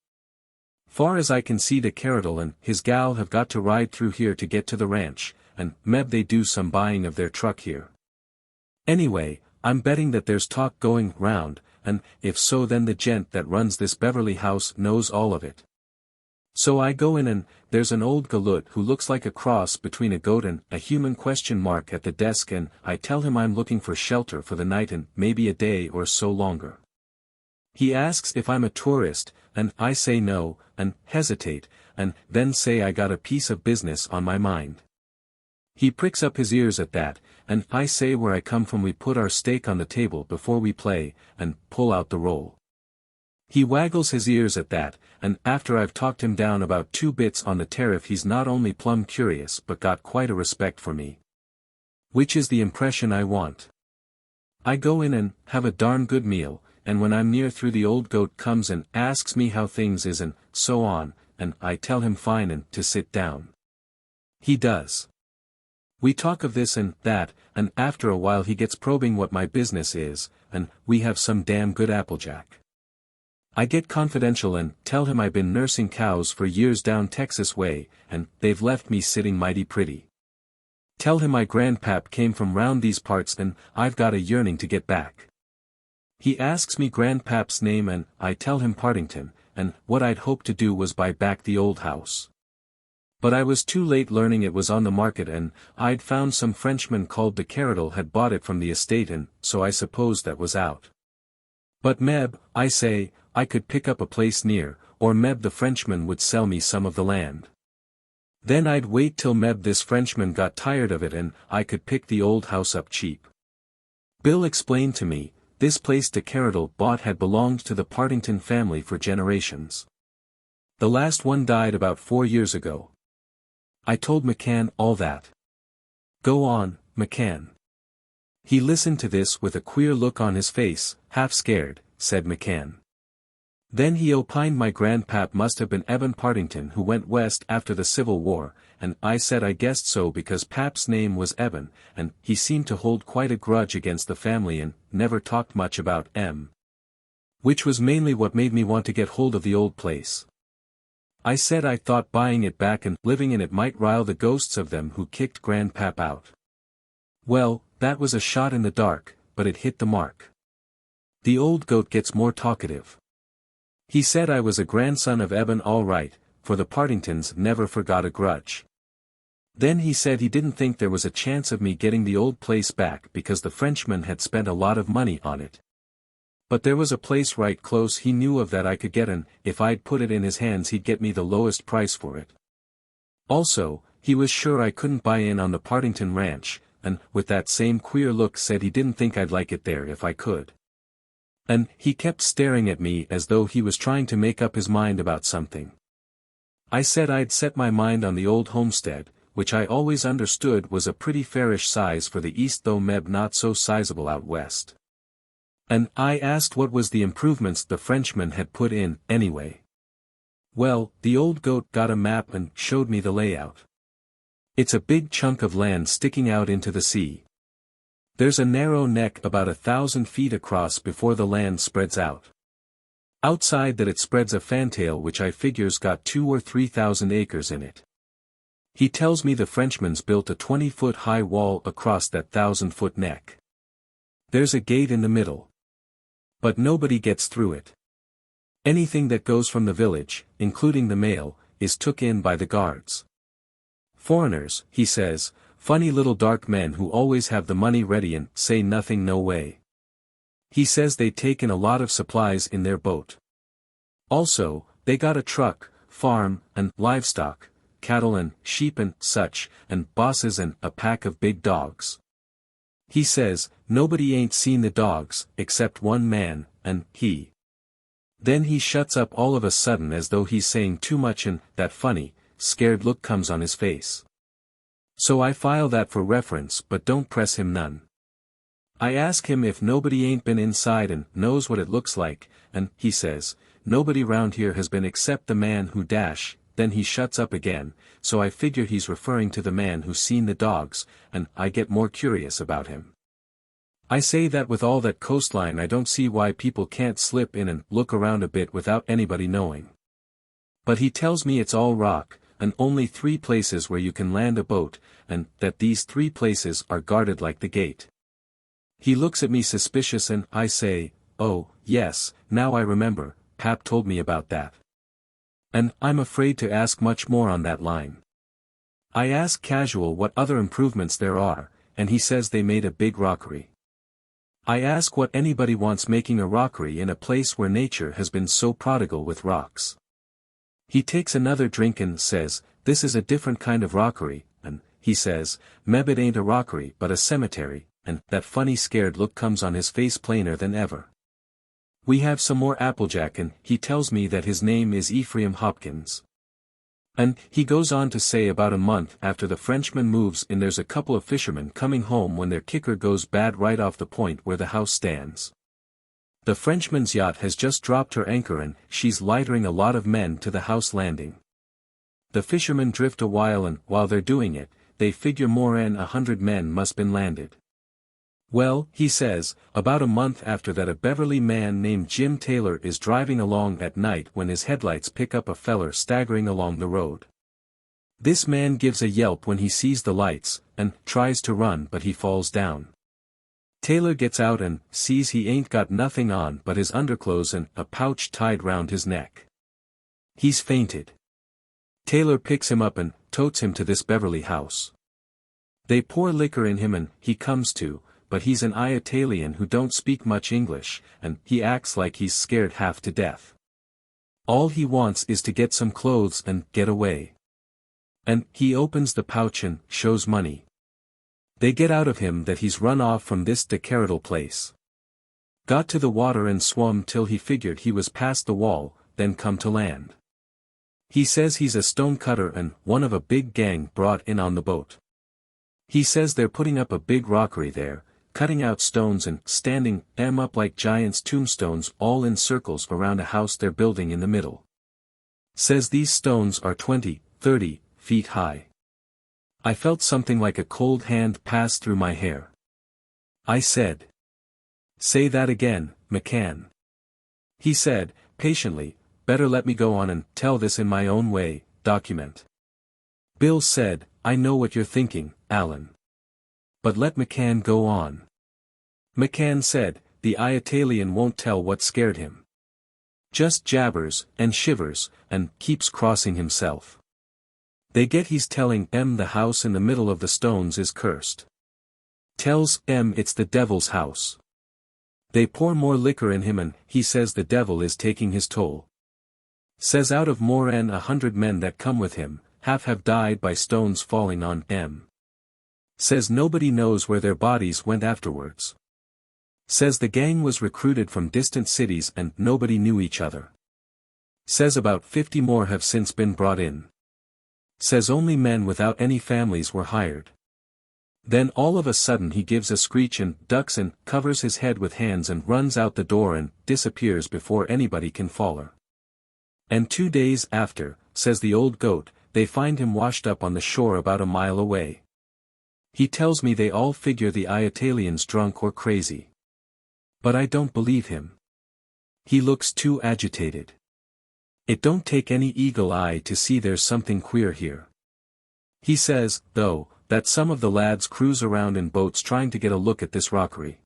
Far as I can see de Keradel and his gal have got to ride through here to get to the ranch, and meb they do some buying of their truck here. Anyway, I'm betting that there's talk going round, and if so then the gent that runs this Beverly House knows all of it. So I go in and there's an old galoot who looks like a cross between a goat and a human at the desk and I tell him I'm looking for shelter for the night and maybe a day or so longer. He asks if I'm a tourist, and I say no, and hesitate, and then say I got a piece of business on my mind. He pricks up his ears at that, and I say where I come from we put our stake on the table before we play, and pull out the roll. He waggles his ears at that, and after I've talked him down about 2 bits on the tariff he's not only plumb curious but got quite a respect for me. Which is the impression I want. I go in and have a darn good meal, and when I'm near through the old goat comes and asks me how things is and so on, and I tell him fine and to sit down. He does. We talk of this and that, and after a while he gets probing what my business is, and we have some damn good applejack. I get confidential and tell him I've been nursing cows for years down Texas way, and they've left me sitting mighty pretty. Tell him my grandpap came from round these parts and I've got a yearning to get back. He asks me grandpap's name and I tell him Partington, and what I'd hoped to do was buy back the old house. But I was too late learning it was on the market and I'd found some Frenchman called de Keradel had bought it from the estate and so I supposed that was out. But Meb, I say, I could pick up a place near, or Meb the Frenchman would sell me some of the land. Then I'd wait till Meb this Frenchman got tired of it and I could pick the old house up cheap. Bill explained to me, this place de Keradel bought had belonged to the Partington family for generations. The last one died about 4 years ago. I told McCann all that. Go on, McCann. He listened to this with a queer look on his face, half scared, said McCann. Then he opined my grandpap must have been Eben Partington who went west after the Civil War, and I said I guessed so because Pap's name was Eben, and he seemed to hold quite a grudge against the family and never talked much about M. Which was mainly what made me want to get hold of the old place. I said I thought buying it back and living in it might rile the ghosts of them who kicked grandpap out. Well, that was a shot in the dark, but it hit the mark. The old goat gets more talkative. He said I was a grandson of Eben all right, for the Partingtons never forgot a grudge. Then he said he didn't think there was a chance of me getting the old place back because the Frenchman had spent a lot of money on it. But there was a place right close he knew of that I could get and if I'd put it in his hands he'd get me the lowest price for it. Also, he was sure I couldn't buy in on the Partington ranch, and with that same queer look said he didn't think I'd like it there if I could. And he kept staring at me as though he was trying to make up his mind about something. I said I'd set my mind on the old homestead, which I always understood was a pretty fairish size for the east though Meb not so sizable out west. And I asked what was the improvements the Frenchman had put in, anyway. Well, the old goat got a map and showed me the layout. It's a big chunk of land sticking out into the sea. There's a narrow neck about 1,000 feet across before the land spreads out. Outside that it spreads a fantail which I figure's got 2,000 or 3,000 acres in it. He tells me the Frenchman's built a 20-foot high wall across that 1,000-foot neck. There's a gate in the middle. But nobody gets through it. Anything that goes from the village, including the mail, is took in by the guards. Foreigners, he says, funny little dark men who always have the money ready and say nothing no way. He says they take in a lot of supplies in their boat. Also, they got a truck, farm, and livestock, cattle and sheep and such, and bosses and a pack of big dogs. He says, nobody ain't seen the dogs, except one man, and he. Then he shuts up all of a sudden as though he's saying too much and that funny, scared look comes on his face. So I file that for reference but don't press him none. I ask him if nobody ain't been inside and knows what it looks like, and he says, nobody round here has been except the man who dash, then he shuts up again, so I figure he's referring to the man who's seen the dogs, and I get more curious about him. I say that with all that coastline I don't see why people can't slip in and look around a bit without anybody knowing. But he tells me it's all rock, and only 3 places where you can land a boat, and that these 3 places are guarded like the gate. He looks at me suspicious and I say, oh, yes, now I remember, Pap told me about that. And I'm afraid to ask much more on that line. I ask casual what other improvements there are, and he says they made a big rockery. I ask what anybody wants making a rockery in a place where nature has been so prodigal with rocks. He takes another drink and says, this is a different kind of rockery, and, he says, Meb it ain't a rockery but a cemetery, and that funny scared look comes on his face plainer than ever. We have some more applejack and he tells me that his name is Ephraim Hopkins. And he goes on to say about a month after the Frenchman moves in there's a couple of fishermen coming home when their kicker goes bad right off the point where the house stands. The Frenchman's yacht has just dropped her anchor and she's lightering a lot of men to the house landing. the fishermen drift a while and, while they're doing it, they figure more'n 100 men must been landed. Well, he says, about a month after that a Beverly man named Jim Taylor is driving along at night when his headlights pick up a feller staggering along the road. This man gives a yelp when he sees the lights, and tries to run but he falls down. Taylor gets out and sees he ain't got nothing on but his underclothes and a pouch tied round his neck. He's fainted. Taylor picks him up and totes him to this Beverly house. They pour liquor in him and he comes to, but he's an Italian who don't speak much English, and he acts like he's scared half to death. All he wants is to get some clothes and get away. And he opens the pouch and shows money. They get out of him that he's run off from this Keradel place. Got to the water and swum till he figured he was past the wall, then come to land. He says he's a stone cutter and one of a big gang brought in on the boat. He says they're putting up a big rockery there, cutting out stones and standing them up like giants' tombstones all in circles around a house they're building in the middle. Says these stones are 20, 30 feet high. I felt something like a cold hand pass through my hair. I said, "Say that again, McCann." He said, patiently, "Better let me go on and tell this in my own way, document." Bill said, "I know what you're thinking, Alan. But let McCann go on." McCann said, "The Italian won't tell what scared him. Just jabbers, and shivers, and keeps crossing himself. They get he's telling M the house in the middle of the stones is cursed. Tells M it's the devil's house. They pour more liquor in him and he says the devil is taking his toll. Says out of more'n 100 men that come with him, half have died by stones falling on M. Says nobody knows where their bodies went afterwards. Says the gang was recruited from distant cities and nobody knew each other. Says about 50 more have since been brought in. Says only men without any families were hired. Then all of a sudden he gives a screech and ducks and covers his head with hands and runs out the door and disappears before anybody can follow. And 2 days after, says the old goat, they find him washed up on the shore about a mile away. He tells me they all figure the Italian's drunk or crazy. But I don't believe him. He looks too agitated. It don't take any eagle eye to see there's something queer here. He says, though, that some of the lads cruise around in boats trying to get a look at this rockery.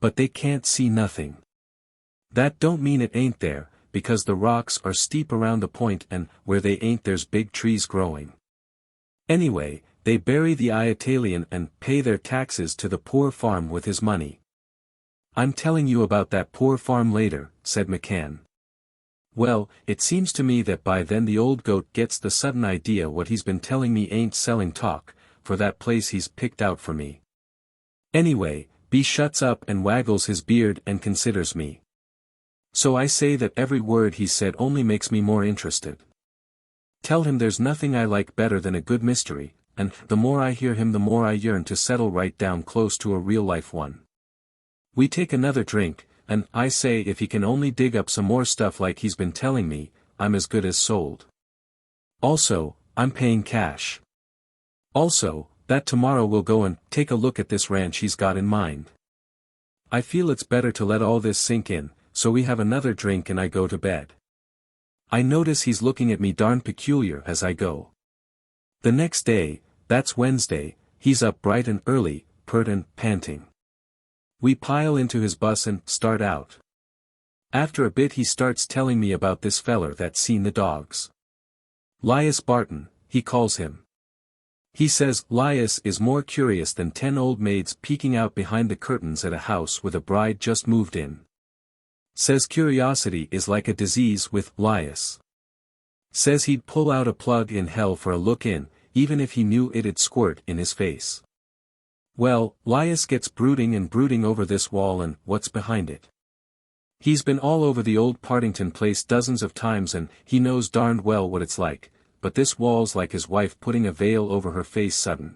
But they can't see nothing. That don't mean it ain't there, because the rocks are steep around the point and where they ain't there's big trees growing. Anyway, they bury the Italian and pay their taxes to the poor farm with his money. I'm telling you about that poor farm later, said McCann. Well, it seems to me that by then the old goat gets the sudden idea what he's been telling me ain't selling talk, for that place he's picked out for me. Anyway, B shuts up and waggles his beard and considers me. So I say that every word he said only makes me more interested. Tell him there's nothing I like better than a good mystery, and the more I hear him the more I yearn to settle right down close to a real-life one. We take another drink, and I say if he can only dig up some more stuff like he's been telling me, I'm as good as sold. Also, I'm paying cash. Also, that tomorrow we'll go and take a look at this ranch he's got in mind. I feel it's better to let all this sink in, so we have another drink and I go to bed. I notice he's looking at me darn peculiar as I go. The next day, that's Wednesday, he's up bright and early, pert and panting. We pile into his bus and start out. After a bit he starts telling me about this feller that's seen the dogs. Lias Barton, he calls him. He says Lias is more curious than 10 old maids peeking out behind the curtains at a house with a bride just moved in. Says curiosity is like a disease with Lias. Says he'd pull out a plug in hell for a look in, even if he knew it'd squirt in his face. Well, Lias gets brooding and brooding over this wall and what's behind it. He's been all over the old Partington place dozens of times and he knows darned well what it's like, but this wall's like his wife putting a veil over her face sudden.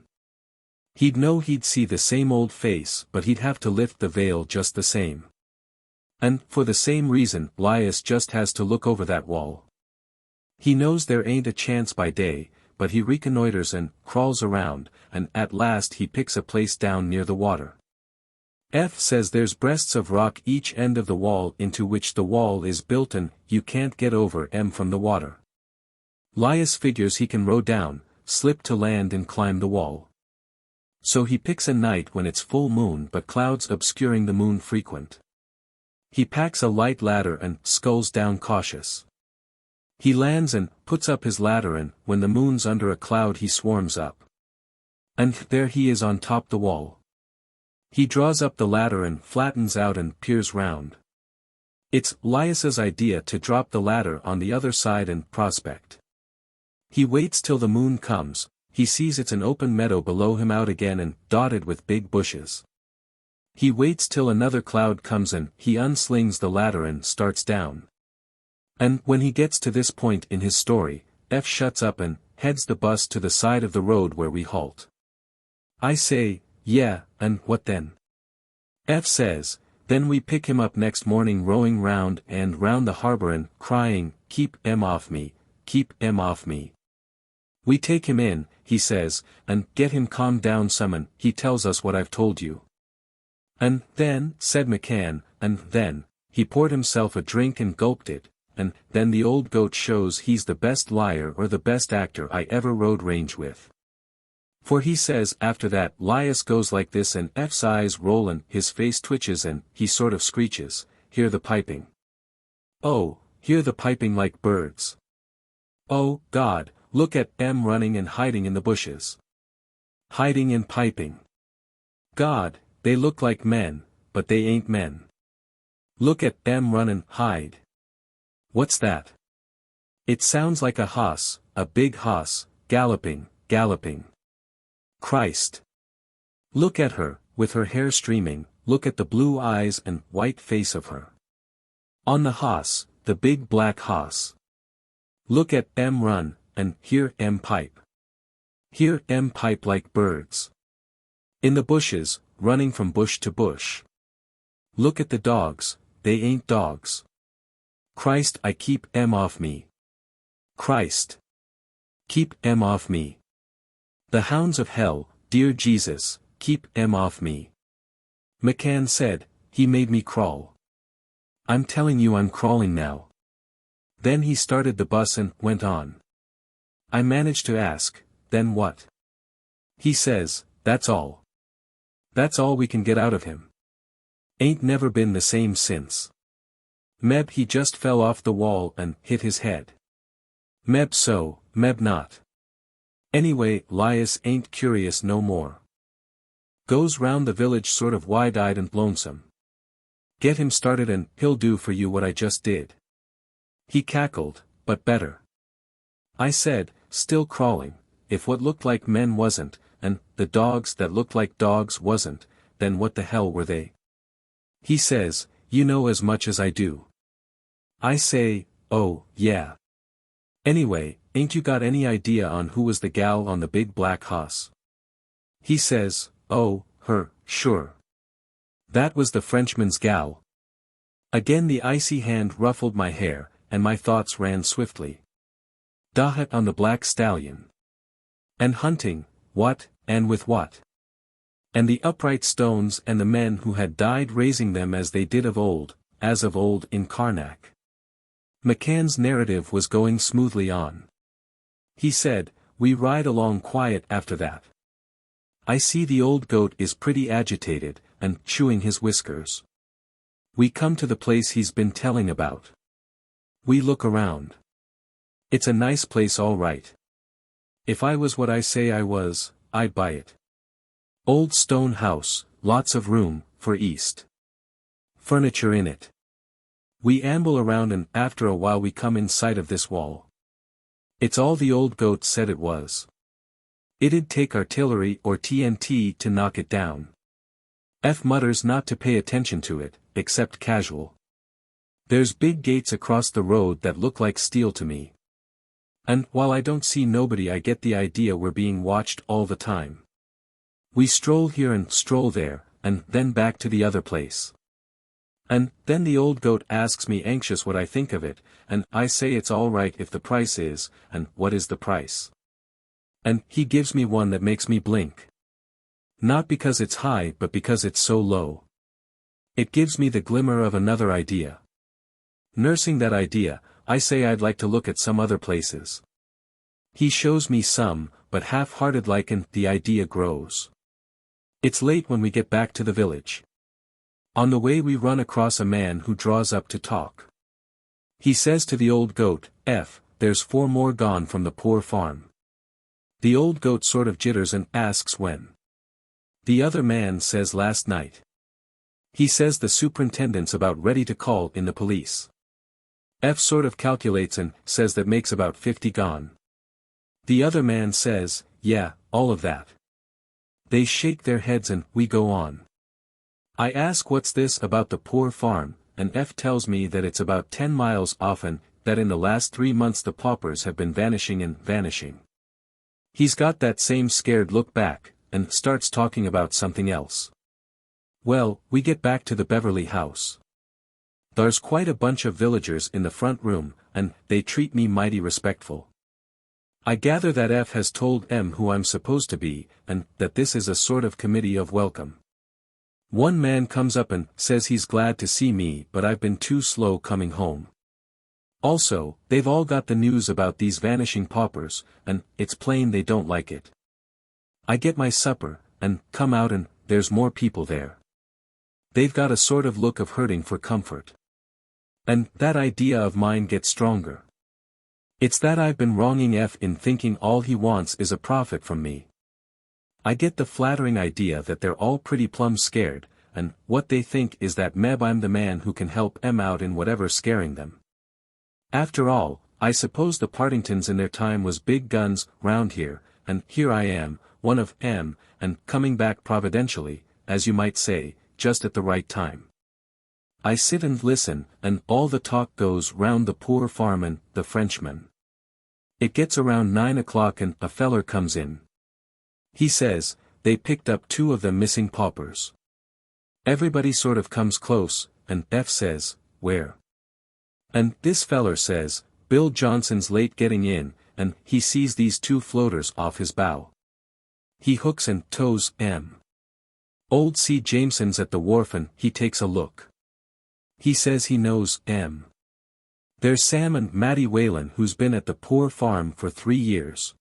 He'd know he'd see the same old face but he'd have to lift the veil just the same. And, for the same reason, Lias just has to look over that wall. He knows there ain't a chance by day, but he reconnoiters and crawls around, and at last he picks a place down near the water. F says there's breasts of rock each end of the wall into which the wall is built and you can't get over M from the water. Lias figures he can row down, slip to land and climb the wall. So he picks a night when it's full moon but clouds obscuring the moon frequent. He packs a light ladder and sculls down cautious. He lands and puts up his ladder and when the moon's under a cloud he swarms up. And there he is on top the wall. He draws up the ladder and flattens out and peers round. It's Lias's idea to drop the ladder on the other side and prospect. He waits till the moon comes, he sees it's an open meadow below him out again and dotted with big bushes. He waits till another cloud comes and he unslings the ladder and starts down. And when he gets to this point in his story, F shuts up and heads the bus to the side of the road where we halt. I say, yeah, and what then? F says, then we pick him up next morning rowing round and round the harbor and crying, keep M off me, keep M off me. We take him in, he says, and get him calmed down some and he tells us what I've told you. And then, said McCann, and then, he poured himself a drink and gulped it, and then the old goat shows he's the best liar or the best actor I ever rode range with. For he says after that Lias goes like this and F's eyes roll and his face twitches and he sort of screeches, hear the piping. Oh, hear the piping like birds. Oh, God, look at M running and hiding in the bushes. Hiding and piping. God, they look like men, but they ain't men. Look at M run and hide. What's that? It sounds like a hoss, a big hoss, galloping, galloping. Christ! Look at her, with her hair streaming, look at the blue eyes and white face of her. On the hoss, the big black hoss. Look at M run, and hear M pipe. Hear M pipe like birds. In the bushes, running from bush to bush. Look at the dogs, they ain't dogs. Christ, I keep M off me. Christ! Keep M off me. The hounds of hell, dear Jesus, keep M off me. McCann said, he made me crawl. I'm telling you I'm crawling now. Then he started the bus and went on. I managed to ask, then what? He says, that's all. That's all we can get out of him. Ain't never been the same since. Meb he just fell off the wall and hit his head. Meb so, meb not. Anyway, Lias ain't curious no more. Goes round the village sort of wide-eyed and lonesome. Get him started and he'll do for you what I just did. He cackled, but better. I said, still crawling, if what looked like men wasn't, and the dogs that looked like dogs wasn't, then what the hell were they? He says, you know as much as I do. I say, oh, yeah. Anyway, ain't you got any idea on who was the gal on the big black hoss? He says, oh, her, sure. That was the Frenchman's gal. Again the icy hand ruffled my hair, and my thoughts ran swiftly. Dahut on the black stallion. And hunting, what, and with what? And the upright stones and the men who had died raising them as they did of old, as of old in Caranac. McCann's narrative was going smoothly on. He said, we ride along quiet after that. I see the old goat is pretty agitated, and chewing his whiskers. We come to the place he's been telling about. We look around. It's a nice place all right. If I was what I say I was, I'd buy it. Old stone house, lots of room, for east. Furniture in it. We amble around and after a while we come in sight of this wall. It's all the old goat said it was. It'd take artillery or TNT to knock it down. F mutters not to pay attention to it, except casual. There's big gates across the road that look like steel to me. And while I don't see nobody I get the idea we're being watched all the time. We stroll here and stroll there, and then back to the other place. And then the old goat asks me anxious what I think of it, and I say it's all right if the price is, and what is the price? And he gives me one that makes me blink. Not because it's high but because it's so low. It gives me the glimmer of another idea. Nursing that idea, I say I'd like to look at some other places. He shows me some, but half-hearted like, and the idea grows. It's late when we get back to the village. On the way we run across a man who draws up to talk. He says to the old goat, there's 4 more gone from the poor farm. The old goat sort of jitters and asks when. The other man says last night. He says the superintendent's about ready to call in the police. Sort of calculates and says that makes about 50 gone. The other man says, yeah, all of that. They shake their heads and we go on. I ask what's this about the poor farm, and tells me that it's about 10 miles off and that in the last 3 months the paupers have been vanishing and vanishing. He's got that same scared look back, and starts talking about something else. Well, we get back to the Beverly house. There's quite a bunch of villagers in the front room, and they treat me mighty respectful. I gather that has told who I'm supposed to be, and that this is a sort of committee of welcome. One man comes up and says he's glad to see me but I've been too slow coming home. Also, they've all got the news about these vanishing paupers, and it's plain they don't like it. I get my supper, and come out and there's more people there. They've got a sort of look of hurting for comfort. And that idea of mine gets stronger. It's that I've been wronging in thinking all he wants is a profit from me. I get the flattering idea that they're all pretty plumb scared, and what they think is that maybe I'm the man who can help out in whatever's scaring them. After all, I suppose the Partingtons in their time was big guns round here, and here I am, one of and coming back providentially, as you might say, just at the right time. I sit and listen, and all the talk goes round the poor farm and the Frenchman. It gets around 9 o'clock and a feller comes in. He says, they picked up 2 of them missing paupers. Everybody sort of comes close, and says, where? And this feller says, Bill Johnson's late getting in, and he sees these 2 floaters off his bow. He hooks and tows Old C. Jameson's at the wharf and he takes a look. He says he knows There's Sam and Matty Whalen who's been at the poor farm for 3 years.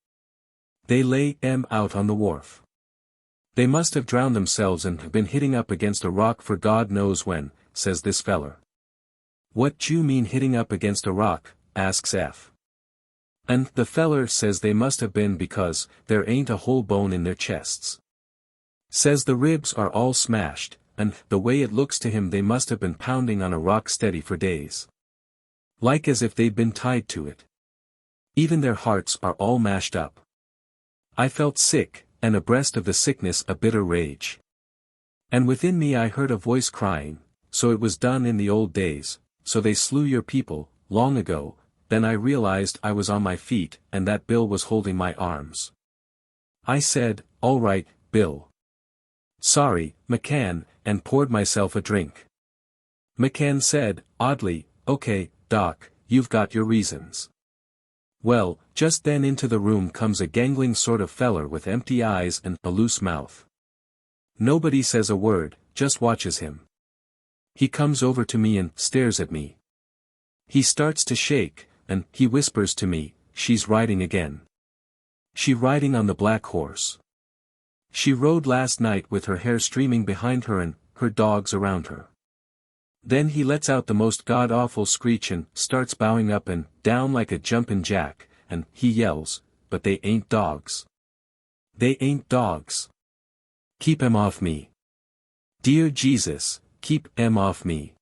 They lay out on the wharf. They must have drowned themselves and have been hitting up against a rock for God knows when, says this feller. What d'you mean hitting up against a rock, asks And the feller says they must have been because there ain't a whole bone in their chests. Says the ribs are all smashed, and the way it looks to him they must have been pounding on a rock steady for days. Like as if they'd been tied to it. Even their hearts are all mashed up. I felt sick, and abreast of the sickness a bitter rage. And within me I heard a voice crying, so it was done in the old days, so they slew your people, long ago. Then I realized I was on my feet and that Bill was holding my arms. I said, all right, Bill. Sorry, McCann, and poured myself a drink. McCann said, oddly, okay, Doc, you've got your reasons. Well, just then into the room comes a gangling sort of feller with empty eyes and a loose mouth. Nobody says a word, just watches him. He comes over to me and stares at me. He starts to shake, and he whispers to me, she's riding again. She riding on the black horse. She rode last night with her hair streaming behind her and her dogs around her. Then he lets out the most god-awful screech and starts bowing up and down like a jumpin' jack, and he yells, but they ain't dogs. They ain't dogs. Keep 'em off me. Dear Jesus, keep 'em off me.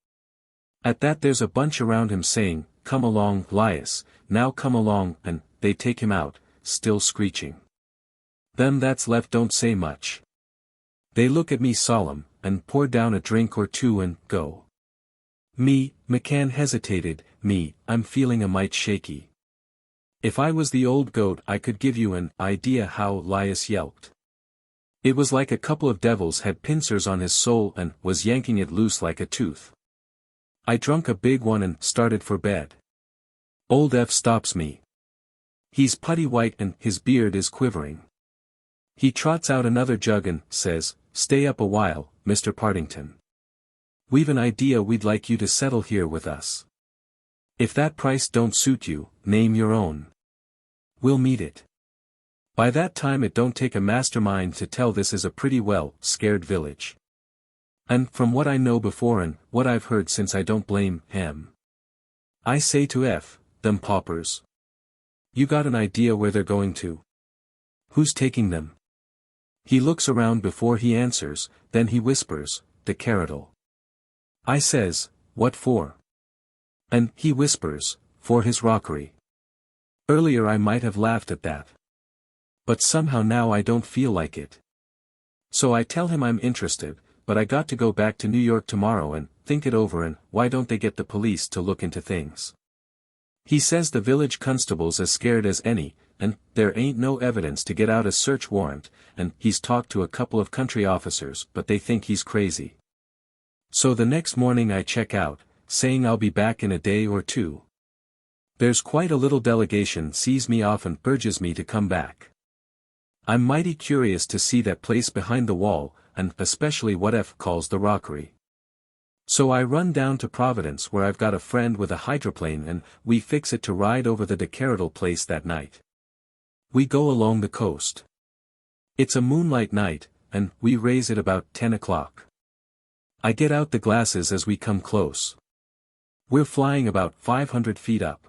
At that there's a bunch around him saying, come along, Lias, now come along, and they take him out, still screeching. Them that's left don't say much. They look at me solemn, and pour down a drink or 2 and go. Me, McCann hesitated, I'm feeling a mite shaky. If I was the old goat I could give you an idea how Lias yelped. It was like a couple of devils had pincers on his soul and was yanking it loose like a tooth. I drunk a big one and started for bed. Old F stops me. He's putty white and his beard is quivering. He trots out another jug and says, "Stay up a while, Mr. Partington. We've an idea we'd like you to settle here with us. If that price don't suit you, name your own. We'll meet it." By that time it don't take a mastermind to tell this is a pretty well scared village. And from what I know before and what I've heard since, I don't blame him. I say to F, "Them paupers. You got an idea where they're going to? Who's taking them?" He looks around before he answers, then he whispers, "The Keradel." I says, "What for?" And he whispers, "For his rockery." Earlier I might have laughed at that. But somehow now I don't feel like it. So I tell him I'm interested, but I got to go back to New York tomorrow and think it over, and why don't they get the police to look into things? He says the village constable's as scared as any, and there ain't no evidence to get out a search warrant, and he's talked to a couple of country officers but they think he's crazy. So the next morning I check out, saying I'll be back in a day or two. There's quite a little delegation sees me off and urges me to come back. I'm mighty curious to see that place behind the wall, and especially what F calls the rockery. So I run down to Providence where I've got a friend with a hydroplane and we fix it to ride over the Keradel place that night. We go along the coast. It's a moonlight night, and we raise it about 10 o'clock. I get out the glasses as we come close. We're flying about 500 feet up.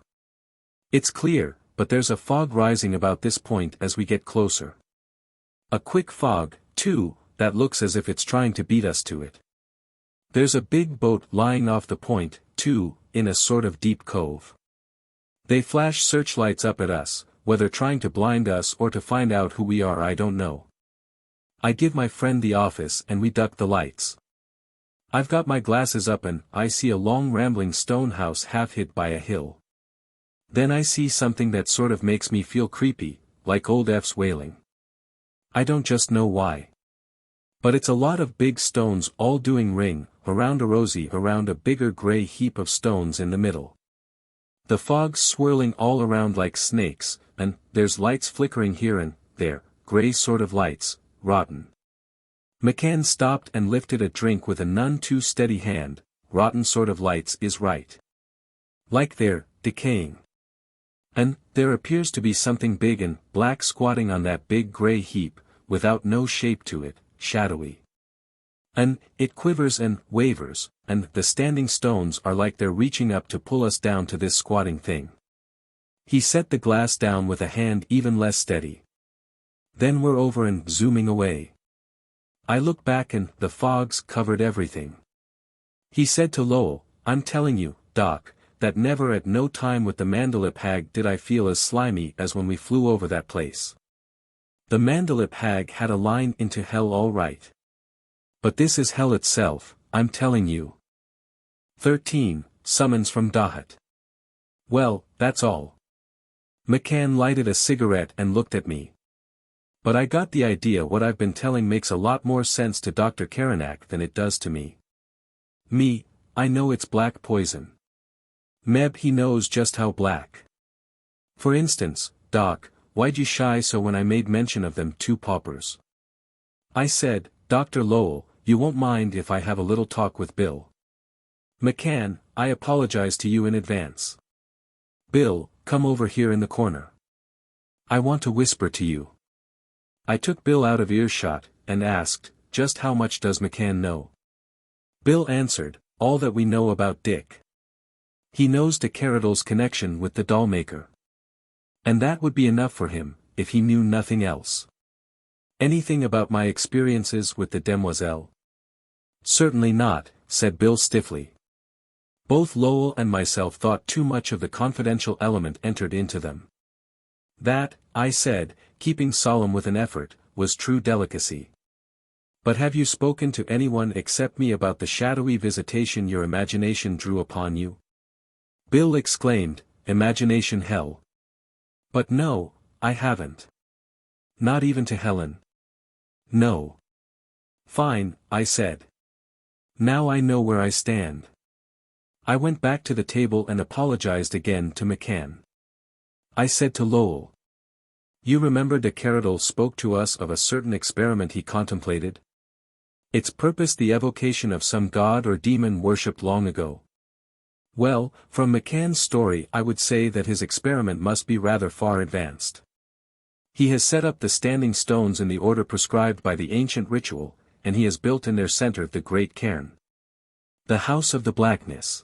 It's clear, but there's a fog rising about this point as we get closer. A quick fog, too, that looks as if it's trying to beat us to it. There's a big boat lying off the point, too, in a sort of deep cove. They flash searchlights up at us, whether trying to blind us or to find out who we are I don't know. I give my friend the office and we duck the lights. I've got my glasses up and I see a long rambling stone house half hid by a hill. Then I see something that sort of makes me feel creepy, like old F's wailing. I don't just know why. But it's a lot of big stones all doing ring around a bigger gray heap of stones in the middle. The fog's swirling all around like snakes, and there's lights flickering here and there, gray sort of lights, rotten. McCann stopped and lifted a drink with a none too steady hand. Rotten sort of lights is right. Like they're decaying. And there appears to be something big and black squatting on that big gray heap, without no shape to it, shadowy. And it quivers and wavers, and the standing stones are like they're reaching up to pull us down to this squatting thing. He set the glass down with a hand even less steady. Then we're over and zooming away. I look back and the fog's covered everything. He said to Lowell, "I'm telling you, Doc, that never at no time with the Mandalip hag did I feel as slimy as when we flew over that place. The Mandalip hag had a line into hell all right. But this is hell itself, I'm telling you." 13. Summons from Dahut. Well, that's all. McCann lighted a cigarette and looked at me. But I got the idea what I've been telling makes a lot more sense to Dr. Caranac than it does to me. I know it's black poison. Meb he knows just how black. For instance, Doc, why'd you shy so when I made mention of them two paupers? I said, "Dr. Lowell, you won't mind if I have a little talk with Bill." McCann, I apologize to you in advance. Bill, come over here in the corner. I want to whisper to you. I took Bill out of earshot, and asked, just how much does McCann know? Bill answered, all that we know about Dick. He knows de Keradel's connection with the dollmaker. And that would be enough for him, if he knew nothing else. Anything about my experiences with the Demoiselle? Certainly not, said Bill stiffly. Both Lowell and myself thought too much of the confidential element entered into them. That, I said, keeping solemn with an effort, was true delicacy. But have you spoken to anyone except me about the shadowy visitation your imagination drew upon you? Bill exclaimed, imagination hell. But no, I haven't. Not even to Helen. No. Fine, I said. Now I know where I stand. I went back to the table and apologized again to McCann. I said to Lowell. You remember de Keradel spoke to us of a certain experiment he contemplated? Its purpose the evocation of some god or demon worshipped long ago. Well, from McCann's story I would say that his experiment must be rather far advanced. He has set up the standing stones in the order prescribed by the ancient ritual, and he has built in their center the great cairn. The House of the Blackness.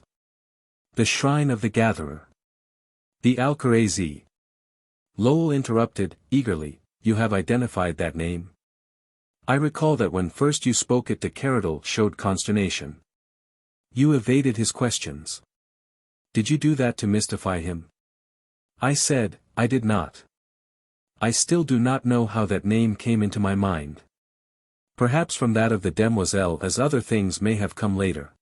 The Shrine of the Gatherer. The Al-Khwarizmi. Lowell interrupted, eagerly, you have identified that name? I recall that when first you spoke it de Keradel showed consternation. You evaded his questions. Did you do that to mystify him? I said, I did not. I still do not know how that name came into my mind. Perhaps from that of the demoiselle, as other things may have come later.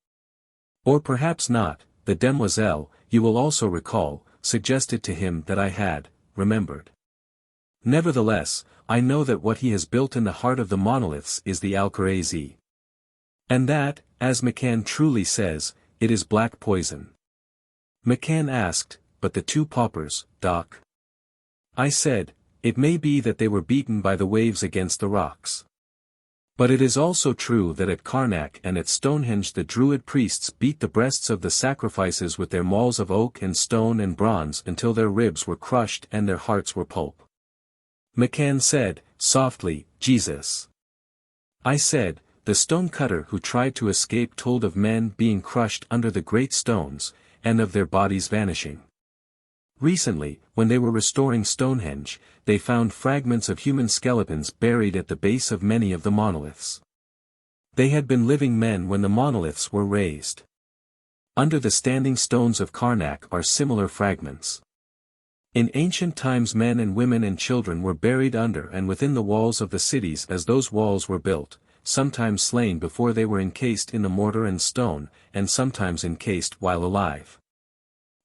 Or perhaps not. The demoiselle, you will also recall, suggested to him that I had remembered. Nevertheless, I know that what he has built in the heart of the monoliths is the Al-Khwarizmi. And that, as McCann truly says, it is black poison. McCann asked, but the two paupers, Doc? I said, it may be that they were beaten by the waves against the rocks. But it is also true that at Caranac and at Stonehenge the Druid priests beat the breasts of the sacrifices with their mauls of oak and stone and bronze until their ribs were crushed and their hearts were pulp. McCann said, softly, Jesus. I said, the stone-cutter who tried to escape told of men being crushed under the great stones, and of their bodies vanishing. Recently, when they were restoring Stonehenge, they found fragments of human skeletons buried at the base of many of the monoliths. They had been living men when the monoliths were raised. Under the standing stones of Caranac are similar fragments. In ancient times men and women and children were buried under and within the walls of the cities as those walls were built, sometimes slain before they were encased in the mortar and stone, and sometimes encased while alive.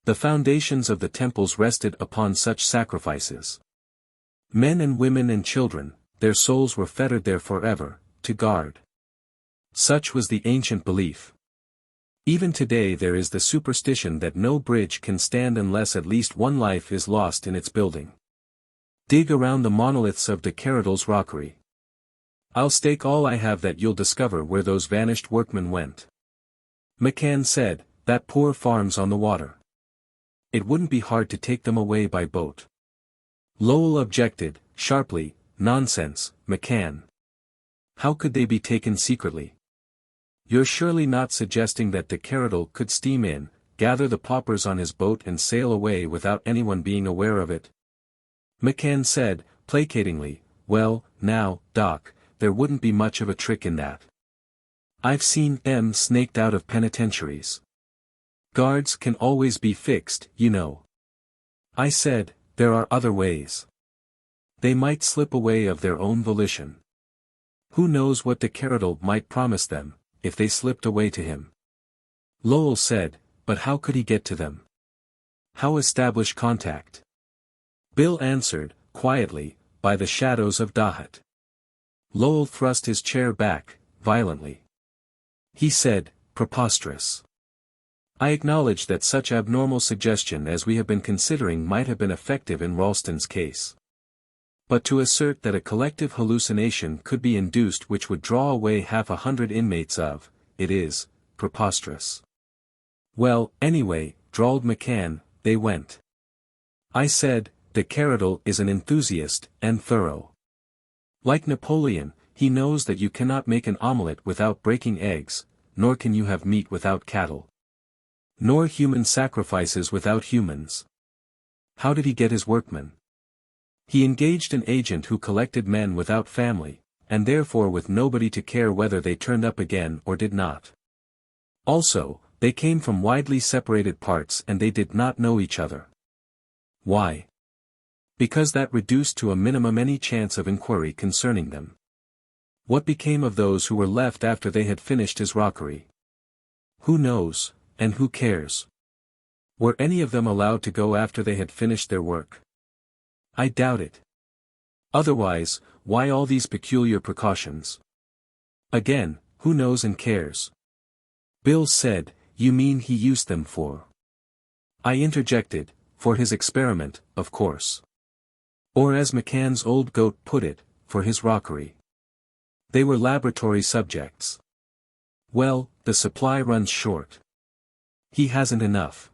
The foundations of the temples rested upon such sacrifices. Men and women and children, their souls were fettered there forever, to guard. Such was the ancient belief. Even today there is the superstition that no bridge can stand unless at least one life is lost in its building. Dig around the monoliths of de Keredel's rockery. I'll stake all I have that you'll discover where those vanished workmen went. McCann said, that poor farm's on the water. It wouldn't be hard to take them away by boat. Lowell objected, sharply, nonsense, McCann. How could they be taken secretly? You're surely not suggesting that de Keradel could steam in, gather the paupers on his boat and sail away without anyone being aware of it? McCann said, placatingly, well, now, Doc, there wouldn't be much of a trick in that. I've seen them snaked out of penitentiaries. Guards can always be fixed, you know. I said, there are other ways. They might slip away of their own volition. Who knows what de Keradel might promise them, if they slipped away to him. Lowell said, but how could he get to them? How establish contact? Bill answered, quietly, by the shadows of Dahut. Lowell thrust his chair back, violently. He said, preposterous. I acknowledge that such abnormal suggestion as we have been considering might have been effective in Ralston's case. But to assert that a collective hallucination could be induced which would draw away 100 inmates of, it is, preposterous. Well, anyway, drawled McCann, they went. I said, de Keradel is an enthusiast, and thorough. Like Napoleon, he knows that you cannot make an omelette without breaking eggs, nor can you have meat without cattle. Nor human sacrifices without humans. How did he get his workmen? He engaged an agent who collected men without family, and therefore with nobody to care whether they turned up again or did not. Also, they came from widely separated parts and they did not know each other. Why? Because that reduced to a minimum any chance of inquiry concerning them. What became of those who were left after they had finished his rockery? Who knows, and who cares? Were any of them allowed to go after they had finished their work? I doubt it. Otherwise, why all these peculiar precautions? Again, who knows and cares? Bill said, you mean he used them for? I interjected, for his experiment, of course. Or as McCann's old goat put it, for his rockery. They were laboratory subjects. Well, the supply runs short. He hasn't enough.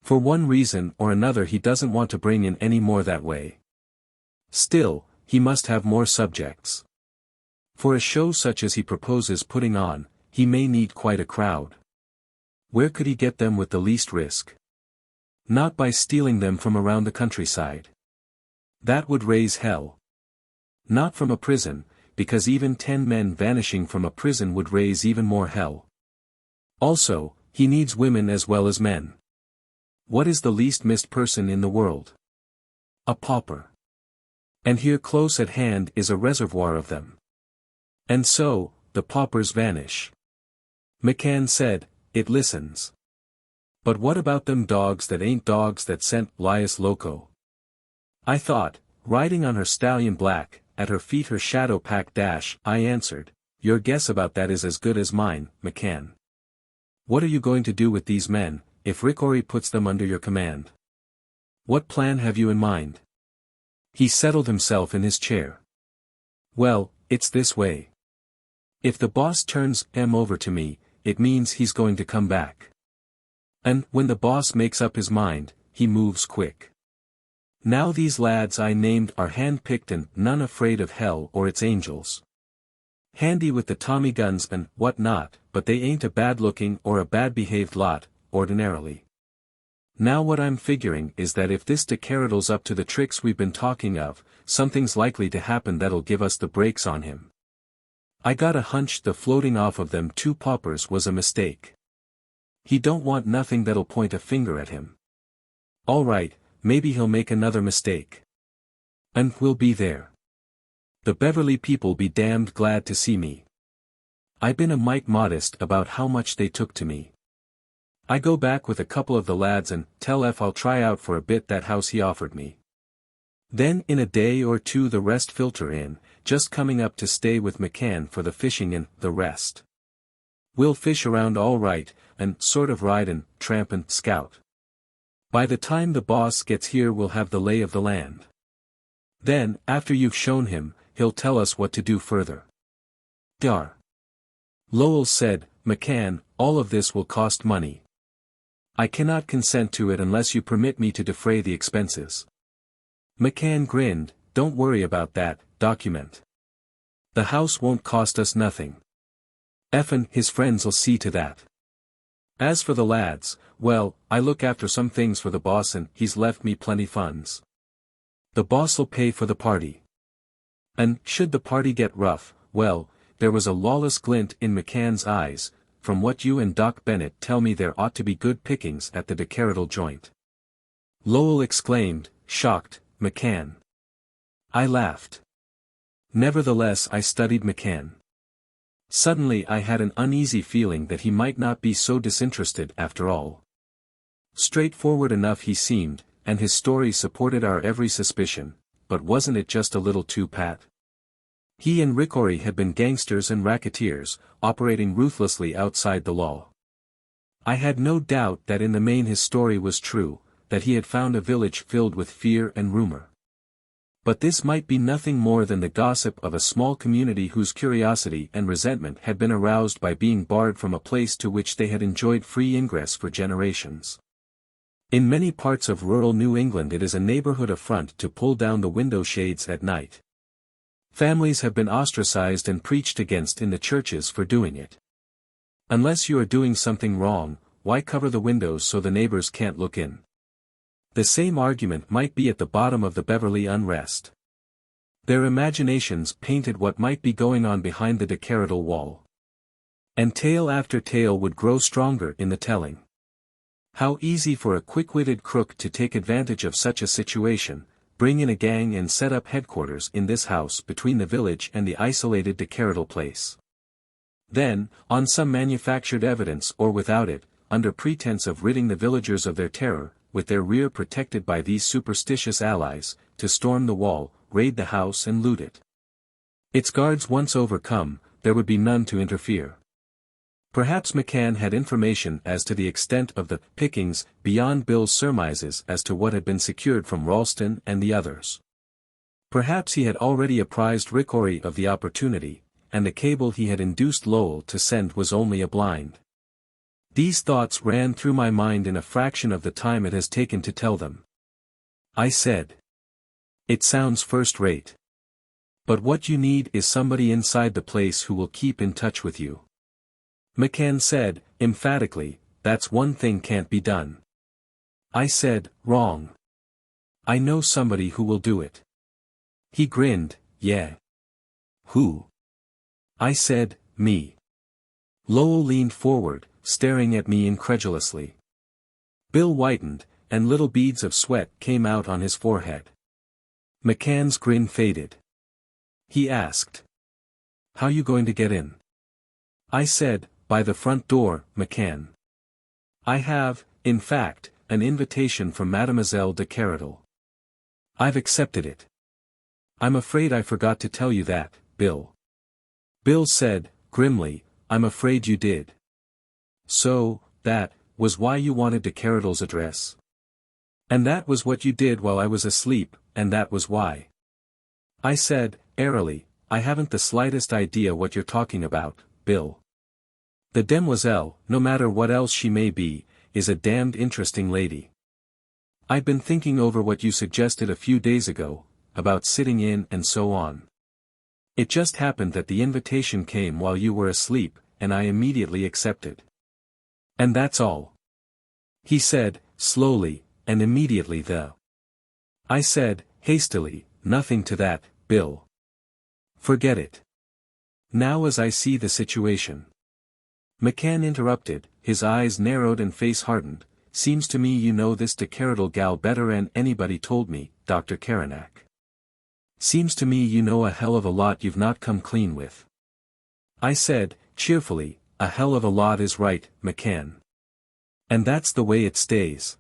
For one reason or another he doesn't want to bring in any more that way. Still, he must have more subjects. For a show such as he proposes putting on, he may need quite a crowd. Where could he get them with the least risk? Not by stealing them from around the countryside. That would raise hell. Not from a prison, because even 10 men vanishing from a prison would raise even more hell. Also, he needs women as well as men. What is the least missed person in the world? A pauper. And here close at hand is a reservoir of them. And so, the paupers vanish. McCann said, it listens. But what about them dogs that ain't dogs that scent lias loco? I thought, riding on her stallion black, at her feet her shadow pack dash, I answered, your guess about that is as good as mine, McCann. What are you going to do with these men, if Rickory puts them under your command? What plan have you in mind? He settled himself in his chair. Well, it's this way. If the boss turns him over to me, it means he's going to come back. And when the boss makes up his mind, he moves quick. Now these lads I named are hand-picked and none afraid of hell or its angels. Handy with the Tommy guns and what not, but they ain't a bad-looking or a bad-behaved lot, ordinarily. Now what I'm figuring is that if this Keradil's up to the tricks we've been talking of, something's likely to happen that'll give us the brakes on him. I got a hunch the floating off of them 2 paupers was a mistake. He don't want nothing that'll point a finger at him. All right, maybe he'll make another mistake. And we'll be there. The Beverly people be damned glad to see me. I been a mite modest about how much they took to me. I go back with a couple of the lads and tell F I'll try out for a bit that house he offered me. Then in a day or two the rest filter in, just coming up to stay with McCann for the fishing and the rest. We'll fish around all right, and sort of ride and tramp and scout. By the time the boss gets here we'll have the lay of the land. Then, after you've shown him, he'll tell us what to do further. Dar. Lowell said, McCann, all of this will cost money. I cannot consent to it unless you permit me to defray the expenses. McCann grinned, don't worry about that, document. The house won't cost us nothing. Effin' his friends'll see to that. As for the lads, well, I look after some things for the boss and he's left me plenty funds. The boss'll pay for the party. And should the party get rough, well, there was a lawless glint in McCann's eyes, from what you and Doc Bennett tell me there ought to be good pickings at the Keradel joint. Lowell exclaimed, shocked, McCann. I laughed. Nevertheless I studied McCann. Suddenly I had an uneasy feeling that he might not be so disinterested after all. Straightforward enough he seemed, and his story supported our every suspicion, but wasn't it just a little too pat? He and Rickory had been gangsters and racketeers, operating ruthlessly outside the law. I had no doubt that in the main his story was true, that he had found a village filled with fear and rumor. But this might be nothing more than the gossip of a small community whose curiosity and resentment had been aroused by being barred from a place to which they had enjoyed free ingress for generations. In many parts of rural New England it is a neighborhood affront to pull down the window shades at night. Families have been ostracized and preached against in the churches for doing it. Unless you are doing something wrong, why cover the windows so the neighbors can't look in? The same argument might be at the bottom of the Beverly unrest. Their imaginations painted what might be going on behind the Keradel wall. And tale after tale would grow stronger in the telling. How easy for a quick-witted crook to take advantage of such a situation, bring in a gang and set up headquarters in this house between the village and the isolated Keradel place. Then, on some manufactured evidence or without it, under pretense of ridding the villagers of their terror, with their rear protected by these superstitious allies, to storm the wall, raid the house and loot it. Its guards once overcome, there would be none to interfere. Perhaps McCann had information as to the extent of the pickings beyond Bill's surmises as to what had been secured from Ralston and the others. Perhaps he had already apprised Rickory of the opportunity, and the cable he had induced Lowell to send was only a blind. These thoughts ran through my mind in a fraction of the time it has taken to tell them. I said. It sounds first-rate. But what you need is somebody inside the place who will keep in touch with you. McCann said, emphatically, that's one thing can't be done. I said, wrong. I know somebody who will do it. He grinned, yeah. Who? I said, me. Lowell leaned forward, staring at me incredulously. Bill whitened, and little beads of sweat came out on his forehead. McCann's grin faded. He asked. How you going to get in? I said, by the front door, McCann. I have, in fact, an invitation from Mademoiselle de Keradel. I've accepted it. I'm afraid I forgot to tell you that, Bill. Bill said, grimly, I'm afraid you did. So, that was why you wanted de Keredel's address? And that was what you did while I was asleep, and that was why. I said, airily, I haven't the slightest idea what you're talking about, Bill. The demoiselle, no matter what else she may be, is a damned interesting lady. I've been thinking over what you suggested a few days ago, about sitting in and so on. It just happened that the invitation came while you were asleep, and I immediately accepted. And that's all. He said, slowly, and immediately though. I said, hastily, nothing to that, Bill. Forget it. Now as I see the situation. McCann interrupted, his eyes narrowed and face hardened, seems to me you know this de Keradel gal better'n anybody told me, Dr. Caranac. Seems to me you know a hell of a lot you've not come clean with. I said, cheerfully, a hell of a lot is right, McCann. And that's the way it stays.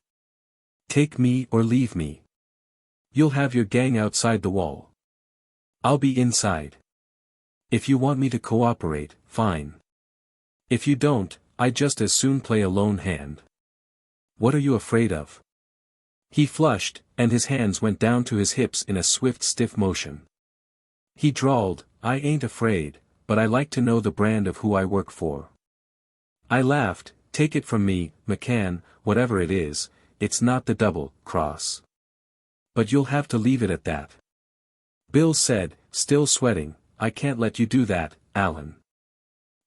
Take me or leave me. You'll have your gang outside the wall. I'll be inside. If you want me to cooperate, fine. If you don't, I'd just as soon play a lone hand. What are you afraid of? He flushed, and his hands went down to his hips in a swift stiff motion. He drawled, I ain't afraid, but I like to know the brand of who I work for. I laughed, take it from me, McCann, whatever it is, it's not the double-cross. But you'll have to leave it at that. Bill said, still sweating, I can't let you do that, Alan.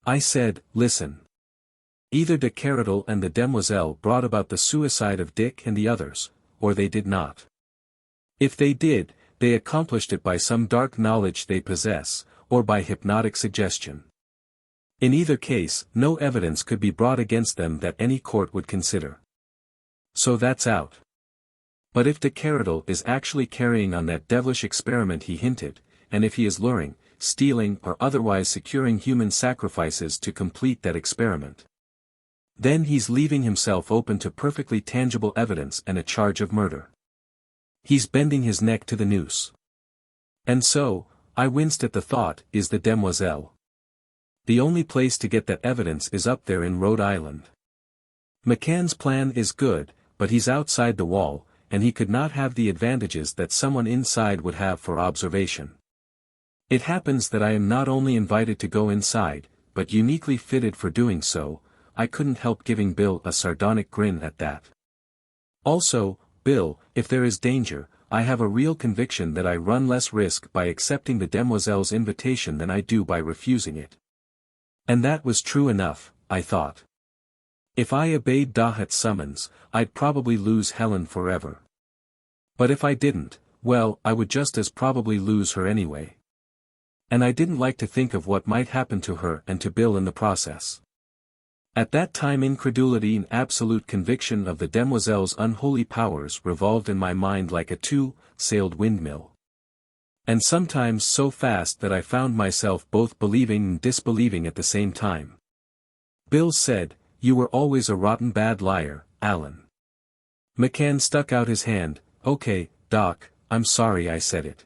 I said, listen. Either de Keradel and the demoiselle brought about the suicide of Dick and the others, or they did not. If they did, they accomplished it by some dark knowledge they possess, or by hypnotic suggestion. In either case, no evidence could be brought against them that any court would consider. So that's out. But if de Keradel is actually carrying on that devilish experiment he hinted, and if he is luring, stealing or otherwise securing human sacrifices to complete that experiment, then he's leaving himself open to perfectly tangible evidence and a charge of murder. He's bending his neck to the noose. And so, I winced at the thought, is the demoiselle. The only place to get that evidence is up there in Rhode Island. McCann's plan is good, but he's outside the wall, and he could not have the advantages that someone inside would have for observation. It happens that I am not only invited to go inside, but uniquely fitted for doing so. I couldn't help giving Bill a sardonic grin at that. Also, Bill, if there is danger, I have a real conviction that I run less risk by accepting the demoiselle's invitation than I do by refusing it. And that was true enough, I thought. If I obeyed Dahut's summons, I'd probably lose Helen forever. But if I didn't, well, I would just as probably lose her anyway. And I didn't like to think of what might happen to her and to Bill in the process. At that time incredulity and absolute conviction of the demoiselle's unholy powers revolved in my mind like a two-sailed windmill. And sometimes so fast that I found myself both believing and disbelieving at the same time. Bill said, you were always a rotten bad liar, Alan. McCann stuck out his hand, okay, Doc, I'm sorry I said it.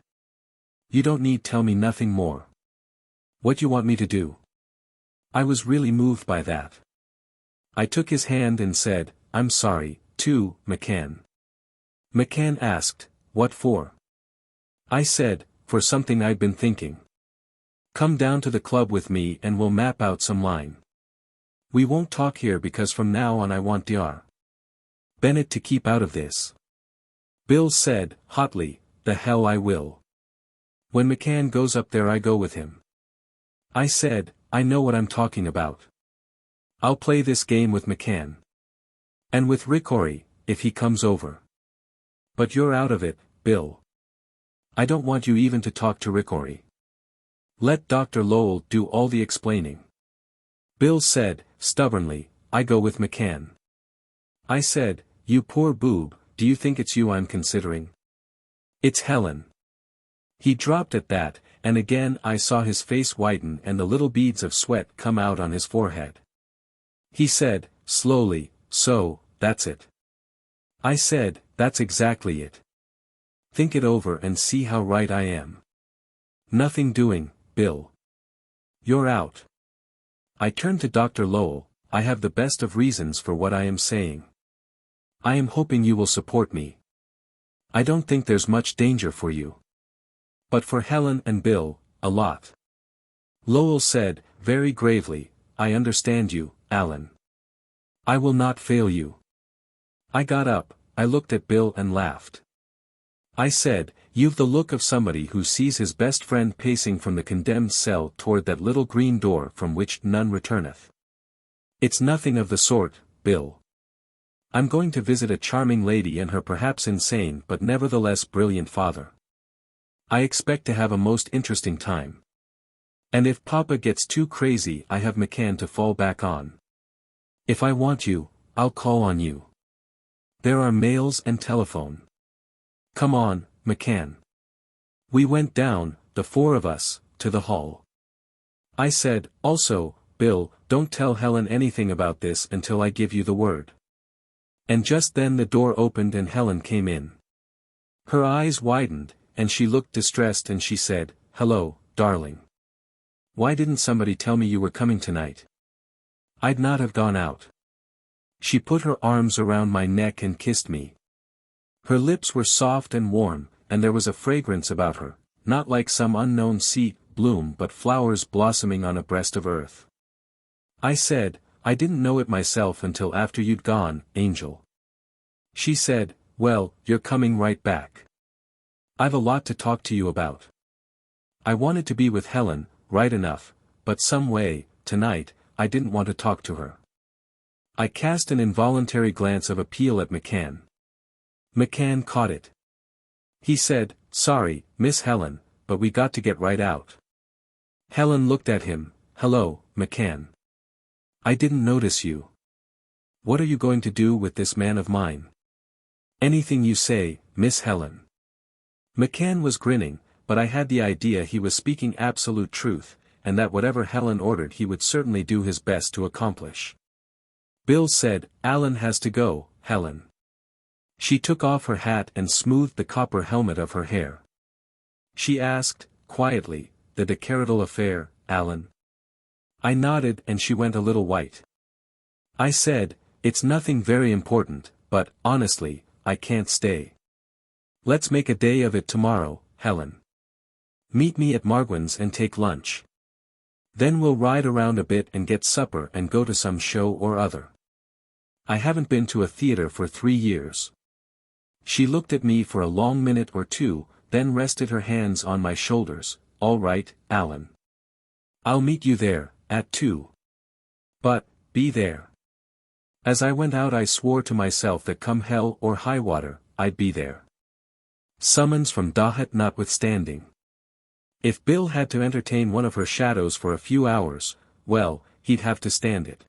You don't need tell me nothing more. What you want me to do? I was really moved by that. I took his hand and said, "I'm sorry, too, McCann." McCann asked, "What for?" I said, "For something I'd been thinking. Come down to the club with me and we'll map out some line. We won't talk here because from now on I want Dr. Bennitt to keep out of this." Bill said, hotly, "The hell I will. When McCann goes up there I go with him." I said, "I know what I'm talking about. I'll play this game with McCann. And with Rickory, if he comes over. But you're out of it, Bill. I don't want you even to talk to Rickory. Let Dr. Lowell do all the explaining." Bill said, stubbornly, "I go with McCann." I said, "You poor boob, do you think it's you I'm considering? It's Helen." He dropped at that, and again I saw his face whiten and the little beads of sweat come out on his forehead. He said, slowly, "So, that's it." I said, "That's exactly it. Think it over and see how right I am." "Nothing doing, Bill. You're out." I turned to Dr. Lowell. "I have the best of reasons for what I am saying. I am hoping you will support me. I don't think there's much danger for you. But for Helen and Bill, a lot." Lowell said, very gravely, "I understand you, Alan. I will not fail you." I got up, I looked at Bill and laughed. I said, "You've the look of somebody who sees his best friend pacing from the condemned cell toward that little green door from which none returneth. It's nothing of the sort, Bill. I'm going to visit a charming lady and her perhaps insane but nevertheless brilliant father. I expect to have a most interesting time. And if Papa gets too crazy I have McCann to fall back on. If I want you, I'll call on you. There are mails and telephone. Come on, McCann." We went down, the four of us, to the hall. I said, "Also, Bill, don't tell Helen anything about this until I give you the word." And just then the door opened and Helen came in. Her eyes widened, and she looked distressed and she said, "Hello, darling. Why didn't somebody tell me you were coming tonight? I'd not have gone out." She put her arms around my neck and kissed me. Her lips were soft and warm, and there was a fragrance about her, not like some unknown sea bloom but flowers blossoming on a breast of earth. I said, "I didn't know it myself until after you'd gone, Angel." She said, "Well, you're coming right back. I've a lot to talk to you about." I wanted to be with Helen, right enough, but some way, tonight, I didn't want to talk to her. I cast an involuntary glance of appeal at McCann. McCann caught it. He said, "Sorry, Miss Helen, but we got to get right out." Helen looked at him. "Hello, McCann. I didn't notice you. What are you going to do with this man of mine?" "Anything you say, Miss Helen." McCann was grinning, but I had the idea he was speaking absolute truth, and that whatever Helen ordered he would certainly do his best to accomplish. Bill said, "Alan has to go, Helen." She took off her hat and smoothed the copper helmet of her hair. She asked, quietly, "The Keradel affair, Alan?" I nodded and she went a little white. I said, "It's nothing very important, but, honestly, I can't stay. Let's make a day of it tomorrow, Helen. Meet me at Margwan's and take lunch. Then we'll ride around a bit and get supper and go to some show or other. I haven't been to a theater for 3 years." She looked at me for a long minute or two, then rested her hands on my shoulders. "All right, Alan. I'll meet you there, at 2. But, be there." As I went out I swore to myself that come hell or high water, I'd be there. Summons from Dahut notwithstanding. If Bill had to entertain one of her shadows for a few hours, well, he'd have to stand it.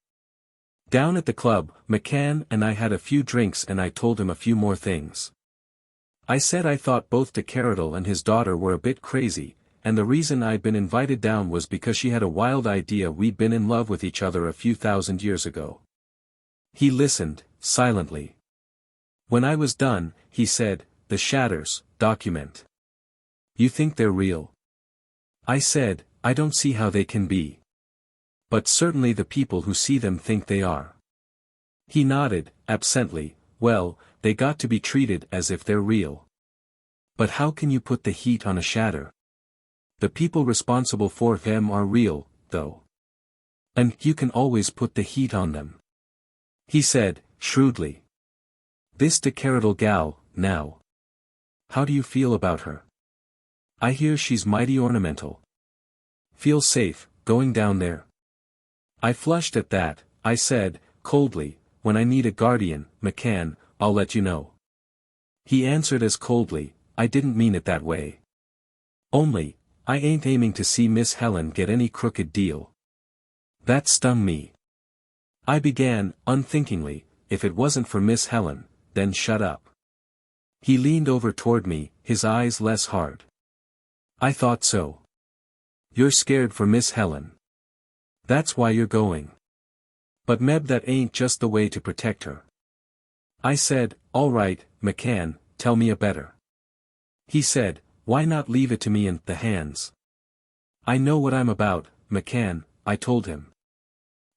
Down at the club, McCann and I had a few drinks and I told him a few more things. I said I thought both Keradel and his daughter were a bit crazy, and the reason I'd been invited down was because she had a wild idea we'd been in love with each other a few thousand years ago. He listened, silently. When I was done, he said, "The shatters, document. You think they're real?" I said, "I don't see how they can be. But certainly the people who see them think they are. He nodded, absently. Well, they got to be treated as if they're real. But how can you put the heat on a shadow? The people responsible for them are real, though. And you can always put the heat on them. He said, shrewdly. This de Keradel gal, now. How do you feel about her? I hear she's mighty ornamental. Feel safe, going down there? I flushed at that. I said, coldly, when I need a guardian, McCann, I'll let you know. He answered as coldly, I didn't mean it that way. Only, I ain't aiming to see Miss Helen get any crooked deal. That stung me. I began, unthinkingly, if it wasn't for Miss Helen, then shut up. He leaned over toward me, his eyes less hard. I thought so. You're scared for Miss Helen. That's why you're going. But Meb, that ain't just the way to protect her. I said, all right, McCann, tell me a better. He said, why not leave it to me in the hands? I know what I'm about, McCann, I told him.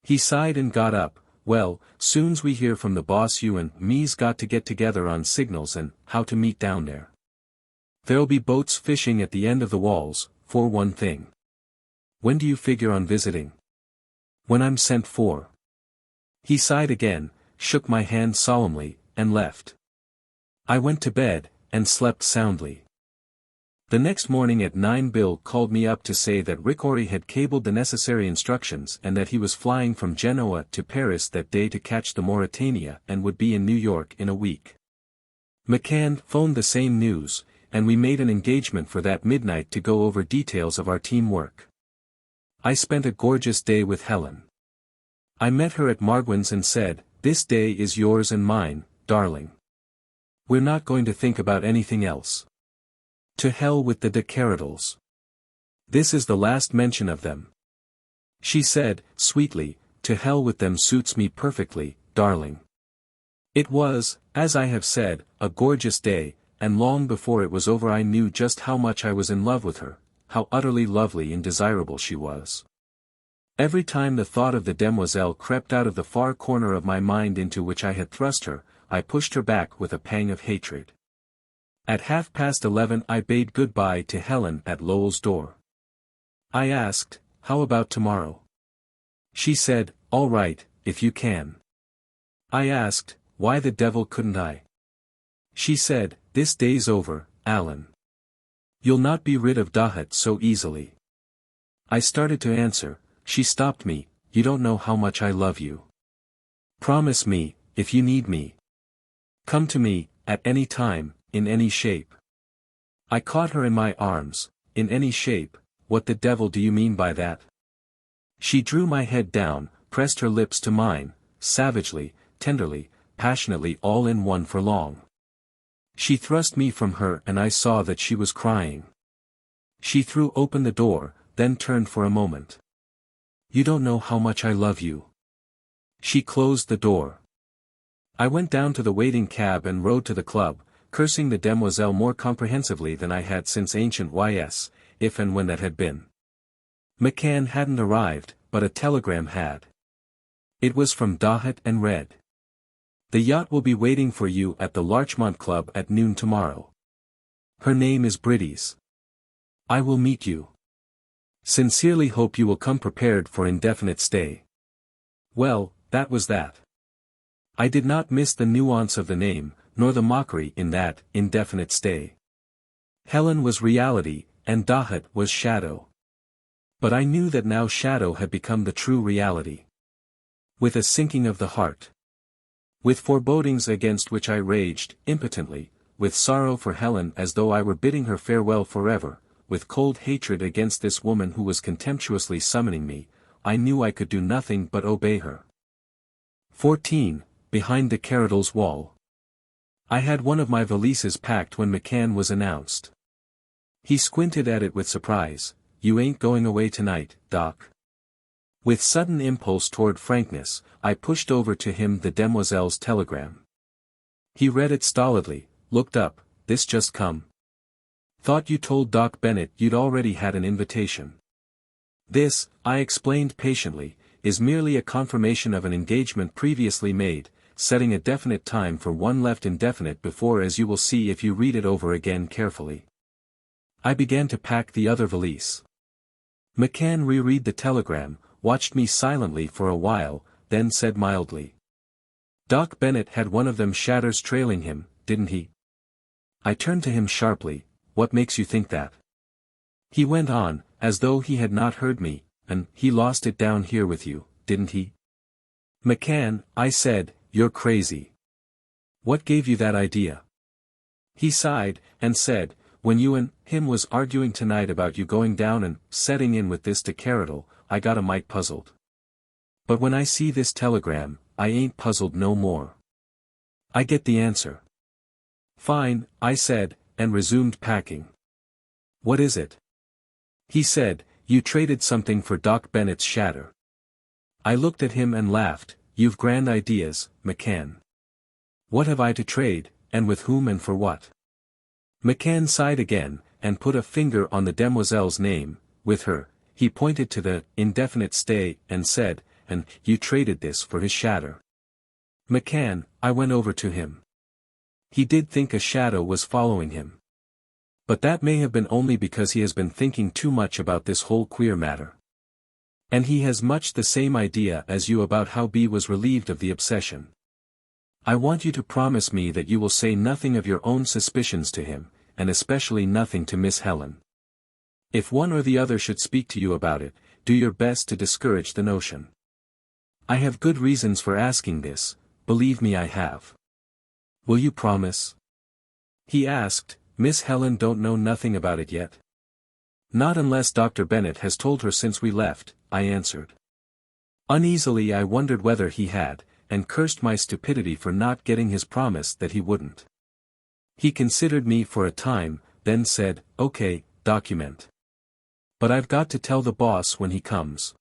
He sighed and got up. Well, soon's we hear from the boss, you and me's got to get together on signals and how to meet down there. There'll be boats fishing at the end of the walls, for one thing. When do you figure on visiting? When I'm sent for. He sighed again, shook my hand solemnly, and left. I went to bed, and slept soundly. The next morning at 9 Bill called me up to say that Ricordi had cabled the necessary instructions and that he was flying from Genoa to Paris that day to catch the Mauretania and would be in New York in a week. McCann phoned the same news, and we made an engagement for that midnight to go over details of our teamwork. I spent a gorgeous day with Helen. I met her at Margwan's and said, this day is yours and mine, darling. We're not going to think about anything else. To hell with the de Keradels. This is the last mention of them. She said, sweetly, to hell with them suits me perfectly, darling. It was, as I have said, a gorgeous day, and long before it was over I knew just how much I was in love with her, how utterly lovely and desirable she was. Every time the thought of the demoiselle crept out of the far corner of my mind into which I had thrust her, I pushed her back with a pang of hatred. At 11:30 I bade goodbye to Helen at Lowell's door. I asked, how about tomorrow? She said, all right, if you can. I asked, why the devil couldn't I? She said, this day's over, Alan. You'll not be rid of Dahut so easily. I started to answer, she stopped me, you don't know how much I love you. Promise me, if you need me. Come to me, at any time, in any shape. I caught her in my arms. In any shape, what the devil do you mean by that? She drew my head down, pressed her lips to mine, savagely, tenderly, passionately all in one for long. She thrust me from her and I saw that she was crying. She threw open the door, then turned for a moment. You don't know how much I love you. She closed the door. I went down to the waiting cab and rode to the club, cursing the demoiselle more comprehensively than I had since ancient YS, if and when that had been. McCann hadn't arrived, but a telegram had. It was from Dahut and read. The yacht will be waiting for you at the Larchmont Club at noon tomorrow. Her name is Bridie's. I will meet you. Sincerely hope you will come prepared for indefinite stay. Well, that was that. I did not miss the nuance of the name, nor the mockery in that indefinite stay. Helen was reality, and Dahut was shadow. But I knew that now shadow had become the true reality. With a sinking of the heart. With forebodings against which I raged, impotently, with sorrow for Helen as though I were bidding her farewell forever, with cold hatred against this woman who was contemptuously summoning me, I knew I could do nothing but obey her. 14. Behind the Keradels' wall. I had one of my valises packed when McCann was announced. He squinted at it with surprise. You ain't going away tonight, Doc? With sudden impulse toward frankness, I pushed over to him the demoiselle's telegram. He read it stolidly, looked up, this just come. Thought you told Doc Bennett you'd already had an invitation. This, I explained patiently, is merely a confirmation of an engagement previously made, setting a definite time for one left indefinite before, as you will see if you read it over again carefully. I began to pack the other valise. McCann reread the telegram, watched me silently for a while, then said mildly. Doc Bennett had one of them shatters trailing him, didn't he? I turned to him sharply. What makes you think that? He went on, as though he had not heard me, and he lost it down here with you, didn't he? McCann, I said, you're crazy. What gave you that idea? He sighed, and said, when you and him was arguing tonight about you going down and setting in with this to Keradel, I got a mite puzzled. But when I see this telegram, I ain't puzzled no more. I get the answer. Fine, I said, and resumed packing. What is it? He said, you traded something for Doc Bennett's shatter. I looked at him and laughed. You've grand ideas, McCann. What have I to trade, and with whom and for what? McCann sighed again, and put a finger on the demoiselle's name. With her, he pointed to the indefinite stay, and said, and you traded this for his shatter. McCann, I went over to him. He did think a shadow was following him. But that may have been only because he has been thinking too much about this whole queer matter. And he has much the same idea as you about how B was relieved of the obsession. I want you to promise me that you will say nothing of your own suspicions to him, and especially nothing to Miss Helen. If one or the other should speak to you about it, do your best to discourage the notion. I have good reasons for asking this, believe me I have. Will you promise? He asked. Miss Helen don't know nothing about it yet? Not unless Dr. Bennett has told her since we left, I answered. Uneasily I wondered whether he had, and cursed my stupidity for not getting his promise that he wouldn't. He considered me for a time, then said, okay, document. But I've got to tell the boss when he comes.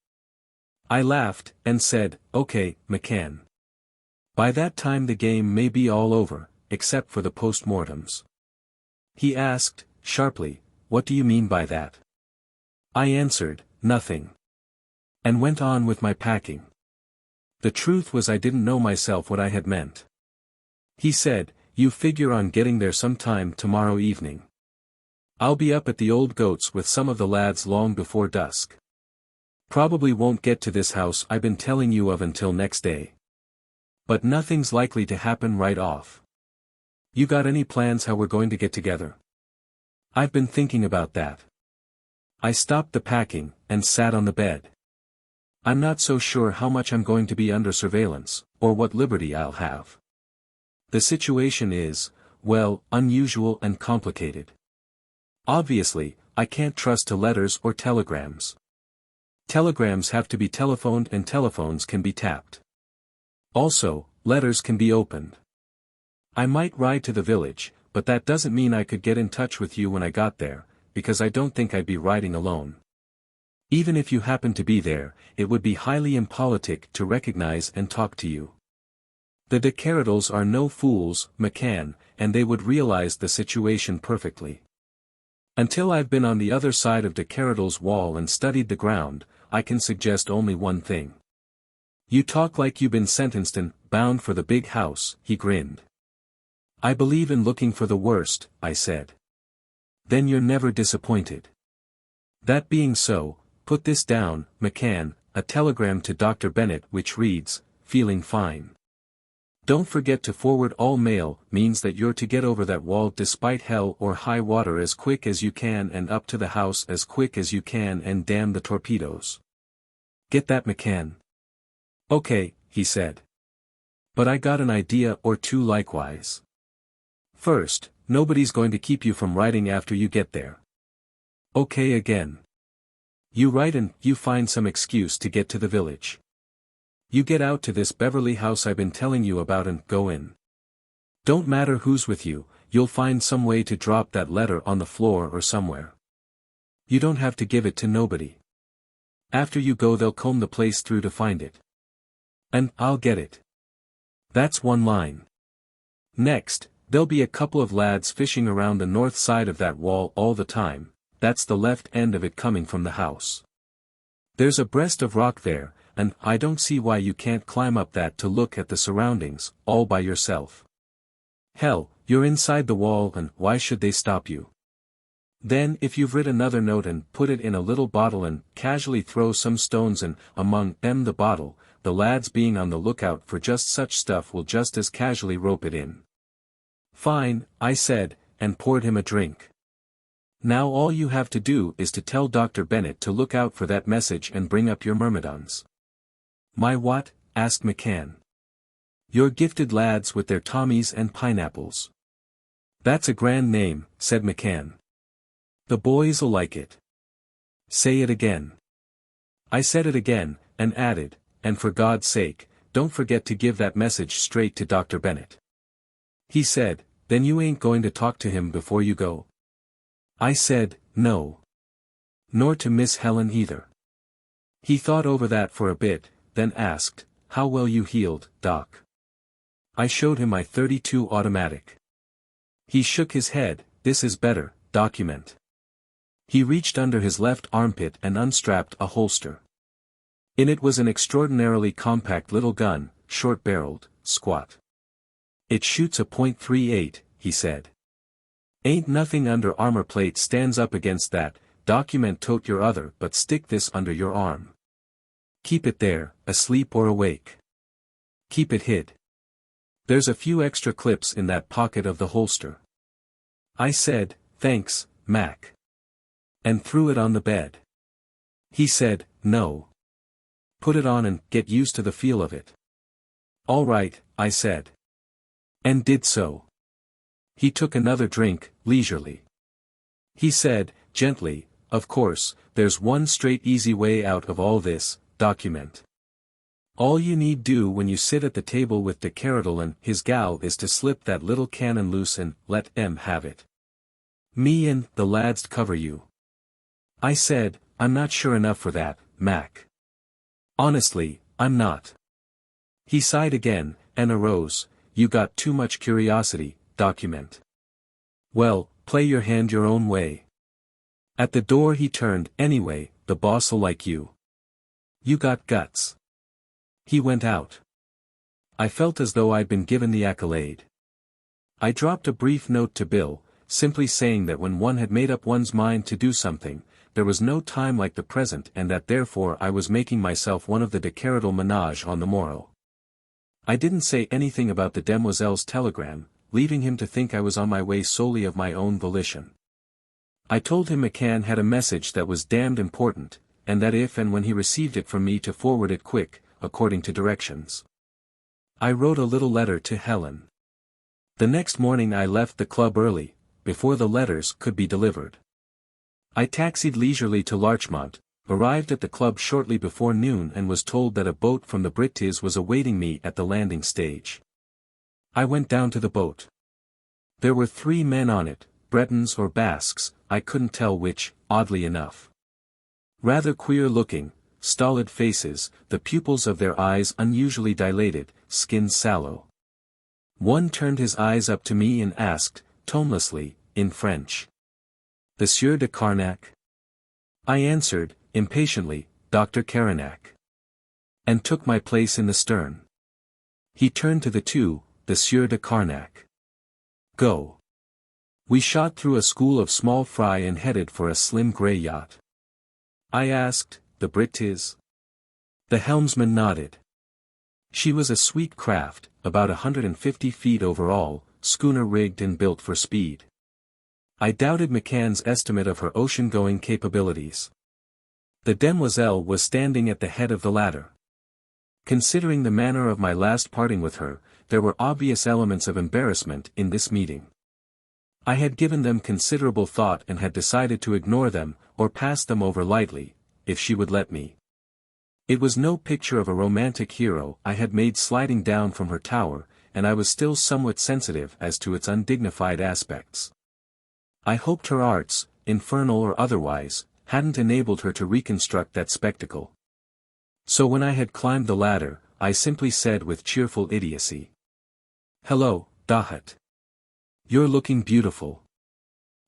I laughed, and said, okay, McCann. By that time the game may be all over, except for the post-mortems. He asked, sharply, what do you mean by that? I answered, nothing. And went on with my packing. The truth was I didn't know myself what I had meant. He said, you figure on getting there sometime tomorrow evening. I'll be up at the Old Goats with some of the lads long before dusk. Probably won't get to this house I've been telling you of until next day. But nothing's likely to happen right off. You got any plans how we're going to get together? I've been thinking about that. I stopped the packing, and sat on the bed. I'm not so sure how much I'm going to be under surveillance, or what liberty I'll have. The situation is, well, unusual and complicated. Obviously, I can't trust to letters or telegrams. Telegrams have to be telephoned and telephones can be tapped. Also, letters can be opened. I might ride to the village, but that doesn't mean I could get in touch with you when I got there, because I don't think I'd be riding alone. Even if you happen to be there, it would be highly impolitic to recognize and talk to you. The de Keradels are no fools, McCann, and they would realize the situation perfectly. Until I've been on the other side of de Keradels' wall and studied the ground, I can suggest only one thing. You talk like you've been sentenced and bound for the big house, he grinned. I believe in looking for the worst, I said. Then you're never disappointed. That being so, put this down, McCann, a telegram to Dr. Bennett which reads, feeling fine. Don't forget to forward all mail, means that you're to get over that wall despite hell or high water as quick as you can and up to the house as quick as you can and damn the torpedoes. Get that, McCann? Okay, he said. But I got an idea or two likewise. First, nobody's going to keep you from writing after you get there. Okay again. You write and you find some excuse to get to the village. You get out to this Beverly house I've been telling you about and go in. Don't matter who's with you, you'll find some way to drop that letter on the floor or somewhere. You don't have to give it to nobody. After you go they'll comb the place through to find it. And I'll get it. That's one line. Next, there'll be a couple of lads fishing around the north side of that wall all the time, that's the left end of it coming from the house. There's a breast of rock there, and I don't see why you can't climb up that to look at the surroundings, all by yourself. Hell, you're inside the wall and why should they stop you? Then if you've writ another note and put it in a little bottle and casually throw some stones and, among them the bottle, the lads being on the lookout for just such stuff will just as casually rope it in. Fine, I said, and poured him a drink. Now all you have to do is to tell Dr. Bennet to look out for that message and bring up your myrmidons. My what? Asked McCann. Your gifted lads with their Tommies and pineapples. That's a grand name, said McCann. The boys'll like it. Say it again. I said it again, and added, and for God's sake, don't forget to give that message straight to Dr. Bennet. He said, then you ain't going to talk to him before you go? I said, no. Nor to Miss Helen either. He thought over that for a bit, then asked, how well you healed, Doc? I showed him my .32 automatic. He shook his head, this is better, document. He reached under his left armpit and unstrapped a holster. In it was an extraordinarily compact little gun, short-barreled, squat. It shoots a .38, he said. Ain't nothing under armor plate stands up against that, document tote your other but stick this under your arm. Keep it there, asleep or awake. Keep it hid. There's a few extra clips in that pocket of the holster. I said, thanks, Mac. And threw it on the bed. He said, no. Put it on and get used to the feel of it. All right, I said. And did so. He took another drink, leisurely. He said, gently, of course, there's one straight easy way out of all this, document. All you need do when you sit at the table with the Keradel and his gal is to slip that little cannon loose and let 'em have it. Me and the lads'd cover you. I said, I'm not sure enough for that, Mac. Honestly, I'm not. He sighed again, and arose, you got too much curiosity, document. Well, play your hand your own way. At the door he turned, anyway, the boss'll like you. You got guts. He went out. I felt as though I'd been given the accolade. I dropped a brief note to Bill, simply saying that when one had made up one's mind to do something, there was no time like the present and that therefore I was making myself one of the de Keradel menage on the morrow. I didn't say anything about the Demoiselle's telegram, leaving him to think I was on my way solely of my own volition. I told him McCann had a message that was damned important, and that if and when he received it from me to forward it quick, according to directions. I wrote a little letter to Helen. The next morning I left the club early, before the letters could be delivered. I taxied leisurely to Larchmont, arrived at the club shortly before noon and was told that a boat from the British was awaiting me at the landing stage. I went down to the boat. There were 3 men on it, Bretons or Basques, I couldn't tell which, oddly enough. Rather queer-looking, stolid faces, the pupils of their eyes unusually dilated, skin sallow. One turned his eyes up to me and asked, tonelessly, in French. The Sieur de Caranac? I answered, impatiently, Dr. Caranac. And took my place in the stern. He turned to the 2, the Sieur de Caranac. Go. We shot through a school of small fry and headed for a slim grey yacht. I asked, the British? The helmsman nodded. She was a sweet craft, about 150 feet overall, schooner rigged and built for speed. I doubted McCann's estimate of her ocean-going capabilities. The Demoiselle was standing at the head of the ladder. Considering the manner of my last parting with her, there were obvious elements of embarrassment in this meeting. I had given them considerable thought and had decided to ignore them, or pass them over lightly, if she would let me. It was no picture of a romantic hero I had made sliding down from her tower, and I was still somewhat sensitive as to its undignified aspects. I hoped her arts, infernal or otherwise, hadn't enabled her to reconstruct that spectacle. So when I had climbed the ladder, I simply said with cheerful idiocy. Hello, Dahut. You're looking beautiful.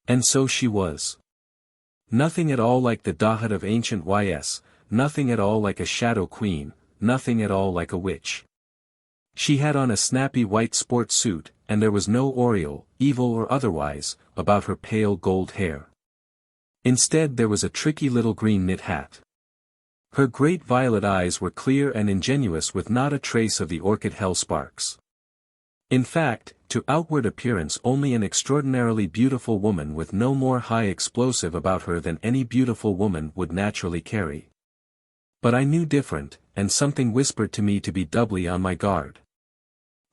And so she was. Nothing at all like the Dahut of ancient YS, nothing at all like a shadow queen, nothing at all like a witch. She had on a snappy white sport suit, and there was no aureole, evil or otherwise, about her pale gold hair. Instead there was a tricky little green knit hat. Her great violet eyes were clear and ingenuous with not a trace of the orchid hell sparks. In fact, to outward appearance only an extraordinarily beautiful woman with no more high explosive about her than any beautiful woman would naturally carry. But I knew different, and something whispered to me to be doubly on my guard.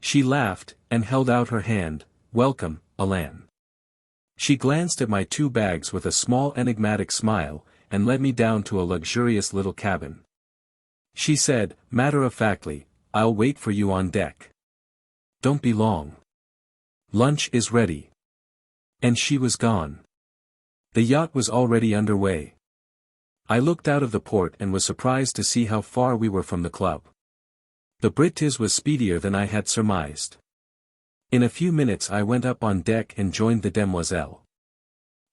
She laughed, and held out her hand. "Welcome, Alan." She glanced at my 2 bags with a small enigmatic smile, and led me down to a luxurious little cabin. She said, matter-of-factly, "I'll wait for you on deck. Don't be long. Lunch is ready." And she was gone. The yacht was already underway. I looked out of the port and was surprised to see how far we were from the club. The British was speedier than I had surmised. In a few minutes I went up on deck and joined the Demoiselle.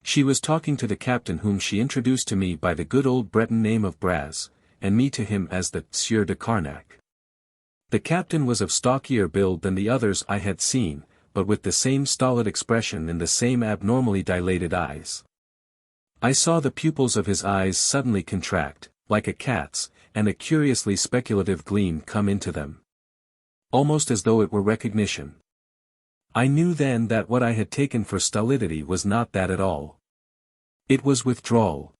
She was talking to the captain whom she introduced to me by the good old Breton name of Braz, and me to him as the Sieur de Carnac. The captain was of stockier build than the others I had seen, but with the same stolid expression and the same abnormally dilated eyes. I saw the pupils of his eyes suddenly contract, like a cat's, and a curiously speculative gleam come into them. Almost as though it were recognition. I knew then that what I had taken for stolidity was not that at all. It was withdrawal.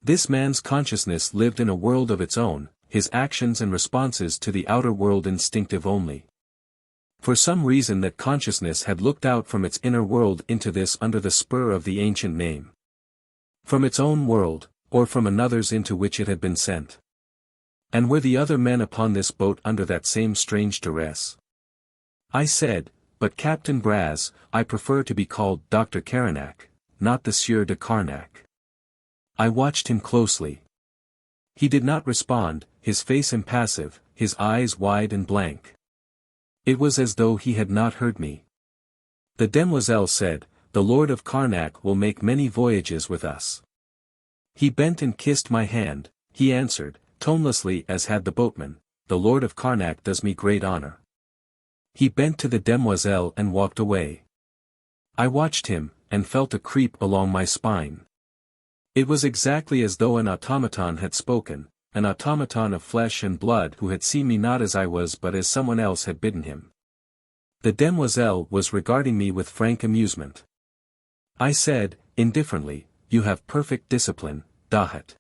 This man's consciousness lived in a world of its own, his actions and responses to the outer world instinctive only. For some reason that consciousness had looked out from its inner world into this under the spur of the ancient name. From its own world, or from another's into which it had been sent. And were the other men upon this boat under that same strange duress? I said, "But Captain Braz, I prefer to be called Dr. Caranac, not the Sieur de Carnac." I watched him closely. He did not respond, his face impassive, his eyes wide and blank. It was as though he had not heard me. The Demoiselle said, "The Lord of Carnac will make many voyages with us." He bent and kissed my hand. He answered, tonelessly as had the boatman, "The Lord of Carnac does me great honor." He bent to the Demoiselle and walked away. I watched him, and felt a creep along my spine. It was exactly as though an automaton had spoken, an automaton of flesh and blood who had seen me not as I was but as someone else had bidden him. The Demoiselle was regarding me with frank amusement. I said, indifferently, "You have perfect discipline, Dahut."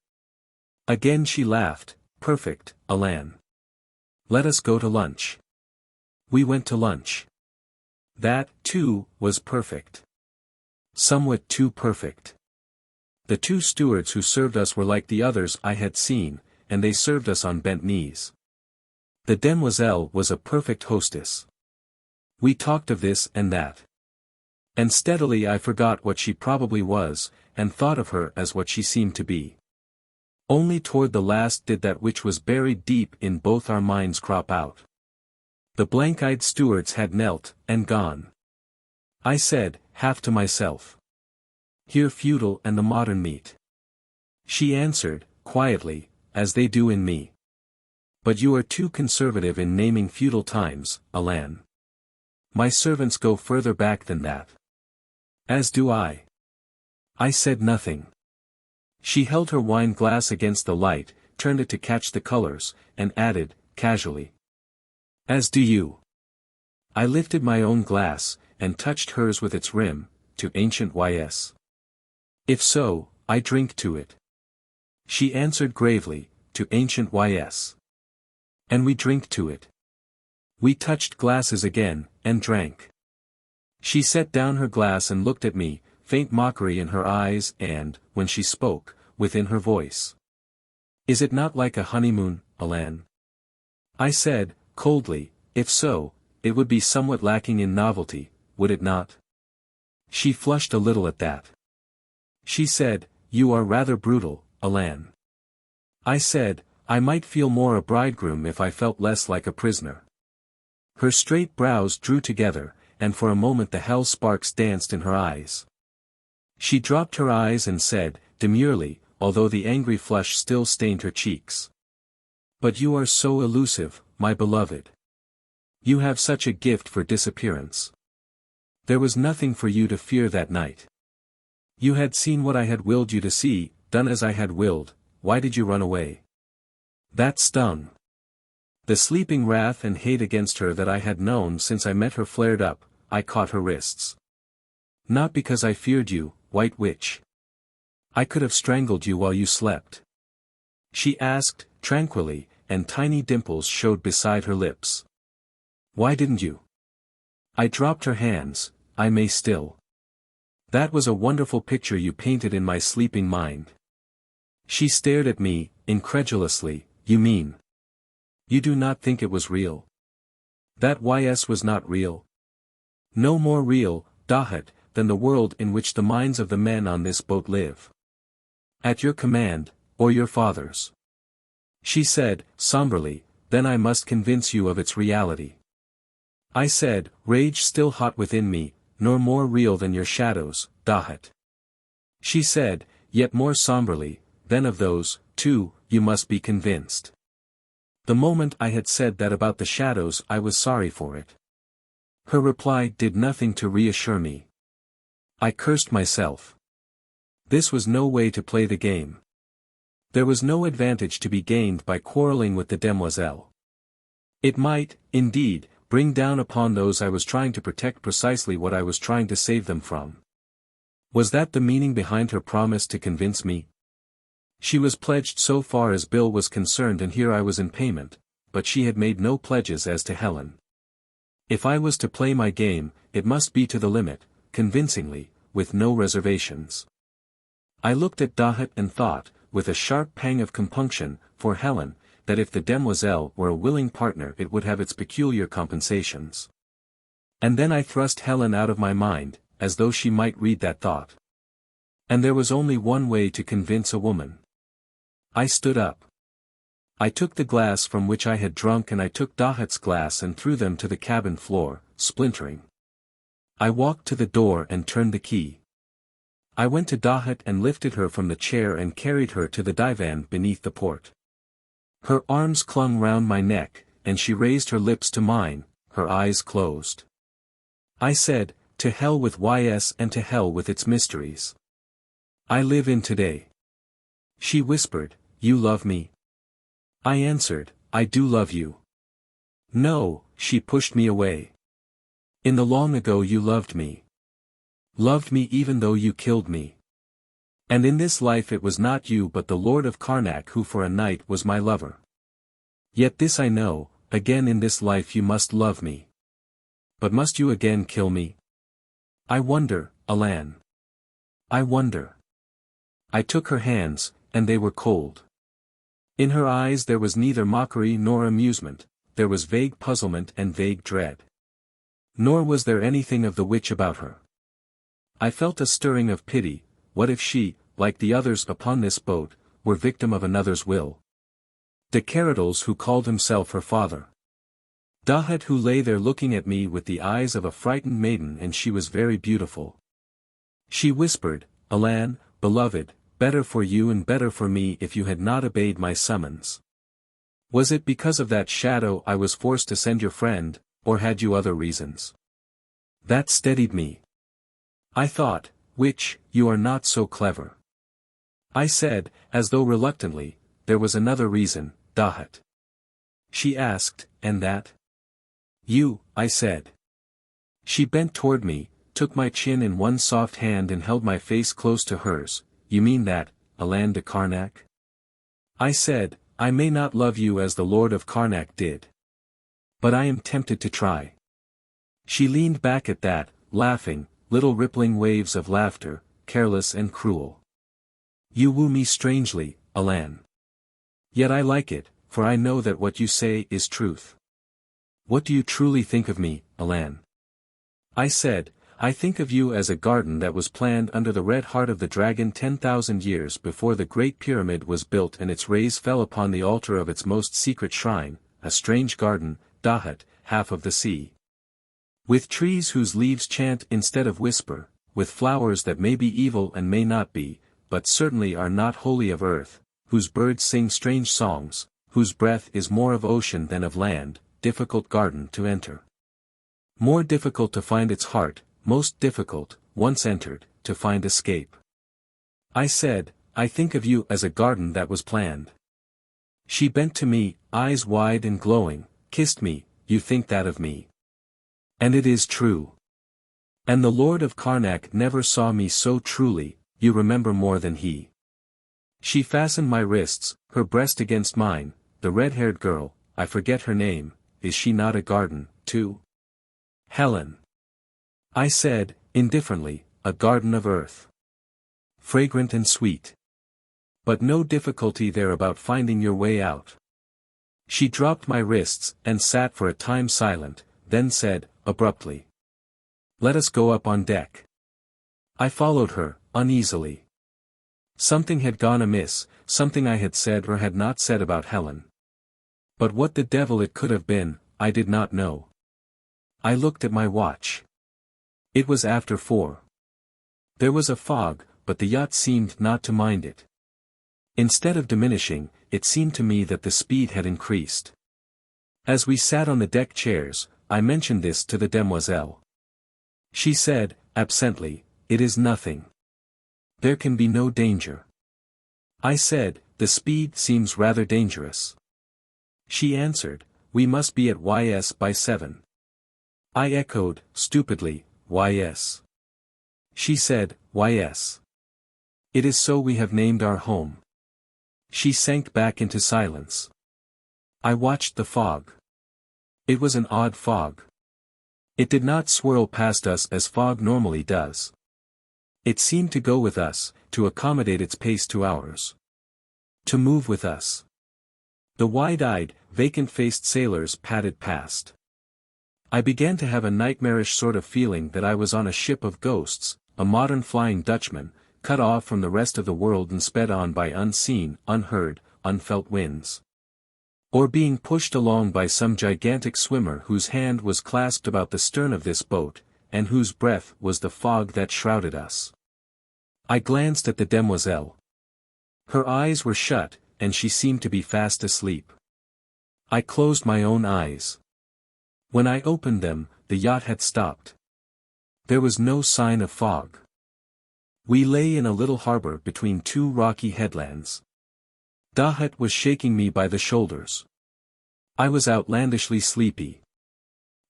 Again she laughed, "Perfect, Alan. Let us go to lunch." We went to lunch. That, too, was perfect. Somewhat too perfect. The 2 stewards who served us were like the others I had seen, and they served us on bent knees. The Demoiselle was a perfect hostess. We talked of this and that. And steadily I forgot what she probably was, and thought of her as what she seemed to be. Only toward the last did that which was buried deep in both our minds crop out. The blank-eyed stewards had knelt, and gone. I said, half to myself, "Here feudal and the modern meet." She answered, quietly, "As they do in me. But you are too conservative in naming feudal times, Alan. My servants go further back than that. As do I." I said nothing. She held her wine glass against the light, turned it to catch the colors, and added, casually, "As do you." I lifted my own glass, and touched hers with its rim, to ancient YS. "If so, I drink to it." She answered gravely, "To ancient YS." And we drink to it. We touched glasses again, and drank. She set down her glass and looked at me, faint mockery in her eyes and, when she spoke, within her voice. "Is it not like a honeymoon, Alan?" I said, coldly, "If so, it would be somewhat lacking in novelty, would it not?" She flushed a little at that. She said, "You are rather brutal, Alan." I said, "I might feel more a bridegroom if I felt less like a prisoner." Her straight brows drew together, and for a moment the hell sparks danced in her eyes. She dropped her eyes and said, demurely, although the angry flush still stained her cheeks. "But you are so elusive, my beloved. You have such a gift for disappearance. There was nothing for you to fear that night. You had seen what I had willed you to see, done as I had willed, why did you run away?" That stung. The sleeping wrath and hate against her that I had known since I met her flared up. I caught her wrists. "Not because I feared you, white witch. I could have strangled you while you slept," she asked, tranquilly, and tiny dimples showed beside her lips. "Why didn't you?" I dropped her hands. "I may still. That was a wonderful picture you painted in my sleeping mind." She stared at me, incredulously. "You mean? You do not think it was real? That was not real? No more real, Dahut, than the world in which the minds of the men on this boat live. At your command, or your father's?" She said, somberly, "Then I must convince you of its reality." I said, rage still hot within me, "Nor more real than your shadows, Dahut." She said, yet more somberly, "Then of those, too, you must be convinced." The moment I had said that about the shadows I was sorry for it. Her reply did nothing to reassure me. I cursed myself. This was no way to play the game. There was no advantage to be gained by quarreling with the demoiselle. It might, indeed, bring down upon those I was trying to protect precisely what I was trying to save them from. Was that the meaning behind her promise to convince me? She was pledged so far as Bill was concerned, and here I was in payment, but she had made no pledges as to Helen. If I was to play my game, it must be to the limit, convincingly, with no reservations. I looked at Dahut and thought, with a sharp pang of compunction, for Helen, that if the demoiselle were a willing partner it would have its peculiar compensations. And then I thrust Helen out of my mind, as though she might read that thought. And there was only one way to convince a woman. I stood up. I took the glass from which I had drunk, and I took Dahut's glass and threw them to the cabin floor, splintering. I walked to the door and turned the key. I went to Dahut and lifted her from the chair and carried her to the divan beneath the port. Her arms clung round my neck, and she raised her lips to mine, her eyes closed. I said, "To hell with and to hell with its mysteries. I live in today." She whispered, "You love me?" I answered, "I do love you." "No," she pushed me away. "In the long ago you loved me. Loved me even though you killed me. And in this life it was not you but the Lord of Caranac who for a night was my lover. Yet this I know, again in this life you must love me. But must you again kill me? I wonder, Alan. I wonder." I took her hands, and they were cold. In her eyes there was neither mockery nor amusement, there was vague puzzlement and vague dread. Nor was there anything of the witch about her. I felt a stirring of pity. What if she, like the others upon this boat, were victim of another's will? The Keradels who called himself her father. Dahut who lay there looking at me with the eyes of a frightened maiden, and she was very beautiful. She whispered, "Alan, beloved, better for you and better for me if you had not obeyed my summons. Was it because of that shadow I was forced to send your friend, or had you other reasons?" That steadied me. I thought, "Witch, you are not so clever." I said, as though reluctantly, "There was another reason, Dahut." She asked, "And that?" "You," I said. She bent toward me, took my chin in one soft hand and held my face close to hers. "You mean that, Alan de Caranac?" I said, "I may not love you as the Lord of Caranac did. But I am tempted to try." She leaned back at that, laughing, little rippling waves of laughter, careless and cruel. "You woo me strangely, Alan. Yet I like it, for I know that what you say is truth." "What do you truly think of me, Alan?" I said, "I think of you as a garden that was planned under the red heart of the dragon 10,000 years before the Great Pyramid was built and its rays fell upon the altar of its most secret shrine, a strange garden, Dahut, half of the sea. With trees whose leaves chant instead of whisper, with flowers that may be evil and may not be, but certainly are not wholly of earth, whose birds sing strange songs, whose breath is more of ocean than of land, difficult garden to enter. More difficult to find its heart, most difficult, once entered, to find escape. I said, I think of you as a garden that was planned. She bent to me, eyes wide and glowing, kissed me, you think that of me. And it is true. And the Lord of Caranac never saw me so truly, you remember more than he. She fastened my wrists, her breast against mine, the red-haired girl, I forget her name, is she not a garden, too? Helen. I said, indifferently, a garden of earth. Fragrant and sweet. But no difficulty there about finding your way out. She dropped my wrists, and sat for a time silent, then said, abruptly. Let us go up on deck. I followed her, uneasily. Something had gone amiss, something I had said or had not said about Helen. But what the devil it could have been, I did not know. I looked at my watch. It was after 4. There was a fog, but the yacht seemed not to mind it. Instead of diminishing, it seemed to me that the speed had increased. As we sat on the deck chairs, I mentioned this to the demoiselle. She said, absently, it is nothing. There can be no danger. I said, the speed seems rather dangerous. She answered, we must be at YS by 7. I echoed, stupidly, YS. She said, YS. It is so we have named our home. She sank back into silence. I watched the fog. It was an odd fog. It did not swirl past us as fog normally does. It seemed to go with us, to accommodate its pace to ours. To move with us. The wide-eyed, vacant-faced sailors padded past. I began to have a nightmarish sort of feeling that I was on a ship of ghosts, a modern Flying Dutchman, cut off from the rest of the world and sped on by unseen, unheard, unfelt winds. Or being pushed along by some gigantic swimmer whose hand was clasped about the stern of this boat, and whose breath was the fog that shrouded us. I glanced at the demoiselle. Her eyes were shut, and she seemed to be fast asleep. I closed my own eyes. When I opened them, the yacht had stopped. There was no sign of fog. We lay in a little harbor between 2 rocky headlands. Dahut was shaking me by the shoulders. I was outlandishly sleepy.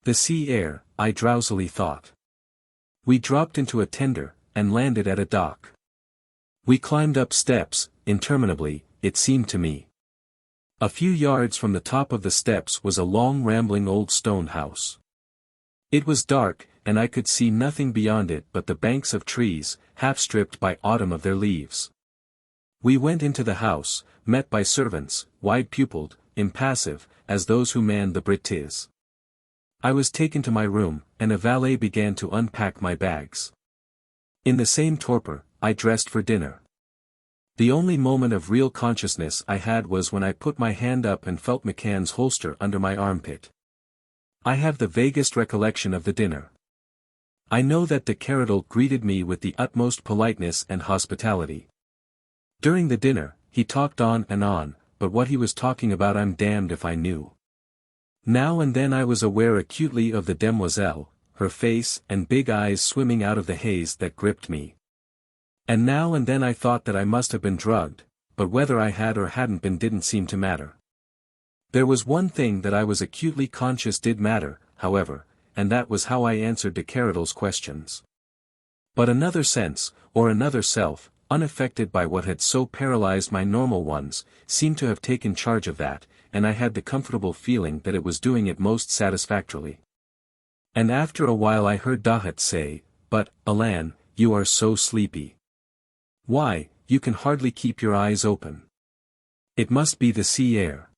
The sea air, I drowsily thought. We dropped into a tender, and landed at a dock. We climbed up steps, interminably, it seemed to me. A few yards from the top of the steps was a long rambling old stone house. It was dark, and I could see nothing beyond it but the banks of trees, half stripped by autumn of their leaves. We went into the house, met by servants, wide-pupilled, impassive, as those who manned the brittes. I was taken to my room, and a valet began to unpack my bags. In the same torpor, I dressed for dinner. The only moment of real consciousness I had was when I put my hand up and felt McCann's holster under my armpit. I have the vaguest recollection of the dinner. I know that de Keradel greeted me with the utmost politeness and hospitality. During the dinner, he talked on, but what he was talking about I'm damned if I knew. Now and then I was aware acutely of the demoiselle, her face and big eyes swimming out of the haze that gripped me. And now and then I thought that I must have been drugged, but whether I had or hadn't been didn't seem to matter. There was one thing that I was acutely conscious did matter, however, and that was how I answered de Keradel's questions. But another sense, or another self, unaffected by what had so paralyzed my normal ones, seemed to have taken charge of that, and I had the comfortable feeling that it was doing it most satisfactorily. And after a while I heard Dahut say, "But, Alan, you are so sleepy. Why, you can hardly keep your eyes open. It must be the sea air."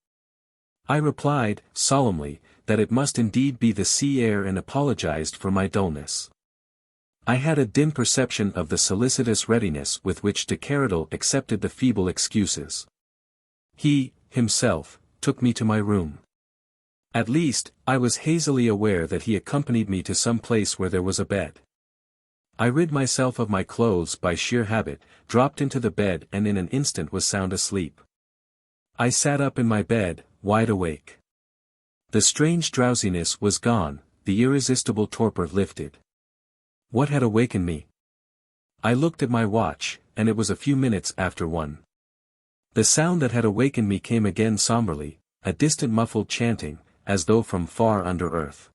I replied, solemnly, that it must indeed be the sea air and apologized for my dullness. I had a dim perception of the solicitous readiness with which de Keradel accepted the feeble excuses. He, himself, took me to my room. At least, I was hazily aware that he accompanied me to some place where there was a bed. I rid myself of my clothes by sheer habit, dropped into the bed and in an instant was sound asleep. I sat up in my bed, wide awake. The strange drowsiness was gone, the irresistible torpor lifted. What had awakened me? I looked at my watch, and it was a few minutes after 1. The sound that had awakened me came again somberly, a distant muffled chanting, as though from far under earth.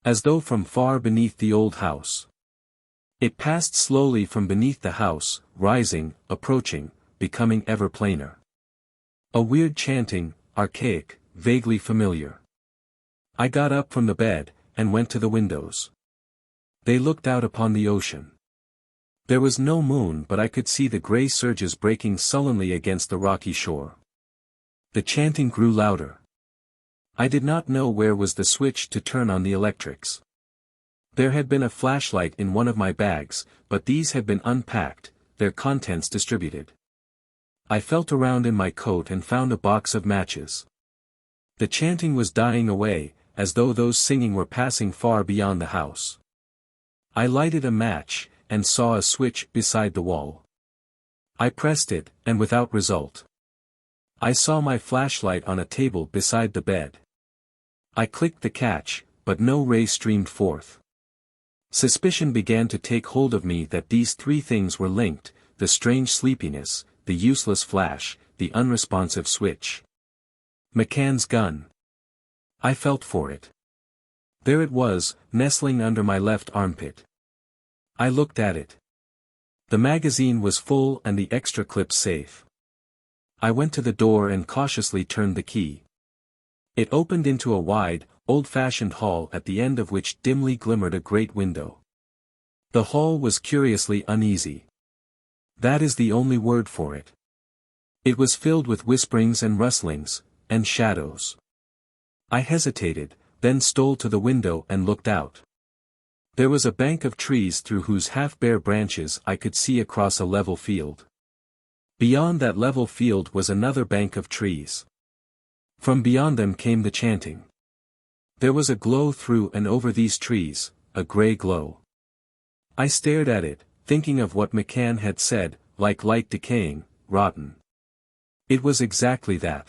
As though from far beneath the old house. It passed slowly from beneath the house, rising, approaching, becoming ever plainer. A weird chanting, archaic, vaguely familiar. I got up from the bed, and went to the windows. They looked out upon the ocean. There was no moon but I could see the grey surges breaking sullenly against the rocky shore. The chanting grew louder. I did not know where was the switch to turn on the electrics. There had been a flashlight in one of my bags, but these had been unpacked, their contents distributed. I felt around in my coat and found a box of matches. The chanting was dying away, as though those singing were passing far beyond the house. I lighted a match, and saw a switch beside the wall. I pressed it, and without result. I saw my flashlight on a table beside the bed. I clicked the catch, but no ray streamed forth. Suspicion began to take hold of me that these three things were linked: the strange sleepiness, the useless flash, the unresponsive switch. McCann's gun. I felt for it. There it was, nestling under my left armpit. I looked at it. The magazine was full and the extra clips safe. I went to the door and cautiously turned the key. It opened into a wide, old-fashioned hall at the end of which dimly glimmered a great window. The hall was curiously uneasy. That is the only word for it. It was filled with whisperings and rustlings, and shadows. I hesitated, then stole to the window and looked out. There was a bank of trees through whose half-bare branches I could see across a level field. Beyond that level field was another bank of trees. From beyond them came the chanting. There was a glow through and over these trees, a grey glow. I stared at it, thinking of what McCann had said, like light decaying, rotten. It was exactly that.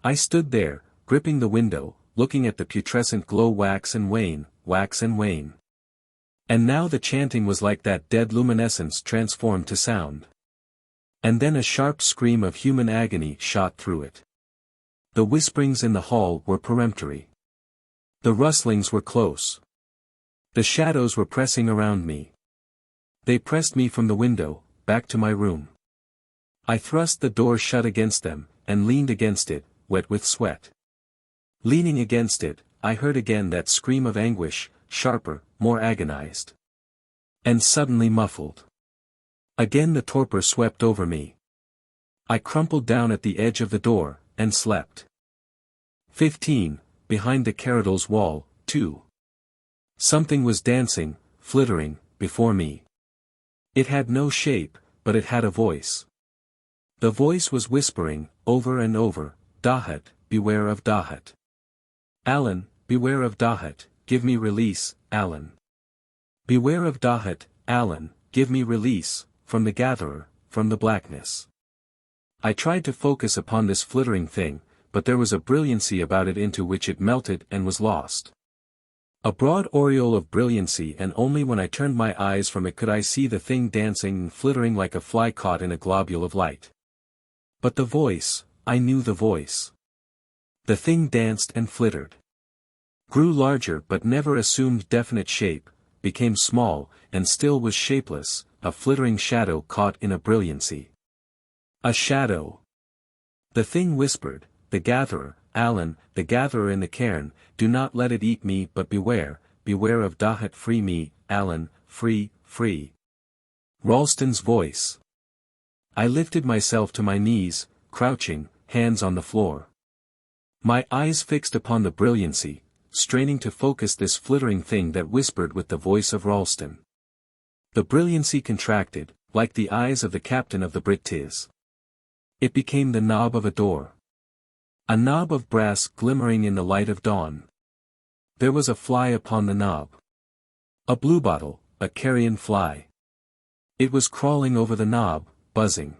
I stood there, gripping the window, looking at the putrescent glow wax and wane, wax and wane. And now the chanting was like that dead luminescence transformed to sound. And then a sharp scream of human agony shot through it. The whisperings in the hall were peremptory. The rustlings were close. The shadows were pressing around me. They pressed me from the window, back to my room. I thrust the door shut against them, and leaned against it, wet with sweat. Leaning against it, I heard again that scream of anguish, sharper, more agonized. And suddenly muffled. Again the torpor swept over me. I crumpled down at the edge of the door, and slept. 15, behind the Keradels' wall, 2. Something was dancing, flittering, before me. It had no shape, but it had a voice. The voice was whispering, over and over, "Dahut, beware of Dahut. Alan, beware of Dahut, give me release, Alan. Beware of Dahut, Alan, give me release, from the gatherer, from the blackness." I tried to focus upon this flittering thing, but there was a brilliancy about it into which it melted and was lost. A broad aureole of brilliancy, and only when I turned my eyes from it could I see the thing dancing and flittering like a fly caught in a globule of light. But the voice, I knew the voice. The thing danced and flittered. Grew larger but never assumed definite shape, became small, and still was shapeless, a flittering shadow caught in a brilliancy. A shadow. The thing whispered, "The gatherer, Alan, the gatherer in the cairn, do not let it eat me but beware, beware of Dahut, free me, Alan, free, free." Ralston's voice. I lifted myself to my knees, crouching, hands on the floor. My eyes fixed upon the brilliancy, straining to focus this flittering thing that whispered with the voice of Ralston. The brilliancy contracted, like the eyes of the captain of the British. It became the knob of a door. A knob of brass glimmering in the light of dawn. There was a fly upon the knob. A bluebottle, a carrion fly. It was crawling over the knob, buzzing.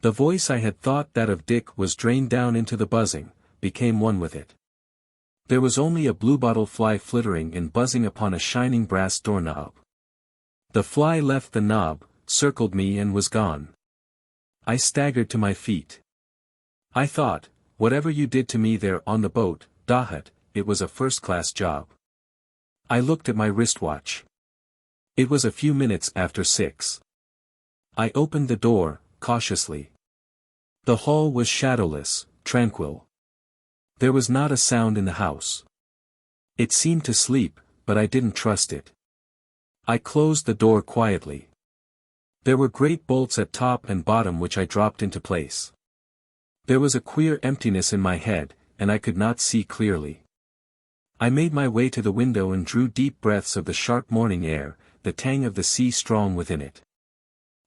The voice I had thought that of Dick was drained down into the buzzing, became one with it. There was only a bluebottle fly flittering and buzzing upon a shining brass doorknob. The fly left the knob, circled me and was gone. I staggered to my feet. I thought, whatever you did to me there on the boat, Dahut, it was a first-class job. I looked at my wristwatch. It was a few minutes after 6. I opened the door, cautiously. The hall was shadowless, tranquil. There was not a sound in the house. It seemed to sleep, but I didn't trust it. I closed the door quietly. There were great bolts at top and bottom which I dropped into place. There was a queer emptiness in my head, and I could not see clearly. I made my way to the window and drew deep breaths of the sharp morning air, the tang of the sea strong within it.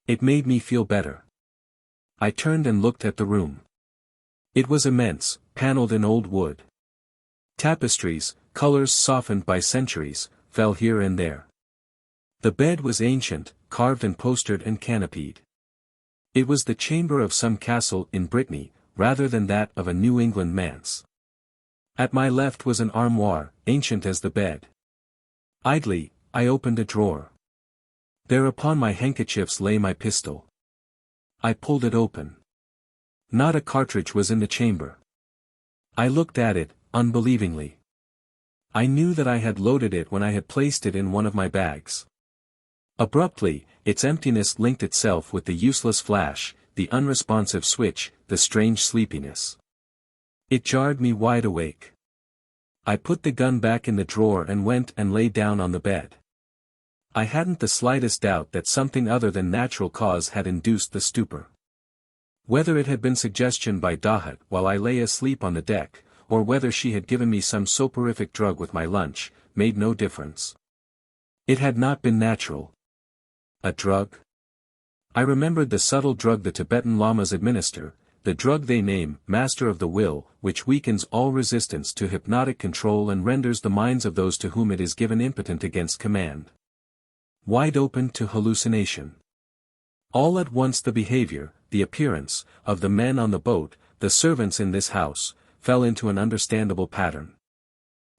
It made me feel better. I turned and looked at the room. It was immense, paneled in old wood. Tapestries, colors softened by centuries, fell here and there. The bed was ancient, carved and postered and canopied. It was the chamber of some castle in Brittany, rather than that of a New England manse. At my left was an armoire, ancient as the bed. Idly, I opened a drawer. There upon my handkerchiefs lay my pistol. I pulled it open. Not a cartridge was in the chamber. I looked at it, unbelievingly. I knew that I had loaded it when I had placed it in one of my bags. Abruptly, its emptiness linked itself with the useless flash, the unresponsive switch, the strange sleepiness. It jarred me wide awake. I put the gun back in the drawer and went and lay down on the bed. I hadn't the slightest doubt that something other than natural cause had induced the stupor. Whether it had been suggestion by Dahut while I lay asleep on the deck, or whether she had given me some soporific drug with my lunch, made no difference. It had not been natural. A drug? I remembered the subtle drug the Tibetan lamas administer, the drug they name master of the will, which weakens all resistance to hypnotic control and renders the minds of those to whom it is given impotent against command. Wide open to hallucination. All at once the behavior, the appearance, of the men on the boat, the servants in this house, fell into an understandable pattern.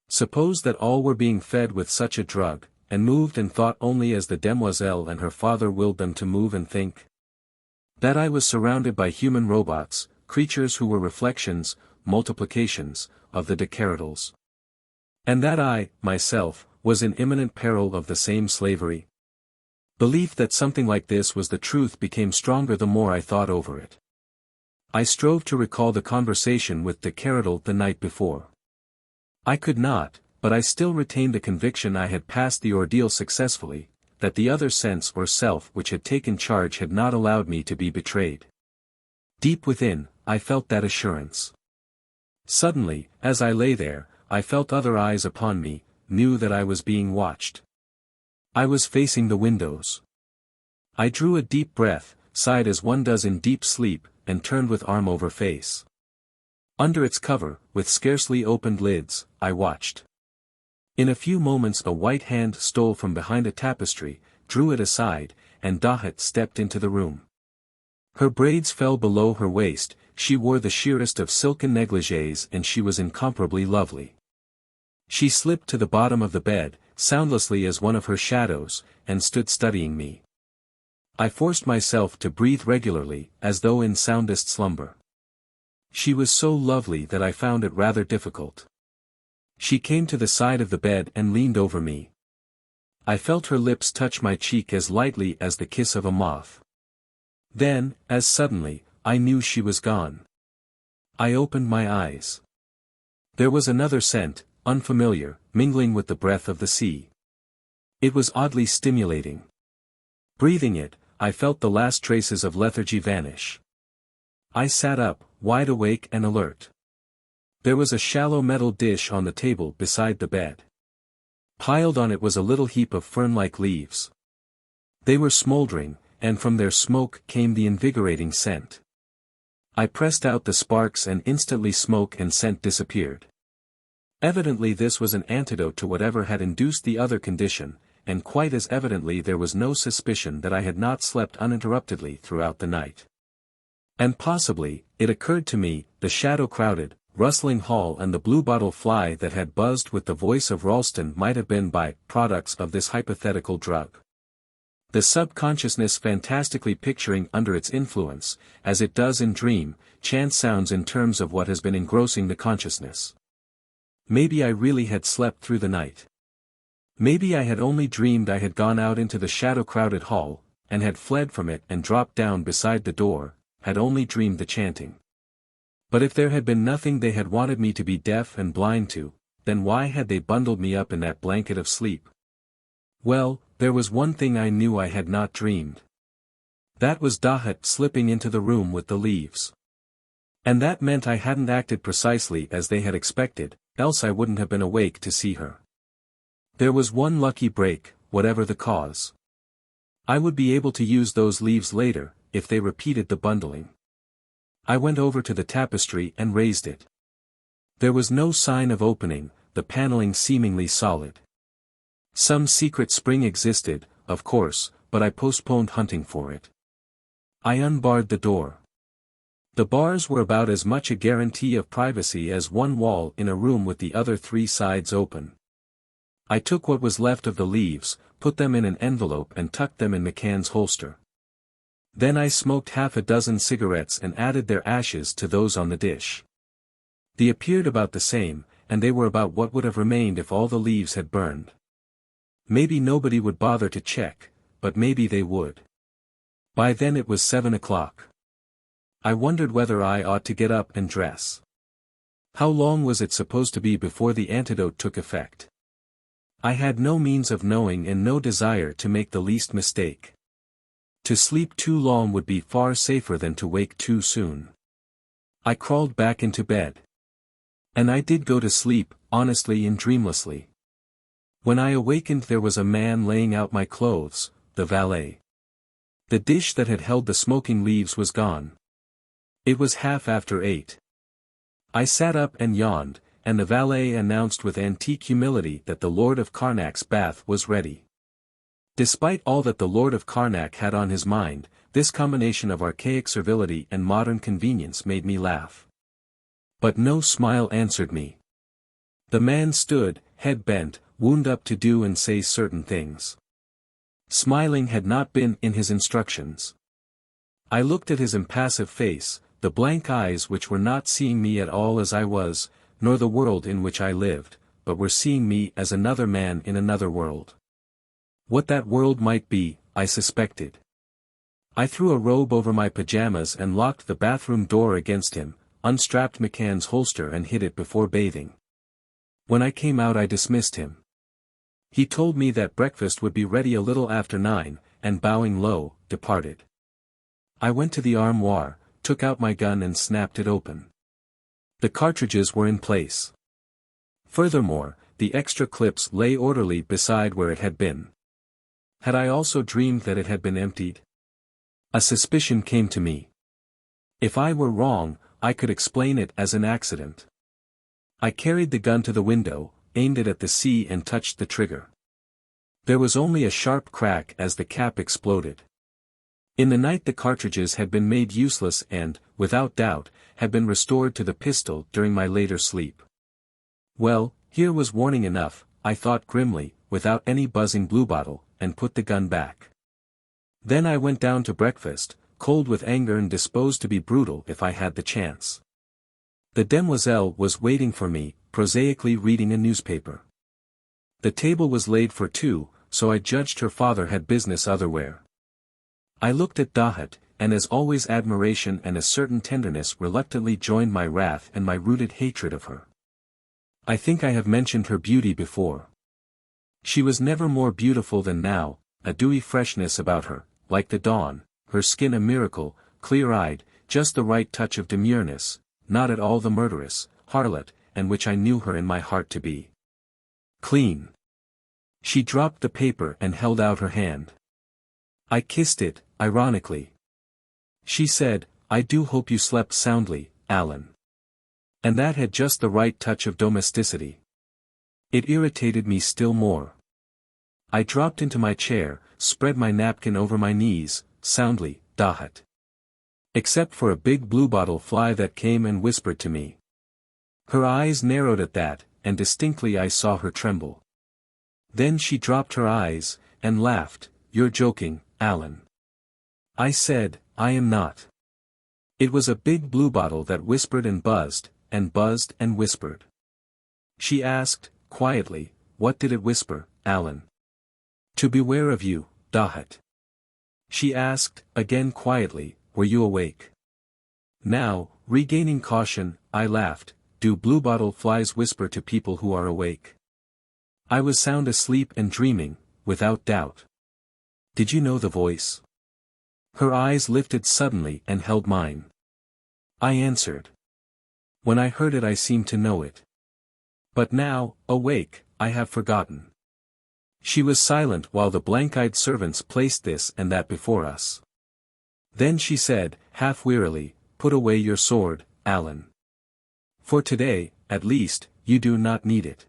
Suppose that all were being fed with such a drug, and moved and thought only as the demoiselle and her father willed them to move and think. That I was surrounded by human robots, creatures who were reflections, multiplications, of the Keradels. And that I, myself, was in imminent peril of the same slavery. Belief that something like this was the truth became stronger the more I thought over it. I strove to recall the conversation with Keradel the night before. I could not, but I still retained the conviction I had passed the ordeal successfully, that the other sense or self which had taken charge had not allowed me to be betrayed. Deep within, I felt that assurance. Suddenly, as I lay there, I felt other eyes upon me, knew that I was being watched. I was facing the windows. I drew a deep breath, sighed as one does in deep sleep, and turned with arm over face. Under its cover, with scarcely opened lids, I watched. In a few moments a white hand stole from behind a tapestry, drew it aside, and Dahut stepped into the room. Her braids fell below her waist, she wore the sheerest of silken negligées and she was incomparably lovely. She slipped to the bottom of the bed, soundlessly as one of her shadows, and stood studying me. I forced myself to breathe regularly, as though in soundest slumber. She was so lovely that I found it rather difficult. She came to the side of the bed and leaned over me. I felt her lips touch my cheek as lightly as the kiss of a moth. Then, as suddenly, I knew she was gone. I opened my eyes. There was another scent, unfamiliar, mingling with the breath of the sea. It was oddly stimulating. Breathing it, I felt the last traces of lethargy vanish. I sat up, wide awake and alert. There was a shallow metal dish on the table beside the bed. Piled on it was a little heap of fern-like leaves. They were smoldering, and from their smoke came the invigorating scent. I pressed out the sparks and instantly smoke and scent disappeared. Evidently this was an antidote to whatever had induced the other condition, and quite as evidently there was no suspicion that I had not slept uninterruptedly throughout the night. And possibly, it occurred to me, the shadow-crowded, rustling hall and the bluebottle fly that had buzzed with the voice of Ralston might have been by-products of this hypothetical drug. The subconsciousness fantastically picturing under its influence, as it does in dream, chance sounds in terms of what has been engrossing the consciousness. Maybe I really had slept through the night. Maybe I had only dreamed I had gone out into the shadow-crowded hall, and had fled from it and dropped down beside the door, had only dreamed the chanting. But if there had been nothing they had wanted me to be deaf and blind to, then why had they bundled me up in that blanket of sleep? Well, there was one thing I knew I had not dreamed. That was Dahut slipping into the room with the leaves. And that meant I hadn't acted precisely as they had expected, else I wouldn't have been awake to see her. There was one lucky break, whatever the cause. I would be able to use those leaves later, if they repeated the bundling. I went over to the tapestry and raised it. There was no sign of opening, the paneling seemingly solid. Some secret spring existed, of course, but I postponed hunting for it. I unbarred the door. The bars were about as much a guarantee of privacy as one wall in a room with the other three sides open. I took what was left of the leaves, put them in an envelope and tucked them in McCann's holster. Then I smoked half a dozen cigarettes and added their ashes to those on the dish. They appeared about the same, and they were about what would have remained if all the leaves had burned. Maybe nobody would bother to check, but maybe they would. By then it was 7 o'clock. I wondered whether I ought to get up and dress. How long was it supposed to be before the antidote took effect? I had no means of knowing and no desire to make the least mistake. To sleep too long would be far safer than to wake too soon. I crawled back into bed. And I did go to sleep, honestly and dreamlessly. When I awakened there was a man laying out my clothes, the valet. The dish that had held the smoking leaves was gone. It was 8:30. I sat up and yawned, and the valet announced with antique humility that the Lord of Carnac's bath was ready. Despite all that the Lord of Caranac had on his mind, this combination of archaic servility and modern convenience made me laugh. But no smile answered me. The man stood, head bent, wound up to do and say certain things. Smiling had not been in his instructions. I looked at his impassive face, the blank eyes which were not seeing me at all as I was, nor the world in which I lived, but were seeing me as another man in another world. What that world might be, I suspected. I threw a robe over my pajamas and locked the bathroom door against him, unstrapped McCann's holster and hid it before bathing. When I came out I dismissed him. He told me that breakfast would be ready a little after 9, and bowing low, departed. I went to the armoire, took out my gun and snapped it open. The cartridges were in place. Furthermore, the extra clips lay orderly beside where it had been. Had I also dreamed that it had been emptied? A suspicion came to me. If I were wrong, I could explain it as an accident. I carried the gun to the window, aimed it at the sea and touched the trigger. There was only a sharp crack as the cap exploded. In the night the cartridges had been made useless and, without doubt, had been restored to the pistol during my later sleep. Well, here was warning enough, I thought grimly, without any buzzing bluebottle, and put the gun back. Then I went down to breakfast, cold with anger and disposed to be brutal if I had the chance. The demoiselle was waiting for me, prosaically reading a newspaper. The table was laid for two, so I judged her father had business otherwhere. I looked at Dahut, and as always admiration and a certain tenderness reluctantly joined my wrath and my rooted hatred of her. I think I have mentioned her beauty before. She was never more beautiful than now, a dewy freshness about her, like the dawn, her skin a miracle, clear-eyed, just the right touch of demureness, not at all the murderous, harlot, and which I knew her in my heart to be. Clean. She dropped the paper and held out her hand. I kissed it, ironically. She said, "I do hope you slept soundly, Alan." And that had just the right touch of domesticity. It irritated me still more. I dropped into my chair, spread my napkin over my knees, soundly, Dahut. Except for a big bluebottle fly that came and whispered to me. Her eyes narrowed at that, and distinctly I saw her tremble. Then she dropped her eyes, and laughed. You're joking, Alan. I said, I am not. It was a big bluebottle that whispered and buzzed and whispered. She asked, quietly, what did it whisper, Alan? To beware of you, Dahut. She asked, again quietly, were you awake? Now, regaining caution, I laughed. Do bluebottle flies whisper to people who are awake? I was sound asleep and dreaming, without doubt. Did you know the voice? Her eyes lifted suddenly and held mine. I answered. When I heard it I seemed to know it. But now, awake, I have forgotten. She was silent while the blank-eyed servants placed this and that before us. Then she said, half wearily, put away your sword, Alan. For today, at least, you do not need it.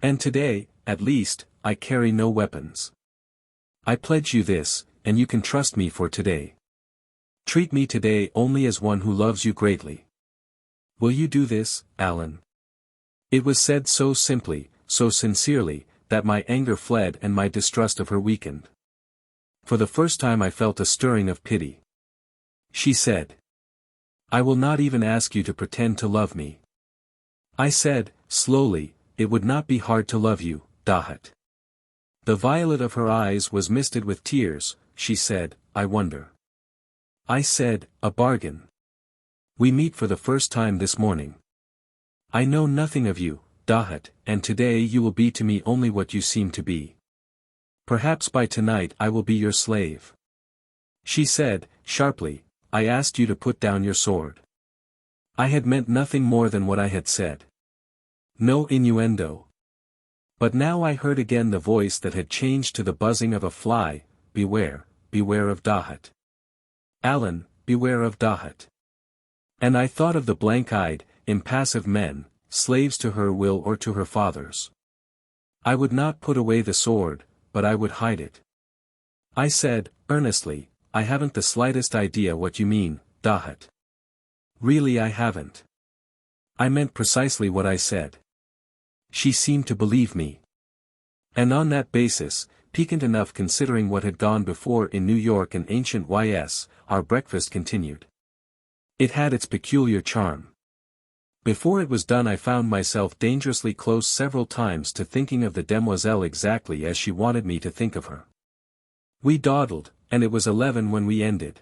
And today, at least, I carry no weapons. I pledge you this, and you can trust me for today. Treat me today only as one who loves you greatly. Will you do this, Alan? It was said so simply, so sincerely, that my anger fled and my distrust of her weakened. For the first time I felt a stirring of pity. She said, I will not even ask you to pretend to love me. I said, slowly, it would not be hard to love you, Dahut. The violet of her eyes was misted with tears. She said, I wonder. I said, a bargain. We meet for the first time this morning. I know nothing of you, Dahut, and today you will be to me only what you seem to be. Perhaps by tonight I will be your slave. She said, sharply, I asked you to put down your sword. I had meant nothing more than what I had said. No innuendo. But now I heard again the voice that had changed to the buzzing of a fly, beware, beware of Dahut. Alan, beware of Dahut. And I thought of the blank-eyed, impassive men, slaves to her will or to her father's. I would not put away the sword, but I would hide it. I said, earnestly, I haven't the slightest idea what you mean, Dahut. Really I haven't. I meant precisely what I said. She seemed to believe me. And on that basis, piquant enough considering what had gone before in New York and ancient YS, our breakfast continued. It had its peculiar charm. Before it was done I found myself dangerously close several times to thinking of the demoiselle exactly as she wanted me to think of her. We dawdled, and it was 11 when we ended.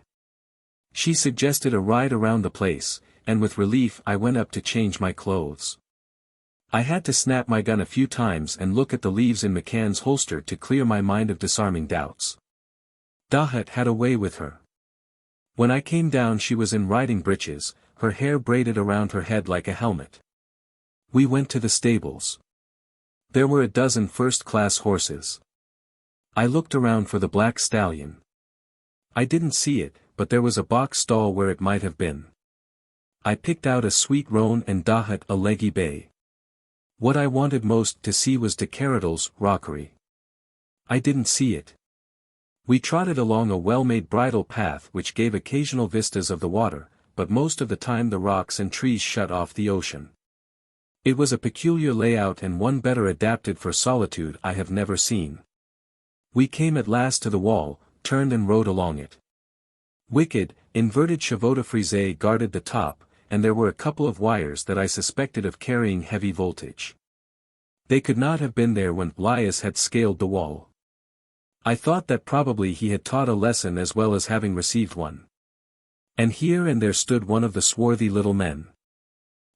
She suggested a ride around the place, and with relief I went up to change my clothes. I had to snap my gun a few times and look at the leaves in McCann's holster to clear my mind of disarming doubts. Dahut had a way with her. When I came down she was in riding breeches, her hair braided around her head like a helmet. We went to the stables. There were a dozen first-class horses. I looked around for the black stallion. I didn't see it, but there was a box stall where it might have been. I picked out a sweet roan and Dahut a leggy bay. What I wanted most to see was de Keredel's rockery. I didn't see it. We trotted along a well-made bridle path which gave occasional vistas of the water, but most of the time the rocks and trees shut off the ocean. It was a peculiar layout and one better adapted for solitude I have never seen. We came at last to the wall, turned and rode along it. Wicked, inverted chevaux de frise guarded the top, and there were a couple of wires that I suspected of carrying heavy voltage. They could not have been there when Lias had scaled the wall. I thought that probably he had taught a lesson as well as having received one. And here and there stood one of the swarthy little men.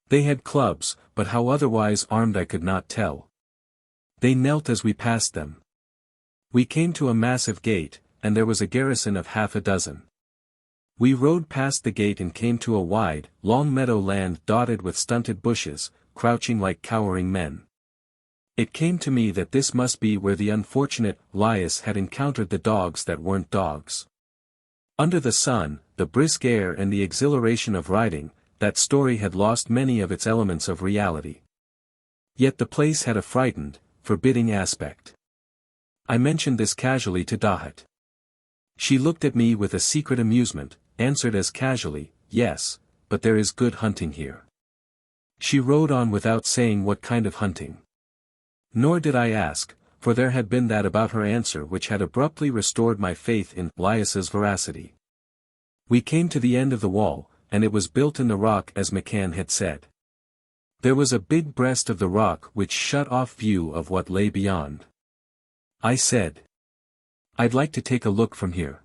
They had clubs, but how otherwise armed I could not tell. They knelt as we passed them. We came to a massive gate, and there was a garrison of half a dozen. We rode past the gate and came to a wide, long meadow land dotted with stunted bushes, crouching like cowering men. It came to me that this must be where the unfortunate Lias had encountered the dogs that weren't dogs. Under the sun, the brisk air and the exhilaration of riding, that story had lost many of its elements of reality. Yet the place had a frightened, forbidding aspect. I mentioned this casually to Dahut. She looked at me with a secret amusement, answered as casually, yes, but there is good hunting here. She rode on without saying what kind of hunting. Nor did I ask, for there had been that about her answer which had abruptly restored my faith in Lias's veracity. We came to the end of the wall, and it was built in the rock as McCann had said. There was a big breast of the rock which shut off view of what lay beyond. I said, "I'd like to take a look from here."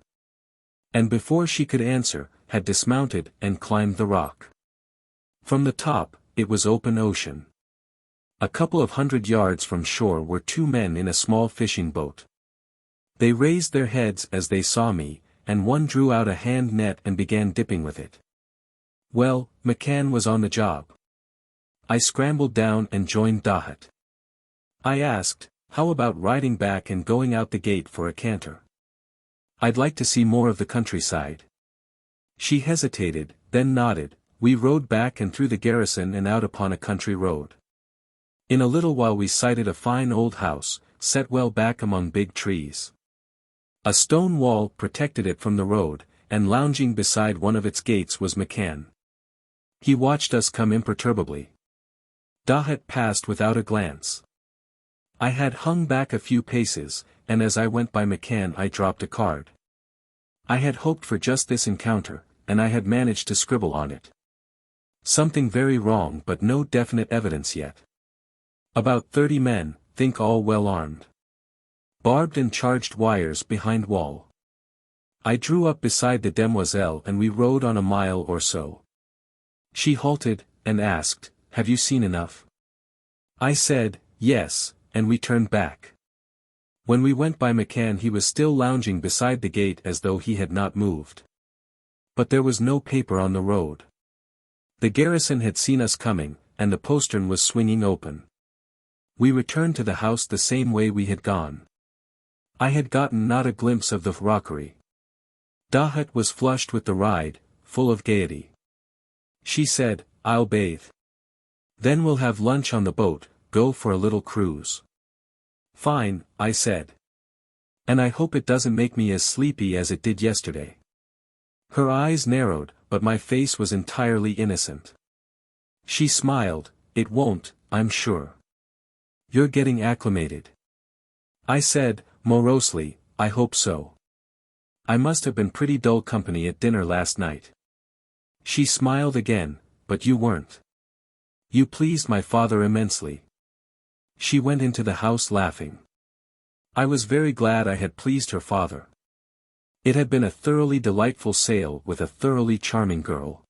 And before she could answer, had dismounted and climbed the rock. From the top, it was open ocean. A couple of 100 yards from shore were two men in a small fishing boat. They raised their heads as they saw me, and one drew out a hand net and began dipping with it. Well, McCann was on the job. I scrambled down and joined Dahut. I asked, how about riding back and going out the gate for a canter? I'd like to see more of the countryside. She hesitated, then nodded. We rode back and through the garrison and out upon a country road. In a little while we sighted a fine old house, set well back among big trees. A stone wall protected it from the road, and lounging beside one of its gates was McCann. He watched us come imperturbably. Dahut passed without a glance. I had hung back a few paces, and as I went by McCann I dropped a card. I had hoped for just this encounter, and I had managed to scribble on it. Something very wrong but no definite evidence yet. About 30 men, think all well armed. Barbed and charged wires behind wall. I drew up beside the demoiselle and we rode on a mile or so. She halted, and asked, "Have you seen enough?" I said, "Yes," and we turned back. When we went by McCann he was still lounging beside the gate as though he had not moved. But there was no paper on the road. The garrison had seen us coming, and the postern was swinging open. We returned to the house the same way we had gone. I had gotten not a glimpse of the rockery. Dahut was flushed with the ride, full of gaiety. She said, "I'll bathe. Then we'll have lunch on the boat, go for a little cruise." "Fine," I said. "And I hope it doesn't make me as sleepy as it did yesterday." Her eyes narrowed, but my face was entirely innocent. She smiled, "It won't, I'm sure. You're getting acclimated." I said, morosely, "I hope so. I must have been pretty dull company at dinner last night." She smiled again, "But you weren't. You pleased my father immensely." She went into the house laughing. I was very glad I had pleased her father. It had been a thoroughly delightful sail with a thoroughly charming girl.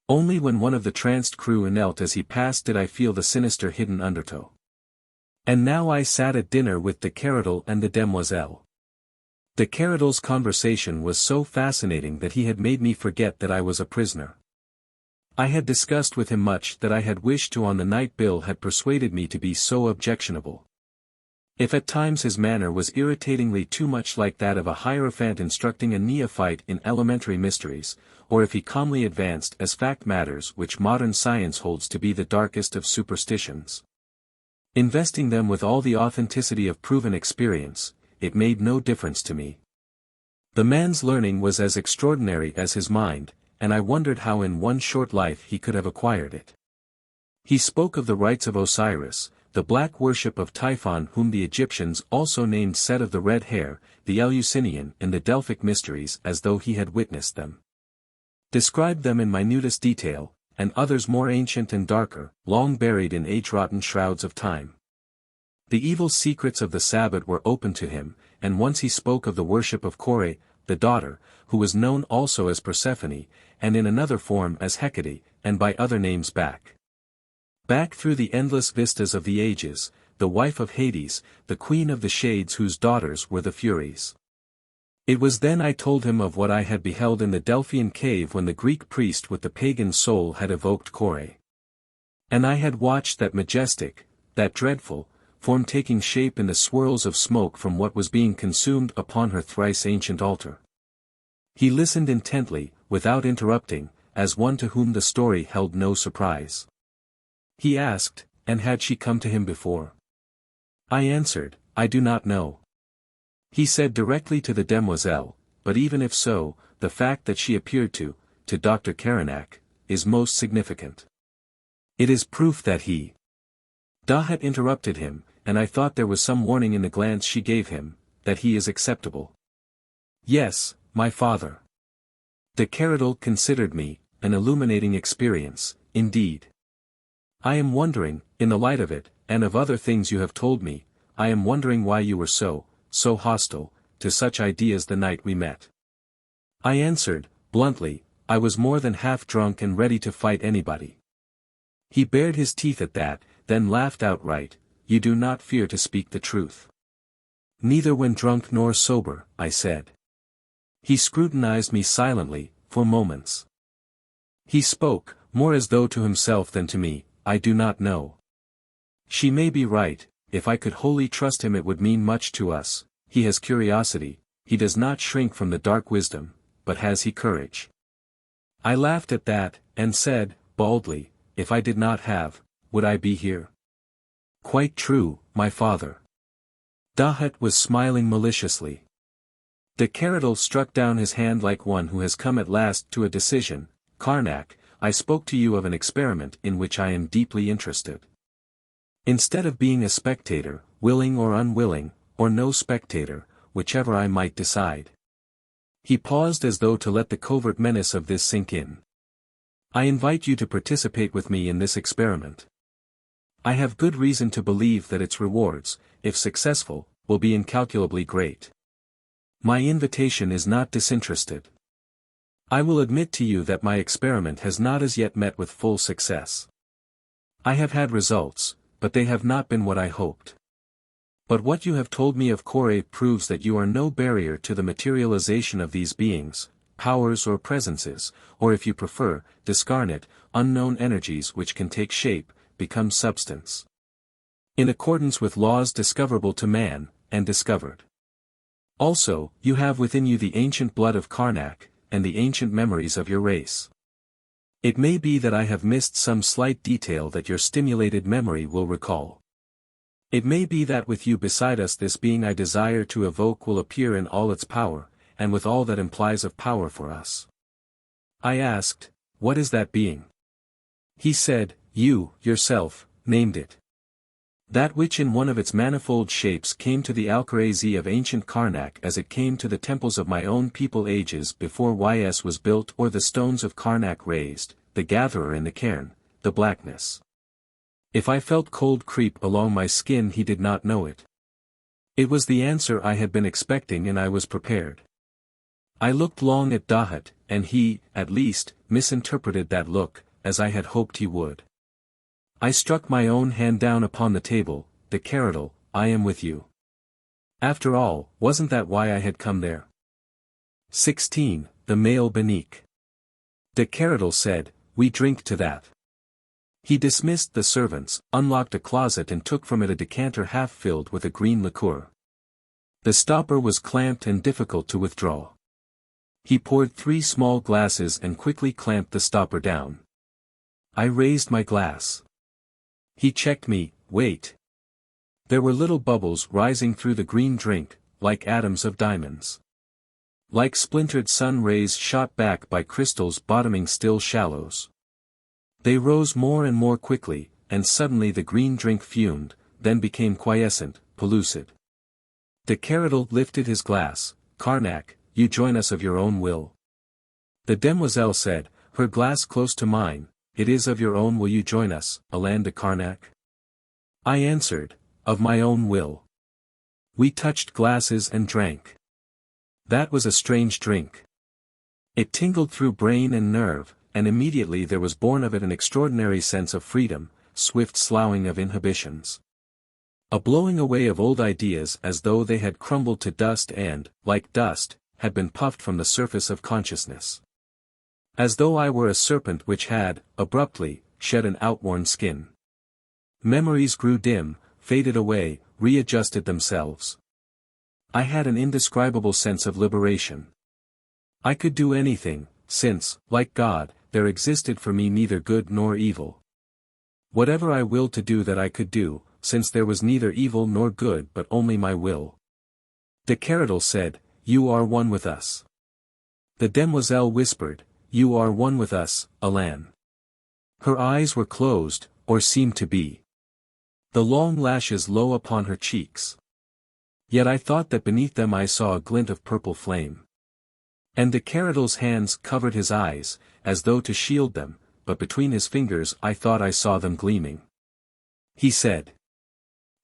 Only when one of the tranced crew knelt as he passed did I feel the sinister hidden undertow. And now I sat at dinner with the Keradel and the demoiselle. The Keredel's conversation was so fascinating that he had made me forget that I was a prisoner. I had discussed with him much that I had wished to on the night Bill had persuaded me to be so objectionable. If at times his manner was irritatingly too much like that of a hierophant instructing a neophyte in elementary mysteries, or if he calmly advanced as fact matters which modern science holds to be the darkest of superstitions, investing them with all the authenticity of proven experience, it made no difference to me. The man's learning was as extraordinary as his mind, and I wondered how in one short life he could have acquired it. He spoke of the rites of Osiris, the black worship of Typhon whom the Egyptians also named Set of the Red Hair, the Eleusinian and the Delphic mysteries as though he had witnessed them. Described them in minutest detail, and others more ancient and darker, long buried in age-rotten shrouds of time. The evil secrets of the Sabbat were open to him, and once he spoke of the worship of Kore, the daughter, who was known also as Persephone, and in another form as Hecate, and by other names back through the endless vistas of the ages, the wife of Hades, the queen of the shades whose daughters were the Furies. It was then I told him of what I had beheld in the Delphian cave when the Greek priest with the pagan soul had evoked Kore. And I had watched that majestic, that dreadful, form taking shape in the swirls of smoke from what was being consumed upon her thrice ancient altar. He listened intently, without interrupting, as one to whom the story held no surprise. He asked, and had she come to him before? I answered, I do not know. He said directly to the demoiselle, but even if so, the fact that she appeared to Dr. Caranac, is most significant. It is proof that he. Dahut interrupted him, and I thought there was some warning in the glance she gave him, that he is acceptable. Yes, my father. De Keradel considered me, an illuminating experience, indeed. I am wondering, in the light of it, and of other things you have told me, I am wondering why you were so hostile, to such ideas the night we met. I answered, bluntly, I was more than half drunk and ready to fight anybody. He bared his teeth at that, then laughed outright. You do not fear to speak the truth. Neither when drunk nor sober, I said. He scrutinized me silently, for moments. He spoke, more as though to himself than to me, I do not know. She may be right, if I could wholly trust him it would mean much to us. He has curiosity, he does not shrink from the dark wisdom, but has he courage? I laughed at that, and said, baldly, if I did not have, would I be here? Quite true, my father. Dahut was smiling maliciously. De Keradel struck down his hand like one who has come at last to a decision. Caranac, I spoke to you of an experiment in which I am deeply interested. Instead of being a spectator, willing or unwilling, or no spectator, whichever I might decide. He paused as though to let the covert menace of this sink in. I invite you to participate with me in this experiment. I have good reason to believe that its rewards, if successful, will be incalculably great. My invitation is not disinterested. I will admit to you that my experiment has not as yet met with full success. I have had results, but they have not been what I hoped. But what you have told me of Kore proves that you are no barrier to the materialization of these beings, powers or presences, or if you prefer, discarnate, unknown energies which can take shape, become substance. In accordance with laws discoverable to man, and discovered. Also, you have within you the ancient blood of Caranac, and the ancient memories of your race. It may be that I have missed some slight detail that your stimulated memory will recall. It may be that with you beside us this being I desire to evoke will appear in all its power, and with all that implies of power for us. I asked, what is that being? He said, you, yourself, named it. That which in one of its manifold shapes came to the Alcarazi of ancient Karnak as it came to the temples of my own people ages before Ys was built or the stones of Karnak raised, the gatherer in the cairn, the blackness. If I felt cold creep along my skin he did not know it. It was the answer I had been expecting and I was prepared. I looked long at Dahut, and he, at least, misinterpreted that look, as I had hoped he would. I struck my own hand down upon the table. De Keradel, I am with you. After all, wasn't that why I had come there? 16. The Mael Bennique. De Keradel said, we drink to that. He dismissed the servants, unlocked a closet and took from it a decanter half filled with a green liqueur. The stopper was clamped and difficult to withdraw. He poured 3 small glasses and quickly clamped the stopper down. I raised my glass. He checked me, wait. There were little bubbles rising through the green drink, like atoms of diamonds. Like splintered sun rays shot back by crystals bottoming still shallows. They rose more and more quickly, and suddenly the green drink fumed, then became quiescent, pellucid. De Keradel lifted his glass. Caranac, you join us of your own will. The demoiselle said, her glass close to mine, it is of your own will you join us, Alan de Caranac? I answered, of my own will. We touched glasses and drank. That was a strange drink. It tingled through brain and nerve, and immediately there was born of it an extraordinary sense of freedom, swift sloughing of inhibitions. A blowing away of old ideas as though they had crumbled to dust and, like dust, had been puffed from the surface of consciousness. As though I were a serpent which had, abruptly, shed an outworn skin. Memories grew dim, faded away, readjusted themselves. I had an indescribable sense of liberation. I could do anything, since, like God, there existed for me neither good nor evil. Whatever I willed to do that I could do, since there was neither evil nor good but only my will. De Keradel said, "You are one with us." The demoiselle whispered, "You are one with us, Alan." Her eyes were closed, or seemed to be. The long lashes low upon her cheeks. Yet I thought that beneath them I saw a glint of purple flame. And de Keradel's hands covered his eyes, as though to shield them, but between his fingers I thought I saw them gleaming. He said,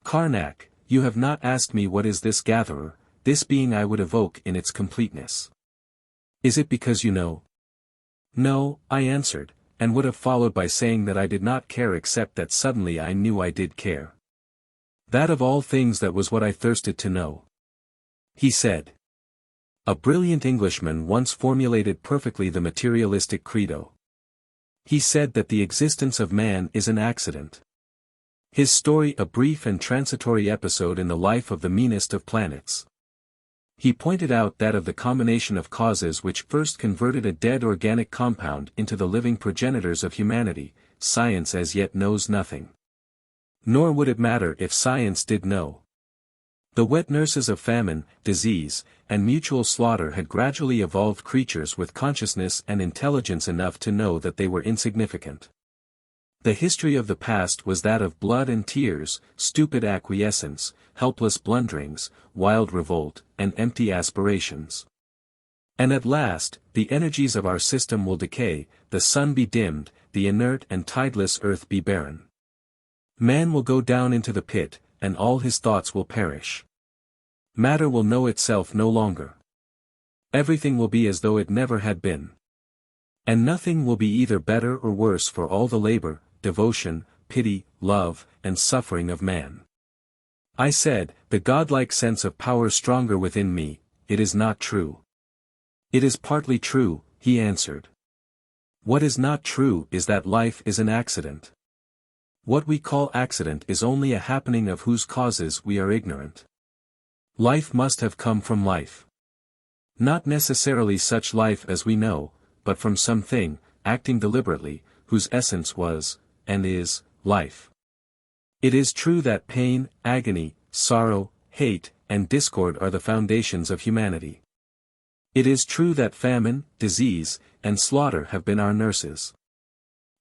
"Caranac, you have not asked me what is this gatherer, this being I would evoke in its completeness. Is it because you know?" "No," I answered, and would have followed by saying that I did not care except that suddenly I knew I did care. That of all things that was what I thirsted to know. He said, "A brilliant Englishman once formulated perfectly the materialistic credo. He said that the existence of man is an accident. His story a brief and transitory episode in the life of the meanest of planets. He pointed out that of the combination of causes which first converted a dead organic compound into the living progenitors of humanity, science as yet knows nothing. Nor would it matter if science did know. The wet nurses of famine, disease, and mutual slaughter had gradually evolved creatures with consciousness and intelligence enough to know that they were insignificant. The history of the past was that of blood and tears, stupid acquiescence, helpless blunderings, wild revolt, and empty aspirations. And at last, the energies of our system will decay, the sun be dimmed, the inert and tideless earth be barren. Man will go down into the pit, and all his thoughts will perish. Matter will know itself no longer. Everything will be as though it never had been. And nothing will be either better or worse for all the labor, devotion, pity, love, and suffering of man." I said, the godlike sense of power stronger within me, "It is not true." "It is partly true," he answered. "What is not true is that life is an accident. What we call accident is only a happening of whose causes we are ignorant. Life must have come from life. Not necessarily such life as we know, but from something, acting deliberately, whose essence was, and is, life. It is true that pain, agony, sorrow, hate, and discord are the foundations of humanity. It is true that famine, disease, and slaughter have been our nurses.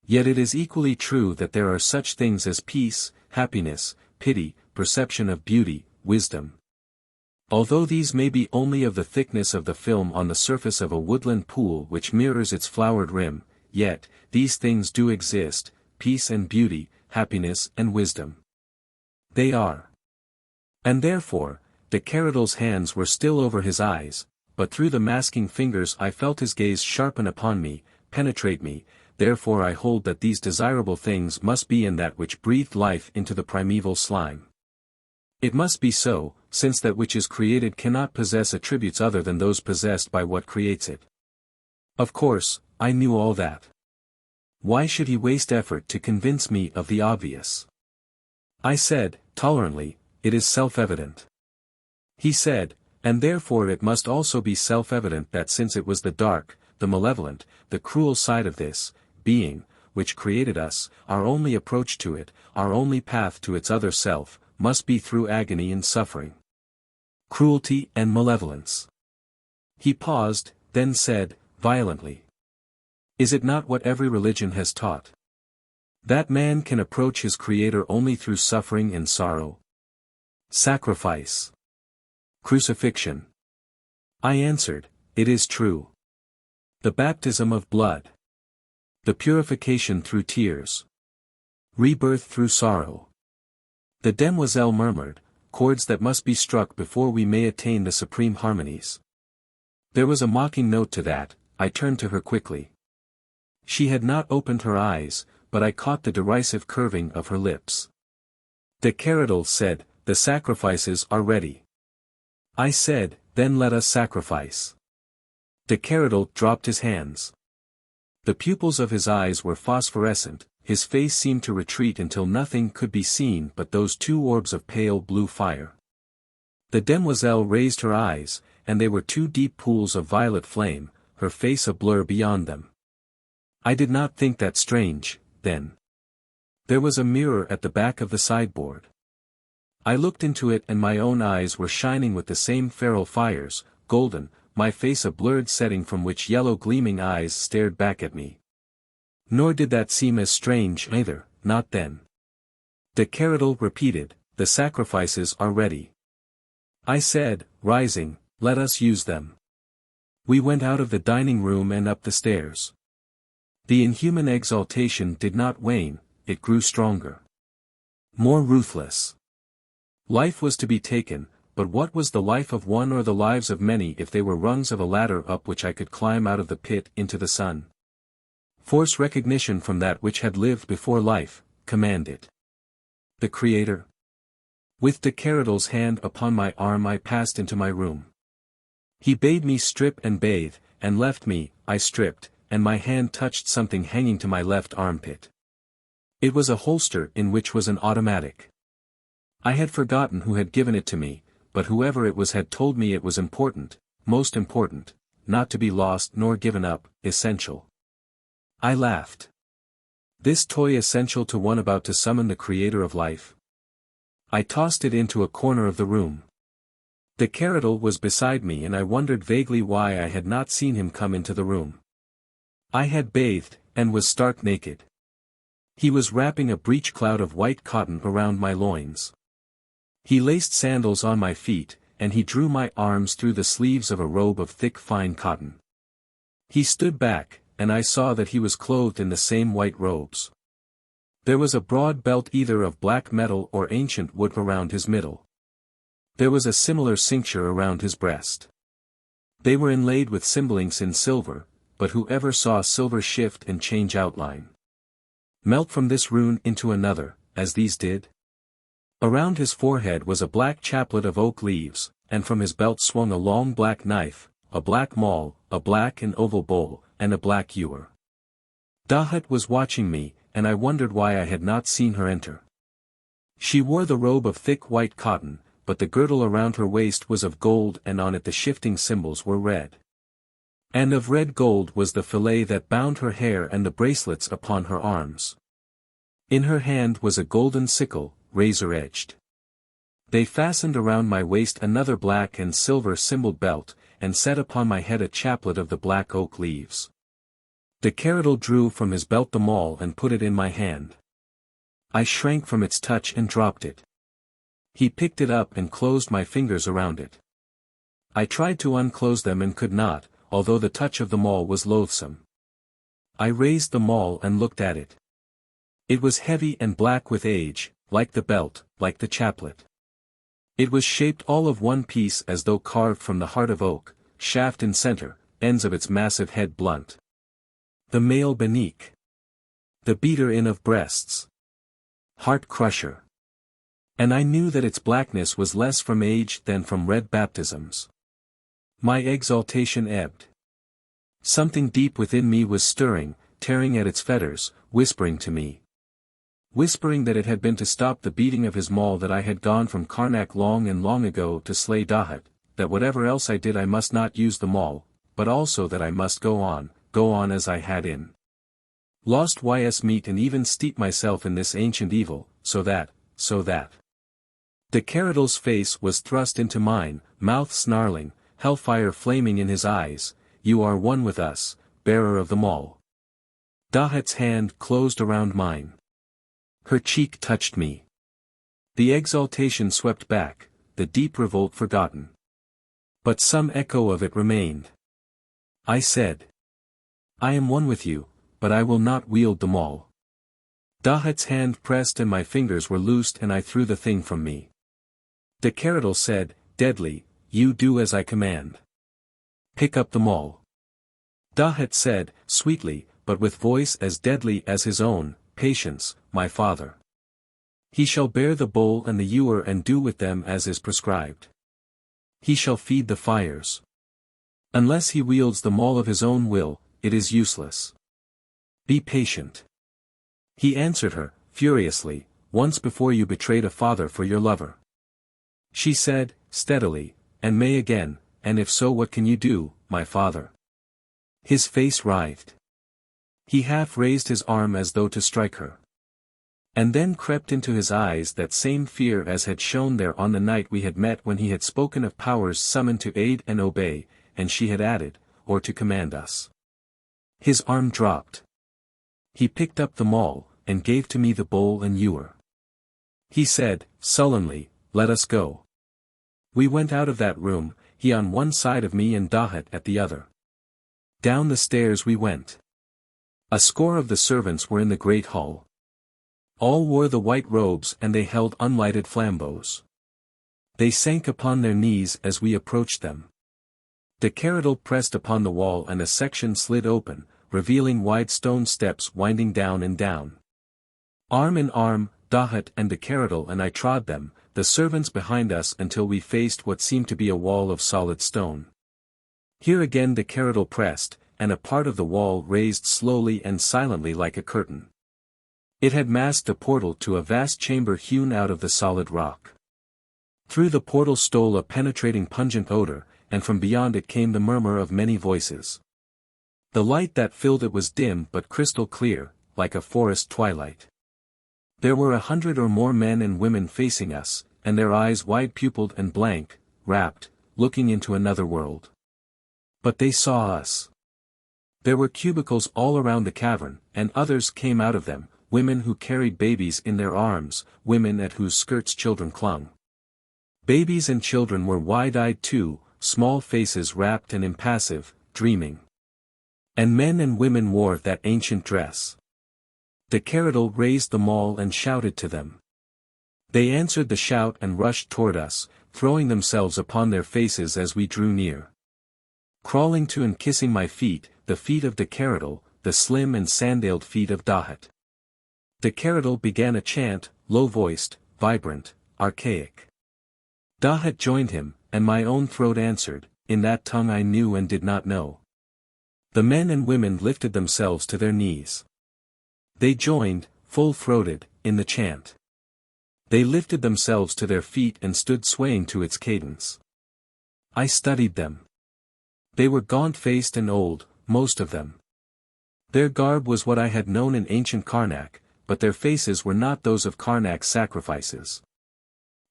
Yet it is equally true that there are such things as peace, happiness, pity, perception of beauty, wisdom. Although these may be only of the thickness of the film on the surface of a woodland pool which mirrors its flowered rim, yet, these things do exist, peace and beauty, happiness and wisdom. They are. And therefore, de Keradel's hands were still over his eyes, but through the masking fingers I felt his gaze sharpen upon me, penetrate me, therefore I hold that these desirable things must be in that which breathed life into the primeval slime. It must be so, since that which is created cannot possess attributes other than those possessed by what creates it. Of course, I knew all that. Why should he waste effort to convince me of the obvious? I said, tolerantly, "It is self-evident." He said, "And therefore it must also be self-evident that since it was the dark, the malevolent, the cruel side of this, being, which created us, our only approach to it, our only path to its other self, must be through agony and suffering. Cruelty and malevolence." He paused, then said, violently, "Is it not what every religion has taught? That man can approach his Creator only through suffering and sorrow? Sacrifice. Crucifixion." I answered, "It is true. The baptism of blood. The purification through tears. Rebirth through sorrow." The demoiselle murmured, "Chords that must be struck before we may attain the supreme harmonies." There was a mocking note to that. I turned to her quickly. She had not opened her eyes, but I caught the derisive curving of her lips. De Keradel said, "The sacrifices are ready." I said, "Then let us sacrifice." De Keradel dropped his hands. The pupils of his eyes were phosphorescent, his face seemed to retreat until nothing could be seen but those two orbs of pale blue fire. The demoiselle raised her eyes, and they were two deep pools of violet flame, her face a blur beyond them. I did not think that strange, then. There was a mirror at the back of the sideboard. I looked into it and my own eyes were shining with the same feral fires, golden, my face a blurred setting from which yellow gleaming eyes stared back at me. Nor did that seem as strange either, not then. De Keradel repeated, "The sacrifices are ready." I said, rising, "Let us use them." We went out of the dining room and up the stairs. The inhuman exaltation did not wane, it grew stronger. More ruthless. Life was to be taken, but what was the life of one or the lives of many if they were rungs of a ladder up which I could climb out of the pit into the sun? Force recognition from that which had lived before life, command it. The Creator? With de Keredel's hand upon my arm I passed into my room. He bade me strip and bathe, and left me, I stripped, and my hand touched something hanging to my left armpit. It was a holster in which was an automatic. I had forgotten who had given it to me, but whoever it was had told me it was important, most important, not to be lost nor given up, essential. I laughed. This toy essential to one about to summon the Creator of life? I tossed it into a corner of the room. De Keradel was beside me and I wondered vaguely why I had not seen him come into the room. I had bathed, and was stark naked. He was wrapping a breech cloud of white cotton around my loins. He laced sandals on my feet, and he drew my arms through the sleeves of a robe of thick fine cotton. He stood back, and I saw that he was clothed in the same white robes. There was a broad belt either of black metal or ancient wood around his middle. There was a similar cincture around his breast. They were inlaid with symbolings in silver, but whoever saw silver shift and change outline? Melt from this rune into another, as these did? Around his forehead was a black chaplet of oak leaves, and from his belt swung a long black knife, a black maul, a black and oval bowl, and a black ewer. Dahut was watching me, and I wondered why I had not seen her enter. She wore the robe of thick white cotton, but the girdle around her waist was of gold and on it the shifting symbols were red. And of red gold was the fillet that bound her hair and the bracelets upon her arms. In her hand was a golden sickle, razor-edged. They fastened around my waist another black and silver symboled belt, and set upon my head a chaplet of the black oak leaves. De Keradel drew from his belt the maul and put it in my hand. I shrank from its touch and dropped it. He picked it up and closed my fingers around it. I tried to unclose them and could not, although the touch of the maul was loathsome. I raised the maul and looked at it. It was heavy and black with age, like the belt, like the chaplet. It was shaped all of one piece as though carved from the heart of oak, shaft in center, ends of its massive head blunt. The Mael Bennique. The beater in of breasts. Heart crusher. And I knew that its blackness was less from age than from red baptisms. My exaltation ebbed. Something deep within me was stirring, tearing at its fetters, whispering to me. Whispering that it had been to stop the beating of his maul that I had gone from Caranac long and long ago to slay Dahut, that whatever else I did I must not use the maul, but also that I must go on as I had in. Lost ys meet and even steep myself in this ancient evil, so that. De Keredel's face was thrust into mine, mouth snarling, hellfire flaming in his eyes. You are one with us, bearer of the maul. Dahut's hand closed around mine. Her cheek touched me. The exaltation swept back, the deep revolt forgotten. But some echo of it remained. I said, I am one with you, but I will not wield the maul. Dahut's hand pressed and my fingers were loosed and I threw the thing from me. De Keradel said, deadly, you do as I command. Pick up the maul. Dahut said, sweetly, but with voice as deadly as his own, patience, my father. He shall bear the bowl and the ewer and do with them as is prescribed. He shall feed the fires. Unless he wields the maul of his own will, it is useless. Be patient. He answered her, furiously, once before you betrayed a father for your lover. She said, steadily, and may again, and if so what can you do, my father? His face writhed. He half raised his arm as though to strike her. And then crept into his eyes that same fear as had shone there on the night we had met when he had spoken of powers summoned to aid and obey, and she had added, or to command us. His arm dropped. He picked up the maul, and gave to me the bowl and ewer. He said, sullenly, let us go. We went out of that room, he on one side of me and Dahut at the other. Down the stairs we went. A score of the servants were in the great hall. All wore the white robes and they held unlighted flambeaux. They sank upon their knees as we approached them. The Keradel pressed upon the wall and a section slid open, revealing wide stone steps winding down and down. Arm in arm, Dahut and the Keradel and I trod them, the servants behind us until we faced what seemed to be a wall of solid stone. Here again the Keradel pressed, and a part of the wall raised slowly and silently like a curtain. It had masked a portal to a vast chamber hewn out of the solid rock. Through the portal stole a penetrating pungent odor, and from beyond it came the murmur of many voices. The light that filled it was dim but crystal clear, like a forest twilight. There were 100 or more men and women facing us, and their eyes wide-pupilled and blank, rapt, looking into another world. But they saw us. There were cubicles all around the cavern, and others came out of them, women who carried babies in their arms, women at whose skirts children clung. Babies and children were wide-eyed too, small faces rapt and impassive, dreaming. And men and women wore that ancient dress. The Keradel raised the maul and shouted to them. They answered the shout and rushed toward us, throwing themselves upon their faces as we drew near. Crawling to and kissing my feet, the feet of the Keradel, the slim and sandaled feet of Dahut. The Keradel began a chant, low-voiced, vibrant, archaic. Dahut joined him, and my own throat answered, in that tongue I knew and did not know. The men and women lifted themselves to their knees. They joined, full-throated, in the chant. They lifted themselves to their feet and stood swaying to its cadence. I studied them. They were gaunt-faced and old, most of them. Their garb was what I had known in ancient Caranac, but their faces were not those of Carnac's sacrifices.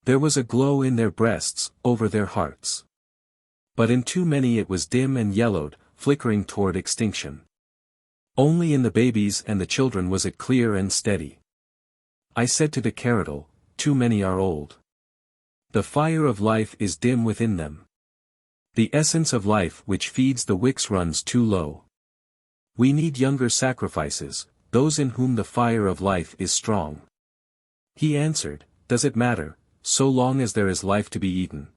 There was a glow in their breasts, over their hearts. But in too many it was dim and yellowed, flickering toward extinction. Only in the babies and the children was it clear and steady. I said to the Keradel, too many are old. The fire of life is dim within them. The essence of life which feeds the wicks runs too low. We need younger sacrifices, those in whom the fire of life is strong. He answered, does it matter, so long as there is life to be eaten?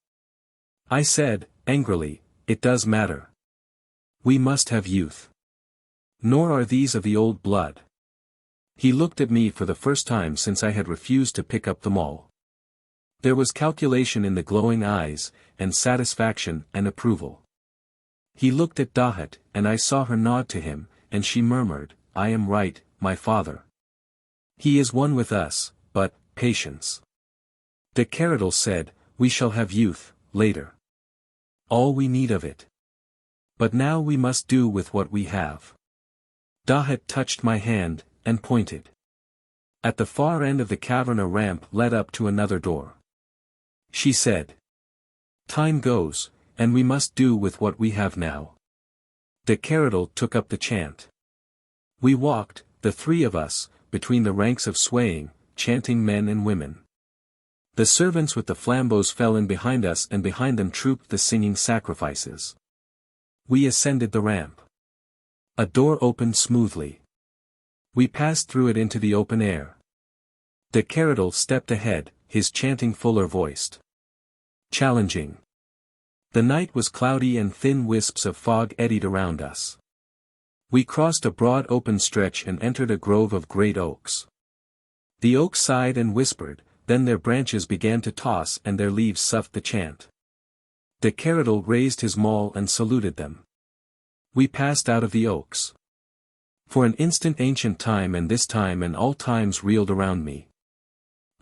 I said, angrily, it does matter. We must have youth. Nor are these of the old blood. He looked at me for the first time since I had refused to pick up the maul. There was calculation in the glowing eyes, and satisfaction and approval. He looked at Dahut, and I saw her nod to him, and she murmured, I am right, my father. He is one with us, but, patience. The Keradel said, we shall have youth, later. All we need of it. But now we must do with what we have. Dahut touched my hand, and pointed. At the far end of the cavern a ramp led up to another door. She said. Time goes, and we must do with what we have now. The Keradel took up the chant. We walked, the three of us, between the ranks of swaying, chanting men and women. The servants with the flambeaux fell in behind us and behind them trooped the singing sacrifices. We ascended the ramp. A door opened smoothly. We passed through it into the open air. The Keradel stepped ahead, his chanting fuller voiced. Challenging. The night was cloudy and thin wisps of fog eddied around us. We crossed a broad open stretch and entered a grove of great oaks. The oaks sighed and whispered, then their branches began to toss and their leaves soughed the chant. The Keradel raised his maul and saluted them. We passed out of the oaks. For an instant ancient time and this time and all times reeled around me.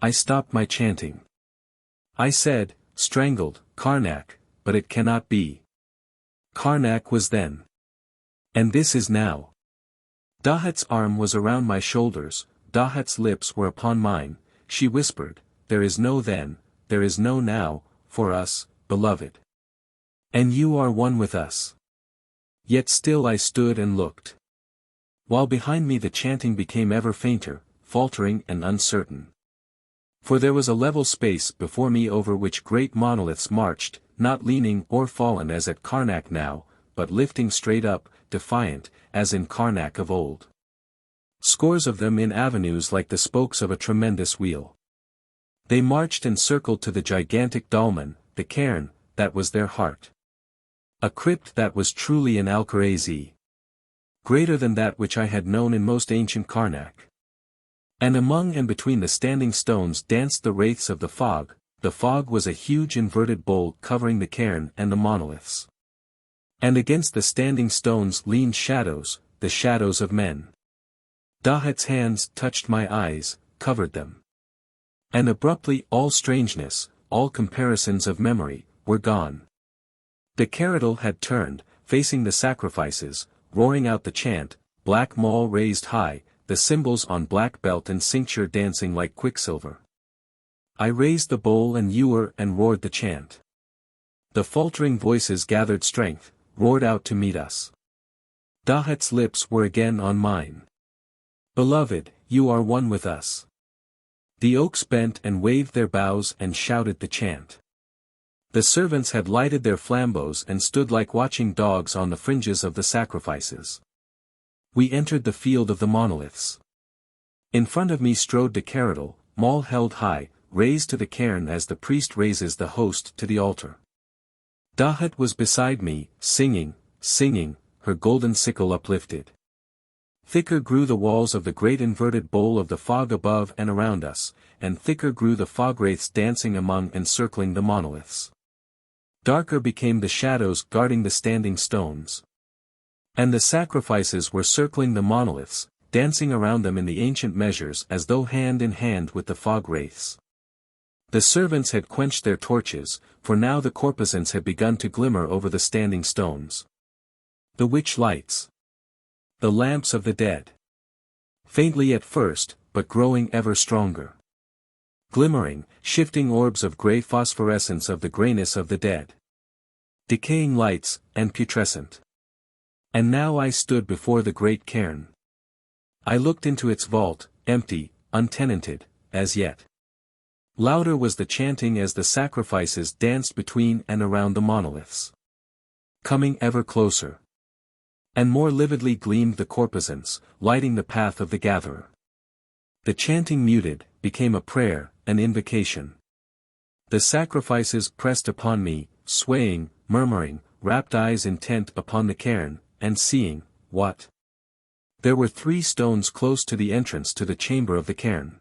I stopped my chanting. I said, strangled, Caranac, but it cannot be. Caranac was then. And this is now. Dahut's arm was around my shoulders, Dahut's lips were upon mine, she whispered, "There is no then, there is no now, for us, beloved. And you are one with us." Yet still I stood and looked. While behind me the chanting became ever fainter, faltering and uncertain. For there was a level space before me over which great monoliths marched, not leaning or fallen as at Caranac now, but lifting straight up, defiant, as in Caranac of old. Scores of them in avenues like the spokes of a tremendous wheel. They marched and circled to the gigantic dolmen, the cairn, that was their heart. A crypt that was truly an Alcarazi. Greater than that which I had known in most ancient Caranac. And among and between the standing stones danced the wraiths of the fog was a huge inverted bowl covering the cairn and the monoliths. And against the standing stones leaned shadows, the shadows of men. Dahut's hands touched my eyes, covered them. And abruptly all strangeness, all comparisons of memory, were gone. The Keradel had turned, facing the sacrifices, roaring out the chant, black maul raised high, the cymbals on black belt and cincture dancing like quicksilver. I raised the bowl and ewer and roared the chant. The faltering voices gathered strength, roared out to meet us. Dahut's lips were again on mine. "Beloved, you are one with us." The oaks bent and waved their boughs and shouted the chant. The servants had lighted their flambeaux and stood like watching dogs on the fringes of the sacrifices. We entered the field of the monoliths. In front of me strode the Keradel, maul held high, raised to the cairn as the priest raises the host to the altar. Dahut was beside me, singing, her golden sickle uplifted. Thicker grew the walls of the great inverted bowl of the fog above and around us, and thicker grew the fog wraiths dancing among and circling the monoliths. Darker became the shadows guarding the standing stones. And the sacrifices were circling the monoliths, dancing around them in the ancient measures as though hand in hand with the fog wraiths. The servants had quenched their torches, for now the corposants had begun to glimmer over the standing stones. The witch lights. The lamps of the dead. Faintly at first, but growing ever stronger. Glimmering, shifting orbs of grey phosphorescence of the greyness of the dead. Decaying lights, and putrescent. And now I stood before the great cairn. I looked into its vault, empty, untenanted, as yet. Louder was the chanting as the sacrifices danced between and around the monoliths. Coming ever closer. And more lividly gleamed the corposants, lighting the path of the gatherer. The chanting muted, became a prayer, an invocation. The sacrifices pressed upon me, swaying, murmuring, rapt eyes intent upon the cairn, and seeing, what? There were 3 stones close to the entrance to the chamber of the cairn.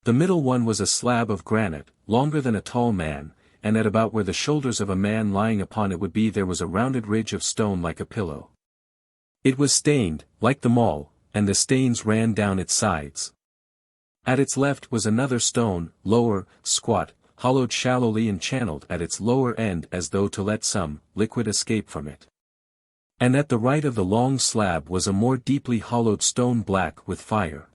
The middle one was a slab of granite, longer than a tall man, and at about where the shoulders of a man lying upon it would be there was a rounded ridge of stone like a pillow. It was stained, like the maul, and the stains ran down its sides. At its left was another stone, lower, squat, hollowed shallowly and channeled at its lower end as though to let some liquid escape from it. And at the right of the long slab was a more deeply hollowed stone black with fire.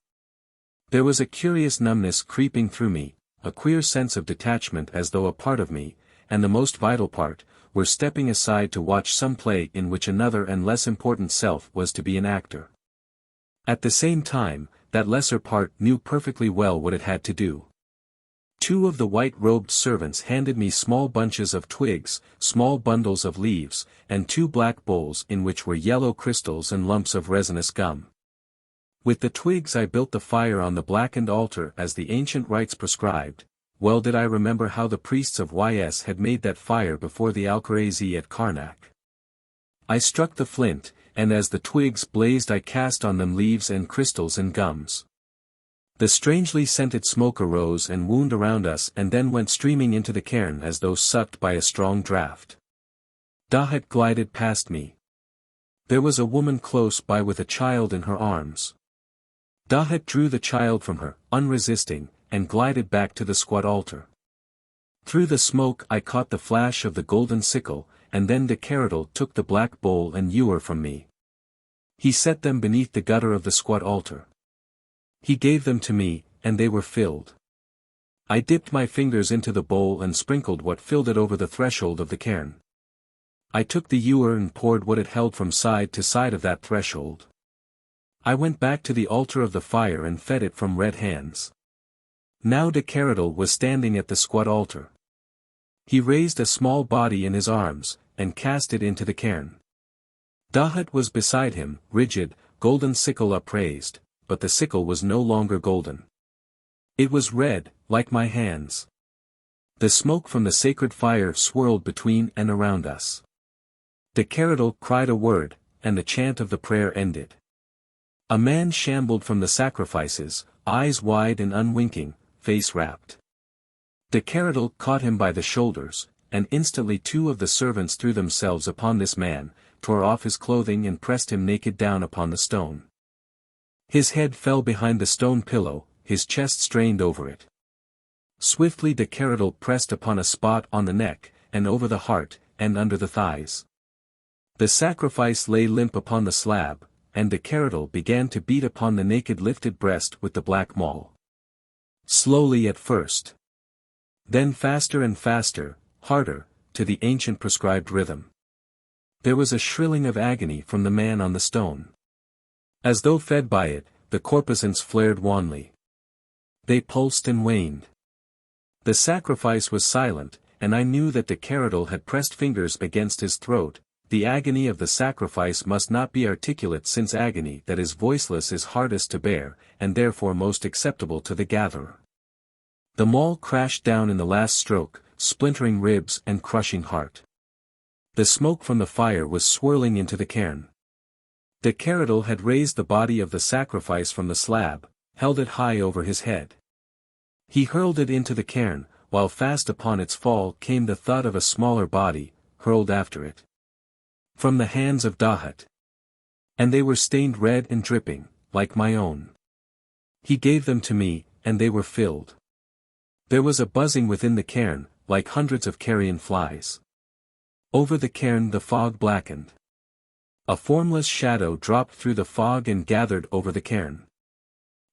There was a curious numbness creeping through me, a queer sense of detachment as though a part of me, and the most vital part, were stepping aside to watch some play in which another and less important self was to be an actor. At the same time, that lesser part knew perfectly well what it had to do. 2 of the white-robed servants handed me small bunches of twigs, small bundles of leaves, and 2 black bowls in which were yellow crystals and lumps of resinous gum. With the twigs I built the fire on the blackened altar as the ancient rites prescribed. Well did I remember how the priests of Ys had made that fire before the Alcarazi at Caranac. I struck the flint, and as the twigs blazed I cast on them leaves and crystals and gums. The strangely scented smoke arose and wound around us and then went streaming into the cairn as though sucked by a strong draught. Dahut glided past me. There was a woman close by with a child in her arms. Dahut drew the child from her, unresisting, and glided back to the squat altar. Through the smoke I caught the flash of the golden sickle, and then the Keradel took the black bowl and ewer from me. He set them beneath the gutter of the squat altar. He gave them to me, and they were filled. I dipped my fingers into the bowl and sprinkled what filled it over the threshold of the cairn. I took the ewer and poured what it held from side to side of that threshold. I went back to the altar of the fire and fed it from red hands. Now de Keradel was standing at the squat altar. He raised a small body in his arms, and cast it into the cairn. Dahut was beside him, rigid, golden sickle upraised, but the sickle was no longer golden. It was red, like my hands. The smoke from the sacred fire swirled between and around us. De Keradel cried a word, and the chant of the prayer ended. A man shambled from the sacrifices, eyes wide and unwinking, face rapt. De Keradel caught him by the shoulders, and instantly two of the servants threw themselves upon this man, tore off his clothing and pressed him naked down upon the stone. His head fell behind the stone pillow, his chest strained over it. Swiftly de Keradel pressed upon a spot on the neck, and over the heart, and under the thighs. The sacrifice lay limp upon the slab, and de Keradel began to beat upon the naked lifted breast with the black maul. Slowly at first. Then faster and faster, harder, to the ancient prescribed rhythm. There was a shrilling of agony from the man on the stone. As though fed by it, the corpuscents flared wanly. They pulsed and waned. The sacrifice was silent, and I knew that de Keradel had pressed fingers against his throat. The agony of the sacrifice must not be articulate, since agony that is voiceless is hardest to bear, and therefore most acceptable to the gatherer. The maul crashed down in the last stroke, splintering ribs and crushing heart. The smoke from the fire was swirling into the cairn. De Keradel had raised the body of the sacrifice from the slab, held it high over his head. He hurled it into the cairn, while fast upon its fall came the thud of a smaller body, hurled after it. From the hands of Dahut. And they were stained red and dripping, like my own. He gave them to me, and they were filled. There was a buzzing within the cairn, like hundreds of carrion flies. Over the cairn the fog blackened. A formless shadow dropped through the fog and gathered over the cairn.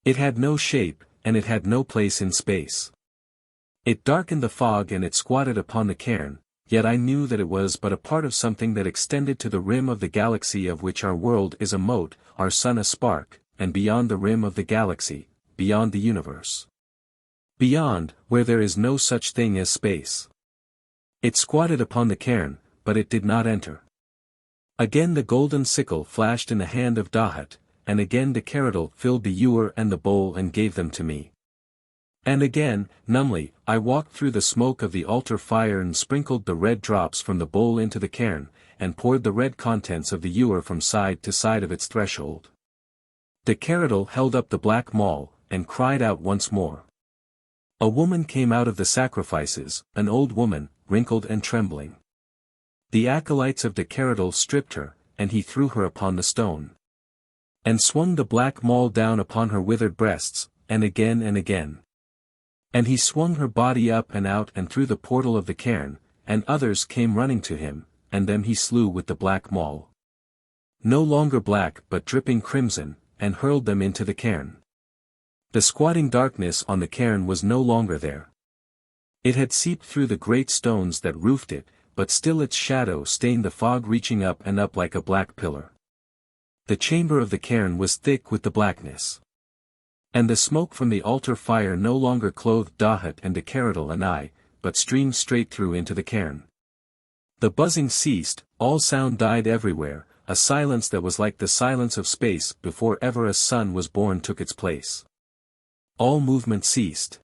It had no shape, and it had no place in space. It darkened the fog and it squatted upon the cairn, yet I knew that it was but a part of something that extended to the rim of the galaxy, of which our world is a mote, our sun a spark, and beyond the rim of the galaxy, beyond the universe. Beyond, where there is no such thing as space. It squatted upon the cairn, but it did not enter. Again the golden sickle flashed in the hand of Dahut, and again de Keradel filled the ewer and the bowl and gave them to me. And again, numbly, I walked through the smoke of the altar fire and sprinkled the red drops from the bowl into the cairn, and poured the red contents of the ewer from side to side of its threshold. De Keradel held up the black maul, and cried out once more. A woman came out of the sacrifices, an old woman, wrinkled and trembling. The acolytes of de Keradel stripped her, and he threw her upon the stone. And swung the black maul down upon her withered breasts, and again and again. And he swung her body up and out and through the portal of the cairn, and others came running to him, and them he slew with the black maul. No longer black but dripping crimson, and hurled them into the cairn. The squatting darkness on the cairn was no longer there. It had seeped through the great stones that roofed it, but still its shadow stained the fog, reaching up and up like a black pillar. The chamber of the cairn was thick with the blackness. And the smoke from the altar fire no longer clothed Dahut and de Keradel and I, but streamed straight through into the cairn. The buzzing ceased, all sound died everywhere, a silence that was like the silence of space before ever a sun was born took its place. All movement ceased.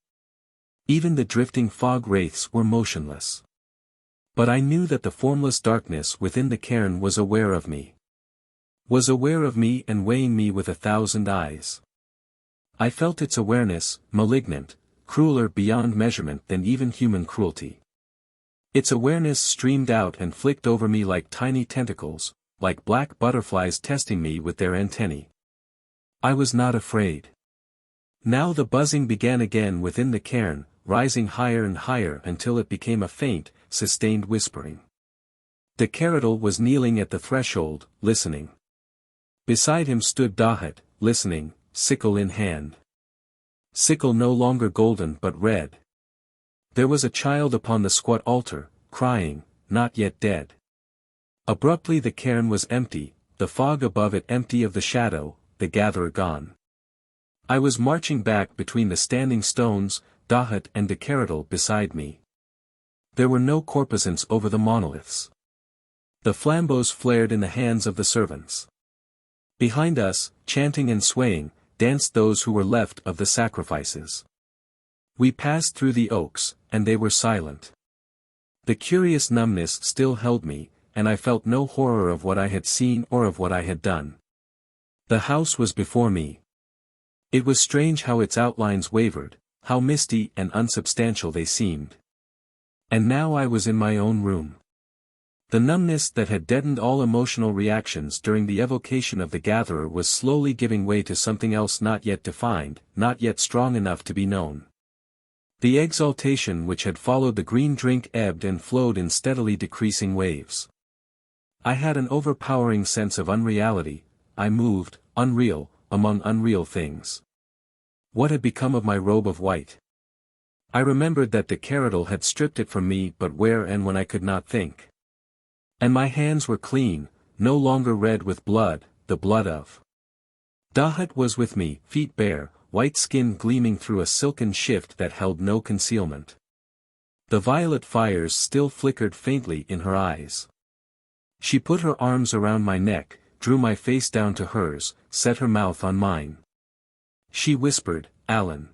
Even the drifting fog wraiths were motionless. But I knew that the formless darkness within the cairn was aware of me. Was aware of me and weighing me with 1,000 eyes. I felt its awareness, malignant, crueler beyond measurement than even human cruelty. Its awareness streamed out and flicked over me like tiny tentacles, like black butterflies testing me with their antennae. I was not afraid. Now the buzzing began again within the cairn, rising higher and higher until it became a faint, sustained whispering. De Keradel was kneeling at the threshold, listening. Beside him stood Dahut, listening, sickle in hand. Sickle no longer golden but red. There was a child upon the squat altar, crying, not yet dead. Abruptly the cairn was empty, the fog above it empty of the shadow, the gatherer gone. I was marching back between the standing stones, Dahut and de Keradel beside me. There were no corposants over the monoliths. The flambeaux flared in the hands of the servants. Behind us, chanting and swaying, danced those who were left of the sacrifices. We passed through the oaks, and they were silent. The curious numbness still held me, and I felt no horror of what I had seen or of what I had done. The house was before me. It was strange how its outlines wavered, how misty and unsubstantial they seemed. And now I was in my own room. The numbness that had deadened all emotional reactions during the evocation of the gatherer was slowly giving way to something else not yet defined, not yet strong enough to be known. The exaltation which had followed the green drink ebbed and flowed in steadily decreasing waves. I had an overpowering sense of unreality. I moved, unreal, among unreal things. What had become of my robe of white? I remembered that de Keradel had stripped it from me, but where and when I could not think. And my hands were clean, no longer red with blood, the blood of Dahut was with me, feet bare, white skin gleaming through a silken shift that held no concealment. The violet fires still flickered faintly in her eyes. She put her arms around my neck, drew my face down to hers, set her mouth on mine. She whispered, Alan.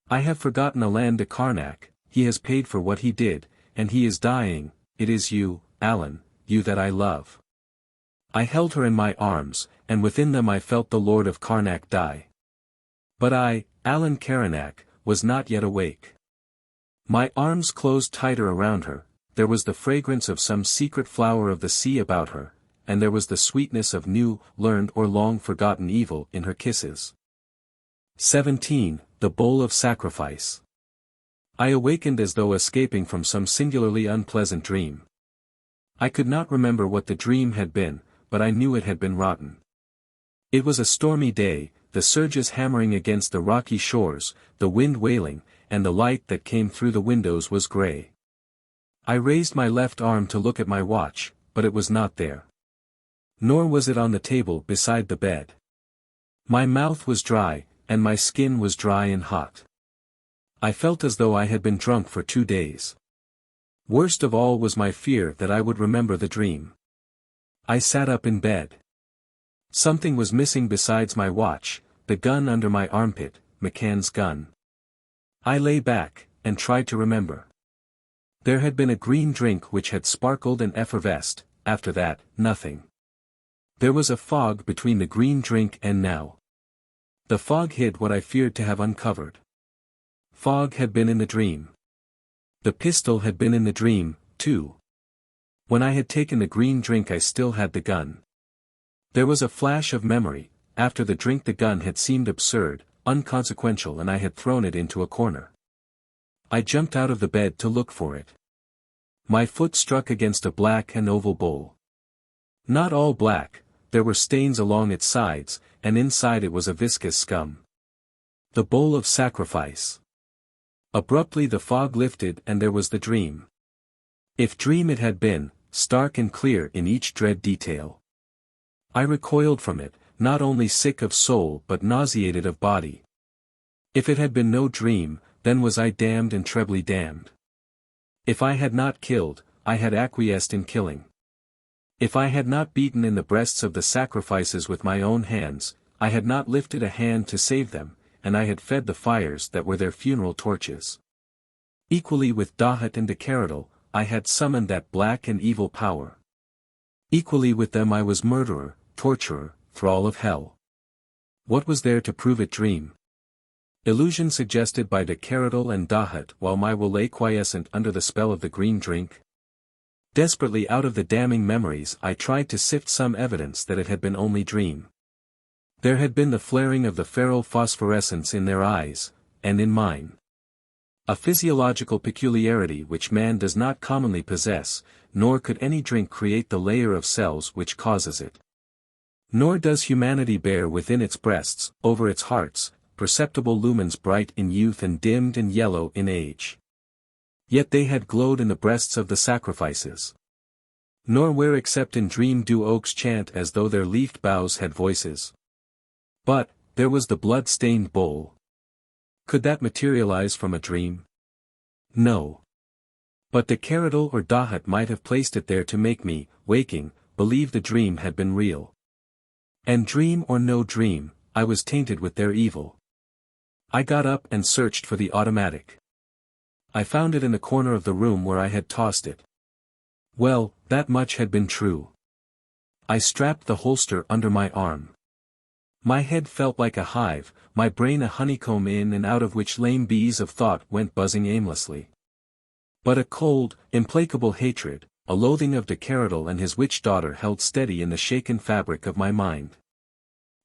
I have forgotten Alan Caranac, he has paid for what he did, and he is dying. It is you, Alan, you that I love. I held her in my arms, and within them I felt the Lord of Caranac die. But I, Alan Caranac, was not yet awake. My arms closed tighter around her, there was the fragrance of some secret flower of the sea about her, and there was the sweetness of new, learned or long-forgotten evil in her kisses. 17. The Bowl of Sacrifice. I awakened as though escaping from some singularly unpleasant dream. I could not remember what the dream had been, but I knew it had been rotten. It was a stormy day, the surges hammering against the rocky shores, the wind wailing, and the light that came through the windows was grey. I raised my left arm to look at my watch, but it was not there. Nor was it on the table beside the bed. My mouth was dry, and my skin was dry and hot. I felt as though I had been drunk for 2 days. Worst of all was my fear that I would remember the dream. I sat up in bed. Something was missing besides my watch, the gun under my armpit, McCann's gun. I lay back, and tried to remember. There had been a green drink which had sparkled and effervesced, after that, nothing. There was a fog between the green drink and now. The fog hid what I feared to have uncovered. Fog had been in the dream. The pistol had been in the dream, too. When I had taken the green drink I still had the gun. There was a flash of memory, after the drink the gun had seemed absurd, unconsequential, and I had thrown it into a corner. I jumped out of the bed to look for it. My foot struck against a black and oval bowl. Not all black, there were stains along its sides, and inside it was a viscous scum. The bowl of sacrifice. Abruptly the fog lifted and there was the dream. If dream it had been, stark and clear in each dread detail. I recoiled from it, not only sick of soul but nauseated of body. If it had been no dream, then was I damned and trebly damned. If I had not killed, I had acquiesced in killing. If I had not beaten in the breasts of the sacrifices with my own hands, I had not lifted a hand to save them, and I had fed the fires that were their funeral torches. Equally with Dahut and de Keradel, I had summoned that black and evil power. Equally with them I was murderer, torturer, thrall of hell. What was there to prove it dream? Illusion suggested by de Keradel and Dahut while my will lay quiescent under the spell of the green drink? Desperately out of the damning memories I tried to sift some evidence that it had been only dream. There had been the flaring of the feral phosphorescence in their eyes, and in mine. A physiological peculiarity which man does not commonly possess, nor could any drink create the layer of cells which causes it. Nor does humanity bear within its breasts, over its hearts, perceptible lumens bright in youth and dimmed and yellow in age. Yet they had glowed in the breasts of the sacrifices. Nor where except in dream do oaks chant as though their leafed boughs had voices. But, there was the blood-stained bowl. Could that materialize from a dream? No. But the Keradel or Dahut might have placed it there to make me, waking, believe the dream had been real. And dream or no dream, I was tainted with their evil. I got up and searched for the automatic. I found it in the corner of the room where I had tossed it. Well, that much had been true. I strapped the holster under my arm. My head felt like a hive, my brain a honeycomb in and out of which lame bees of thought went buzzing aimlessly. But a cold, implacable hatred, a loathing of de Keradel and his witch daughter held steady in the shaken fabric of my mind.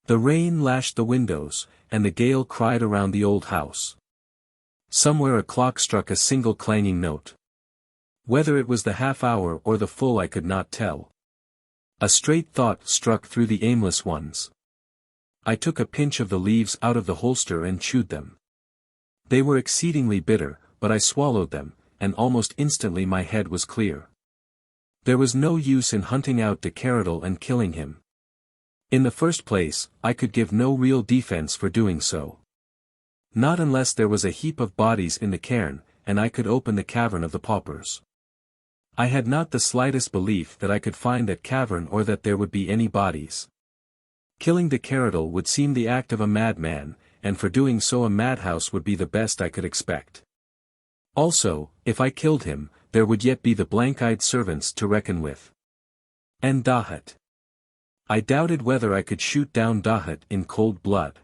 The rain lashed the windows, and the gale cried around the old house. Somewhere a clock struck a single clanging note. Whether it was the half-hour or the full I could not tell. A straight thought struck through the aimless ones. I took a pinch of the leaves out of the holster and chewed them. They were exceedingly bitter, but I swallowed them, and almost instantly my head was clear. There was no use in hunting out de Keradel and killing him. In the first place, I could give no real defense for doing so. Not unless there was a heap of bodies in the cairn, and I could open the cavern of the paupers. I had not the slightest belief that I could find that cavern or that there would be any bodies. Killing de Keradel would seem the act of a madman, and for doing so a madhouse would be the best I could expect. Also, if I killed him, there would yet be the blank-eyed servants to reckon with. And Dahut. I doubted whether I could shoot down Dahut in cold blood.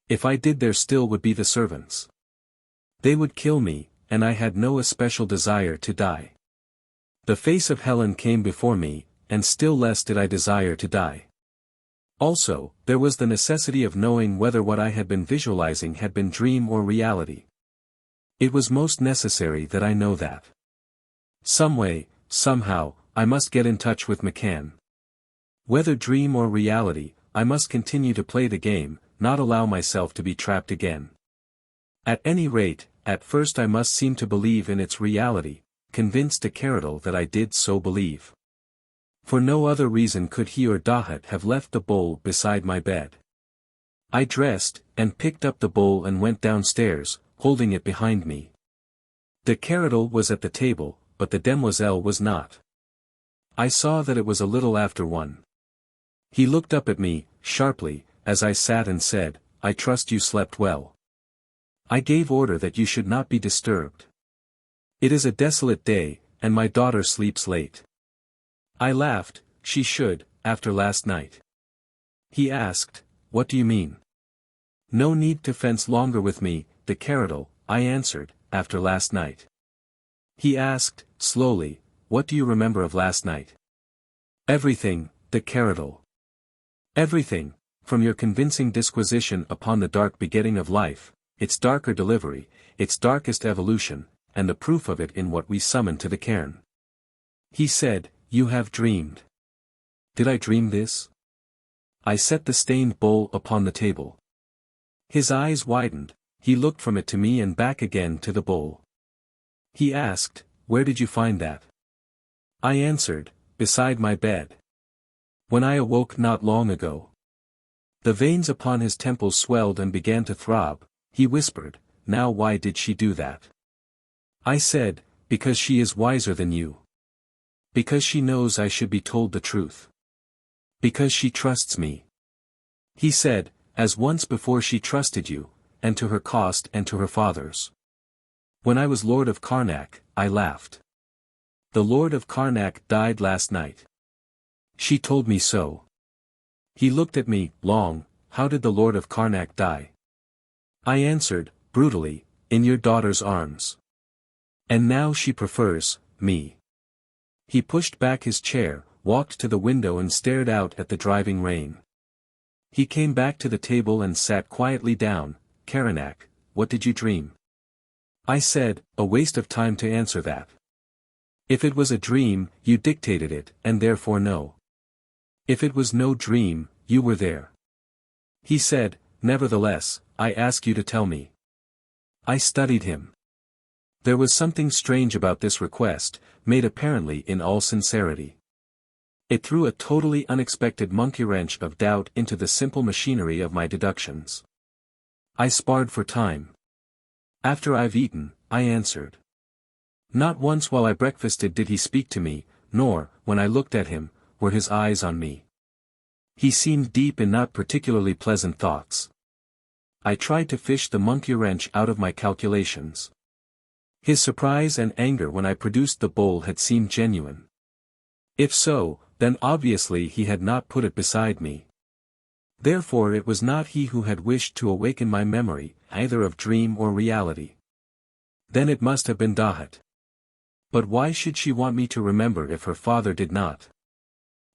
If I did there still would be the servants. They would kill me, and I had no especial desire to die. The face of Helen came before me, and still less did I desire to die. Also, there was the necessity of knowing whether what I had been visualizing had been dream or reality. It was most necessary that I know that. Some way, somehow, I must get in touch with McCann. Whether dream or reality, I must continue to play the game, not allow myself to be trapped again. At any rate, at first I must seem to believe in its reality, convinced de Keradel that I did so believe. For no other reason could he or Dahut have left the bowl beside my bed. I dressed, and picked up the bowl and went downstairs, holding it behind me. De Keradel was at the table, but the demoiselle was not. I saw that it was a little after 1. He looked up at me, sharply, as I sat and said, "I trust you slept well. I gave order that you should not be disturbed. It is a desolate day, and my daughter sleeps late." I laughed. She should, after last night. He asked, "What do you mean?" "No need to fence longer with me, de Keradel," I answered, "after last night." He asked, slowly, "What do you remember of last night?" "Everything, de Keradel. Everything, from your convincing disquisition upon the dark begetting of life, its darker delivery, its darkest evolution, and the proof of it in what we summoned to the cairn." He said, "You have dreamed." Did I dream this? I set the stained bowl upon the table. His eyes widened, he looked from it to me and back again to the bowl. He asked, "Where did you find that?" I answered, "Beside my bed. When I awoke not long ago." The veins upon his temples swelled and began to throb. He whispered, "Now why did she do that?" I said, "Because she is wiser than you. Because she knows I should be told the truth. Because she trusts me." He said, "As once before she trusted you, and to her cost and to her father's. When I was Lord of Caranac, I laughed. The Lord of Caranac died last night. She told me so." He looked at me, long. "How did the Lord of Caranac die?" I answered, brutally, "In your daughter's arms. And now she prefers me." He pushed back his chair, walked to the window and stared out at the driving rain. He came back to the table and sat quietly down. "Caranac, what did you dream?" I said, "A waste of time to answer that. If it was a dream, you dictated it, and therefore no. If it was no dream, you were there." He said, nevertheless, I ask you to tell me. I studied him. There was something strange about this request, made apparently in all sincerity. It threw a totally unexpected monkey wrench of doubt into the simple machinery of my deductions. I sparred for time. After I've eaten, I answered. Not once while I breakfasted did he speak to me, nor, when I looked at him, were his eyes on me. He seemed deep in not particularly pleasant thoughts. I tried to fish the monkey wrench out of my calculations. His surprise and anger when I produced the bowl had seemed genuine. If so, then obviously he had not put it beside me. Therefore it was not he who had wished to awaken my memory, either of dream or reality. Then it must have been Dahut. But why should she want me to remember if her father did not?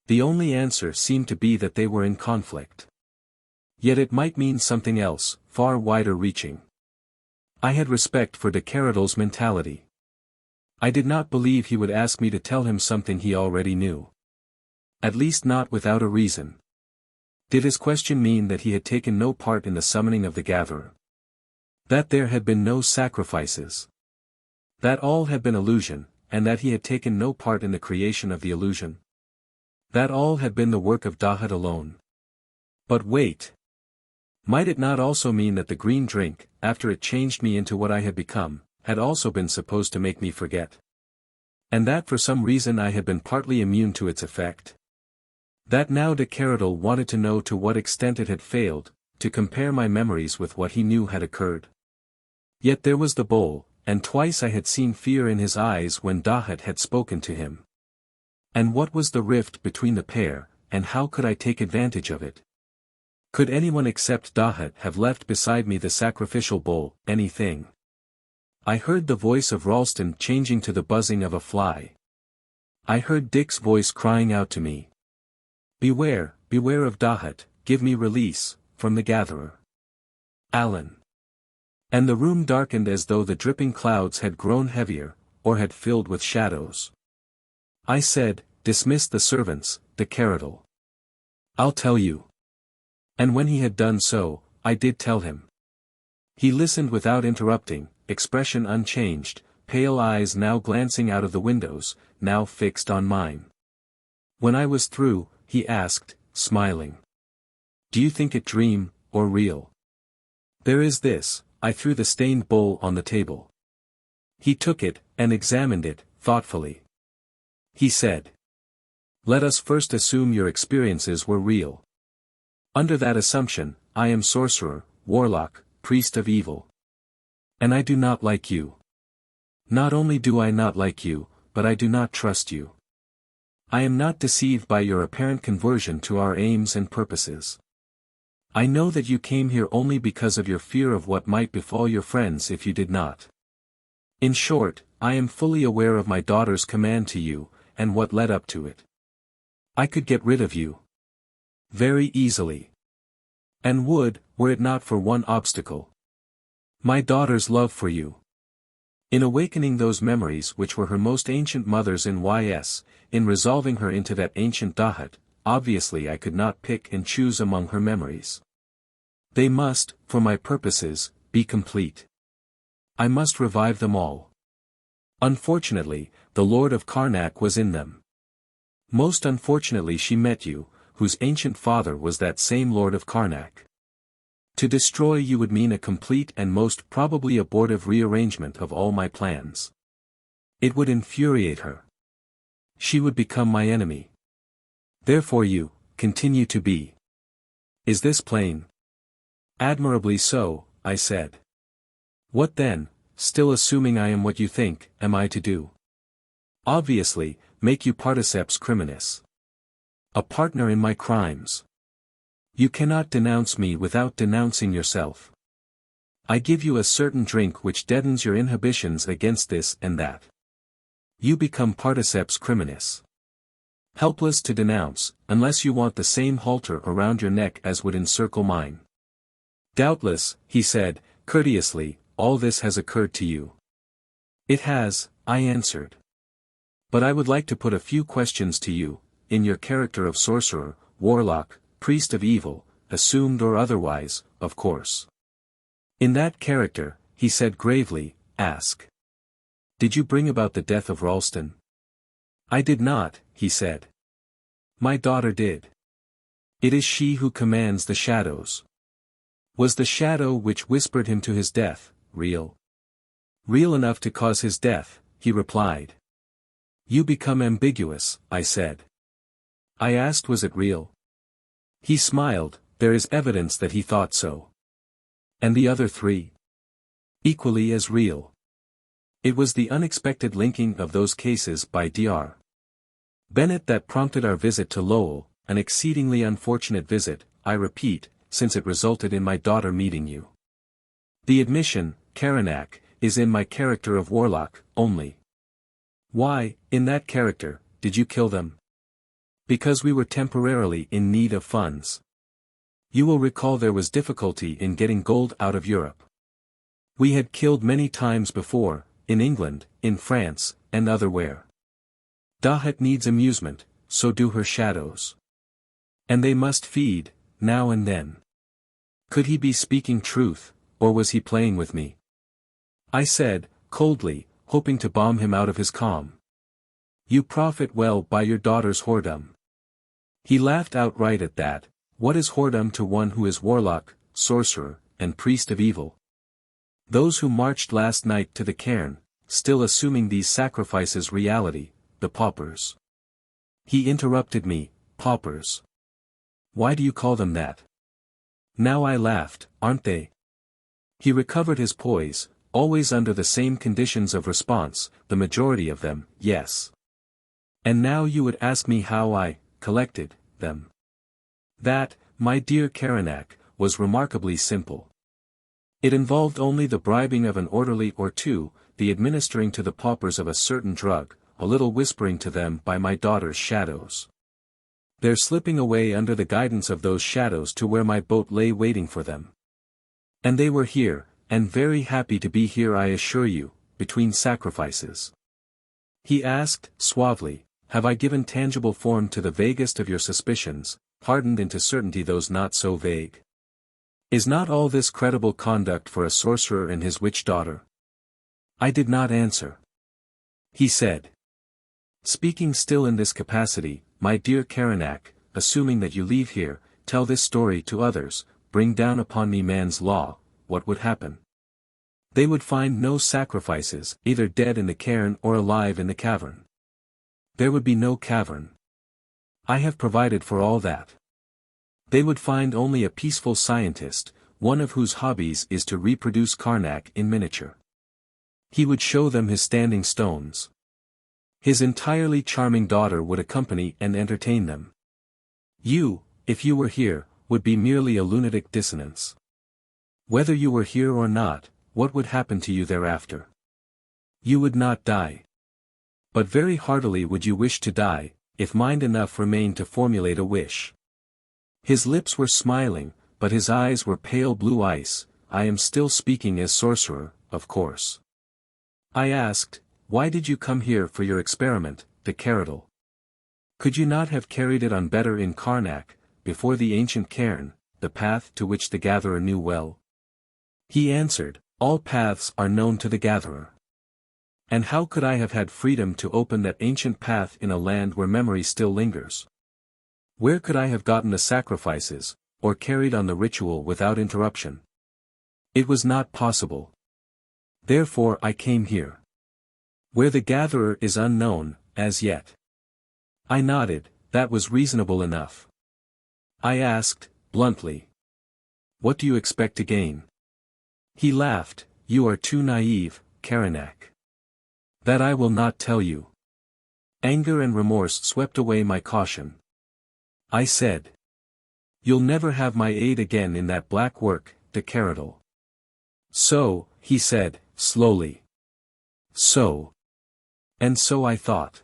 The only answer seemed to be that they were in conflict. Yet it might mean something else, far wider reaching. I had respect for de Keredel's mentality. I did not believe he would ask me to tell him something he already knew. At least not without a reason. Did his question mean that he had taken no part in the summoning of the gatherer? That there had been no sacrifices? That all had been illusion, and that he had taken no part in the creation of the illusion? That all had been the work of Dahut alone? But wait! Might it not also mean that the green drink, after it changed me into what I had become, had also been supposed to make me forget? And that for some reason I had been partly immune to its effect? That now de Keradel wanted to know to what extent it had failed, to compare my memories with what he knew had occurred. Yet there was the bowl, and twice I had seen fear in his eyes when Dahut had spoken to him. And what was the rift between the pair, and how could I take advantage of it? Could anyone except Dahut have left beside me the sacrificial bowl, anything? I heard the voice of Ralston changing to the buzzing of a fly. I heard Dick's voice crying out to me. Beware, beware of Dahut, give me release, from the gatherer. Alan. And the room darkened as though the dripping clouds had grown heavier, or had filled with shadows. I said, dismiss the servants, de Keradel. I'll tell you. And when he had done so, I did tell him. He listened without interrupting, expression unchanged, pale eyes now glancing out of the windows, now fixed on mine. When I was through, he asked, smiling. Do you think it dream, or real? There is this. I threw the stained bowl on the table. He took it, and examined it, thoughtfully. He said. Let us first assume your experiences were real. Under that assumption, I am sorcerer, warlock, priest of evil. And I do not like you. Not only do I not like you, but I do not trust you. I am not deceived by your apparent conversion to our aims and purposes. I know that you came here only because of your fear of what might befall your friends if you did not. In short, I am fully aware of my daughter's command to you, and what led up to it. I could get rid of you. Very easily. And would, were it not for one obstacle. My daughter's love for you. In awakening those memories which were her most ancient mother's in Y.S., in resolving her into that ancient Dahut, obviously I could not pick and choose among her memories. They must, for my purposes, be complete. I must revive them all. Unfortunately, the Lord of Caranac was in them. Most unfortunately she met you, whose ancient father was that same Lord of Caranac. To destroy you would mean a complete and most probably abortive rearrangement of all my plans. It would infuriate her. She would become my enemy. Therefore you, continue to be. Is this plain? Admirably so, I said. What then, still assuming I am what you think, am I to do? Obviously, make you particeps criminis. A partner in my crimes. You cannot denounce me without denouncing yourself. I give you a certain drink which deadens your inhibitions against this and that. You become particeps criminis. Helpless to denounce, unless you want the same halter around your neck as would encircle mine. Doubtless, he said, courteously, all this has occurred to you. It has, I answered. But I would like to put a few questions to you, in your character of sorcerer, warlock, priest of evil, assumed or otherwise, of course. In that character, he said gravely, ask. Did you bring about the death of Ralston? I did not, he said. My daughter did. It is she who commands the shadows. Was the shadow which whispered him to his death, real? Real enough to cause his death, he replied. You become ambiguous, I said. I asked was it real? He smiled, there is evidence that he thought so. And the other three? Equally as real. It was the unexpected linking of those cases by Dr. Bennitt that prompted our visit to Lowell, an exceedingly unfortunate visit, I repeat, since it resulted in my daughter meeting you. The admission, Caranac, is in my character of warlock, only. Why, in that character, did you kill them? Because we were temporarily in need of funds. You will recall there was difficulty in getting gold out of Europe. We had killed many times before, in England, in France, and otherwhere. Dahut needs amusement, so do her shadows. And they must feed, now and then. Could he be speaking truth, or was he playing with me? I said, coldly, hoping to balm him out of his calm. You profit well by your daughter's whoredom. He laughed outright at that. What is whoredom to one who is warlock, sorcerer, and priest of evil? Those who marched last night to the cairn, still assuming these sacrifices reality, the paupers. He interrupted me, paupers. Why do you call them that? Now I laughed, aren't they? He recovered his poise, always under the same conditions of response, the majority of them, yes. And now you would ask me how I collected them. That, my dear Caranac, was remarkably simple. It involved only the bribing of an orderly or two, the administering to the paupers of a certain drug, a little whispering to them by my daughter's shadows. Their slipping away under the guidance of those shadows to where my boat lay waiting for them. And they were here, and very happy to be here I assure you, between sacrifices. He asked, suavely, have I given tangible form to the vaguest of your suspicions, hardened into certainty those not so vague? Is not all this credible conduct for a sorcerer and his witch daughter? I did not answer. He said. Speaking still in this capacity, my dear Caranac, assuming that you leave here, tell this story to others, bring down upon me man's law, what would happen? They would find no sacrifices, either dead in the cairn or alive in the cavern. There would be no cavern. I have provided for all that. They would find only a peaceful scientist, one of whose hobbies is to reproduce Karnak in miniature. He would show them his standing stones. His entirely charming daughter would accompany and entertain them. You, if you were here, would be merely a lunatic dissonance. Whether you were here or not, what would happen to you thereafter? You would not die. But very heartily would you wish to die, if mind enough remained to formulate a wish. His lips were smiling, but his eyes were pale blue ice. I am still speaking as sorcerer, of course. I asked, why did you come here for your experiment, the Keradel? Could you not have carried it on better in Karnak, before the ancient cairn, the path to which the gatherer knew well? He answered, all paths are known to the gatherer. And how could I have had freedom to open that ancient path in a land where memory still lingers? Where could I have gotten the sacrifices, or carried on the ritual without interruption? It was not possible. Therefore I came here. Where the gatherer is unknown, as yet. I nodded, that was reasonable enough. I asked, bluntly. What do you expect to gain? He laughed, you are too naive, Caranac. That I will not tell you. Anger and remorse swept away my caution. I said. You'll never have my aid again in that black work, the Keradel. So, he said, slowly. So. And so I thought.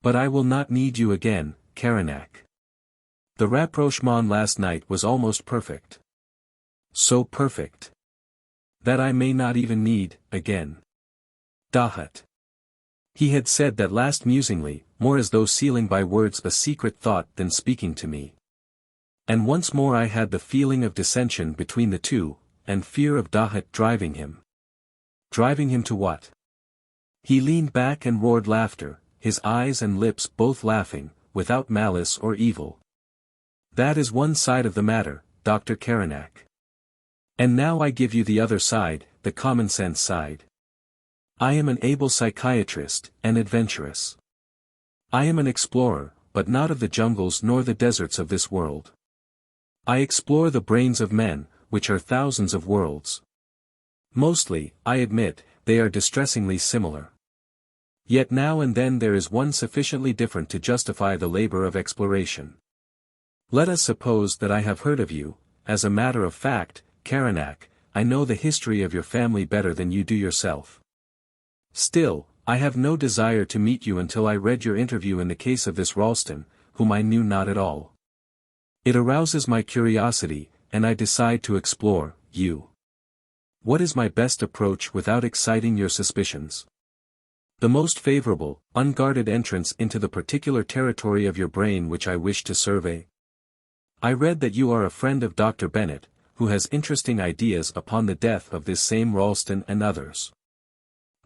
But I will not need you again, Caranac. The rapprochement last night was almost perfect. So perfect. That I may not even need, again. Dahut. He had said that last musingly, more as though sealing by words a secret thought than speaking to me. And once more I had the feeling of dissension between the two, and fear of Dahut driving him. Driving him to what? He leaned back and roared laughter, his eyes and lips both laughing, without malice or evil. That is one side of the matter, Dr. Caranac. And now I give you the other side, the common-sense side. I am an able psychiatrist, and adventurous. I am an explorer, but not of the jungles nor the deserts of this world. I explore the brains of men, which are thousands of worlds. Mostly, I admit, they are distressingly similar. Yet now and then there is one sufficiently different to justify the labor of exploration. Let us suppose that I have heard of you. As a matter of fact, Caranac, I know the history of your family better than you do yourself. Still, I have no desire to meet you until I read your interview in the case of this Ralston, whom I knew not at all. It arouses my curiosity, and I decide to explore you. What is my best approach without exciting your suspicions? The most favorable, unguarded entrance into the particular territory of your brain which I wish to survey? I read that you are a friend of Dr. Bennet, who has interesting ideas upon the death of this same Ralston and others.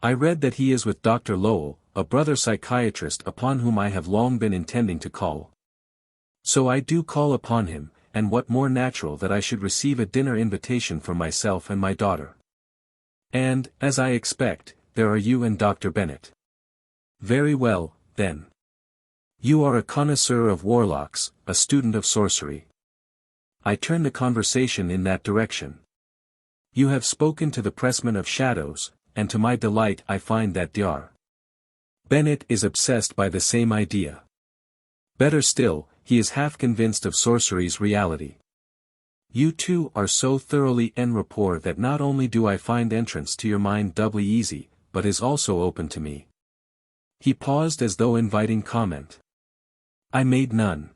I read that he is with Dr. Lowell, a brother psychiatrist upon whom I have long been intending to call. So I do call upon him, and what more natural that I should receive a dinner invitation from myself and my daughter. And, as I expect, there are you and Dr. Bennet. Very well, then. You are a connoisseur of warlocks, a student of sorcery. I turn the conversation in that direction. You have spoken to the pressman of shadows, and to my delight I find that Dr. Bennet is obsessed by the same idea. Better still, he is half convinced of sorcery's reality. You two are so thoroughly en rapport that not only do I find entrance to your mind doubly easy, but is also open to me. He paused as though inviting comment. I made none.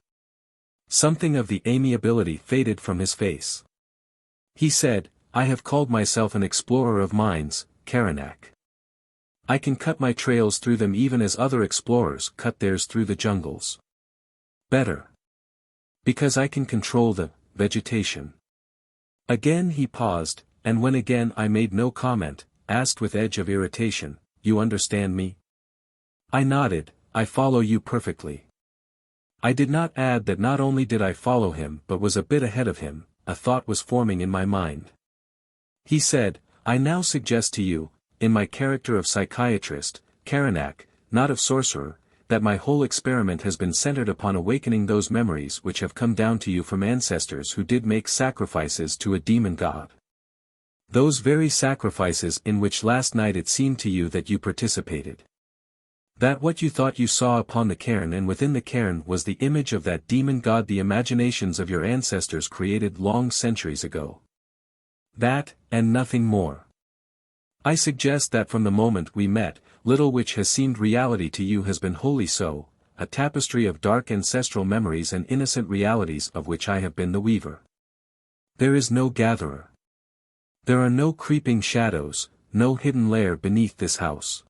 Something of the amiability faded from his face. He said, I have called myself an explorer of minds, Caranac. I can cut my trails through them even as other explorers cut theirs through the jungles. Better. Because I can control the vegetation. Again he paused, and when again I made no comment, asked with edge of irritation, You understand me? I nodded, I follow you perfectly. I did not add that not only did I follow him but was a bit ahead of him, a thought was forming in my mind. He said, I now suggest to you, in my character of psychiatrist, Caranac, not of sorcerer, that my whole experiment has been centered upon awakening those memories which have come down to you from ancestors who did make sacrifices to a demon god. Those very sacrifices in which last night it seemed to you that you participated. That what you thought you saw upon the cairn and within the cairn was the image of that demon god the imaginations of your ancestors created long centuries ago. That, and nothing more. I suggest that from the moment we met, little which has seemed reality to you has been wholly so, a tapestry of dark ancestral memories and innocent realities of which I have been the weaver. There is no gatherer. There are no creeping shadows, no hidden lair beneath this house.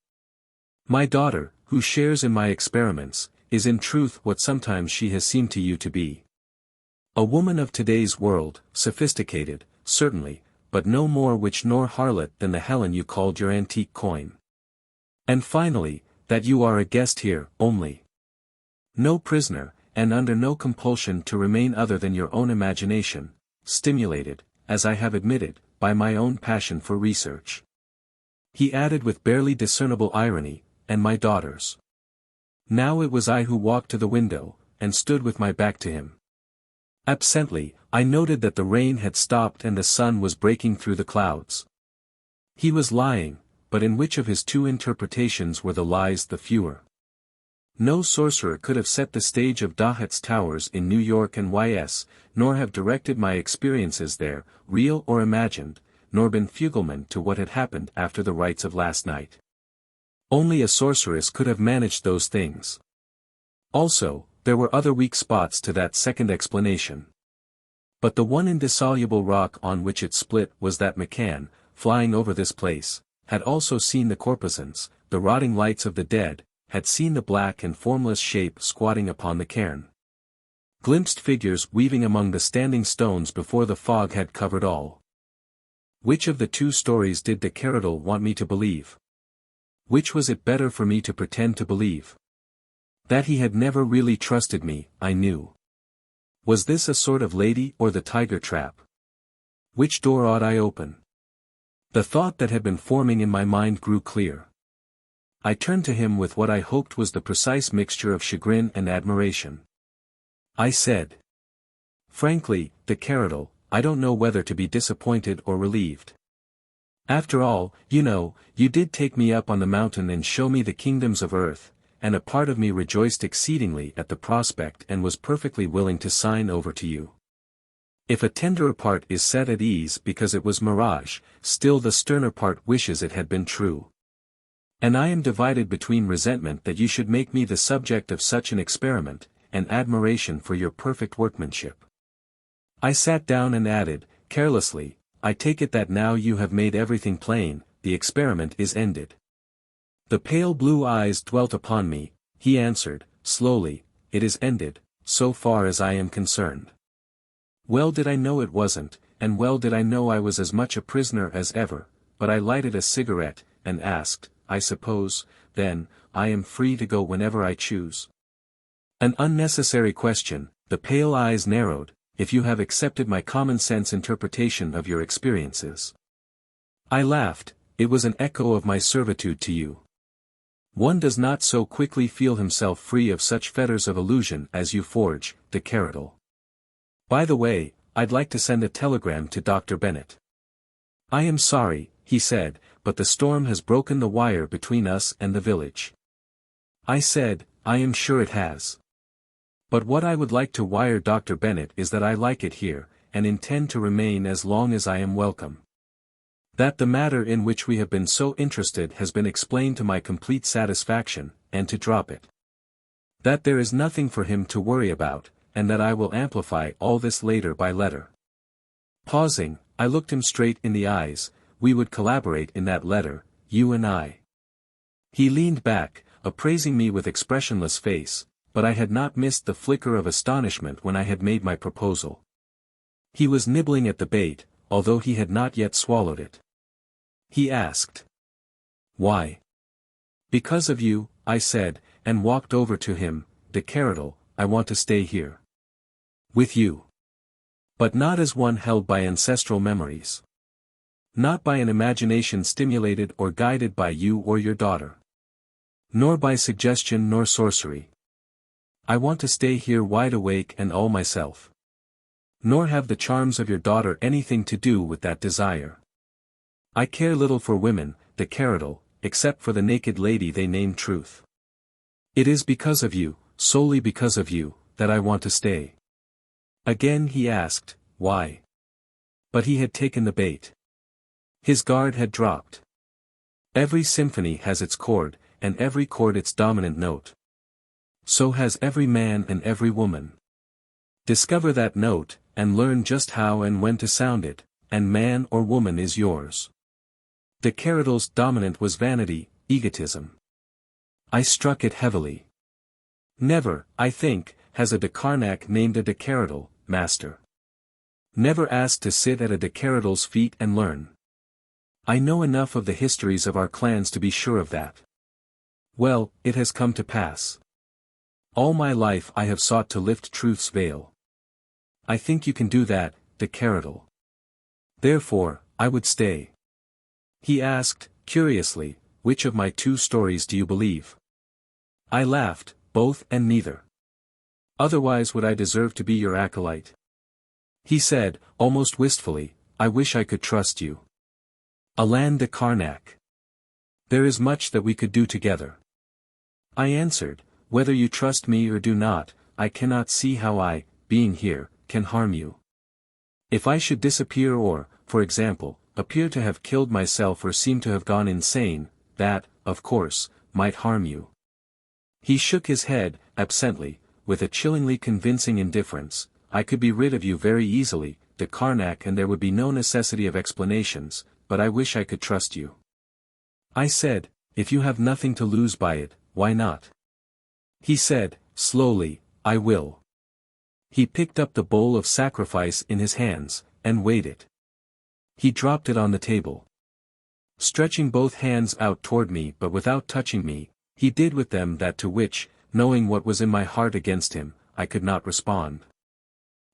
My daughter, who shares in my experiments, is in truth what sometimes she has seemed to you to be. A woman of today's world, sophisticated, certainly, but no more witch nor harlot than the Helen you called your antique coin. And finally, that you are a guest here, only. No prisoner, and under no compulsion to remain other than your own imagination, stimulated, as I have admitted, by my own passion for research. He added with barely discernible irony, and my daughters. Now it was I who walked to the window, and stood with my back to him. Absently, I noted that the rain had stopped and the sun was breaking through the clouds. He was lying, but in which of his two interpretations were the lies the fewer? No sorcerer could have set the stage of Dahut's towers in New York and Y.S., nor have directed my experiences there, real or imagined, nor been fugleman to what had happened after the rites of last night. Only a sorceress could have managed those things. Also, there were other weak spots to that second explanation. But the one indissoluble rock on which it split was that McCann, flying over this place, had also seen the corpuscles, the rotting lights of the dead, had seen the black and formless shape squatting upon the cairn. Glimpsed figures weaving among the standing stones before the fog had covered all. Which of the two stories did de Keradel want me to believe? Which was it better for me to pretend to believe? That he had never really trusted me, I knew. Was this a sort of lady or the tiger trap? Which door ought I open? The thought that had been forming in my mind grew clear. I turned to him with what I hoped was the precise mixture of chagrin and admiration. I said. Frankly, de Keradel, I don't know whether to be disappointed or relieved. After all, you did take me up on the mountain and show me the kingdoms of earth, and a part of me rejoiced exceedingly at the prospect and was perfectly willing to sign over to you. If a tenderer part is set at ease because it was mirage, still the sterner part wishes it had been true. And I am divided between resentment that you should make me the subject of such an experiment, and admiration for your perfect workmanship. I sat down and added, carelessly, I take it that now you have made everything plain, the experiment is ended. The pale blue eyes dwelt upon me. He answered, slowly, it is ended, so far as I am concerned. Well did I know it wasn't, and well did I know I was as much a prisoner as ever, but I lighted a cigarette, and asked, I suppose, then, I am free to go whenever I choose. An unnecessary question, the pale eyes narrowed, if you have accepted my common-sense interpretation of your experiences. I laughed, it was an echo of my servitude to you. One does not so quickly feel himself free of such fetters of illusion as you forge, de Keradel. By the way, I'd like to send a telegram to Dr. Bennet. I am sorry, he said, but the storm has broken the wire between us and the village. I said, I am sure it has. But what I would like to wire Dr. Bennet is that I like it here, and intend to remain as long as I am welcome. That the matter in which we have been so interested has been explained to my complete satisfaction, and to drop it. That there is nothing for him to worry about, and that I will amplify all this later by letter. Pausing, I looked him straight in the eyes, we would collaborate in that letter, you and I. He leaned back, appraising me with expressionless face, but I had not missed the flicker of astonishment when I had made my proposal. He was nibbling at the bait, although he had not yet swallowed it. He asked. Why? Because of you, I said, and walked over to him, de Keradel, I want to stay here. With you. But not as one held by ancestral memories. Not by an imagination stimulated or guided by you or your daughter. Nor by suggestion nor sorcery. I want to stay here wide awake and all myself. Nor have the charms of your daughter anything to do with that desire. I care little for women, de Keradel, except for the naked lady they name Truth. It is because of you, solely because of you, that I want to stay. Again he asked, why? But he had taken the bait. His guard had dropped. Every symphony has its chord, and every chord its dominant note. So has every man and every woman. Discover that note, and learn just how and when to sound it, and man or woman is yours. De Keradel's dominant was vanity, egotism. I struck it heavily. Never, I think, has a de Caranac named a de Keradel, master. Never asked to sit at a de Keradel's feet and learn. I know enough of the histories of our clans to be sure of that. Well, it has come to pass. All my life I have sought to lift truth's veil. I think you can do that, de Keradel. Therefore, I would stay. He asked, curiously, which of my two stories do you believe? I laughed, both and neither. Otherwise would I deserve to be your acolyte? He said, almost wistfully, I wish I could trust you. Alan de Caranac. There is much that we could do together. I answered, whether you trust me or do not, I cannot see how I, being here, can harm you. If I should disappear or, for example, appear to have killed myself or seem to have gone insane, that, of course, might harm you. He shook his head, absently, with a chillingly convincing indifference. I could be rid of you very easily, de Caranac, and there would be no necessity of explanations, but I wish I could trust you. I said, if you have nothing to lose by it, why not? He said, slowly, I will. He picked up the bowl of sacrifice in his hands, and weighed it. He dropped it on the table. Stretching both hands out toward me but without touching me, he did with them that to which, knowing what was in my heart against him, I could not respond.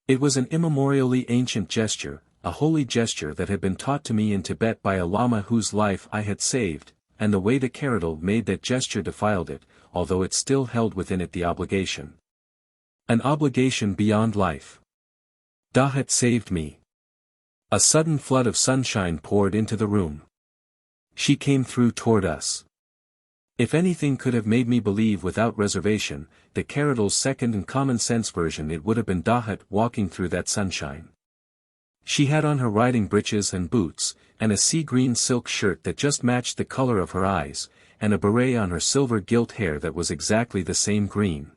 It was an immemorially ancient gesture, a holy gesture that had been taught to me in Tibet by a lama whose life I had saved, and the way the Keradel made that gesture defiled it, although it still held within it the obligation. An obligation beyond life. Dahut saved me. A sudden flood of sunshine poured into the room. She came through toward us. If anything could have made me believe without reservation, the Keradel's second and common-sense version, it would have been Dahut walking through that sunshine. She had on her riding breeches and boots, and a sea-green silk shirt that just matched the color of her eyes, and a beret on her silver gilt hair that was exactly the same green.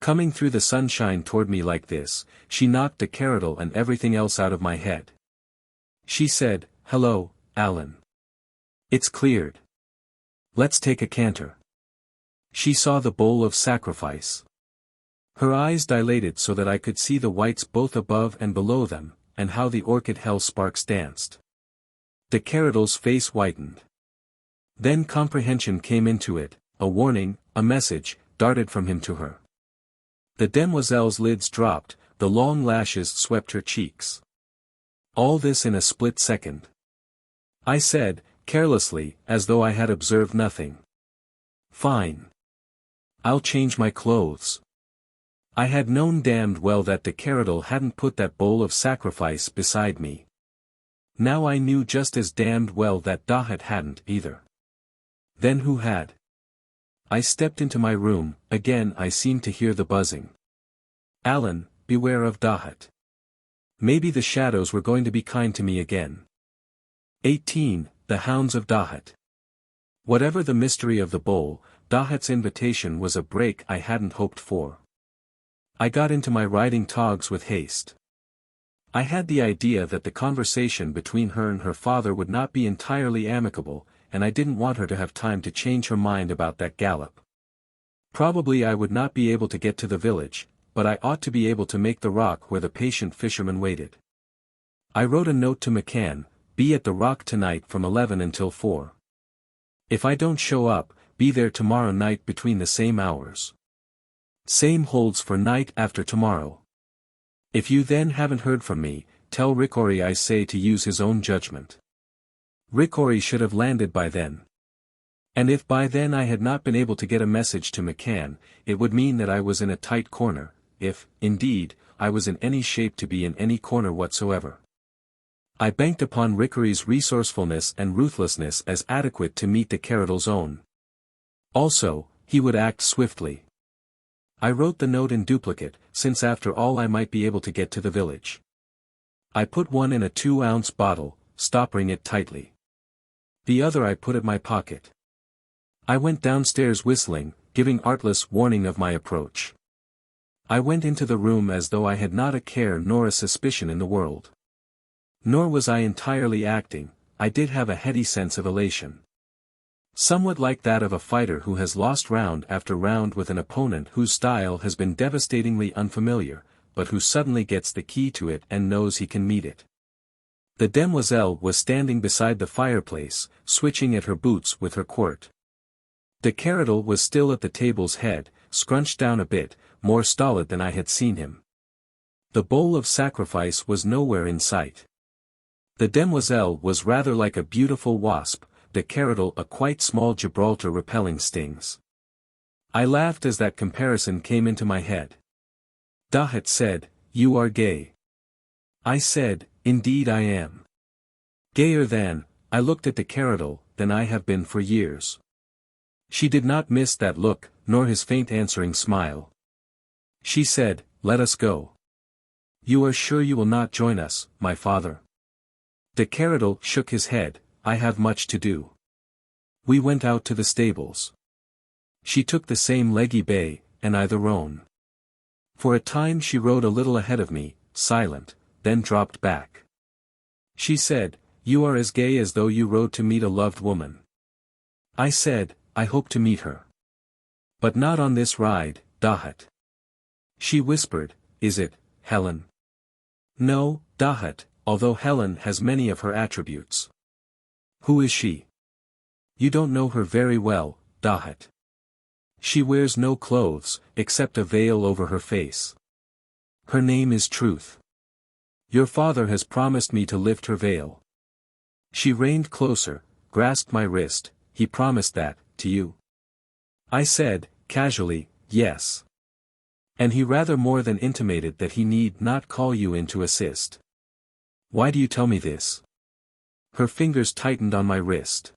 Coming through the sunshine toward me like this, she knocked the Keradel and everything else out of my head. She said, "Hello, Alan. It's cleared. Let's take a canter." She saw the bowl of sacrifice. Her eyes dilated so that I could see the whites both above and below them, and how the orchid hell sparks danced. The Keradel's face whitened. Then comprehension came into it, a warning, a message, darted from him to her. The demoiselle's lids dropped, the long lashes swept her cheeks. All this in a split second. I said, carelessly, as though I had observed nothing. "Fine. I'll change my clothes." I had known damned well that the Keradel hadn't put that bowl of sacrifice beside me. Now I knew just as damned well that Dahut hadn't either. Then who had? I stepped into my room, again I seemed to hear the buzzing. "Alan, beware of Dahut. Maybe the shadows were going to be kind to me again." 18. The Hounds of Dahut. Whatever the mystery of the bowl, Dahut's invitation was a break I hadn't hoped for. I got into my riding togs with haste. I had the idea that the conversation between her and her father would not be entirely amicable, and I didn't want her to have time to change her mind about that gallop. Probably I would not be able to get to the village, but I ought to be able to make the rock where the patient fisherman waited. I wrote a note to McCann, "Be at the rock tonight from 11 until 4. If I don't show up, be there tomorrow night between the same hours. Same holds for night after tomorrow. If you then haven't heard from me, tell Rickory I say to use his own judgment." Rickory should have landed by then. And if by then I had not been able to get a message to McCann, it would mean that I was in a tight corner, if, indeed, I was in any shape to be in any corner whatsoever. I banked upon Rickory's resourcefulness and ruthlessness as adequate to meet the Keradel's own. Also, he would act swiftly. I wrote the note in duplicate, since after all I might be able to get to the village. I put one in a 2-ounce bottle, stopping it tightly. The other I put in my pocket. I went downstairs whistling, giving artless warning of my approach. I went into the room as though I had not a care nor a suspicion in the world. Nor was I entirely acting, I did have a heady sense of elation. Somewhat like that of a fighter who has lost round after round with an opponent whose style has been devastatingly unfamiliar, but who suddenly gets the key to it and knows he can meet it. The demoiselle was standing beside the fireplace, switching at her boots with her quirt. The Keradel was still at the table's head, scrunched down a bit, more stolid than I had seen him. The bowl of sacrifice was nowhere in sight. The demoiselle was rather like a beautiful wasp, the Keradel a quite small Gibraltar repelling stings. I laughed as that comparison came into my head. Dahut said, "You are gay." I said, "Indeed I am. Gayer than," I looked at the Keradel, "than I have been for years." She did not miss that look, nor his faint answering smile. She said, "Let us go." "You are sure you will not join us, my father?" The Keradel shook his head, "I have much to do." We went out to the stables. She took the same leggy bay, and I the roan. For a time she rode a little ahead of me, silent, then dropped back. She said, "You are as gay as though you rode to meet a loved woman." I said, "I hope to meet her. But not on this ride, Dahut." She whispered, is it, Helen? No, Dahut, although Helen has many of her attributes. Who is she? You don't know her very well, Dahut. She wears no clothes, except a veil over her face. Her name is Truth. Your father has promised me to lift her veil. She reined closer, grasped my wrist. He promised that, to you. I said, casually, yes. And he rather more than intimated that he need not call you in to assist. Why do you tell me this? Her fingers tightened on my wrist.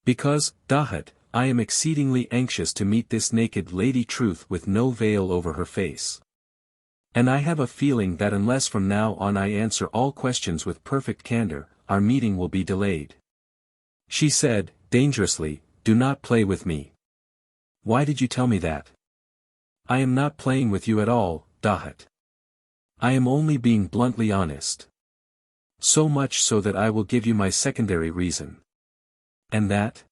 Because, Dahut, I am exceedingly anxious to meet this naked Lady Truth with no veil over her face. And I have a feeling that unless from now on I answer all questions with perfect candor, our meeting will be delayed. She said, dangerously, do not play with me. Why did you tell me that? I am not playing with you at all, Dahut. I am only being bluntly honest. So much so that I will give you my secondary reason. And that?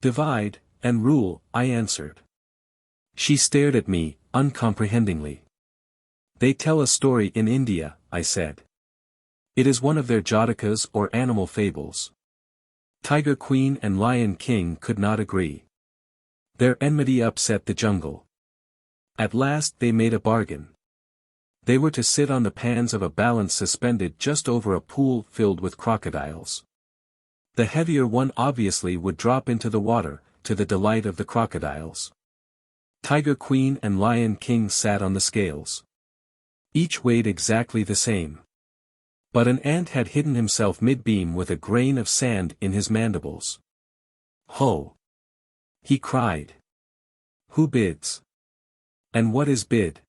Divide, and rule, I answered. She stared at me, uncomprehendingly. They tell a story in India, I said. It is one of their Jatakas or animal fables. Tiger Queen and Lion King could not agree. Their enmity upset the jungle. At last they made a bargain. They were to sit on the pans of a balance suspended just over a pool filled with crocodiles. The heavier one obviously would drop into the water, to the delight of the crocodiles. Tiger Queen and Lion King sat on the scales. Each weighed exactly the same. But an ant had hidden himself mid-beam with a grain of sand in his mandibles. Ho! He cried. Who bids? And what is bid?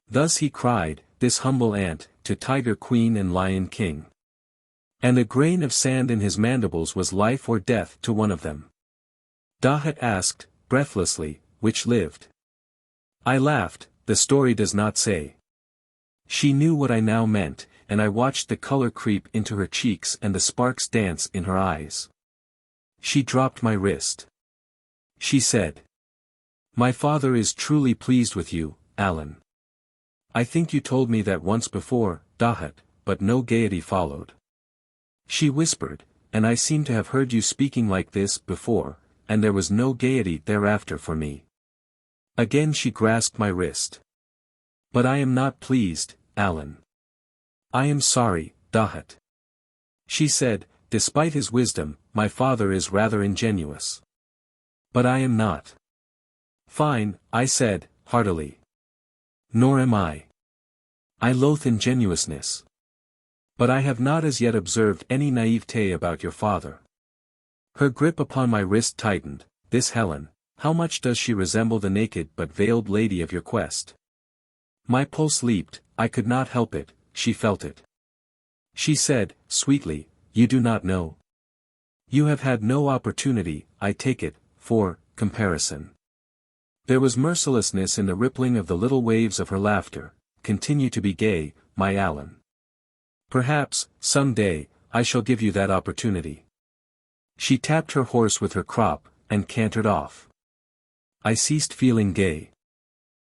Thus he cried, this humble ant, to Tiger Queen and Lion King. And a grain of sand in his mandibles was life or death to one of them. Dahut asked, breathlessly, which lived? I laughed, the story does not say. She knew what I now meant, and I watched the color creep into her cheeks and the sparks dance in her eyes. She dropped my wrist. She said, my father is truly pleased with you, Alan. I think you told me that once before, Dahut, but no gaiety followed. She whispered, and I seem to have heard you speaking like this before, and there was no gaiety thereafter for me. Again she grasped my wrist. But I am not pleased, Alan. I am sorry, Dahut. She said, despite his wisdom, my father is rather ingenuous. But I am not. Fine, I said, heartily. Nor am I. I loathe ingenuousness. But I have not as yet observed any naivete about your father. Her grip upon my wrist tightened. This Helen, how much does she resemble the naked but veiled lady of your quest? My pulse leaped, I could not help it, she felt it. She said, sweetly, you do not know. You have had no opportunity, I take it, for comparison. There was mercilessness in the rippling of the little waves of her laughter. Continue to be gay, my Alan. Perhaps, some day, I shall give you that opportunity. She tapped her horse with her crop, and cantered off. I ceased feeling gay.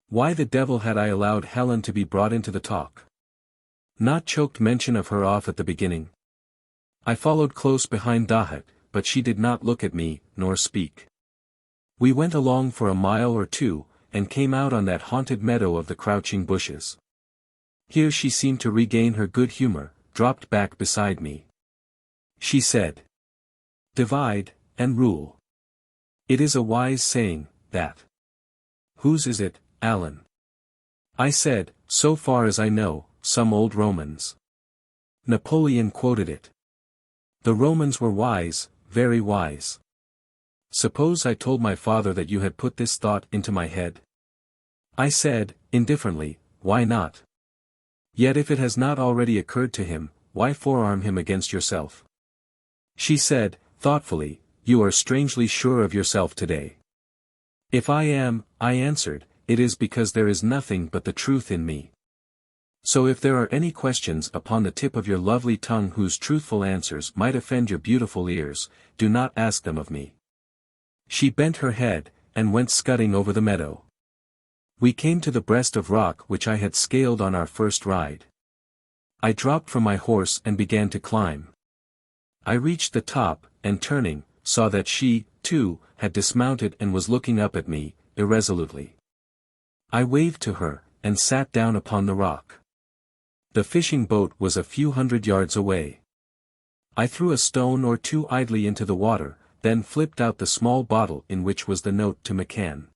Why the devil had I allowed Helen to be brought into the talk? Not choked mention of her off at the beginning. I followed close behind Dahut, but she did not look at me, nor speak. We went along for a mile or two, and came out on that haunted meadow of the crouching bushes. Here she seemed to regain her good humor, dropped back beside me. She said, divide, and rule. It is a wise saying, that. Whose is it, Alan? I said, so far as I know, some old Romans. Napoleon quoted it. The Romans were wise, very wise. Suppose I told my father that you had put this thought into my head? I said, indifferently, why not? Yet if it has not already occurred to him, why forearm him against yourself? She said, thoughtfully, you are strangely sure of yourself today. If I am, I answered, it is because there is nothing but the truth in me. So if there are any questions upon the tip of your lovely tongue whose truthful answers might offend your beautiful ears, do not ask them of me. She bent her head, and went scudding over the meadow. We came to the breast of rock which I had scaled on our first ride. I dropped from my horse and began to climb. I reached the top, and turning, saw that she, too, had dismounted and was looking up at me, irresolutely. I waved to her, and sat down upon the rock. The fishing boat was a few hundred yards away. I threw a stone or two idly into the water, then flipped out the small bottle in which was the note to McCann.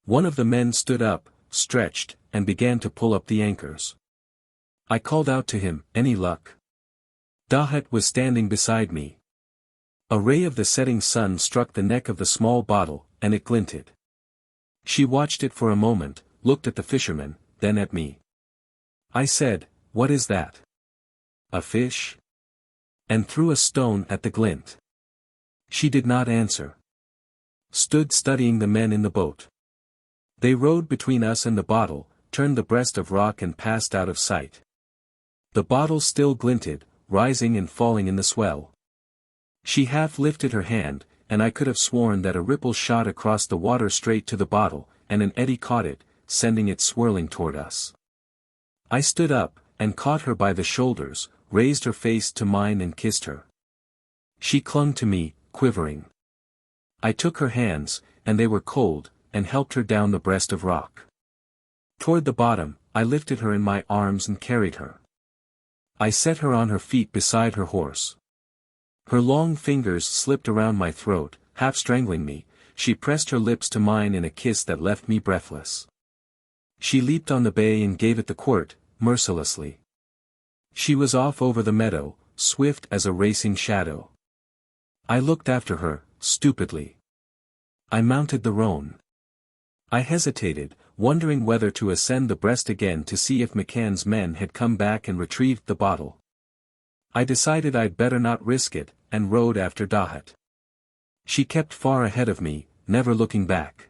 One of the men stood up, stretched, and began to pull up the anchors. I called out to him, "Any luck?" Dahut was standing beside me. A ray of the setting sun struck the neck of the small bottle, and it glinted. She watched it for a moment, looked at the fisherman, then at me. I said, "What is that? A fish?" and threw a stone at the glint. She did not answer. Stood studying the men in the boat. They rowed between us and the bottle, turned the breast of rock and passed out of sight. The bottle still glinted, rising and falling in the swell. She half lifted her hand, and I could have sworn that a ripple shot across the water straight to the bottle, and an eddy caught it, sending it swirling toward us. I stood up, and caught her by the shoulders, raised her face to mine and kissed her. She clung to me, quivering. I took her hands, and they were cold, and helped her down the breast of rock. Toward the bottom, I lifted her in my arms and carried her. I set her on her feet beside her horse. Her long fingers slipped around my throat, half strangling me. She pressed her lips to mine in a kiss that left me breathless. She leaped on the bay and gave it the quirt, mercilessly. She was off over the meadow, swift as a racing shadow. I looked after her, stupidly. I mounted the roan. I hesitated, wondering whether to ascend the breast again to see if McCann's men had come back and retrieved the bottle. I decided I'd better not risk it, and rode after Dahut. She kept far ahead of me, never looking back.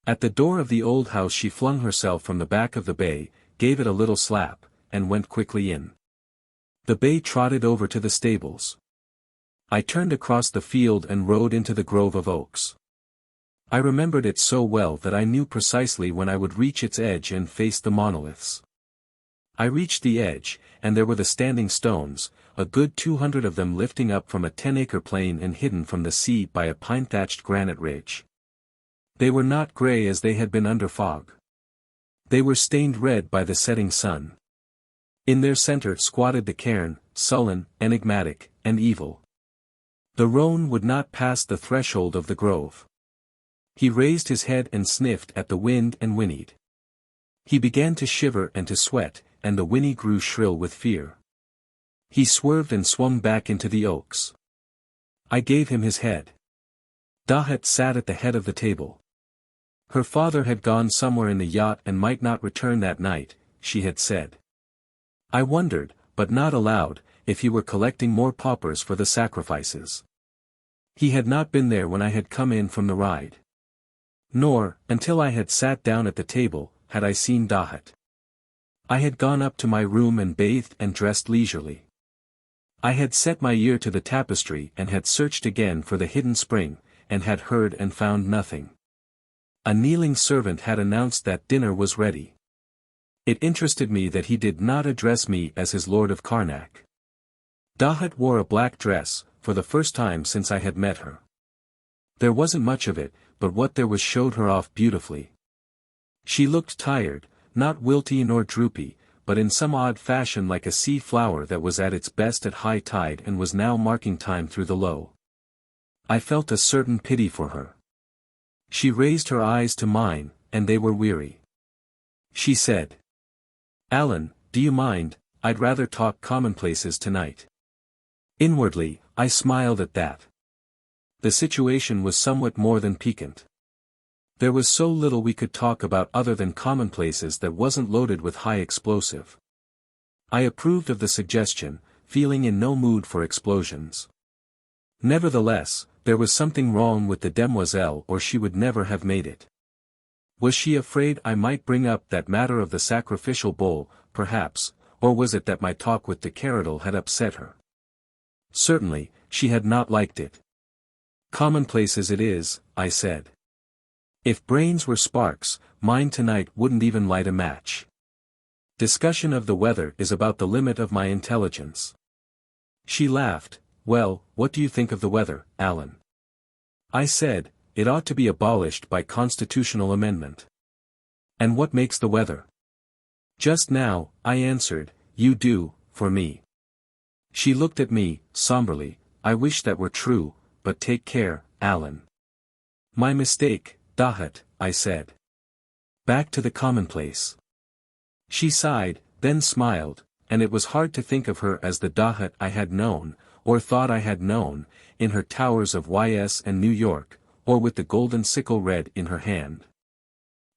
At the door of the old house she flung herself from the back of the bay, gave it a little slap, and went quickly in. The bay trotted over to the stables. I turned across the field and rode into the grove of oaks. I remembered it so well that I knew precisely when I would reach its edge and face the monoliths. I reached the edge, and there were the standing stones, a good 200 of them lifting up from a 10-acre plain and hidden from the sea by a pine-thatched granite ridge. They were not grey as they had been under fog. They were stained red by the setting sun. In their center squatted the cairn, sullen, enigmatic, and evil. The roan would not pass the threshold of the grove. He raised his head and sniffed at the wind and whinnied. He began to shiver and to sweat, and the whinny grew shrill with fear. He swerved and swung back into the oaks. I gave him his head. Dahut sat at the head of the table. Her father had gone somewhere in the yacht and might not return that night, she had said. I wondered, but not aloud, if he were collecting more paupers for the sacrifices. He had not been there when I had come in from the ride. Nor, until I had sat down at the table, had I seen Dahut. I had gone up to my room and bathed and dressed leisurely. I had set my ear to the tapestry and had searched again for the hidden spring, and had heard and found nothing. A kneeling servant had announced that dinner was ready. It interested me that he did not address me as his Lord of Caranac. Dahut wore a black dress, for the first time since I had met her. There wasn't much of it, but what there was showed her off beautifully. She looked tired, not wilty nor droopy, but in some odd fashion like a sea flower that was at its best at high tide and was now marking time through the low. I felt a certain pity for her. She raised her eyes to mine, and they were weary. She said, "Alan, do you mind? I'd rather talk commonplaces tonight." Inwardly, I smiled at that. The situation was somewhat more than piquant. There was so little we could talk about other than commonplaces that wasn't loaded with high explosive. I approved of the suggestion, feeling in no mood for explosions. Nevertheless, there was something wrong with the demoiselle or she would never have made it. Was she afraid I might bring up that matter of the sacrificial bowl, perhaps, or was it that my talk with the Keradel had upset her? Certainly, she had not liked it. "Commonplaces it is," I said. "If brains were sparks, mine tonight wouldn't even light a match. Discussion of the weather is about the limit of my intelligence. She laughed. Well, what do you think of the weather, Alan? I said, it ought to be abolished by constitutional amendment. And what makes the weather? Just now, I answered, you do, for me. She looked at me, somberly. I wish that were true, but take care, Alan. My mistake, Dahut, I said. Back to the commonplace. She sighed, then smiled, and it was hard to think of her as the Dahut I had known, or thought I had known, in her towers of YS and New York, or with the golden sickle red in her hand.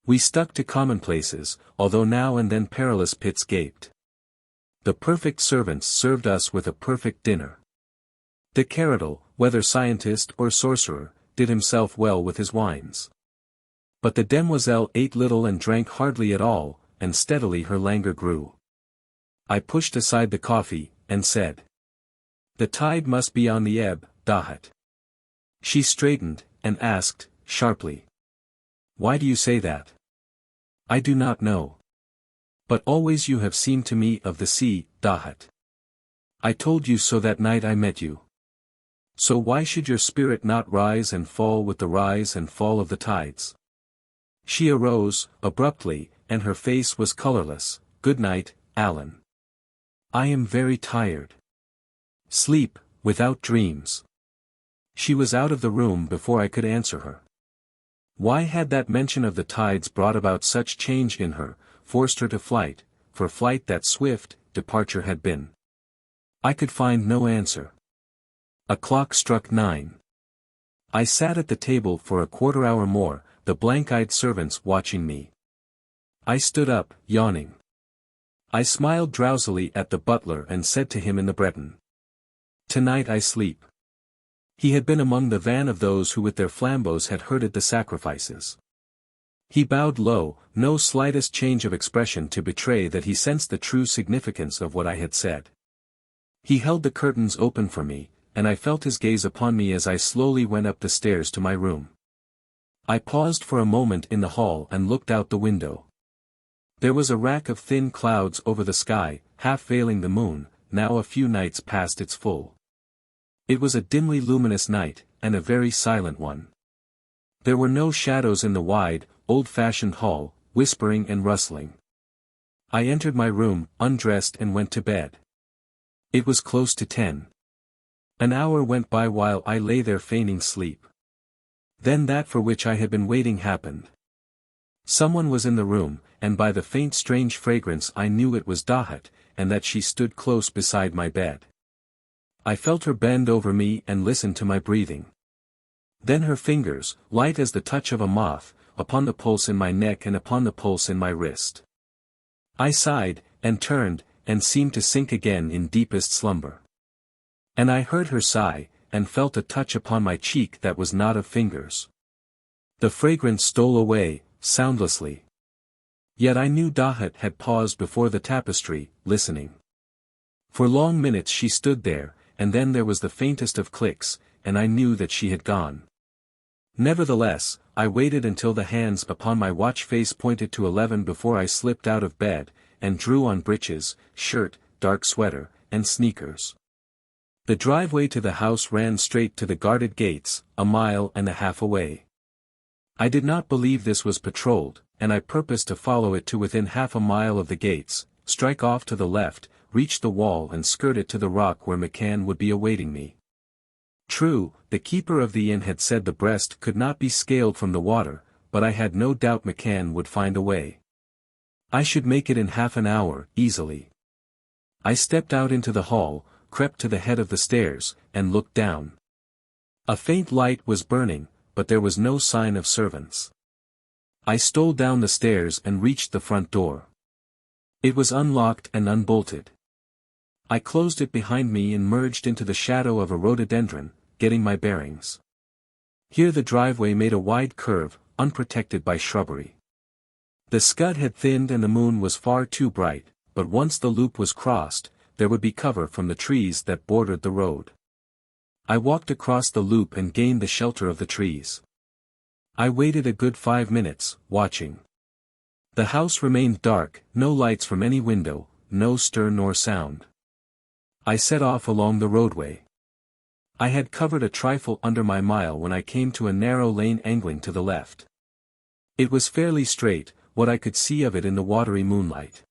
We stuck to commonplaces, although now and then perilous pits gaped. The perfect servants served us with a perfect dinner. The Keradel, whether scientist or sorcerer, did himself well with his wines. But the demoiselle ate little and drank hardly at all, and steadily her languor grew. I pushed aside the coffee, and said, the tide must be on the ebb, Dahut. She straightened, and asked, sharply. Why do you say that? I do not know. But always you have seemed to me of the sea, Dahut. I told you so that night I met you. So why should your spirit not rise and fall with the rise and fall of the tides? She arose, abruptly, and her face was colorless. Good night, Alan. I am very tired. Sleep, without dreams. She was out of the room before I could answer her. Why had that mention of the tides brought about such change in her, forced her to flight, for flight that swift departure had been? I could find no answer. A clock struck 9. I sat at the table for a quarter hour more, the blank-eyed servants watching me. I stood up, yawning. I smiled drowsily at the butler and said to him in the Breton, tonight I sleep. He had been among the van of those who with their flambeaux had herded the sacrifices. He bowed low, no slightest change of expression to betray that he sensed the true significance of what I had said. He held the curtains open for me, and I felt his gaze upon me as I slowly went up the stairs to my room. I paused for a moment in the hall and looked out the window. There was a rack of thin clouds over the sky, half veiling the moon, now a few nights past its full. It was a dimly luminous night, and a very silent one. There were no shadows in the wide, old-fashioned hall, whispering and rustling. I entered my room, undressed and went to bed. It was close to 10. An hour went by while I lay there feigning sleep. Then that for which I had been waiting happened. Someone was in the room, and by the faint strange fragrance I knew it was Dahut, and that she stood close beside my bed. I felt her bend over me and listen to my breathing. Then her fingers, light as the touch of a moth, upon the pulse in my neck and upon the pulse in my wrist. I sighed, and turned, and seemed to sink again in deepest slumber. And I heard her sigh, and felt a touch upon my cheek that was not of fingers. The fragrance stole away, soundlessly. Yet I knew Dahut had paused before the tapestry, listening. For long minutes she stood there, and then there was the faintest of clicks, and I knew that she had gone. Nevertheless, I waited until the hands upon my watch face pointed to 11 before I slipped out of bed, and drew on breeches, shirt, dark sweater, and sneakers. The driveway to the house ran straight to the guarded gates, a mile and a half away. I did not believe this was patrolled, and I purposed to follow it to within half a mile of the gates, strike off to the left, reach the wall and skirt it to the rock where McCann would be awaiting me. True, the keeper of the inn had said the breast could not be scaled from the water, but I had no doubt McCann would find a way. I should make it in half an hour, easily. I stepped out into the hall, crept to the head of the stairs, and looked down. A faint light was burning, but there was no sign of servants. I stole down the stairs and reached the front door. It was unlocked and unbolted. I closed it behind me and merged into the shadow of a rhododendron, getting my bearings. Here the driveway made a wide curve, unprotected by shrubbery. The scud had thinned and the moon was far too bright, but once the loop was crossed, there would be cover from the trees that bordered the road. I walked across the loop and gained the shelter of the trees. I waited a good 5 minutes, watching. The house remained dark, no lights from any window, no stir nor sound. I set off along the roadway. I had covered a trifle under my mile when I came to a narrow lane angling to the left. It was fairly straight, what I could see of it in the watery moonlight.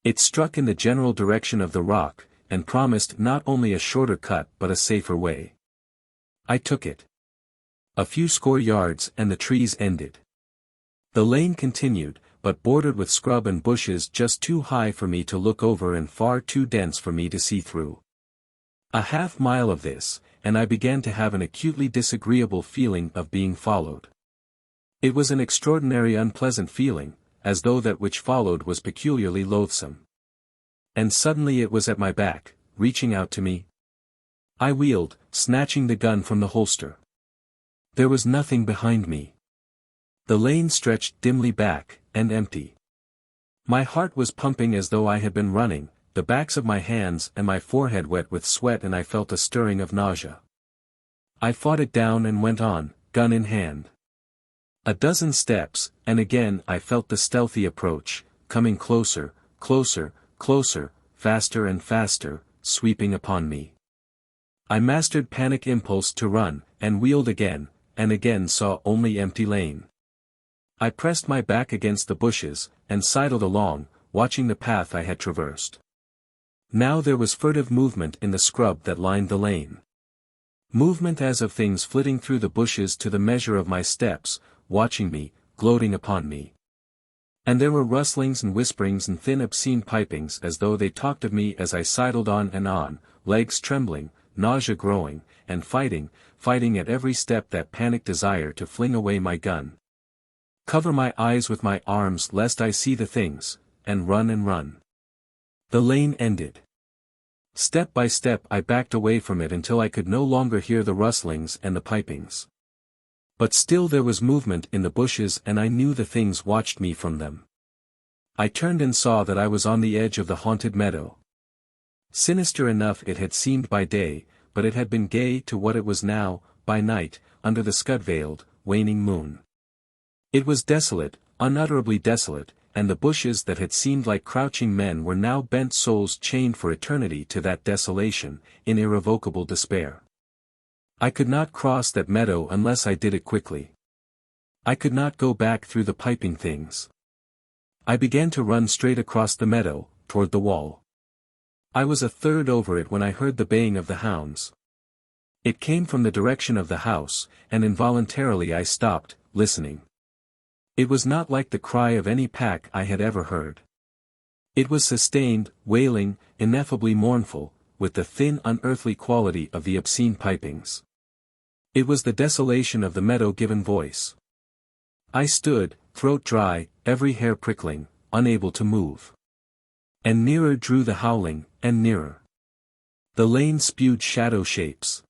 It struck in the general direction of the rock, and promised not only a shorter cut but a safer way. I took it. A few score yards and the trees ended. The lane continued, but bordered with scrub and bushes just too high for me to look over and far too dense for me to see through. A half-mile of this, and I began to have an acutely disagreeable feeling of being followed. It was an extraordinary unpleasant feeling, as though that which followed was peculiarly loathsome. And suddenly it was at my back, reaching out to me. I wheeled, snatching the gun from the holster. There was nothing behind me. The lane stretched dimly back, and empty. My heart was pumping as though I had been running, the backs of my hands and my forehead wet with sweat, and I felt a stirring of nausea. I fought it down and went on, gun in hand. A dozen steps, and again I felt the stealthy approach, coming closer, closer, closer, faster and faster, sweeping upon me. I mastered panic impulse to run, and wheeled again, and again saw only empty lane. I pressed my back against the bushes, and sidled along, watching the path I had traversed. Now there was furtive movement in the scrub that lined the lane. Movement as of things flitting through the bushes to the measure of my steps, watching me, gloating upon me. And there were rustlings and whisperings and thin obscene pipings as though they talked of me as I sidled on, legs trembling, nausea growing, and fighting at every step that panic desire to fling away my gun. Cover my eyes with my arms lest I see the things, and run. The lane ended. Step by step I backed away from it until I could no longer hear the rustlings and the pipings. But still there was movement in the bushes, and I knew the things watched me from them. I turned and saw that I was on the edge of the haunted meadow. Sinister enough it had seemed by day, but it had been gay to what it was now, by night, under the scud-veiled, waning moon. It was desolate, unutterably desolate, and the bushes that had seemed like crouching men were now bent souls chained for eternity to that desolation, in irrevocable despair. I could not cross that meadow unless I did it quickly. I could not go back through the piping things. I began to run straight across the meadow, toward the wall. I was a third over it when I heard the baying of the hounds. It came from the direction of the house, and involuntarily I stopped, listening. It was not like the cry of any pack I had ever heard. It was sustained, wailing, ineffably mournful, with the thin unearthly quality of the obscene pipings. It was the desolation of the meadow given voice. I stood, throat dry, every hair prickling, unable to move. And nearer drew the howling, and nearer. The lane spewed shadow shapes.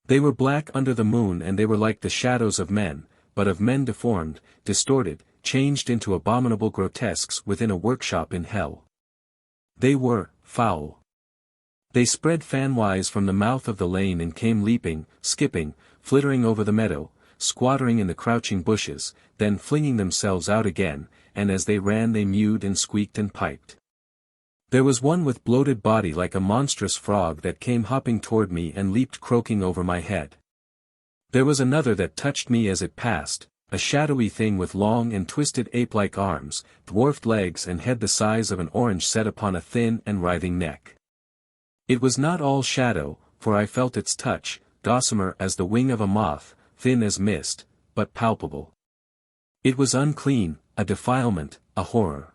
They were black under the moon, and they were like the shadows of men, but of men deformed, distorted, changed into abominable grotesques within a workshop in hell. They were foul. They spread fanwise from the mouth of the lane and came leaping, skipping, flittering over the meadow, squattering in the crouching bushes, then flinging themselves out again, and as they ran they mewed and squeaked and piped. There was one with bloated body like a monstrous frog that came hopping toward me and leaped croaking over my head. There was another that touched me as it passed, a shadowy thing with long and twisted ape-like arms, dwarfed legs and head the size of an orange set upon a thin and writhing neck. It was not all shadow, for I felt its touch, gossamer as the wing of a moth, thin as mist, but palpable. It was unclean, a defilement, a horror.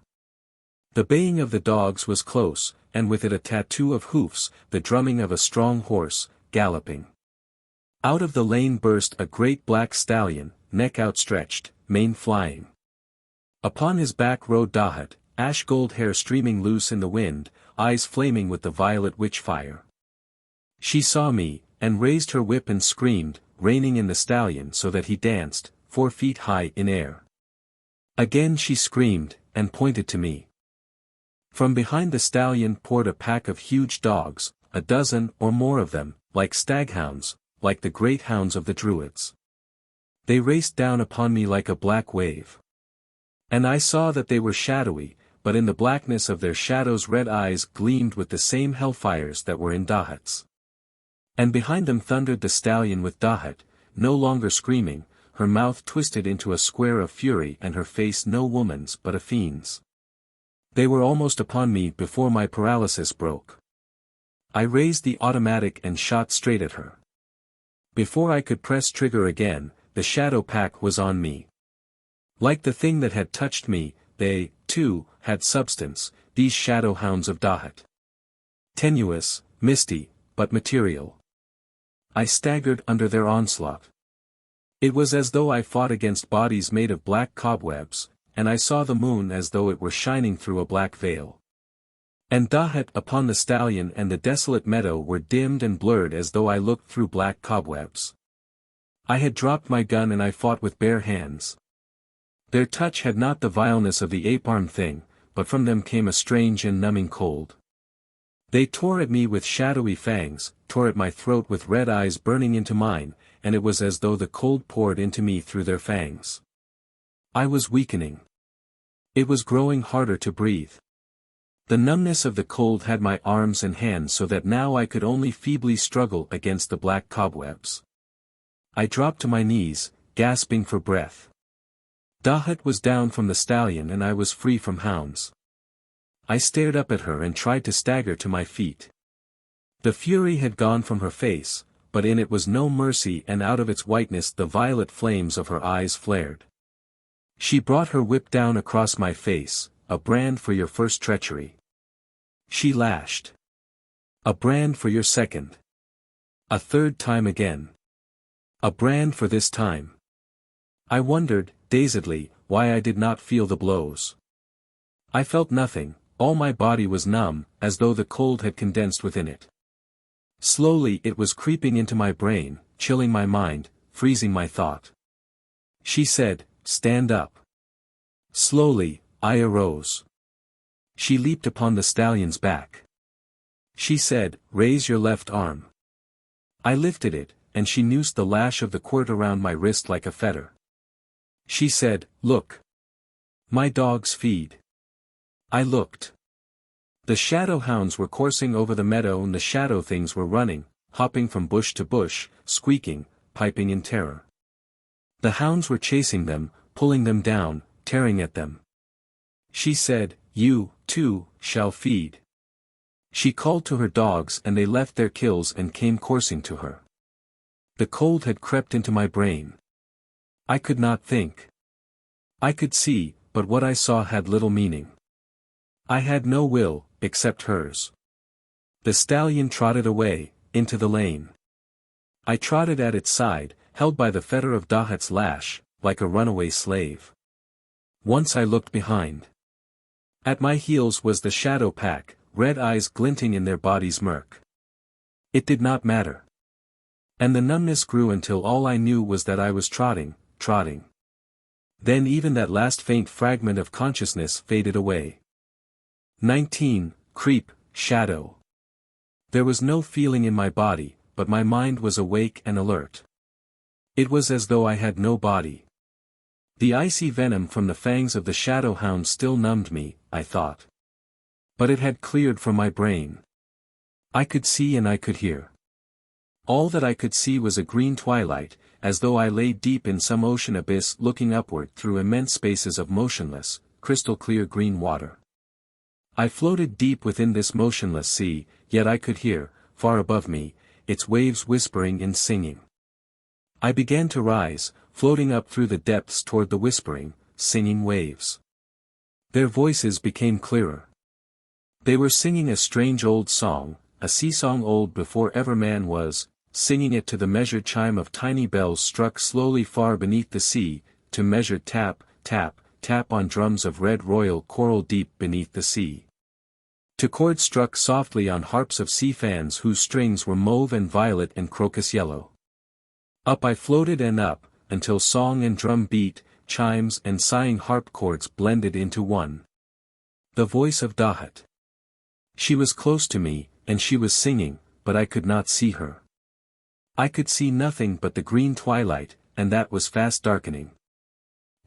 The baying of the dogs was close, and with it a tattoo of hoofs, the drumming of a strong horse, galloping. Out of the lane burst a great black stallion, neck outstretched, mane flying. Upon his back rode Dahut, ash-gold hair streaming loose in the wind, eyes flaming with the violet witch-fire. She saw me, and raised her whip and screamed, reining in the stallion so that he danced, 4 feet high in air. Again she screamed, and pointed to me. From behind the stallion poured a pack of huge dogs, a dozen or more of them, like staghounds, like the great hounds of the Druids. They raced down upon me like a black wave. And I saw that they were shadowy, but in the blackness of their shadows red eyes gleamed with the same hellfires that were in Dahut's. And behind them thundered the stallion with Dahut, no longer screaming, her mouth twisted into a square of fury and her face no woman's but a fiend's. They were almost upon me before my paralysis broke. I raised the automatic and shot straight at her. Before I could press trigger again, the shadow pack was on me. Like the thing that had touched me, they, too, had substance, these shadow hounds of Dahut. Tenuous, misty, but material. I staggered under their onslaught. It was as though I fought against bodies made of black cobwebs, and I saw the moon as though it were shining through a black veil. And Dahut upon the stallion and the desolate meadow were dimmed and blurred as though I looked through black cobwebs. I had dropped my gun and I fought with bare hands. Their touch had not the vileness of the ape-arm thing, but from them came a strange and numbing cold. They tore at me with shadowy fangs, tore at my throat with red eyes burning into mine, and it was as though the cold poured into me through their fangs. I was weakening. It was growing harder to breathe. The numbness of the cold had my arms and hands so that now I could only feebly struggle against the black cobwebs. I dropped to my knees, gasping for breath. Dahut was down from the stallion and I was free from hounds. I stared up at her and tried to stagger to my feet. The fury had gone from her face, but in it was no mercy and out of its whiteness the violet flames of her eyes flared. She brought her whip down across my face, a brand for your first treachery. She lashed. A brand for your second. A third time again. A brand for this time. I wondered, dazedly, why I did not feel the blows. I felt nothing, all my body was numb, as though the cold had condensed within it. Slowly it was creeping into my brain, chilling my mind, freezing my thought. She said, "Stand up." Slowly, I arose. She leaped upon the stallion's back. She said, "Raise your left arm." I lifted it, and she noosed the lash of the quirt around my wrist like a fetter. She said, "Look. My dogs feed." I looked. The shadow hounds were coursing over the meadow and the shadow things were running, hopping from bush to bush, squeaking, piping in terror. The hounds were chasing them, pulling them down, tearing at them. She said, "You, too, shall feed." She called to her dogs and they left their kills and came coursing to her. The cold had crept into my brain. I could not think. I could see, but what I saw had little meaning. I had no will, except hers. The stallion trotted away, into the lane. I trotted at its side, held by the fetter of Dahut's lash, like a runaway slave. Once I looked behind. At my heels was the shadow pack, red eyes glinting in their bodies' murk. It did not matter. And the numbness grew until all I knew was that I was trotting. Then even that last faint fragment of consciousness faded away. 19. Creep, shadow. There was no feeling in my body, but my mind was awake and alert. It was as though I had no body. The icy venom from the fangs of the shadow hound still numbed me, I thought. But it had cleared from my brain. I could see and I could hear. All that I could see was a green twilight, as though I lay deep in some ocean abyss looking upward through immense spaces of motionless, crystal-clear green water. I floated deep within this motionless sea, yet I could hear, far above me, its waves whispering and singing. I began to rise, floating up through the depths toward the whispering, singing waves. Their voices became clearer. They were singing a strange old song, a sea-song old before ever man was, singing it to the measured chime of tiny bells struck slowly far beneath the sea, to measured tap, tap, tap on drums of red royal coral deep beneath the sea. To chords struck softly on harps of sea fans whose strings were mauve and violet and crocus yellow. Up I floated and up, until song and drum beat, chimes and sighing harp chords blended into one. The voice of Dahut. She was close to me, and she was singing, but I could not see her. I could see nothing but the green twilight, and that was fast darkening.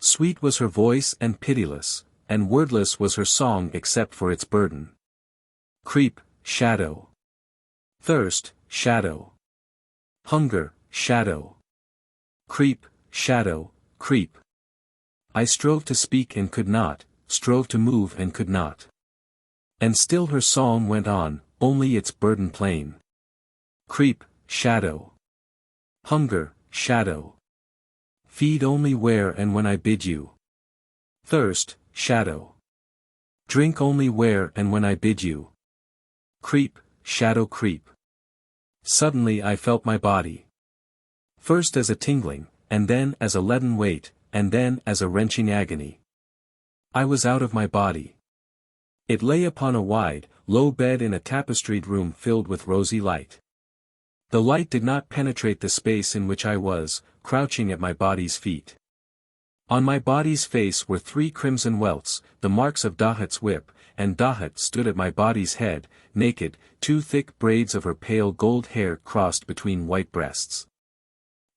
Sweet was her voice and pitiless, and wordless was her song except for its burden. Creep, shadow. Thirst, shadow. Hunger, shadow. Creep, shadow, creep. I strove to speak and could not, strove to move and could not. And still her song went on, only its burden plain. Creep, shadow. Hunger, shadow. Feed only where and when I bid you. Thirst, shadow. Drink only where and when I bid you. Creep, shadow, creep. Suddenly I felt my body. First as a tingling, and then as a leaden weight, and then as a wrenching agony. I was out of my body. It lay upon a wide, low bed in a tapestried room filled with rosy light. The light did not penetrate the space in which I was, crouching at my body's feet. On my body's face were 3 crimson welts, the marks of Dahut's whip, and Dahut stood at my body's head, naked, 2 thick braids of her pale gold hair crossed between white breasts.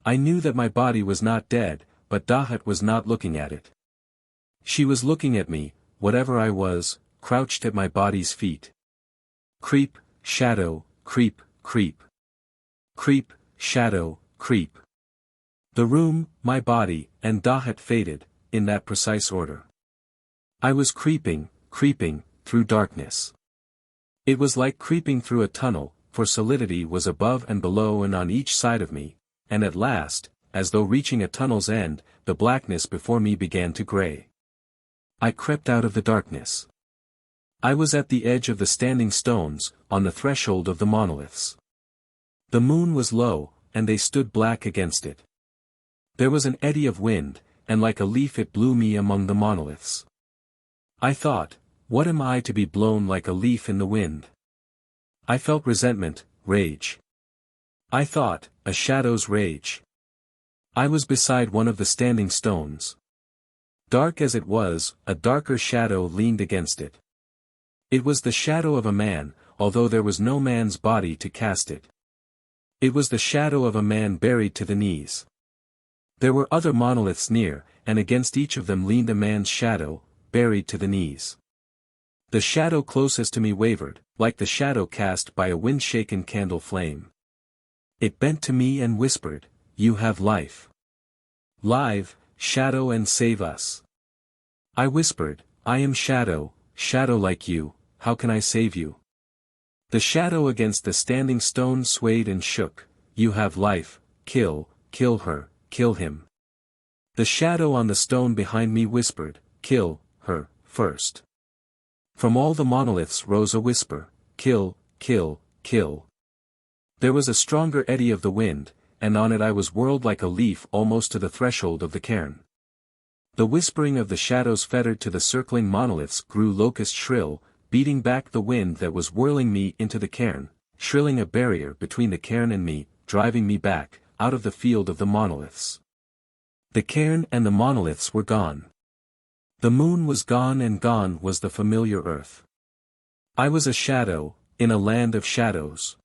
I knew that my body was not dead, but Dahut was not looking at it. She was looking at me, whatever I was, crouched at my body's feet. Creep, shadow, creep, creep. Creep, shadow, creep. The room, my body, and Dahut faded, in that precise order. I was creeping, creeping, through darkness. It was like creeping through a tunnel, for solidity was above and below and on each side of me, and at last, as though reaching a tunnel's end, the blackness before me began to gray. I crept out of the darkness. I was at the edge of the standing stones, on the threshold of the monoliths. The moon was low, and they stood black against it. There was an eddy of wind, and like a leaf it blew me among the monoliths. I thought, what am I to be blown like a leaf in the wind? I felt resentment, rage. I thought, a shadow's rage. I was beside one of the standing stones. Dark as it was, a darker shadow leaned against it. It was the shadow of a man, although there was no man's body to cast it. It was the shadow of a man buried to the knees. There were other monoliths near, and against each of them leaned a man's shadow, buried to the knees. The shadow closest to me wavered, like the shadow cast by a wind-shaken candle flame. It bent to me and whispered, "You have life. Live, shadow, and save us." I whispered, "I am shadow, shadow like you, how can I save you?" The shadow against the standing stone swayed and shook. "You have life, kill her, kill him." The shadow on the stone behind me whispered, "Kill her, first." From all the monoliths rose a whisper, "Kill, kill, kill." There was a stronger eddy of the wind, and on it I was whirled like a leaf almost to the threshold of the cairn. The whispering of the shadows fettered to the circling monoliths grew locust shrill, beating back the wind that was whirling me into the cairn, shrilling a barrier between the cairn and me, driving me back, out of the field of the monoliths. The cairn and the monoliths were gone. The moon was gone and gone was the familiar earth. I was a shadow, in a land of shadows.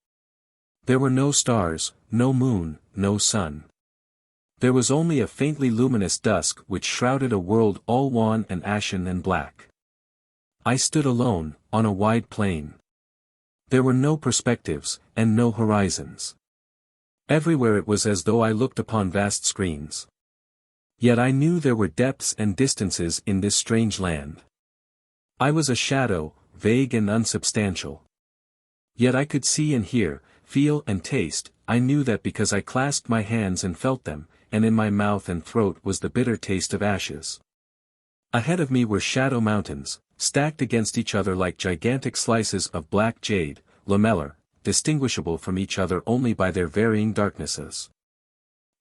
There were no stars, no moon, no sun. There was only a faintly luminous dusk which shrouded a world all wan and ashen and black. I stood alone, on a wide plain. There were no perspectives, and no horizons. Everywhere it was as though I looked upon vast screens. Yet I knew there were depths and distances in this strange land. I was a shadow, vague and unsubstantial. Yet I could see and hear, feel and taste. I knew that because I clasped my hands and felt them, and in my mouth and throat was the bitter taste of ashes. Ahead of me were shadow mountains, stacked against each other like gigantic slices of black jade, lamellar, distinguishable from each other only by their varying darknesses.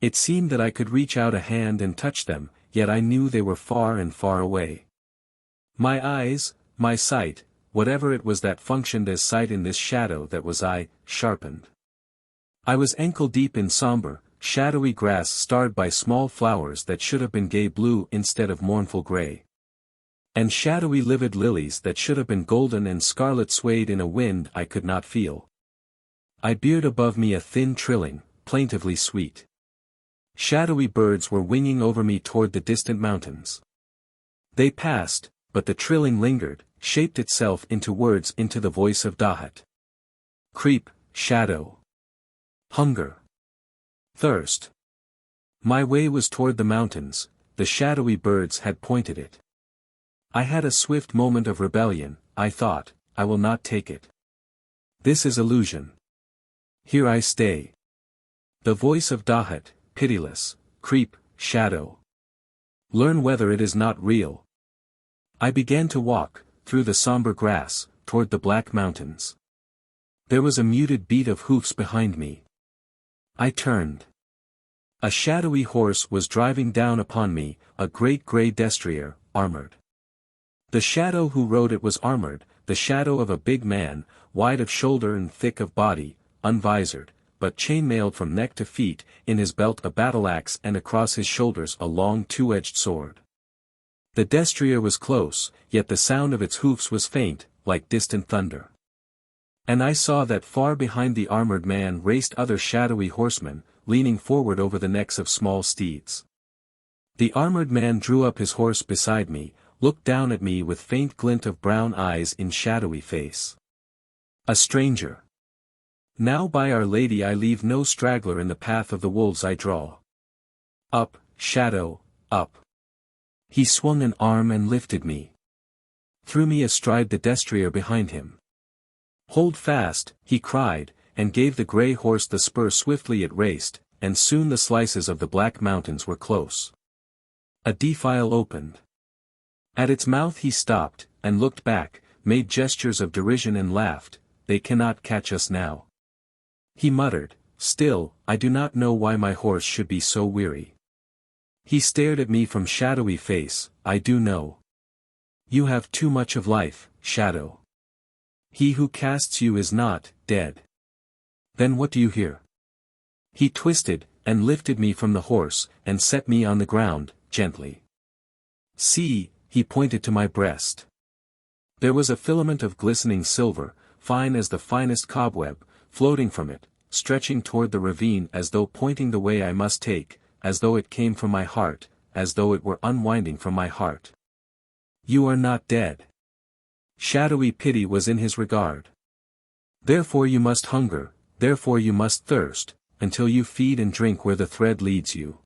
It seemed that I could reach out a hand and touch them, yet I knew they were far and far away. My eyes, my sight, whatever it was that functioned as sight in this shadow that was I, sharpened. I was ankle-deep in somber, shadowy grass starred by small flowers that should have been gay blue instead of mournful gray. And shadowy livid lilies that should have been golden and scarlet swayed in a wind I could not feel. I beard above me a thin trilling, plaintively sweet. Shadowy birds were winging over me toward the distant mountains. They passed, but the trilling lingered, shaped itself into words into the voice of Dahut. Creep, shadow. Hunger. Thirst. My way was toward the mountains, the shadowy birds had pointed it. I had a swift moment of rebellion, I thought, I will not take it. This is illusion. Here I stay. The voice of Dahut, pitiless, creep, shadow. Learn whether it is not real. I began to walk, through the somber grass, toward the black mountains. There was a muted beat of hoofs behind me. I turned. A shadowy horse was driving down upon me, a great grey destrier, armored. The shadow who rode it was armored, the shadow of a big man, wide of shoulder and thick of body, unvisored, but chainmailed from neck to feet, in his belt a battle-axe and across his shoulders a long two-edged sword. The destrier was close, yet the sound of its hoofs was faint, like distant thunder. And I saw that far behind the armored man raced other shadowy horsemen, leaning forward over the necks of small steeds. The armored man drew up his horse beside me, looked down at me with faint glint of brown eyes in shadowy face. A stranger. Now by Our Lady I leave no straggler in the path of the wolves I draw. Up, shadow, up. He swung an arm and lifted me. Threw me astride the destrier behind him. Hold fast, he cried, and gave the grey horse the spur swiftly it raced, and soon the slices of the black mountains were close. A defile opened. At its mouth he stopped, and looked back, made gestures of derision and laughed, they cannot catch us now. He muttered, still, I do not know why my horse should be so weary. He stared at me from shadowy face, I do know. You have too much of life, shadow. He who casts you is not, dead. Then what do you hear? He twisted, and lifted me from the horse, and set me on the ground, gently. See, he pointed to my breast. There was a filament of glistening silver, fine as the finest cobweb, floating from it, stretching toward the ravine as though pointing the way I must take, as though it came from my heart, as though it were unwinding from my heart. You are not dead. Shadowy pity was in his regard. Therefore you must hunger, therefore you must thirst, until you feed and drink where the thread leads you.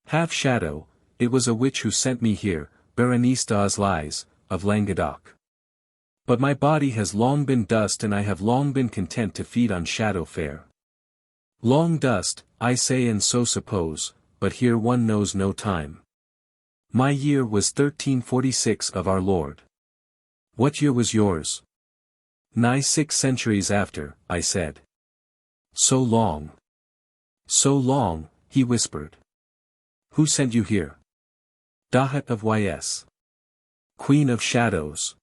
Half shadow, it was a witch who sent me here, Berenice Dawes lies, of Languedoc. But my body has long been dust and I have long been content to feed on shadow fare. Long dust, I say and so suppose, but here one knows no time. My year was 1346 of our Lord. What year was yours? Nigh 6 centuries after, I said. So long. So long, he whispered. Who sent you here? Dahut of Ys. Queen of Shadows.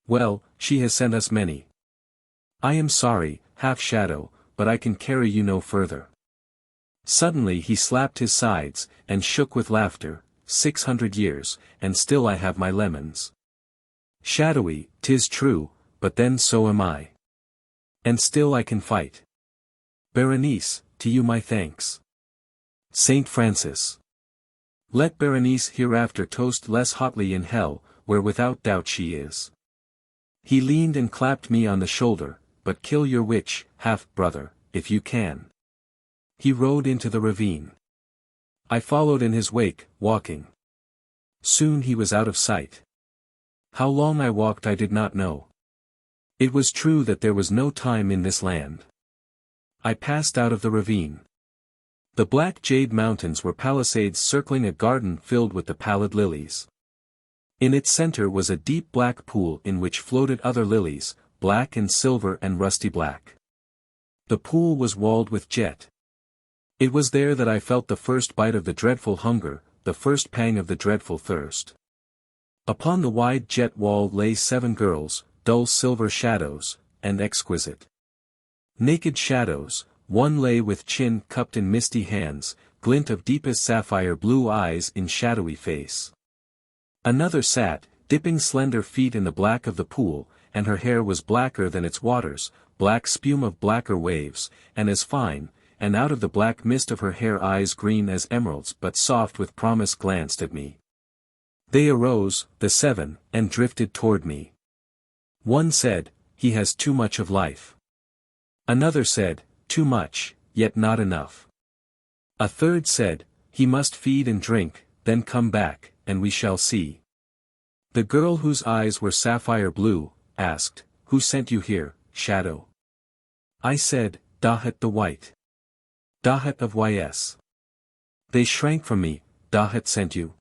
Well, she has sent us many. I am sorry, half shadow, but I can carry you no further. Suddenly he slapped his sides, and shook with laughter, 600 years, and still I have my lemons. Shadowy, 'tis true, but then so am I. And still I can fight. Berenice, to you my thanks. Saint Francis. Let Berenice hereafter toast less hotly in hell, where without doubt she is. He leaned and clapped me on the shoulder, but kill your witch, half-brother, if you can. He rode into the ravine. I followed in his wake, walking. Soon he was out of sight. How long I walked I did not know. It was true that there was no time in this land. I passed out of the ravine. The black jade mountains were palisades circling a garden filled with the pallid lilies. In its center was a deep black pool in which floated other lilies, black and silver and rusty black. The pool was walled with jet. It was there that I felt the first bite of the dreadful hunger, the first pang of the dreadful thirst. Upon the wide jet wall lay 7 girls, dull silver shadows, and exquisite. Naked shadows, one lay with chin cupped in misty hands, glint of deepest sapphire blue eyes in shadowy face. Another sat, dipping slender feet in the black of the pool, and her hair was blacker than its waters, black spume of blacker waves, and as fine, and out of the black mist of her hair eyes green as emeralds but soft with promise glanced at me. They arose, the 7, and drifted toward me. One said, "He has too much of life." Another said, "Too much, yet not enough." A third said, "He must feed and drink, then come back, and we shall see." The girl whose eyes were sapphire blue, asked, "Who sent you here, Shadow?" I said, "Dahut the White. Dahut of Ys. They shrank from me. Dahut sent you.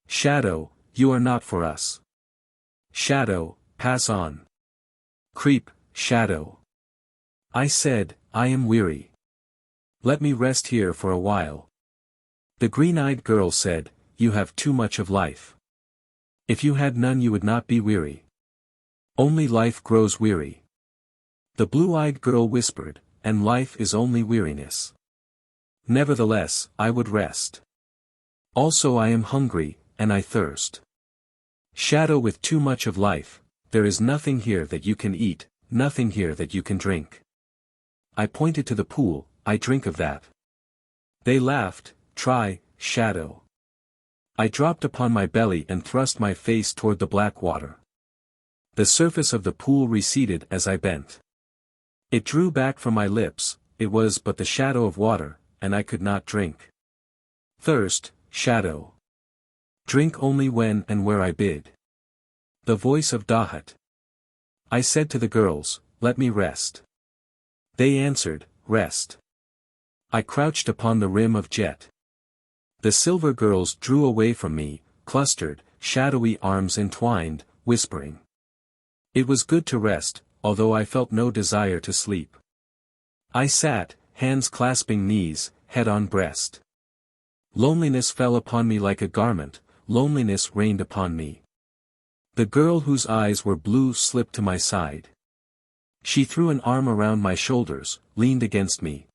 Shadow, you are not for us. Shadow, pass on. Creep, Shadow." I said, "I am weary. Let me rest here for a while." The green-eyed girl said, "You have too much of life. If you had none you would not be weary. Only life grows weary." The blue-eyed girl whispered, "And life is only weariness. Nevertheless, I would rest. Also I am hungry, and I thirst. Shadow with too much of life, there is nothing here that you can eat, nothing here that you can drink." I pointed to the pool, "I drink of that." They laughed, "Try, Shadow." I dropped upon my belly and thrust my face toward the black water. The surface of the pool receded as I bent. It drew back from my lips, it was but the shadow of water, and I could not drink. Thirst, Shadow. Drink only when and where I bid. The voice of Dahut. I said to the girls, "Let me rest." They answered, "Rest." I crouched upon the rim of jet. The silver girls drew away from me, clustered, shadowy arms entwined, whispering. It was good to rest, although I felt no desire to sleep. I sat, hands clasping knees, head on breast. Loneliness fell upon me like a garment, loneliness rained upon me. The girl whose eyes were blue slipped to my side. She threw an arm around my shoulders, leaned against me.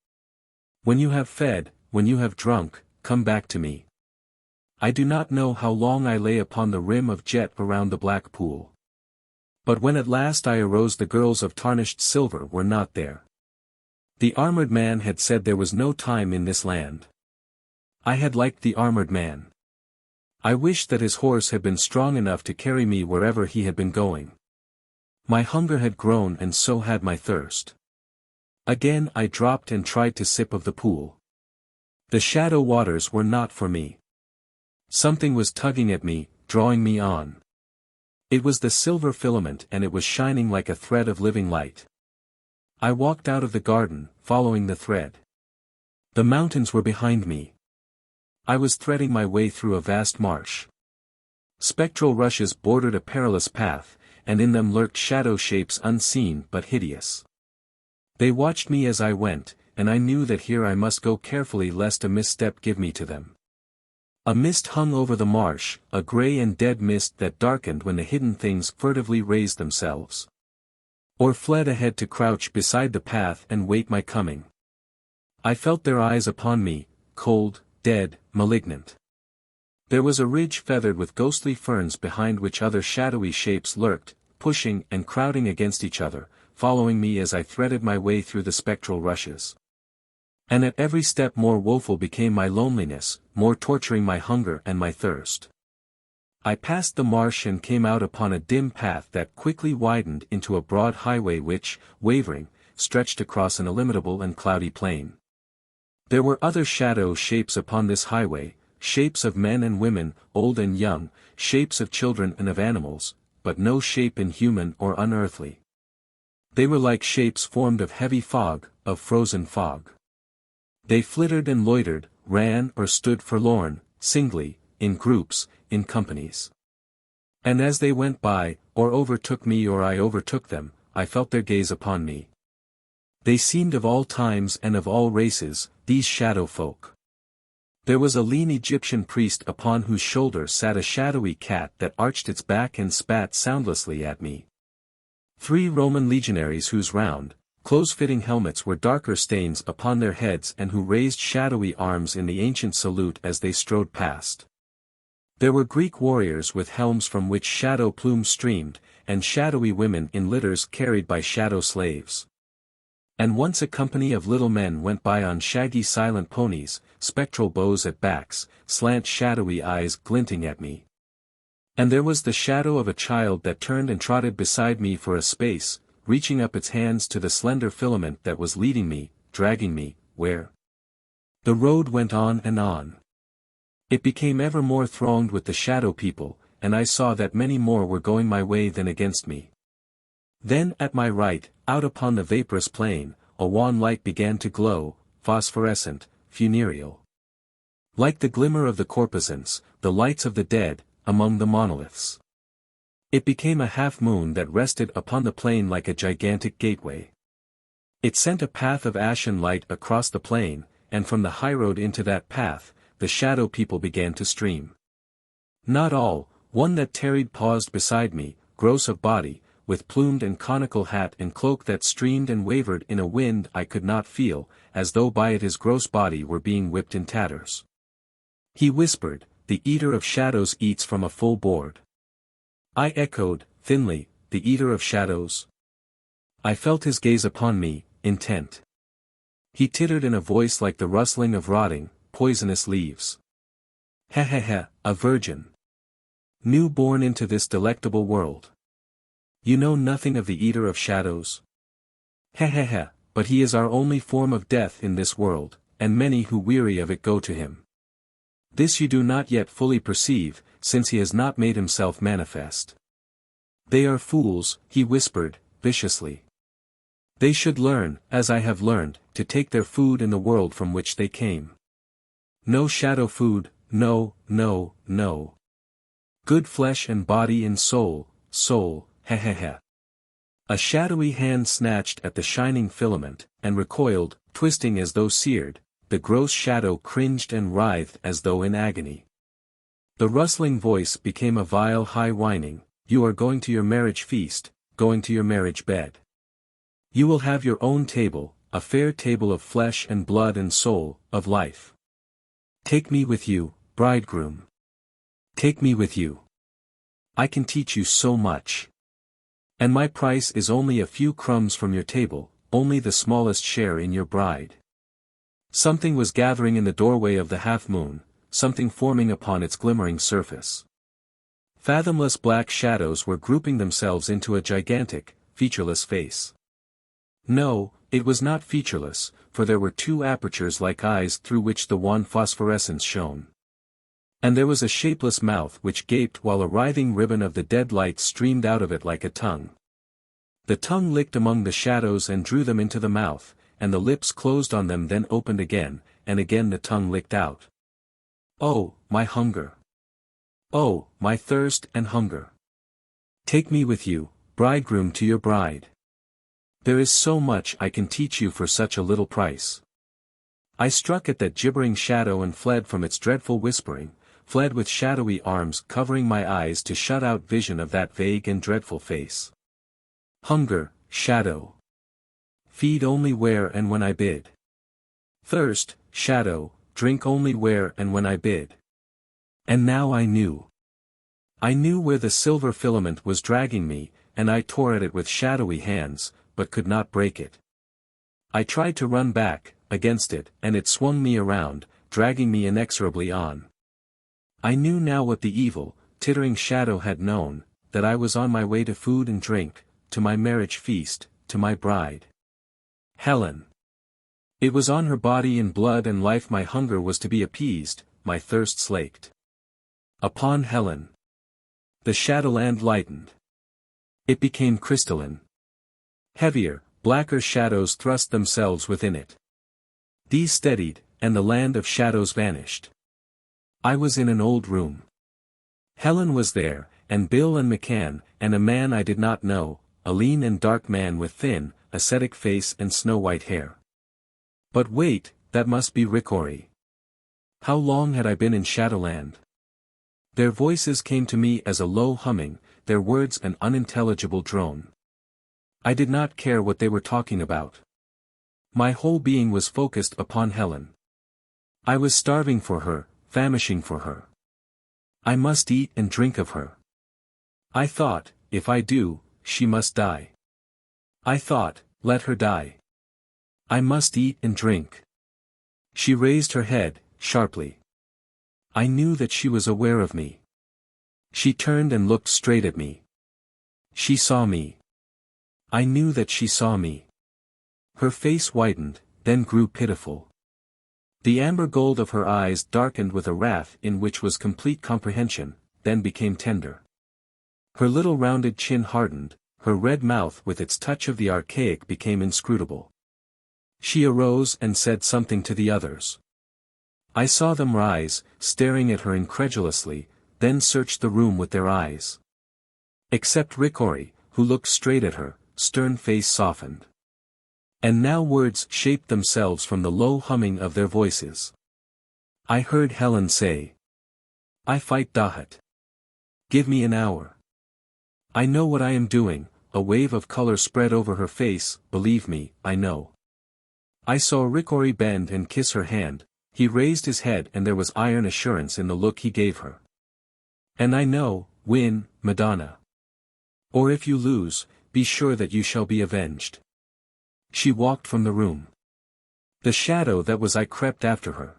"When you have fed, when you have drunk, come back to me." I do not know how long I lay upon the rim of jet around the black pool. But when at last I arose the girls of tarnished silver were not there. The armored man had said there was no time in this land. I had liked the armored man. I wished that his horse had been strong enough to carry me wherever he had been going. My hunger had grown and so had my thirst. Again I dropped and tried to sip of the pool. The shadow waters were not for me. Something was tugging at me, drawing me on. It was the silver filament and it was shining like a thread of living light. I walked out of the garden, following the thread. The mountains were behind me. I was threading my way through a vast marsh. Spectral rushes bordered a perilous path, and in them lurked shadow shapes unseen but hideous. They watched me as I went, and I knew that here I must go carefully lest a misstep give me to them. A mist hung over the marsh, a grey and dead mist that darkened when the hidden things furtively raised themselves. Or fled ahead to crouch beside the path and wait my coming. I felt their eyes upon me, cold, dead, malignant. There was a ridge feathered with ghostly ferns behind which other shadowy shapes lurked, pushing and crowding against each other, following me as I threaded my way through the spectral rushes. And at every step more woeful became my loneliness, more torturing my hunger and my thirst. I passed the marsh and came out upon a dim path that quickly widened into a broad highway which, wavering, stretched across an illimitable and cloudy plain. There were other shadow shapes upon this highway, shapes of men and women, old and young, shapes of children and of animals, but no shape inhuman or unearthly. They were like shapes formed of heavy fog, of frozen fog. They flittered and loitered, ran or stood forlorn, singly, in groups, in companies. And as they went by, or overtook me or I overtook them, I felt their gaze upon me. They seemed of all times and of all races, these shadow folk. There was a lean Egyptian priest upon whose shoulder sat a shadowy cat that arched its back and spat soundlessly at me. 3 Roman legionaries whose round, close-fitting helmets were darker stains upon their heads and who raised shadowy arms in the ancient salute as they strode past. There were Greek warriors with helms from which shadow plumes streamed, and shadowy women in litters carried by shadow slaves. And once a company of little men went by on shaggy silent ponies, spectral bows at backs, slant shadowy eyes glinting at me. And there was the shadow of a child that turned and trotted beside me for a space, reaching up its hands to the slender filament that was leading me, dragging me, where? The road went on and on. It became ever more thronged with the shadow people, and I saw that many more were going my way than against me. Then at my right, out upon the vaporous plain, a wan light began to glow, phosphorescent, funereal. Like the glimmer of the corposants, the lights of the dead, among the monoliths. It became a half-moon that rested upon the plain like a gigantic gateway. It sent a path of ashen light across the plain, and from the highroad into that path, the shadow people began to stream. Not all, one that tarried paused beside me, gross of body, with plumed and conical hat and cloak that streamed and wavered in a wind I could not feel, as though by it his gross body were being whipped in tatters. He whispered, "The eater of shadows eats from a full board." I echoed, thinly, "The eater of shadows?" I felt his gaze upon me, intent. He tittered in a voice like the rustling of rotting, poisonous leaves. "Ha ha ha, a virgin. New born into this delectable world. You know nothing of the eater of shadows? Ha ha ha, but he is our only form of death in this world, and many who weary of it go to him. This you do not yet fully perceive, since he has not made himself manifest. They are fools," he whispered, viciously. "They should learn, as I have learned, to take their food in the world from which they came. No shadow food, no, no, no. Good flesh and body and soul, soul, ha ha ha." A shadowy hand snatched at the shining filament, and recoiled, twisting as though seared. The gross shadow cringed and writhed as though in agony. The rustling voice became a vile high whining, "You are going to your marriage feast, going to your marriage bed. You will have your own table, a fair table of flesh and blood and soul, of life. Take me with you, bridegroom. Take me with you. I can teach you so much. And my price is only a few crumbs from your table, only the smallest share in your bride." Something was gathering in the doorway of the half-moon, something forming upon its glimmering surface. Fathomless black shadows were grouping themselves into a gigantic, featureless face. No, it was not featureless, for there were two apertures like eyes through which the wan phosphorescence shone. And there was a shapeless mouth which gaped while a writhing ribbon of the dead light streamed out of it like a tongue. The tongue licked among the shadows and drew them into the mouth, and the lips closed on them then opened again, and again the tongue licked out. Oh, my hunger! Oh, my thirst and hunger! Take me with you, bridegroom, to your bride. There is so much I can teach you for such a little price. I struck at that gibbering shadow and fled from its dreadful whispering, fled with shadowy arms covering my eyes to shut out vision of that vague and dreadful face. Hunger, shadow. Feed only where and when I bid. Thirst, shadow, drink only where and when I bid. And now I knew. I knew where the silver filament was dragging me, and I tore at it with shadowy hands, but could not break it. I tried to run back, against it, and it swung me around, dragging me inexorably on. I knew now what the evil, tittering shadow had known, that I was on my way to food and drink, to my marriage feast, to my bride. Helen. It was on her body in blood and life my hunger was to be appeased, my thirst slaked. Upon Helen. The shadowland lightened. It became crystalline. Heavier, blacker shadows thrust themselves within it. These steadied, and the land of shadows vanished. I was in an old room. Helen was there, and Bill and McCann, and a man I did not know, a lean and dark man with thin, ascetic face and snow-white hair. But wait, that must be Rickory. How long had I been in Shadowland? Their voices came to me as a low humming, their words an unintelligible drone. I did not care what they were talking about. My whole being was focused upon Helen. I was starving for her, famishing for her. I must eat and drink of her. I thought, if I do, she must die. I thought, let her die. I must eat and drink. She raised her head, sharply. I knew that she was aware of me. She turned and looked straight at me. She saw me. I knew that she saw me. Her face whitened, then grew pitiful. The amber gold of her eyes darkened with a wrath in which was complete comprehension, then became tender. Her little rounded chin hardened, her red mouth with its touch of the archaic became inscrutable. She arose and said something to the others. I saw them rise, staring at her incredulously, then searched the room with their eyes. Except Rickory, who looked straight at her, stern face softened. And now words shaped themselves from the low humming of their voices. I heard Helen say. I fight Dahut. Give me an hour. I know what I am doing. A wave of color spread over her face, believe me, I know. I saw Rickory bend and kiss her hand. He raised his head and there was iron assurance in the look he gave her. And I know, win, Madonna. Or if you lose, be sure that you shall be avenged. She walked from the room. The shadow that was I crept after her.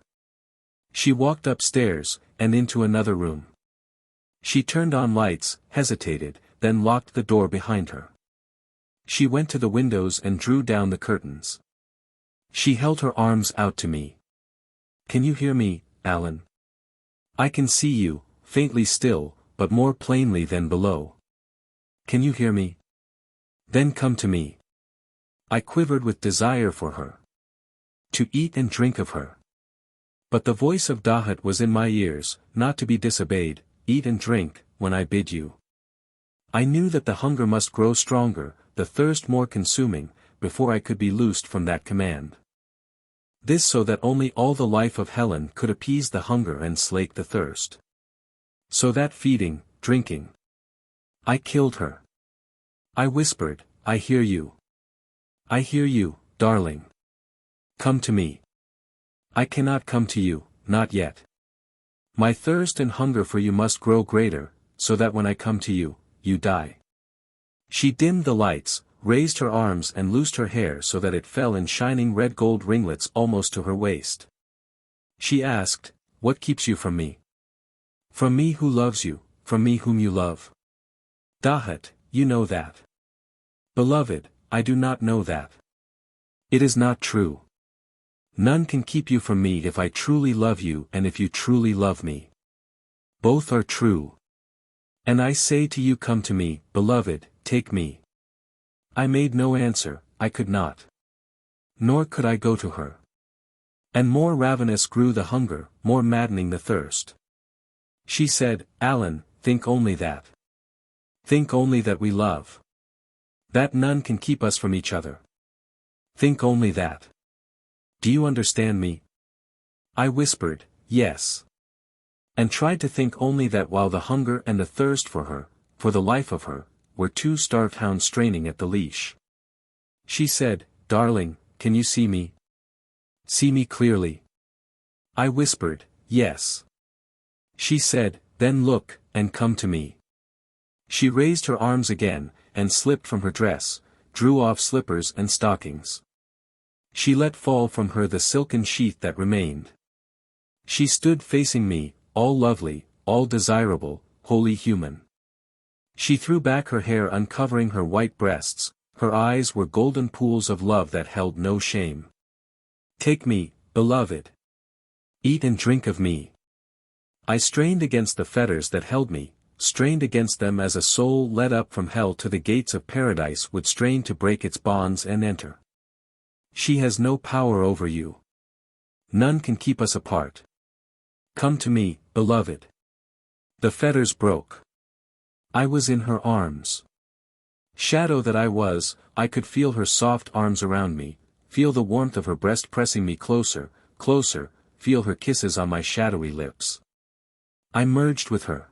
She walked upstairs, and into another room. She turned on lights, hesitated, then locked the door behind her. She went to the windows and drew down the curtains. She held her arms out to me. Can you hear me, Alan? I can see you, faintly still, but more plainly than below. Can you hear me? Then come to me. I quivered with desire for her. To eat and drink of her. But the voice of Dahut was in my ears, not to be disobeyed, eat and drink, when I bid you. I knew that the hunger must grow stronger, the thirst more consuming, before I could be loosed from that command. This so that only all the life of Helen could appease the hunger and slake the thirst. So that feeding, drinking. I killed her. I whispered, I hear you. I hear you, darling. Come to me. I cannot come to you, not yet. My thirst and hunger for you must grow greater, so that when I come to you, you die. She dimmed the lights, raised her arms and loosed her hair so that it fell in shining red gold ringlets almost to her waist. She asked, what keeps you from me? From me who loves you, from me whom you love. Dahut, you know that. Beloved, I do not know that. It is not true. None can keep you from me if I truly love you and if you truly love me. Both are true. And I say to you, come to me, beloved, take me. I made no answer, I could not. Nor could I go to her. And more ravenous grew the hunger, more maddening the thirst. She said, Alan, think only that. Think only that we love. That none can keep us from each other. Think only that. Do you understand me? I whispered, yes. And tried to think only that while the hunger and the thirst for her, for the life of her, were two starved hounds straining at the leash. She said, darling, can you see me? See me clearly? I whispered, yes. She said, then look, and come to me. She raised her arms again, and slipped from her dress, drew off slippers and stockings. She let fall from her the silken sheath that remained. She stood facing me, all lovely, all desirable, wholly human. She threw back her hair uncovering her white breasts, her eyes were golden pools of love that held no shame. Take me, beloved. Eat and drink of me. I strained against the fetters that held me, strained against them as a soul led up from hell to the gates of paradise would strain to break its bonds and enter. She has no power over you. None can keep us apart. Come to me, beloved. The fetters broke. I was in her arms. Shadow that I was, I could feel her soft arms around me, feel the warmth of her breast pressing me closer, closer, feel her kisses on my shadowy lips. I merged with her.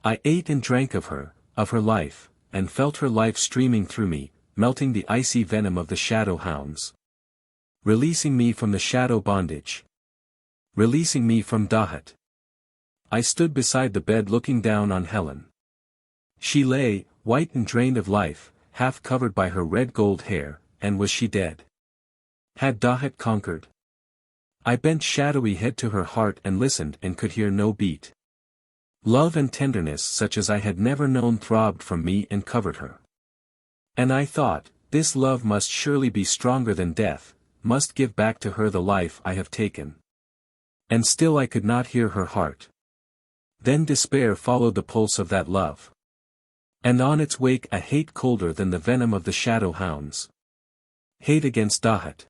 I ate and drank of her life, and felt her life streaming through me, melting the icy venom of the shadow hounds. Releasing me from the shadow bondage. Releasing me from Dahut. I stood beside the bed looking down on Helen. She lay, white and drained of life, half covered by her red gold hair, and was she dead? Had Dahut conquered? I bent shadowy head to her heart and listened and could hear no beat. Love and tenderness such as I had never known throbbed from me and covered her. And I thought, this love must surely be stronger than death, must give back to her the life I have taken. And still I could not hear her heart. Then despair followed the pulse of that love. And on its wake a hate colder than the venom of the shadow hounds. Hate against Dahut.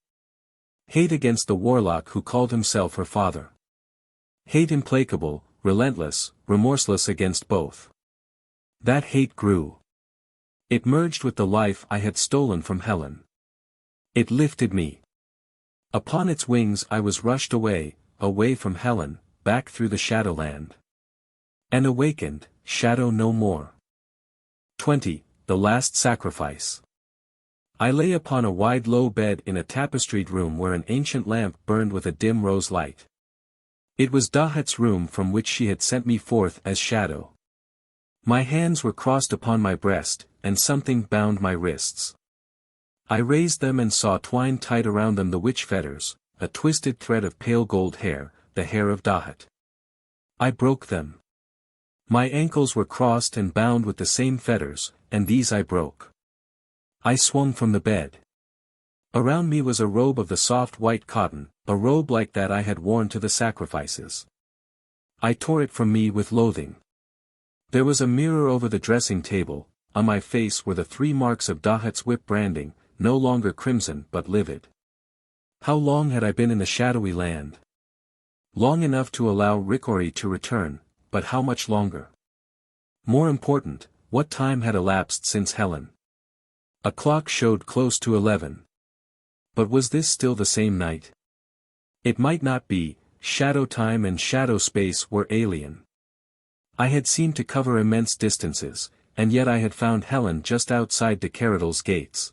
Hate against the warlock who called himself her father. Hate implacable, relentless, remorseless against both. That hate grew. It merged with the life I had stolen from Helen. It lifted me. Upon its wings I was rushed away, away from Helen, back through the shadowland. And awakened, shadow no more. 20. The Last Sacrifice. I lay upon a wide low bed in a tapestried room where an ancient lamp burned with a dim rose light. It was Dahut's room from which she had sent me forth as shadow. My hands were crossed upon my breast, and something bound my wrists. I raised them and saw twined tight around them the witch fetters, a twisted thread of pale gold hair, the hair of Dahut. I broke them. My ankles were crossed and bound with the same fetters, and these I broke. I swung from the bed. Around me was a robe of the soft white cotton, a robe like that I had worn to the sacrifices. I tore it from me with loathing. There was a mirror over the dressing table, on my face were the 3 marks of Dahut's whip branding, no longer crimson but livid. How long had I been in the shadowy land? Long enough to allow Rickory to return, but how much longer? More important, what time had elapsed since Helen? A clock showed close to 11. But was this still the same night? It might not be, shadow time and shadow space were alien. I had seemed to cover immense distances, and yet I had found Helen just outside de Keredel's gates.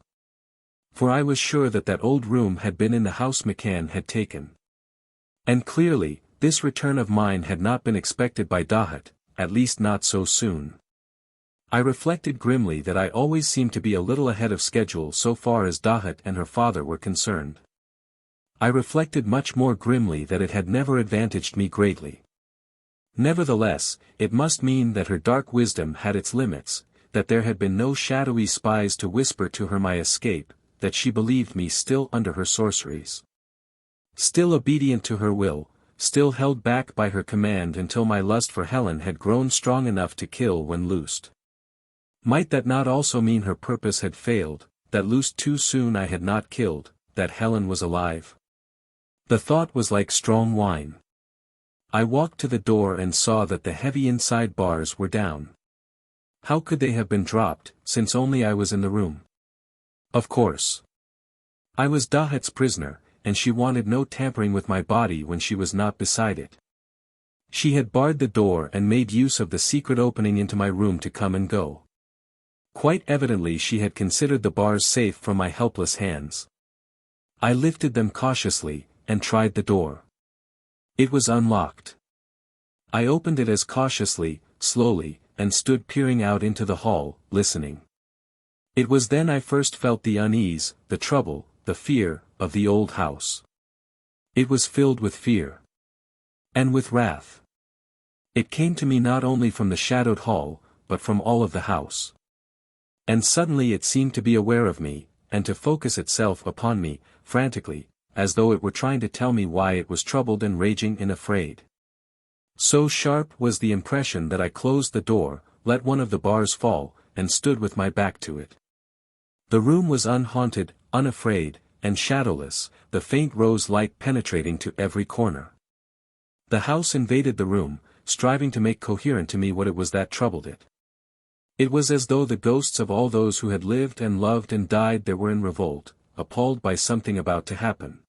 For I was sure that that old room had been in the house McCann had taken. And clearly, this return of mine had not been expected by Dahut, at least not so soon. I reflected grimly that I always seemed to be a little ahead of schedule so far as Dahut and her father were concerned. I reflected much more grimly that it had never advantaged me greatly. Nevertheless, it must mean that her dark wisdom had its limits, that there had been no shadowy spies to whisper to her my escape, that she believed me still under her sorceries. Still obedient to her will, still held back by her command until my lust for Helen had grown strong enough to kill when loosed. Might that not also mean her purpose had failed, that loosed too soon I had not killed, that Helen was alive? The thought was like strong wine. I walked to the door and saw that the heavy inside bars were down. How could they have been dropped, since only I was in the room? Of course. I was Dahut's prisoner, and she wanted no tampering with my body when she was not beside it. She had barred the door and made use of the secret opening into my room to come and go. Quite evidently she had considered the bars safe from my helpless hands. I lifted them cautiously, and tried the door. It was unlocked. I opened it as cautiously, slowly, and stood peering out into the hall, listening. It was then I first felt the unease, the trouble, the fear, of the old house. It was filled with fear. And with wrath. It came to me not only from the shadowed hall, but from all of the house. And suddenly it seemed to be aware of me, and to focus itself upon me, frantically, as though it were trying to tell me why it was troubled and raging and afraid. So sharp was the impression that I closed the door, let one of the bars fall, and stood with my back to it. The room was unhaunted, unafraid, and shadowless, the faint rose light penetrating to every corner. The house invaded the room, striving to make coherent to me what it was that troubled it. It was as though the ghosts of all those who had lived and loved and died there were in revolt, appalled by something about to happen.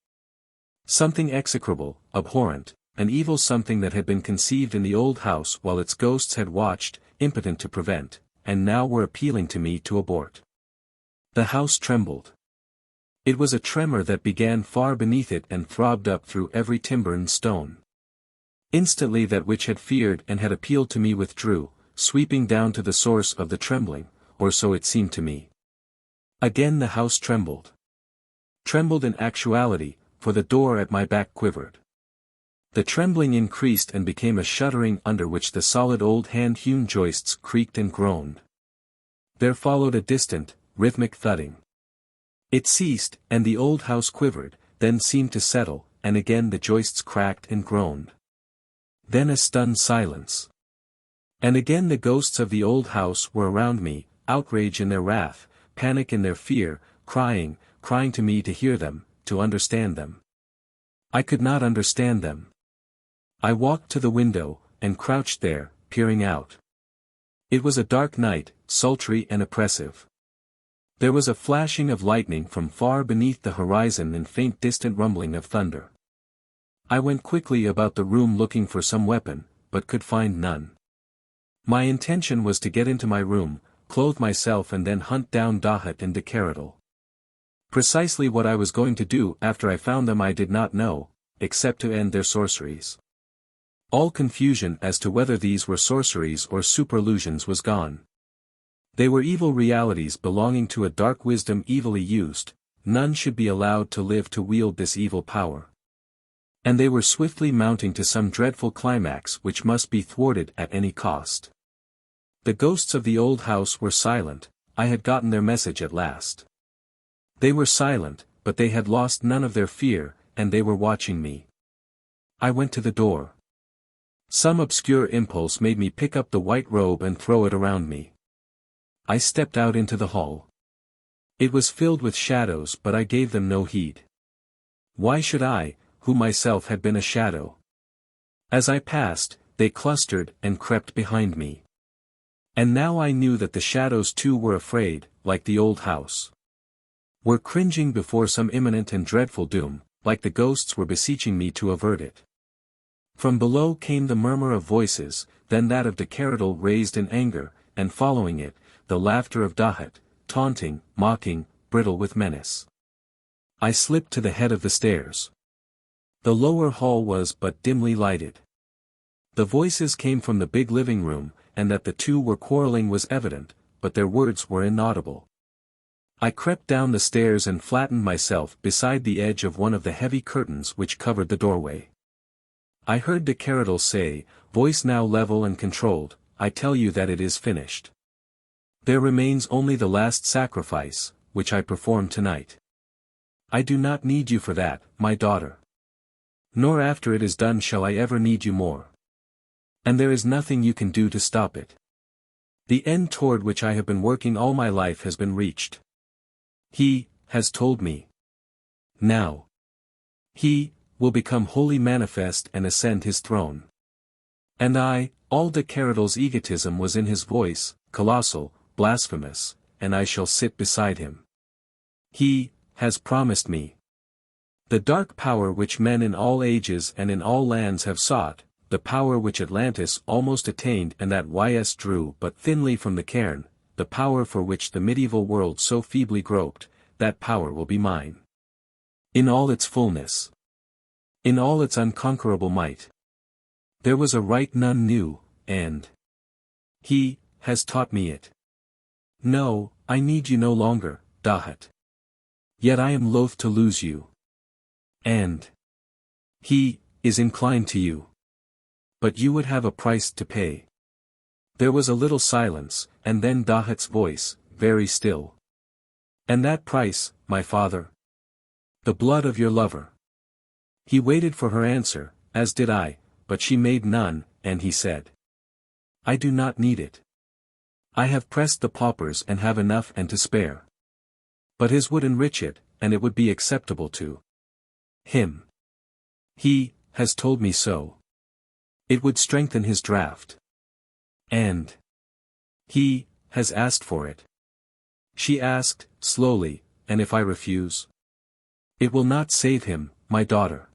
Something execrable, abhorrent, an evil something that had been conceived in the old house while its ghosts had watched, impotent to prevent, and now were appealing to me to abort. The house trembled. It was a tremor that began far beneath it and throbbed up through every timber and stone. Instantly that which had feared and had appealed to me withdrew, sweeping down to the source of the trembling, or so it seemed to me. Again the house trembled. trembled in actuality, for the door at my back quivered. The trembling increased and became a shuddering under which the solid old hand-hewn joists creaked and groaned. There followed a distant, rhythmic thudding. It ceased, and the old house quivered, then seemed to settle, and again the joists cracked and groaned. Then a stunned silence. And again the ghosts of the old house were around me, outrage in their wrath, panic in their fear, crying to me to hear them, to understand them. I could not understand them. I walked to the window, and crouched there, peering out. It was a dark night, sultry and oppressive. There was a flashing of lightning from far beneath the horizon and faint distant rumbling of thunder. I went quickly about the room looking for some weapon, but could find none. My intention was to get into my room, clothe myself and then hunt down Dahut and Keradel. Precisely what I was going to do after I found them I did not know, except to end their sorceries. All confusion as to whether these were sorceries or superillusions was gone. They were evil realities belonging to a dark wisdom evilly used, none should be allowed to live to wield this evil power. And they were swiftly mounting to some dreadful climax which must be thwarted at any cost. The ghosts of the old house were silent, I had gotten their message at last. They were silent, but they had lost none of their fear, and they were watching me. I went to the door. Some obscure impulse made me pick up the white robe and throw it around me. I stepped out into the hall. It was filled with shadows but I gave them no heed. Why should I, who myself had been a shadow? As I passed, they clustered and crept behind me. And now I knew that the shadows too were afraid, like the old house. Were cringing before some imminent and dreadful doom, like the ghosts were beseeching me to avert it. From below came the murmur of voices, then that of Keradel raised in anger, and following it, the laughter of Dahut, taunting, mocking, brittle with menace. I slipped to the head of the stairs. The lower hall was but dimly lighted. The voices came from the big living room, and that the two were quarreling was evident, but their words were inaudible. I crept down the stairs and flattened myself beside the edge of one of the heavy curtains which covered the doorway. I heard Keradel say, voice now level and controlled, I tell you that it is finished. There remains only the last sacrifice, which I perform tonight. I do not need you for that, my daughter. Nor after it is done shall I ever need you more. And there is nothing you can do to stop it. The end toward which I have been working all my life has been reached. He has told me. Now. He will become wholly manifest and ascend his throne. And all Keradel's egotism was in his voice, colossal, blasphemous, and I shall sit beside him. He has promised me. The dark power which men in all ages and in all lands have sought, the power which Atlantis almost attained and that Ys drew but thinly from the cairn, the power for which the medieval world so feebly groped, that power will be mine. In all its fullness. In all its unconquerable might. There was a right none knew, and he has taught me it. No, I need you no longer, Dahut. Yet I am loath to lose you. And he is inclined to you. But you would have a price to pay. There was a little silence, and then Dahut's voice, very still. And that price, my father? The blood of your lover. He waited for her answer, as did I, but she made none, and he said. I do not need it. I have pressed the paupers and have enough and to spare. But his would enrich it, and it would be acceptable to him. He has told me so. It would strengthen his draft. And he has asked for it. She asked, slowly, and if I refuse? It will not save him, my daughter.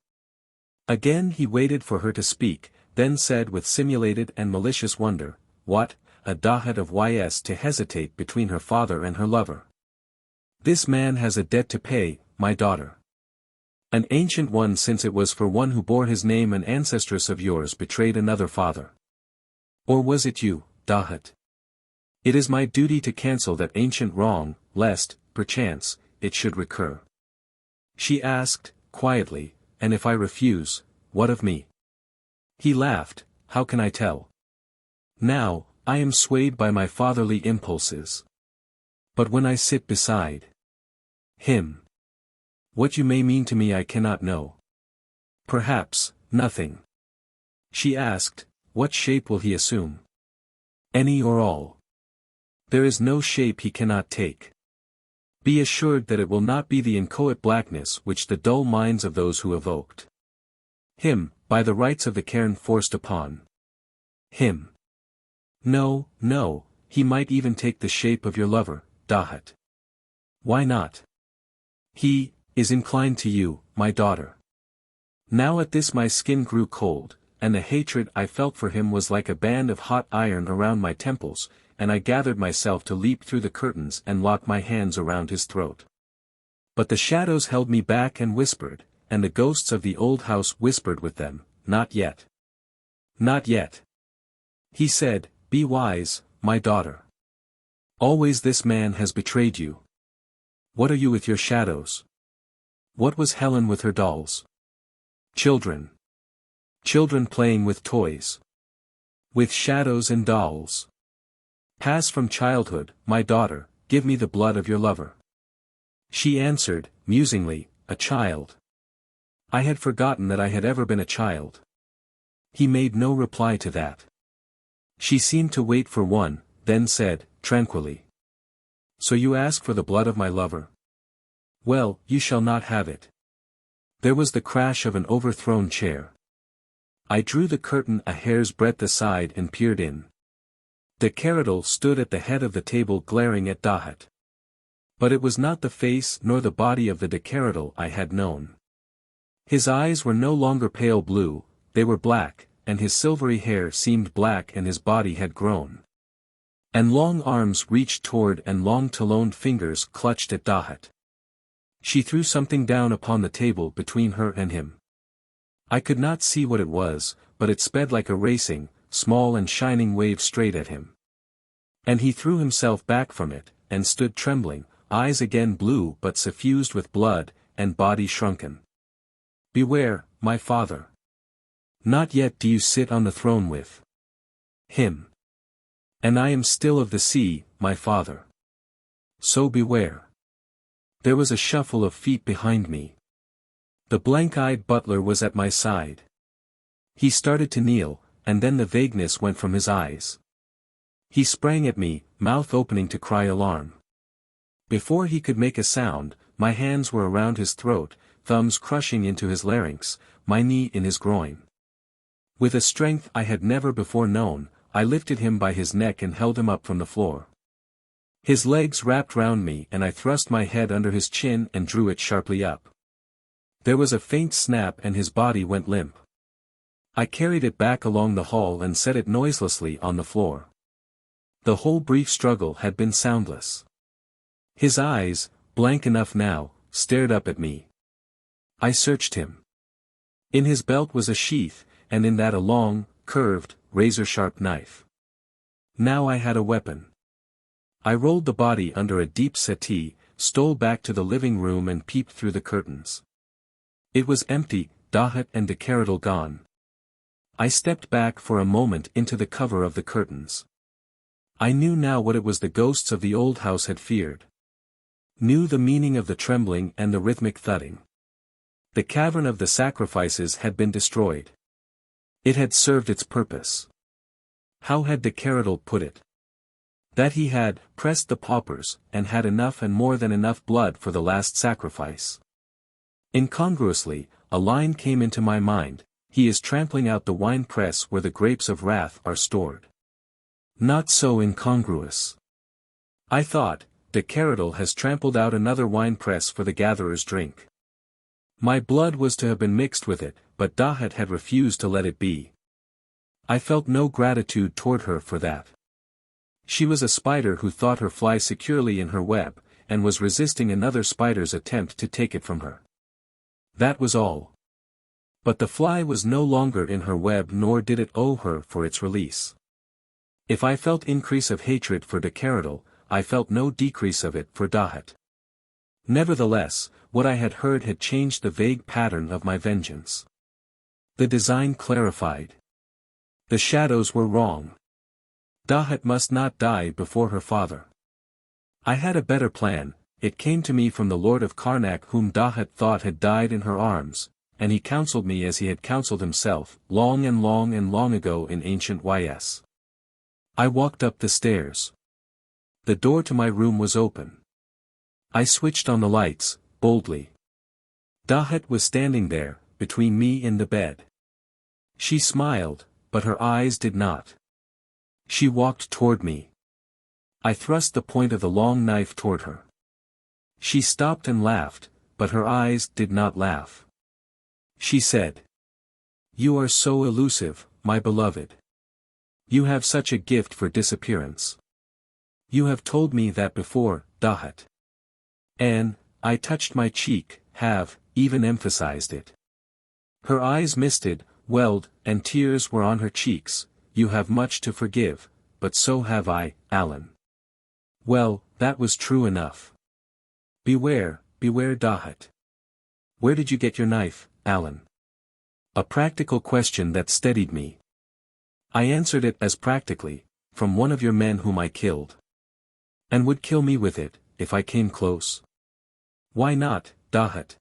Again he waited for her to speak, then said with simulated and malicious wonder, what, a Dahut of Ys to hesitate between her father and her lover. This man has a debt to pay, my daughter. An ancient one, since it was for one who bore his name an ancestress of yours betrayed another father. Or was it you, Dahut? It is my duty to cancel that ancient wrong, lest, perchance, it should recur. She asked, quietly, and if I refuse, what of me? He laughed, how can I tell? Now, I am swayed by my fatherly impulses. But when I sit beside him, what you may mean to me I cannot know. Perhaps, nothing. She asked, what shape will he assume? Any or all. There is no shape he cannot take. Be assured that it will not be the inchoate blackness which the dull minds of those who evoked him, by the rites of the cairn forced upon him. No, no, he might even take the shape of your lover, Dahut. Why not? He is inclined to you, my daughter. Now at this my skin grew cold, and the hatred I felt for him was like a band of hot iron around my temples, and I gathered myself to leap through the curtains and lock my hands around his throat. But the shadows held me back and whispered, and the ghosts of the old house whispered with them, not yet. Not yet. He said, be wise, my daughter. Always this man has betrayed you. What are you with your shadows? What was Helen with her dolls? Children. Children playing with toys. With shadows and dolls. Pass from childhood, my daughter, give me the blood of your lover. She answered, musingly, a child. I had forgotten that I had ever been a child. He made no reply to that. She seemed to wait for one, then said, tranquilly. So you ask for the blood of my lover? Well, you shall not have it. There was the crash of an overthrown chair. I drew the curtain a hair's breadth aside and peered in. The Keradel stood at the head of the table glaring at Dahut. But it was not the face nor the body of the Keradel I had known. His eyes were no longer pale blue, they were black, and his silvery hair seemed black and his body had grown. And long arms reached toward and long taloned fingers clutched at Dahut. She threw something down upon the table between her and him. I could not see what it was, but it sped like a racing, small and shining wave straight at him. And he threw himself back from it, and stood trembling, eyes again blue but suffused with blood, and body shrunken. Beware, my father. Not yet do you sit on the throne with him. And I am still of the sea, my father. So beware. There was a shuffle of feet behind me. The blank-eyed butler was at my side. He started to kneel, and then the vagueness went from his eyes. He sprang at me, mouth opening to cry alarm. Before he could make a sound, my hands were around his throat, thumbs crushing into his larynx, my knee in his groin. With a strength I had never before known, I lifted him by his neck and held him up from the floor. His legs wrapped round me and I thrust my head under his chin and drew it sharply up. There was a faint snap and his body went limp. I carried it back along the hall and set it noiselessly on the floor. The whole brief struggle had been soundless. His eyes, blank enough now, stared up at me. I searched him. In his belt was a sheath, and in that a long, curved, razor-sharp knife. Now I had a weapon. I rolled the body under a deep settee, stole back to the living room and peeped through the curtains. It was empty, Dahut and Keradel gone. I stepped back for a moment into the cover of the curtains. I knew now what it was the ghosts of the old house had feared. Knew the meaning of the trembling and the rhythmic thudding. The cavern of the sacrifices had been destroyed. It had served its purpose. How had Keradel put it? That he had pressed the paupers, and had enough and more than enough blood for the last sacrifice. Incongruously, a line came into my mind, he is trampling out the wine-press where the grapes of wrath are stored. Not so incongruous. I thought, Keradel has trampled out another wine-press for the gatherer's drink. My blood was to have been mixed with it, but Dahut had refused to let it be. I felt no gratitude toward her for that. She was a spider who thought her fly securely in her web, and was resisting another spider's attempt to take it from her. That was all. But the fly was no longer in her web nor did it owe her for its release. If I felt increase of hatred for Keradel, I felt no decrease of it for Dahut. Nevertheless, what I had heard had changed the vague pattern of my vengeance. The design clarified. The shadows were wrong. Dahut must not die before her father. I had a better plan. It came to me from the Lord of Caranac, whom Dahut thought had died in her arms, and he counseled me as he had counseled himself, long and long and long ago in ancient Ys. I walked up the stairs. The door to my room was open. I switched on the lights, boldly. Dahut was standing there, between me and the bed. She smiled, but her eyes did not. She walked toward me. I thrust the point of the long knife toward her. She stopped and laughed, but her eyes did not laugh. She said, "You are so elusive, my beloved. You have such a gift for disappearance. You have told me that before, Dahut. And, I touched my cheek, have, even emphasized it." Her eyes misted, welled, and tears were on her cheeks. "You have much to forgive, but so have I, Alan." Well, that was true enough. Beware, beware, Dahut. Where did you get your knife, Alan? A practical question that steadied me. I answered it as practically, from one of your men whom I killed. And would kill me with it, if I came close. Why not, Dahut?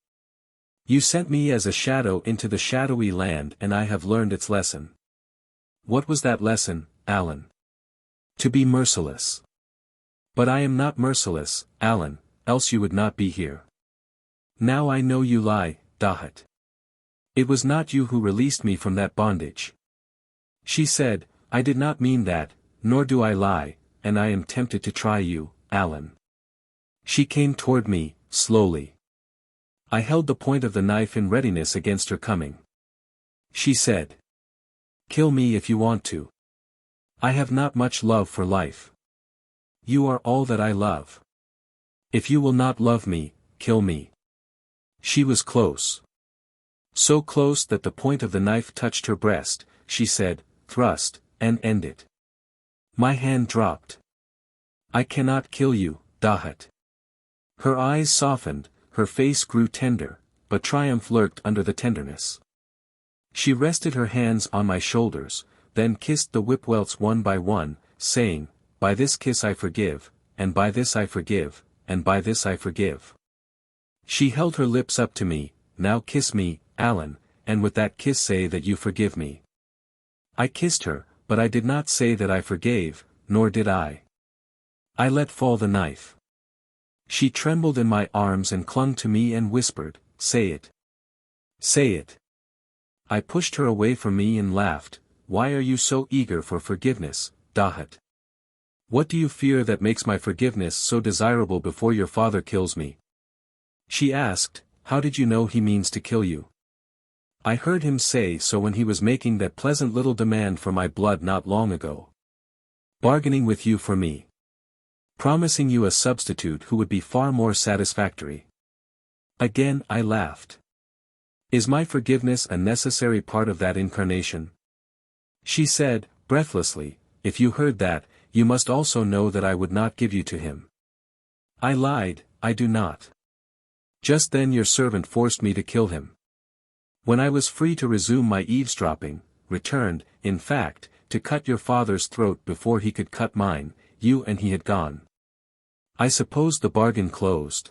You sent me as a shadow into the shadowy land, and I have learned its lesson. What was that lesson, Alan? To be merciless. But I am not merciless, Alan, else you would not be here. Now I know you lie, Dahut. It was not you who released me from that bondage. She said, I did not mean that, nor do I lie, and I am tempted to try you, Alan. She came toward me, slowly. I held the point of the knife in readiness against her coming. She said, "Kill me if you want to. I have not much love for life. You are all that I love. If you will not love me, kill me." She was close. So close that the point of the knife touched her breast. She said, "Thrust, and end it." My hand dropped. "I cannot kill you, Dahut." Her eyes softened, her face grew tender, but triumph lurked under the tenderness. She rested her hands on my shoulders, then kissed the whipwelts one by one, saying, "By this kiss I forgive, and by this I forgive, and by this I forgive." She held her lips up to me. "Now kiss me, Alan, and with that kiss say that you forgive me." I kissed her, but I did not say that I forgave, nor did I. I let fall the knife. She trembled in my arms and clung to me and whispered, "Say it. Say it." I pushed her away from me and laughed. "Why are you so eager for forgiveness, Dahut? What do you fear that makes my forgiveness so desirable before your father kills me?" She asked, "How did you know he means to kill you?" I heard him say so when he was making that pleasant little demand for my blood not long ago. Bargaining with you for me. Promising you a substitute who would be far more satisfactory. Again I laughed. Is my forgiveness a necessary part of that incarnation? She said, breathlessly, "If you heard that, you must also know that I would not give you to him." I lied, "I do not. Just then your servant forced me to kill him. When I was free to resume my eavesdropping, returned, in fact, to cut your father's throat before he could cut mine, you and he had gone. I suppose the bargain closed.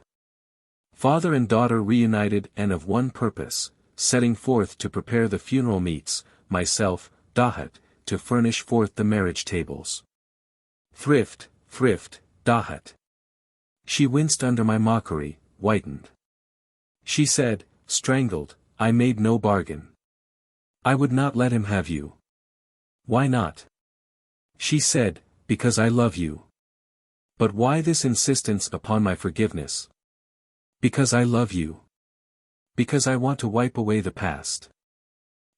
Father and daughter reunited and of one purpose, setting forth to prepare the funeral meats, myself, Dahut, to furnish forth the marriage tables. Thrift, Dahut. She winced under my mockery, whitened. She said, strangled, "I made no bargain. I would not let him have you." "Why not?" She said, "Because I love you." "But why this insistence upon my forgiveness?" "Because I love you. Because I want to wipe away the past.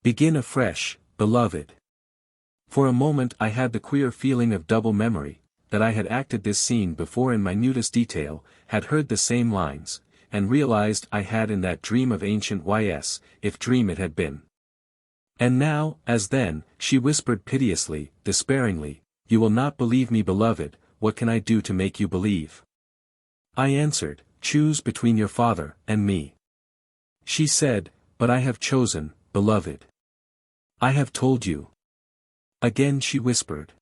Begin afresh, beloved." For a moment I had the queer feeling of double memory, that I had acted this scene before in minutest detail, had heard the same lines, and realized I had in that dream of ancient Ys, if dream it had been. And now, as then, she whispered piteously, despairingly, "You will not believe me, beloved, what can I do to make you believe?" I answered, choose between your father and me. She said, but I have chosen, beloved. I have told you. Again she whispered.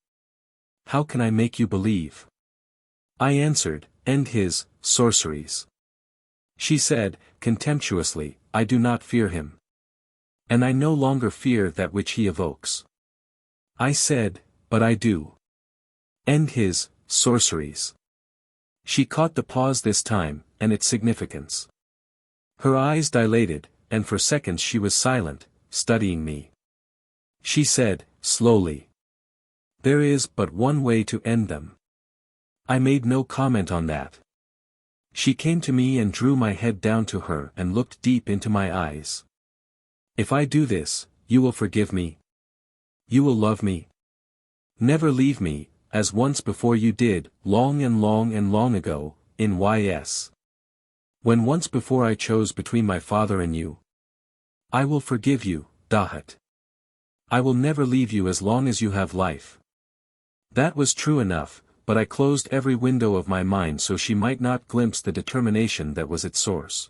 How can I make you believe? I answered, end his sorceries. She said, contemptuously, I do not fear him. And I no longer fear that which he evokes. I said, but I do. End his sorceries. She caught the pause this time, and its significance. Her eyes dilated, and for seconds she was silent, studying me. She said, slowly. There is but one way to end them. I made no comment on that. She came to me and drew my head down to her and looked deep into my eyes. If I do this, you will forgive me? You will love me? Never leave me, as once before you did, long and long and long ago, in Y.S. When once before I chose between my father and you. I will forgive you, Dahut. I will never leave you as long as you have life. That was true enough, but I closed every window of my mind so she might not glimpse the determination that was its source.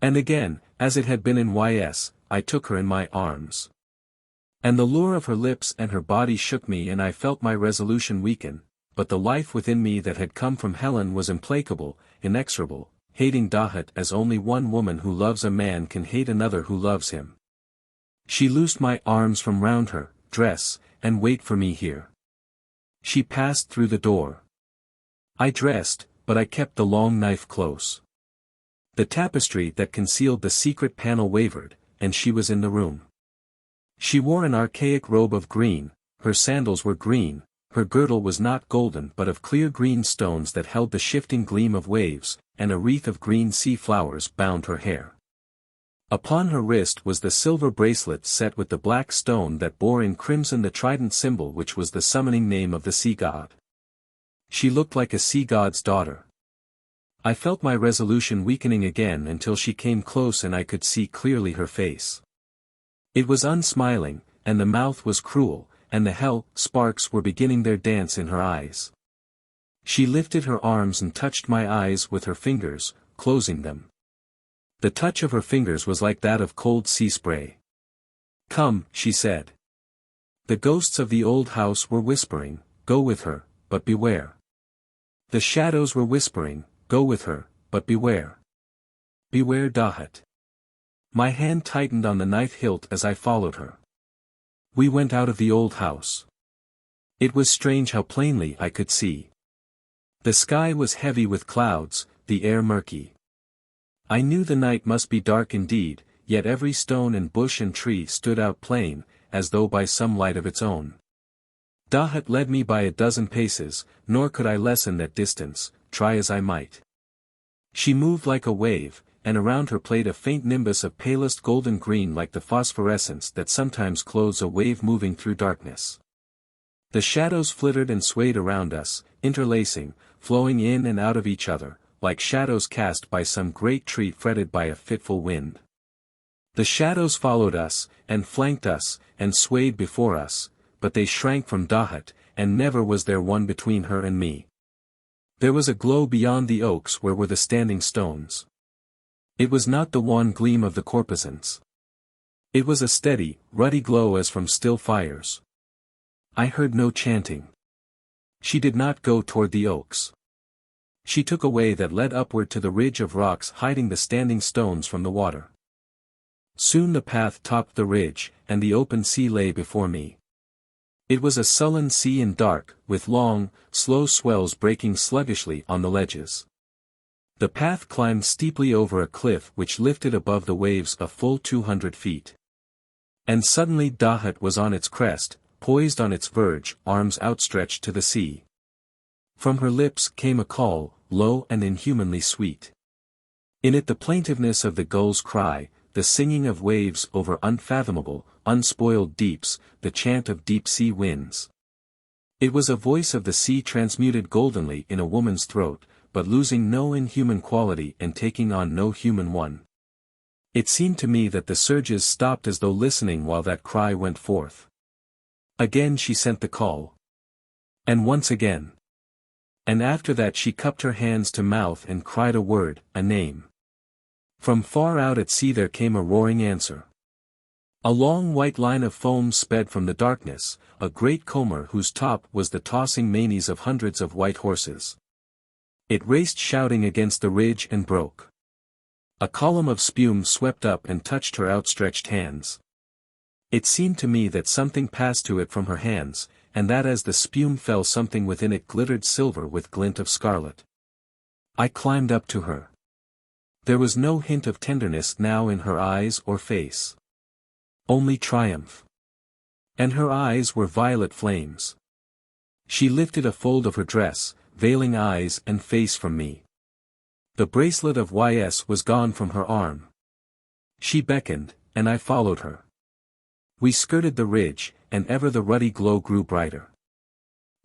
And again, as it had been in Y.S., I took her in my arms. And the lure of her lips and her body shook me and I felt my resolution weaken, but the life within me that had come from Helen was implacable, inexorable, hating Dahut as only one woman who loves a man can hate another who loves him. She loosed my arms from round her, dress, and wait for me here. She passed through the door. I dressed, but I kept the long knife close. The tapestry that concealed the secret panel wavered, and she was in the room. She wore an archaic robe of green, her sandals were green, her girdle was not golden but of clear green stones that held the shifting gleam of waves, and a wreath of green sea flowers bound her hair. Upon her wrist was the silver bracelet set with the black stone that bore in crimson the trident symbol which was the summoning name of the sea god. She looked like a sea god's daughter. I felt my resolution weakening again until she came close and I could see clearly her face. It was unsmiling, and the mouth was cruel, and the hell sparks were beginning their dance in her eyes. She lifted her arms and touched my eyes with her fingers, closing them. The touch of her fingers was like that of cold sea spray. Come, she said. The ghosts of the old house were whispering, go with her, but beware. The shadows were whispering, go with her, but beware. Beware Dahut. My hand tightened on the knife hilt as I followed her. We went out of the old house. It was strange how plainly I could see. The sky was heavy with clouds, the air murky. I knew the night must be dark indeed, yet every stone and bush and tree stood out plain, as though by some light of its own. Dahut led me by a dozen paces, nor could I lessen that distance, try as I might. She moved like a wave, and around her played a faint nimbus of palest golden green like the phosphorescence that sometimes clothes a wave moving through darkness. The shadows flittered and swayed around us, interlacing, flowing in and out of each other, like shadows cast by some great tree fretted by a fitful wind. The shadows followed us, and flanked us, and swayed before us, but they shrank from Dahut, and never was there one between her and me. There was a glow beyond the oaks where were the standing stones. It was not the wan gleam of the corposants. It was a steady, ruddy glow as from still fires. I heard no chanting. She did not go toward the oaks. She took a way that led upward to the ridge of rocks hiding the standing stones from the water. Soon the path topped the ridge, and the open sea lay before me. It was a sullen sea and dark, with long, slow swells breaking sluggishly on the ledges. The path climbed steeply over a cliff which lifted above the waves a full 200 feet. And suddenly Dahut was on its crest, poised on its verge, arms outstretched to the sea. From her lips came a call, low and inhumanly sweet. In it the plaintiveness of the gull's cry, the singing of waves over unfathomable, unspoiled deeps, the chant of deep-sea winds. It was a voice of the sea transmuted goldenly in a woman's throat, but losing no inhuman quality and taking on no human one. It seemed to me that the surges stopped as though listening while that cry went forth. Again she sent the call. And once again. And after that she cupped her hands to mouth and cried a word, a name. From far out at sea there came a roaring answer. A long white line of foam sped from the darkness, a great comber whose top was the tossing manes of hundreds of white horses. It raced shouting against the ridge and broke. A column of spume swept up and touched her outstretched hands. It seemed to me that something passed to it from her hands, and that as the spume fell something within it glittered silver with glint of scarlet. I climbed up to her. There was no hint of tenderness now in her eyes or face. Only triumph. And her eyes were violet flames. She lifted a fold of her dress, veiling eyes and face from me. The bracelet of YS was gone from her arm. She beckoned, and I followed her. We skirted the ridge, and ever the ruddy glow grew brighter.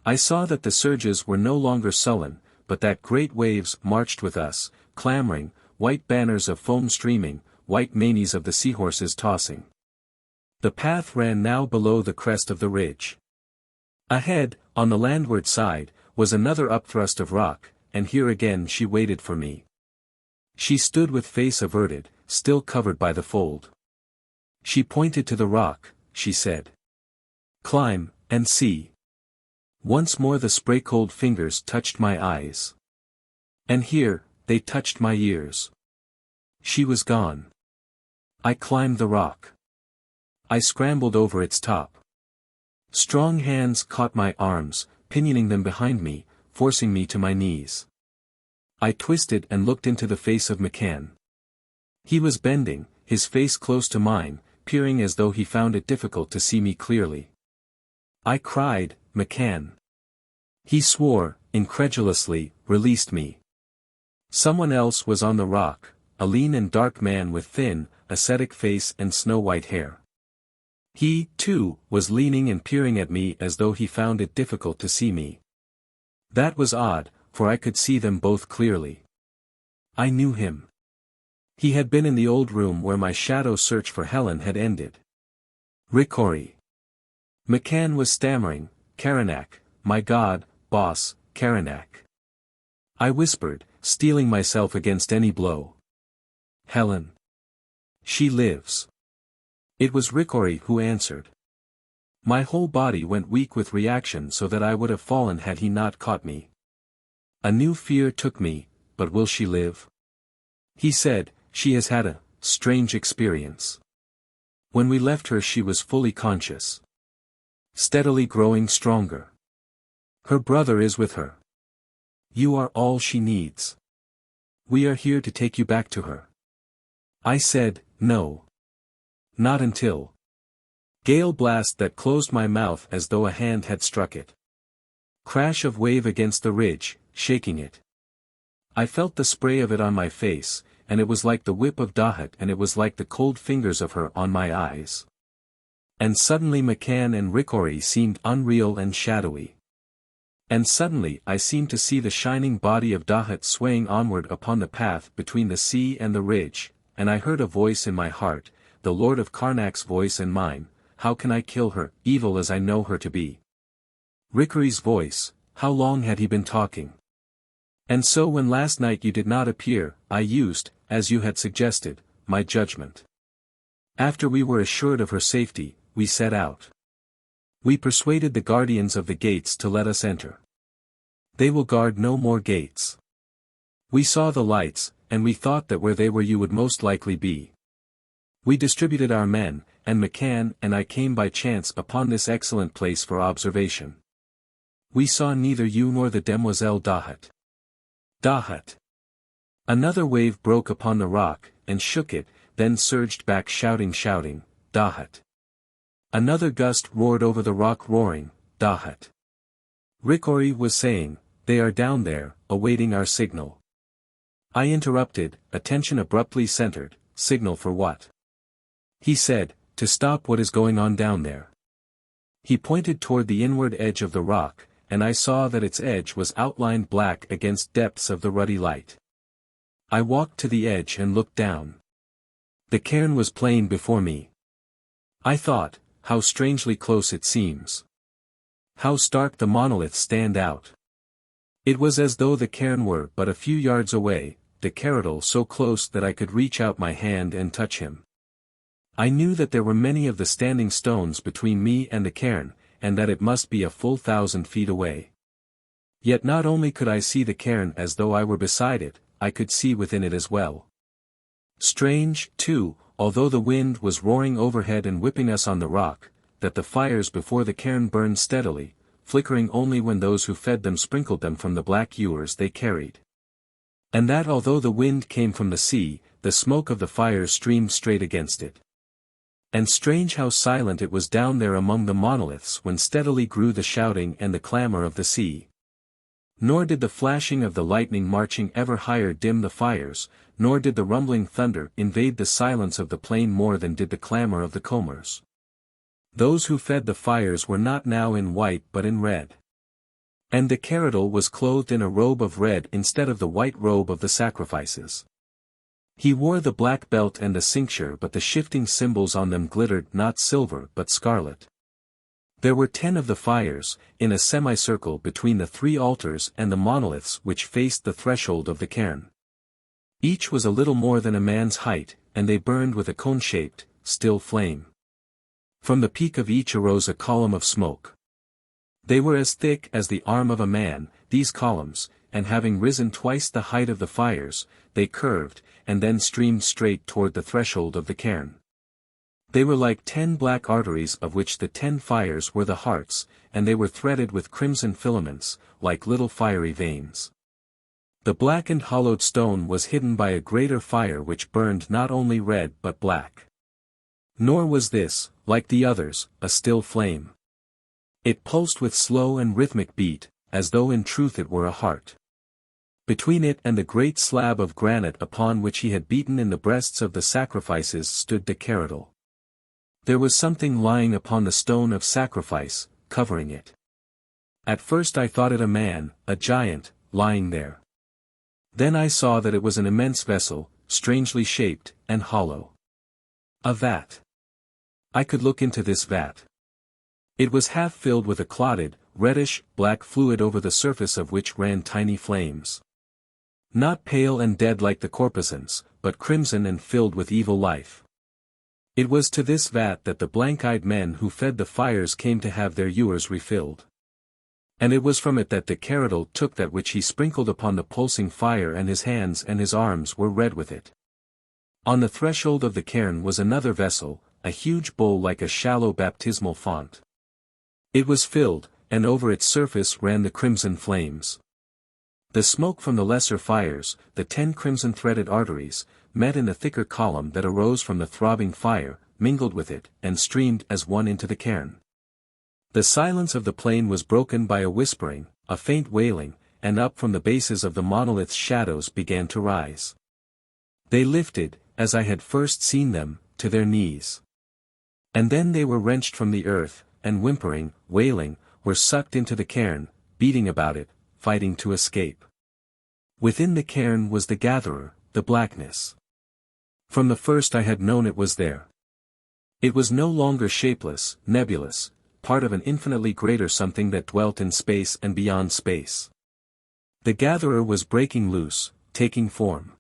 I saw that the surges were no longer sullen, but that great waves marched with us, clamoring, white banners of foam streaming, white manes of the seahorses tossing. The path ran now below the crest of the ridge. Ahead, on the landward side, was another upthrust of rock, and here again she waited for me. She stood with face averted, still covered by the fold. She pointed to the rock, she said. Climb, and see. Once more the spray-cold fingers touched my eyes. And here, they touched my ears. She was gone. I climbed the rock. I scrambled over its top. Strong hands caught my arms, pinioning them behind me, forcing me to my knees. I twisted and looked into the face of McCann. He was bending, his face close to mine, peering as though he found it difficult to see me clearly. I cried, McCann. He swore, incredulously, released me. Someone else was on the rock, a lean and dark man with thin, ascetic face and snow-white hair. He, too, was leaning and peering at me as though he found it difficult to see me. That was odd, for I could see them both clearly. I knew him. He had been in the old room where my shadow search for Helen had ended. Rickory. McCann was stammering, Caranac, my God, boss, Caranac. I whispered, steeling myself against any blow. Helen. She lives. It was Rickory who answered. My whole body went weak with reaction so that I would have fallen had he not caught me. A new fear took me, but will she live? He said, she has had a strange experience. When we left her she was fully conscious. Steadily growing stronger. Her brother is with her. You are all she needs. We are here to take you back to her. I said, no. Not until. Gale blast that closed my mouth as though a hand had struck it. Crash of wave against the ridge, shaking it. I felt the spray of it on my face, and it was like the whip of Dahut and it was like the cold fingers of her on my eyes. And suddenly McCann and Rickory seemed unreal and shadowy. And suddenly I seemed to see the shining body of Dahut swaying onward upon the path between the sea and the ridge, and I heard a voice in my heart, the Lord of Carnac's voice and mine, how can I kill her, evil as I know her to be? Rickory's voice, how long had he been talking? And so when last night you did not appear, I used, as you had suggested, my judgment. After we were assured of her safety, we set out. We persuaded the guardians of the gates to let us enter. They will guard no more gates. We saw the lights, and we thought that where they were you would most likely be. We distributed our men, and McCann and I came by chance upon this excellent place for observation. We saw neither you nor the Demoiselle Dahut. Dahut. Another wave broke upon the rock, and shook it, then surged back shouting, Dahut. Another gust roared over the rock roaring, Dahut. Rickory was saying, they are down there, awaiting our signal. I interrupted, attention abruptly centered, signal for what? He said, to stop what is going on down there. He pointed toward the inward edge of the rock, and I saw that its edge was outlined black against depths of the ruddy light. I walked to the edge and looked down. The cairn was plain before me. I thought, how strangely close it seems. How stark the monoliths stand out. It was as though the cairn were but a few yards away, the Keradel so close that I could reach out my hand and touch him. I knew that there were many of the standing stones between me and the cairn, and that it must be a full 1,000 feet away. Yet not only could I see the cairn as though I were beside it, I could see within it as well. Strange, too, although the wind was roaring overhead and whipping us on the rock, that the fires before the cairn burned steadily, flickering only when those who fed them sprinkled them from the black ewers they carried. And that although the wind came from the sea, the smoke of the fires streamed straight against it. And strange how silent it was down there among the monoliths when steadily grew the shouting and the clamor of the sea. Nor did the flashing of the lightning marching ever higher dim the fires, nor did the rumbling thunder invade the silence of the plain more than did the clamor of the combers. Those who fed the fires were not now in white but in red. And the Keradel was clothed in a robe of red instead of the white robe of the sacrifices. He wore the black belt and the cincture, but the shifting symbols on them glittered not silver but scarlet. There were 10 of the fires, in a semicircle between the 3 altars and the monoliths which faced the threshold of the cairn. Each was a little more than a man's height, and they burned with a cone-shaped, still flame. From the peak of each arose a column of smoke. They were as thick as the arm of a man, these columns, and having risen twice the height of the fires, they curved, and then streamed straight toward the threshold of the cairn. They were like 10 black arteries of which the 10 fires were the hearts, and they were threaded with crimson filaments, like little fiery veins. The blackened hollowed stone was hidden by a greater fire which burned not only red but black. Nor was this, like the others, a still flame. It pulsed with slow and rhythmic beat, as though in truth it were a heart. Between it and the great slab of granite upon which he had beaten in the breasts of the sacrifices stood the Keradel. There was something lying upon the stone of sacrifice, covering it. At first I thought it a man, a giant, lying there. Then I saw that it was an immense vessel, strangely shaped, and hollow. A vat. I could look into this vat. It was half filled with a clotted, reddish, black fluid over the surface of which ran tiny flames. Not pale and dead like the corpuscles, but crimson and filled with evil life. It was to this vat that the blank-eyed men who fed the fires came to have their ewers refilled. And it was from it that the Keradel took that which he sprinkled upon the pulsing fire, and his hands and his arms were red with it. On the threshold of the cairn was another vessel, a huge bowl like a shallow baptismal font. It was filled, and over its surface ran the crimson flames. The smoke from the lesser fires, the 10 crimson-threaded arteries, met in the thicker column that arose from the throbbing fire, mingled with it, and streamed as one into the cairn. The silence of the plain was broken by a whispering, a faint wailing, and up from the bases of the monoliths shadows began to rise. They lifted, as I had first seen them, to their knees. And then they were wrenched from the earth, and whimpering, wailing, were sucked into the cairn, beating about it, fighting to escape. Within the cairn was the gatherer, the blackness. From the first I had known it was there. It was no longer shapeless, nebulous, part of an infinitely greater something that dwelt in space and beyond space. The gatherer was breaking loose, taking form.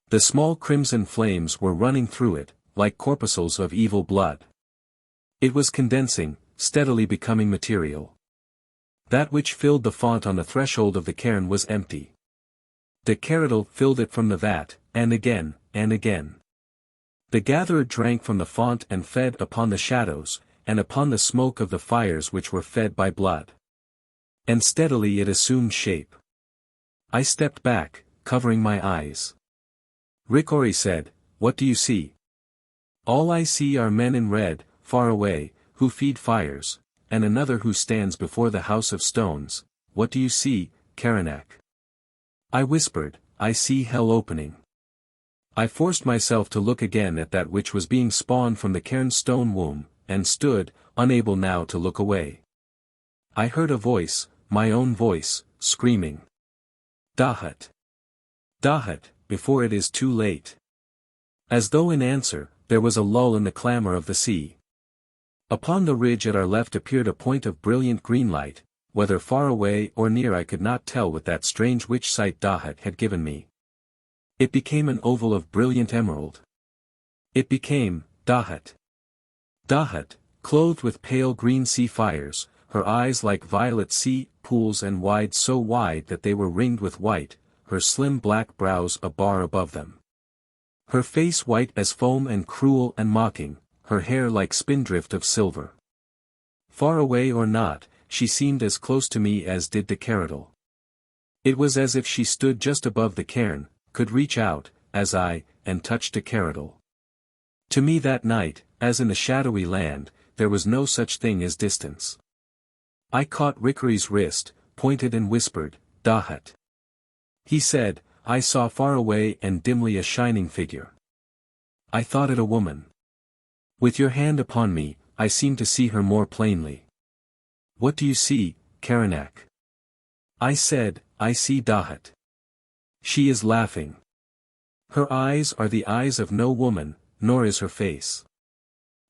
The small crimson flames were running through it, like corpuscles of evil blood. It was condensing, steadily becoming material. That which filled the font on the threshold of the cairn was empty. The Keradel filled it from the vat, and again, and again. The gatherer drank from the font and fed upon the shadows, and upon the smoke of the fires which were fed by blood. And steadily it assumed shape. I stepped back, covering my eyes. Ricori said, "What do you see?" "All I see are men in red, far away, who feed fires, and another who stands before the house of stones." "What do you see, Caranac?" I whispered, "I see hell opening." I forced myself to look again at that which was being spawned from the cairn's stone womb, and stood, unable now to look away. I heard a voice, my own voice, screaming, "Dahut! Dahut, before it is too late." As though in answer, there was a lull in the clamor of the sea. Upon the ridge at our left appeared a point of brilliant green light, whether far away or near I could not tell with that strange witch sight Dahut had given me. It became an oval of brilliant emerald. It became Dahut. Dahut, clothed with pale green sea fires, her eyes like violet sea pools and wide, so wide that they were ringed with white, her slim black brows a bar above them. Her face white as foam and cruel and mocking, her hair like spindrift of silver. Far away or not, she seemed as close to me as did the Keradel. It was as if she stood just above the cairn, could reach out, as I, and touch the Keradel. To me that night, as in the shadowy land, there was no such thing as distance. I caught Rickory's wrist, pointed and whispered, Dahut. He said, I saw far away and dimly a shining figure. I thought it a woman. With your hand upon me, I seemed to see her more plainly. What do you see, Caranac? I said, I see Dahut. She is laughing. Her eyes are the eyes of no woman, nor is her face.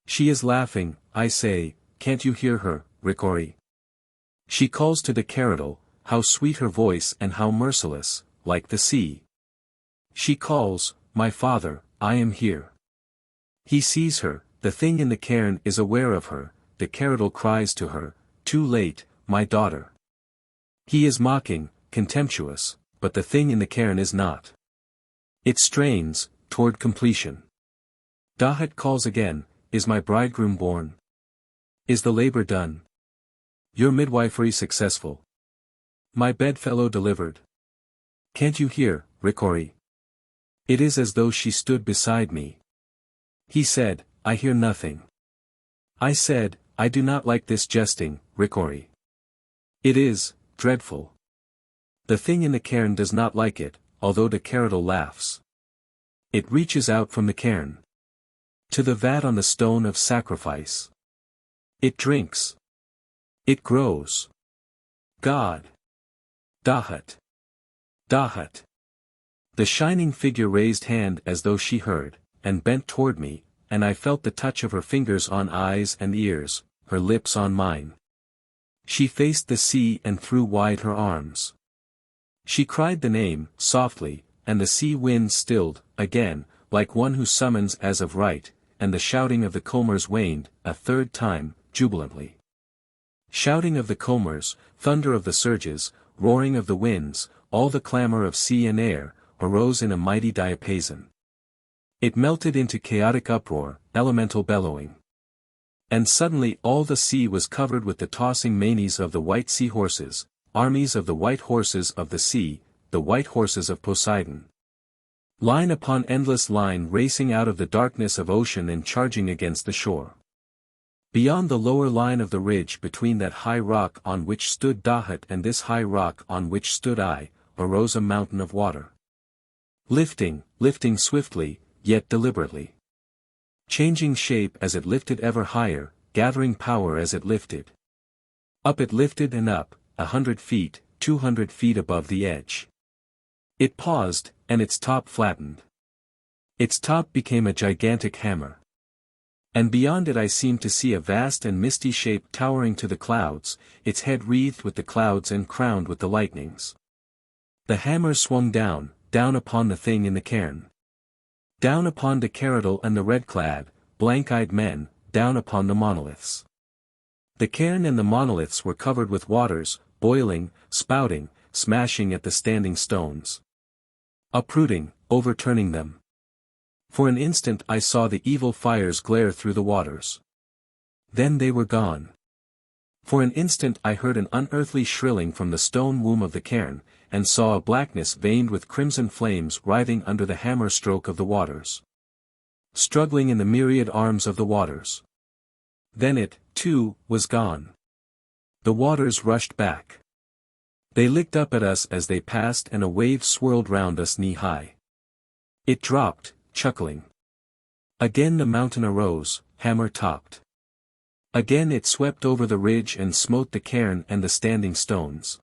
She is laughing, I say, can't you hear her, Rickory? She calls to the Keradel, how sweet her voice and how merciless, like the sea. She calls, my father, I am here. He sees her, the thing in the cairn is aware of her, the Keradel cries to her, too late, my daughter. He is mocking, contemptuous, but the thing in the cairn is not. It strains, toward completion. Dahut calls again, is my bridegroom born? Is the labor done? Your midwifery successful? My bedfellow delivered? Can't you hear, Rickory? It is as though she stood beside me. He said, I hear nothing. I said, I do not like this jesting, Rickory. It is, dreadful. The thing in the cairn does not like it, although the Keradel laughs. It reaches out from the cairn to the vat on the stone of sacrifice. It drinks. It grows. God. Dahut. Dahut. The shining figure raised hand as though she heard, and bent toward me, and I felt the touch of her fingers on eyes and ears, her lips on mine. She faced the sea and threw wide her arms. She cried the name, softly, and the sea wind stilled, again, like one who summons as of right, and the shouting of the combers waned, a third time, jubilantly. Shouting of the combers, thunder of the surges, roaring of the winds, all the clamor of sea and air, arose in a mighty diapason. It melted into chaotic uproar, elemental bellowing. And suddenly all the sea was covered with the tossing manes of the white sea-horses, armies of the white horses of the sea, the white horses of Poseidon. Line upon endless line racing out of the darkness of ocean and charging against the shore. Beyond the lower line of the ridge between that high rock on which stood Dahut and this high rock on which stood I, arose a mountain of water. Lifting swiftly, yet deliberately. Changing shape as it lifted ever higher, gathering power as it lifted. Up it lifted and up, 100 feet, 200 feet above the edge. It paused, and its top flattened. Its top became a gigantic hammer. And beyond it I seemed to see a vast and misty shape towering to the clouds, its head wreathed with the clouds and crowned with the lightnings. The hammer swung down upon the thing in the cairn. Down upon the Keradel and the red-clad, blank-eyed men, down upon the monoliths. The cairn and the monoliths were covered with waters, boiling, spouting, smashing at the standing stones. Uprooting, overturning them. For an instant I saw the evil fires glare through the waters. Then they were gone. For an instant I heard an unearthly shrilling from the stone womb of the cairn, and saw a blackness veined with crimson flames writhing under the hammer stroke of the waters. Struggling in the myriad arms of the waters. Then it, too, was gone. The waters rushed back. They licked up at us as they passed and a wave swirled round us knee-high. It dropped, chuckling. Again the mountain arose, hammer-topped. Again it swept over the ridge and smote the cairn and the standing stones.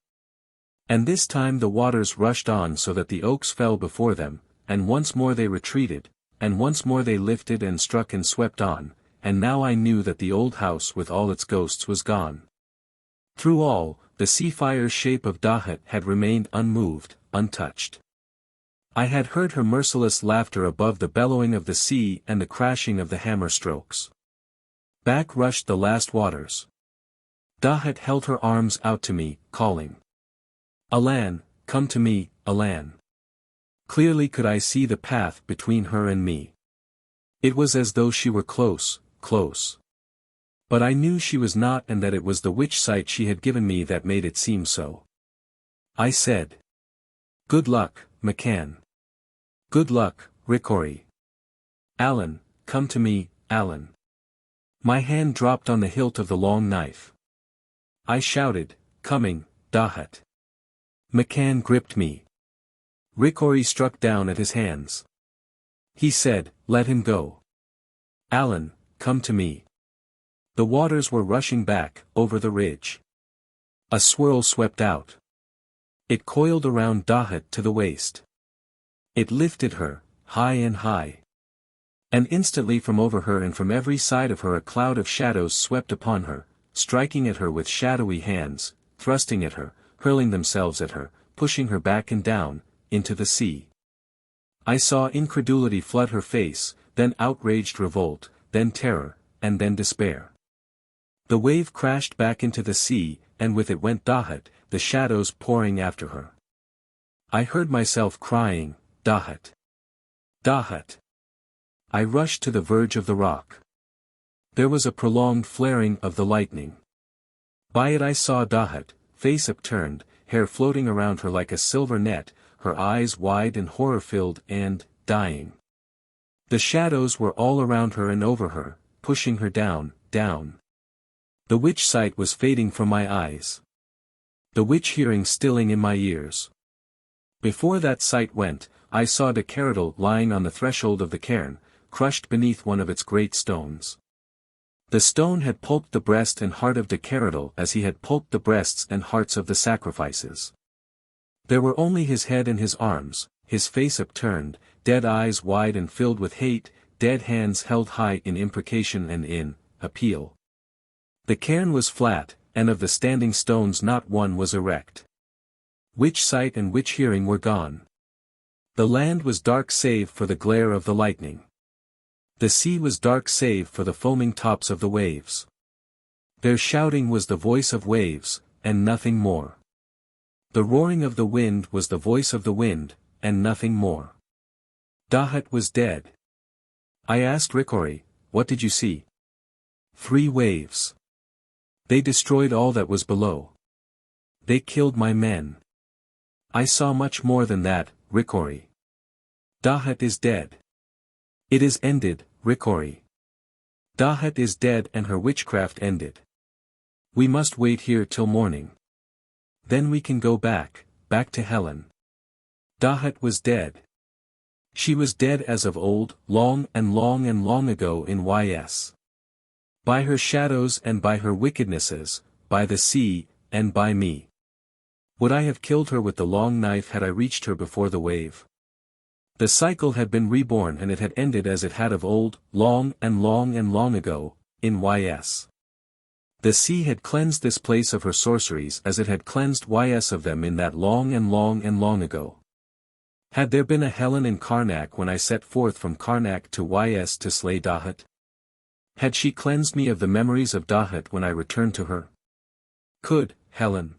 And this time the waters rushed on so that the oaks fell before them, and once more they retreated, and once more they lifted and struck and swept on, and now I knew that the old house with all its ghosts was gone. Through all, the sea-fire's shape of Dahut had remained unmoved, untouched. I had heard her merciless laughter above the bellowing of the sea and the crashing of the hammer strokes. Back rushed the last waters. Dahut held her arms out to me, calling. Alan, come to me, Alan. Clearly could I see the path between her and me. It was as though she were close, close. But I knew she was not, and that it was the witch sight she had given me that made it seem so. I said. Good luck, McCann. Good luck, Rickory. Alan, come to me, Alan. My hand dropped on the hilt of the long knife. I shouted, coming, Dahut. McCann gripped me. Rickory struck down at his hands. He said, let him go. Alan, come to me. The waters were rushing back, over the ridge. A swirl swept out. It coiled around Dahut to the waist. It lifted her, high and high. And instantly from over her and from every side of her a cloud of shadows swept upon her, striking at her with shadowy hands, thrusting at her, hurling themselves at her, pushing her back and down, into the sea. I saw incredulity flood her face, then outraged revolt, then terror, and then despair. The wave crashed back into the sea, and with it went Dahut, the shadows pouring after her. I heard myself crying, Dahut. Dahut. I rushed to the verge of the rock. There was a prolonged flaring of the lightning. By it I saw Dahut, face upturned, hair floating around her like a silver net, her eyes wide and horror-filled and, dying. The shadows were all around her and over her, pushing her down, down. The witch sight was fading from my eyes. The witch hearing stilling in my ears. Before that sight went, I saw the Keradel lying on the threshold of the cairn, crushed beneath one of its great stones. The stone had pulped the breast and heart of the Keradel as he had pulped the breasts and hearts of the sacrifices. There were only his head and his arms, his face upturned, dead eyes wide and filled with hate, dead hands held high in imprecation and in appeal. The cairn was flat, and of the standing stones not one was erect. Witch sight and witch hearing were gone. The land was dark save for the glare of the lightning. The sea was dark save for the foaming tops of the waves. Their shouting was the voice of waves, and nothing more. The roaring of the wind was the voice of the wind, and nothing more. Dahut was dead. I asked Rickory, what did you see? 3 waves. They destroyed all that was below. They killed my men. I saw much more than that, Rickory. Dahut is dead. It is ended, Rickory. Dahut is dead and her witchcraft ended. We must wait here till morning. Then we can go back to Helen. Dahut was dead. She was dead as of old, long and long and long ago in Y.S. By her shadows and by her wickednesses, by the sea, and by me. Would I have killed her with the long knife had I reached her before the wave? The cycle had been reborn and it had ended as it had of old, long and long and long ago, in Y.S. The sea had cleansed this place of her sorceries as it had cleansed Y.S. of them in that long and long and long ago. Had there been a Helen in Caranac when I set forth from Caranac to Y.S. to slay Dahut? Had she cleansed me of the memories of Dahut when I returned to her? Could Helen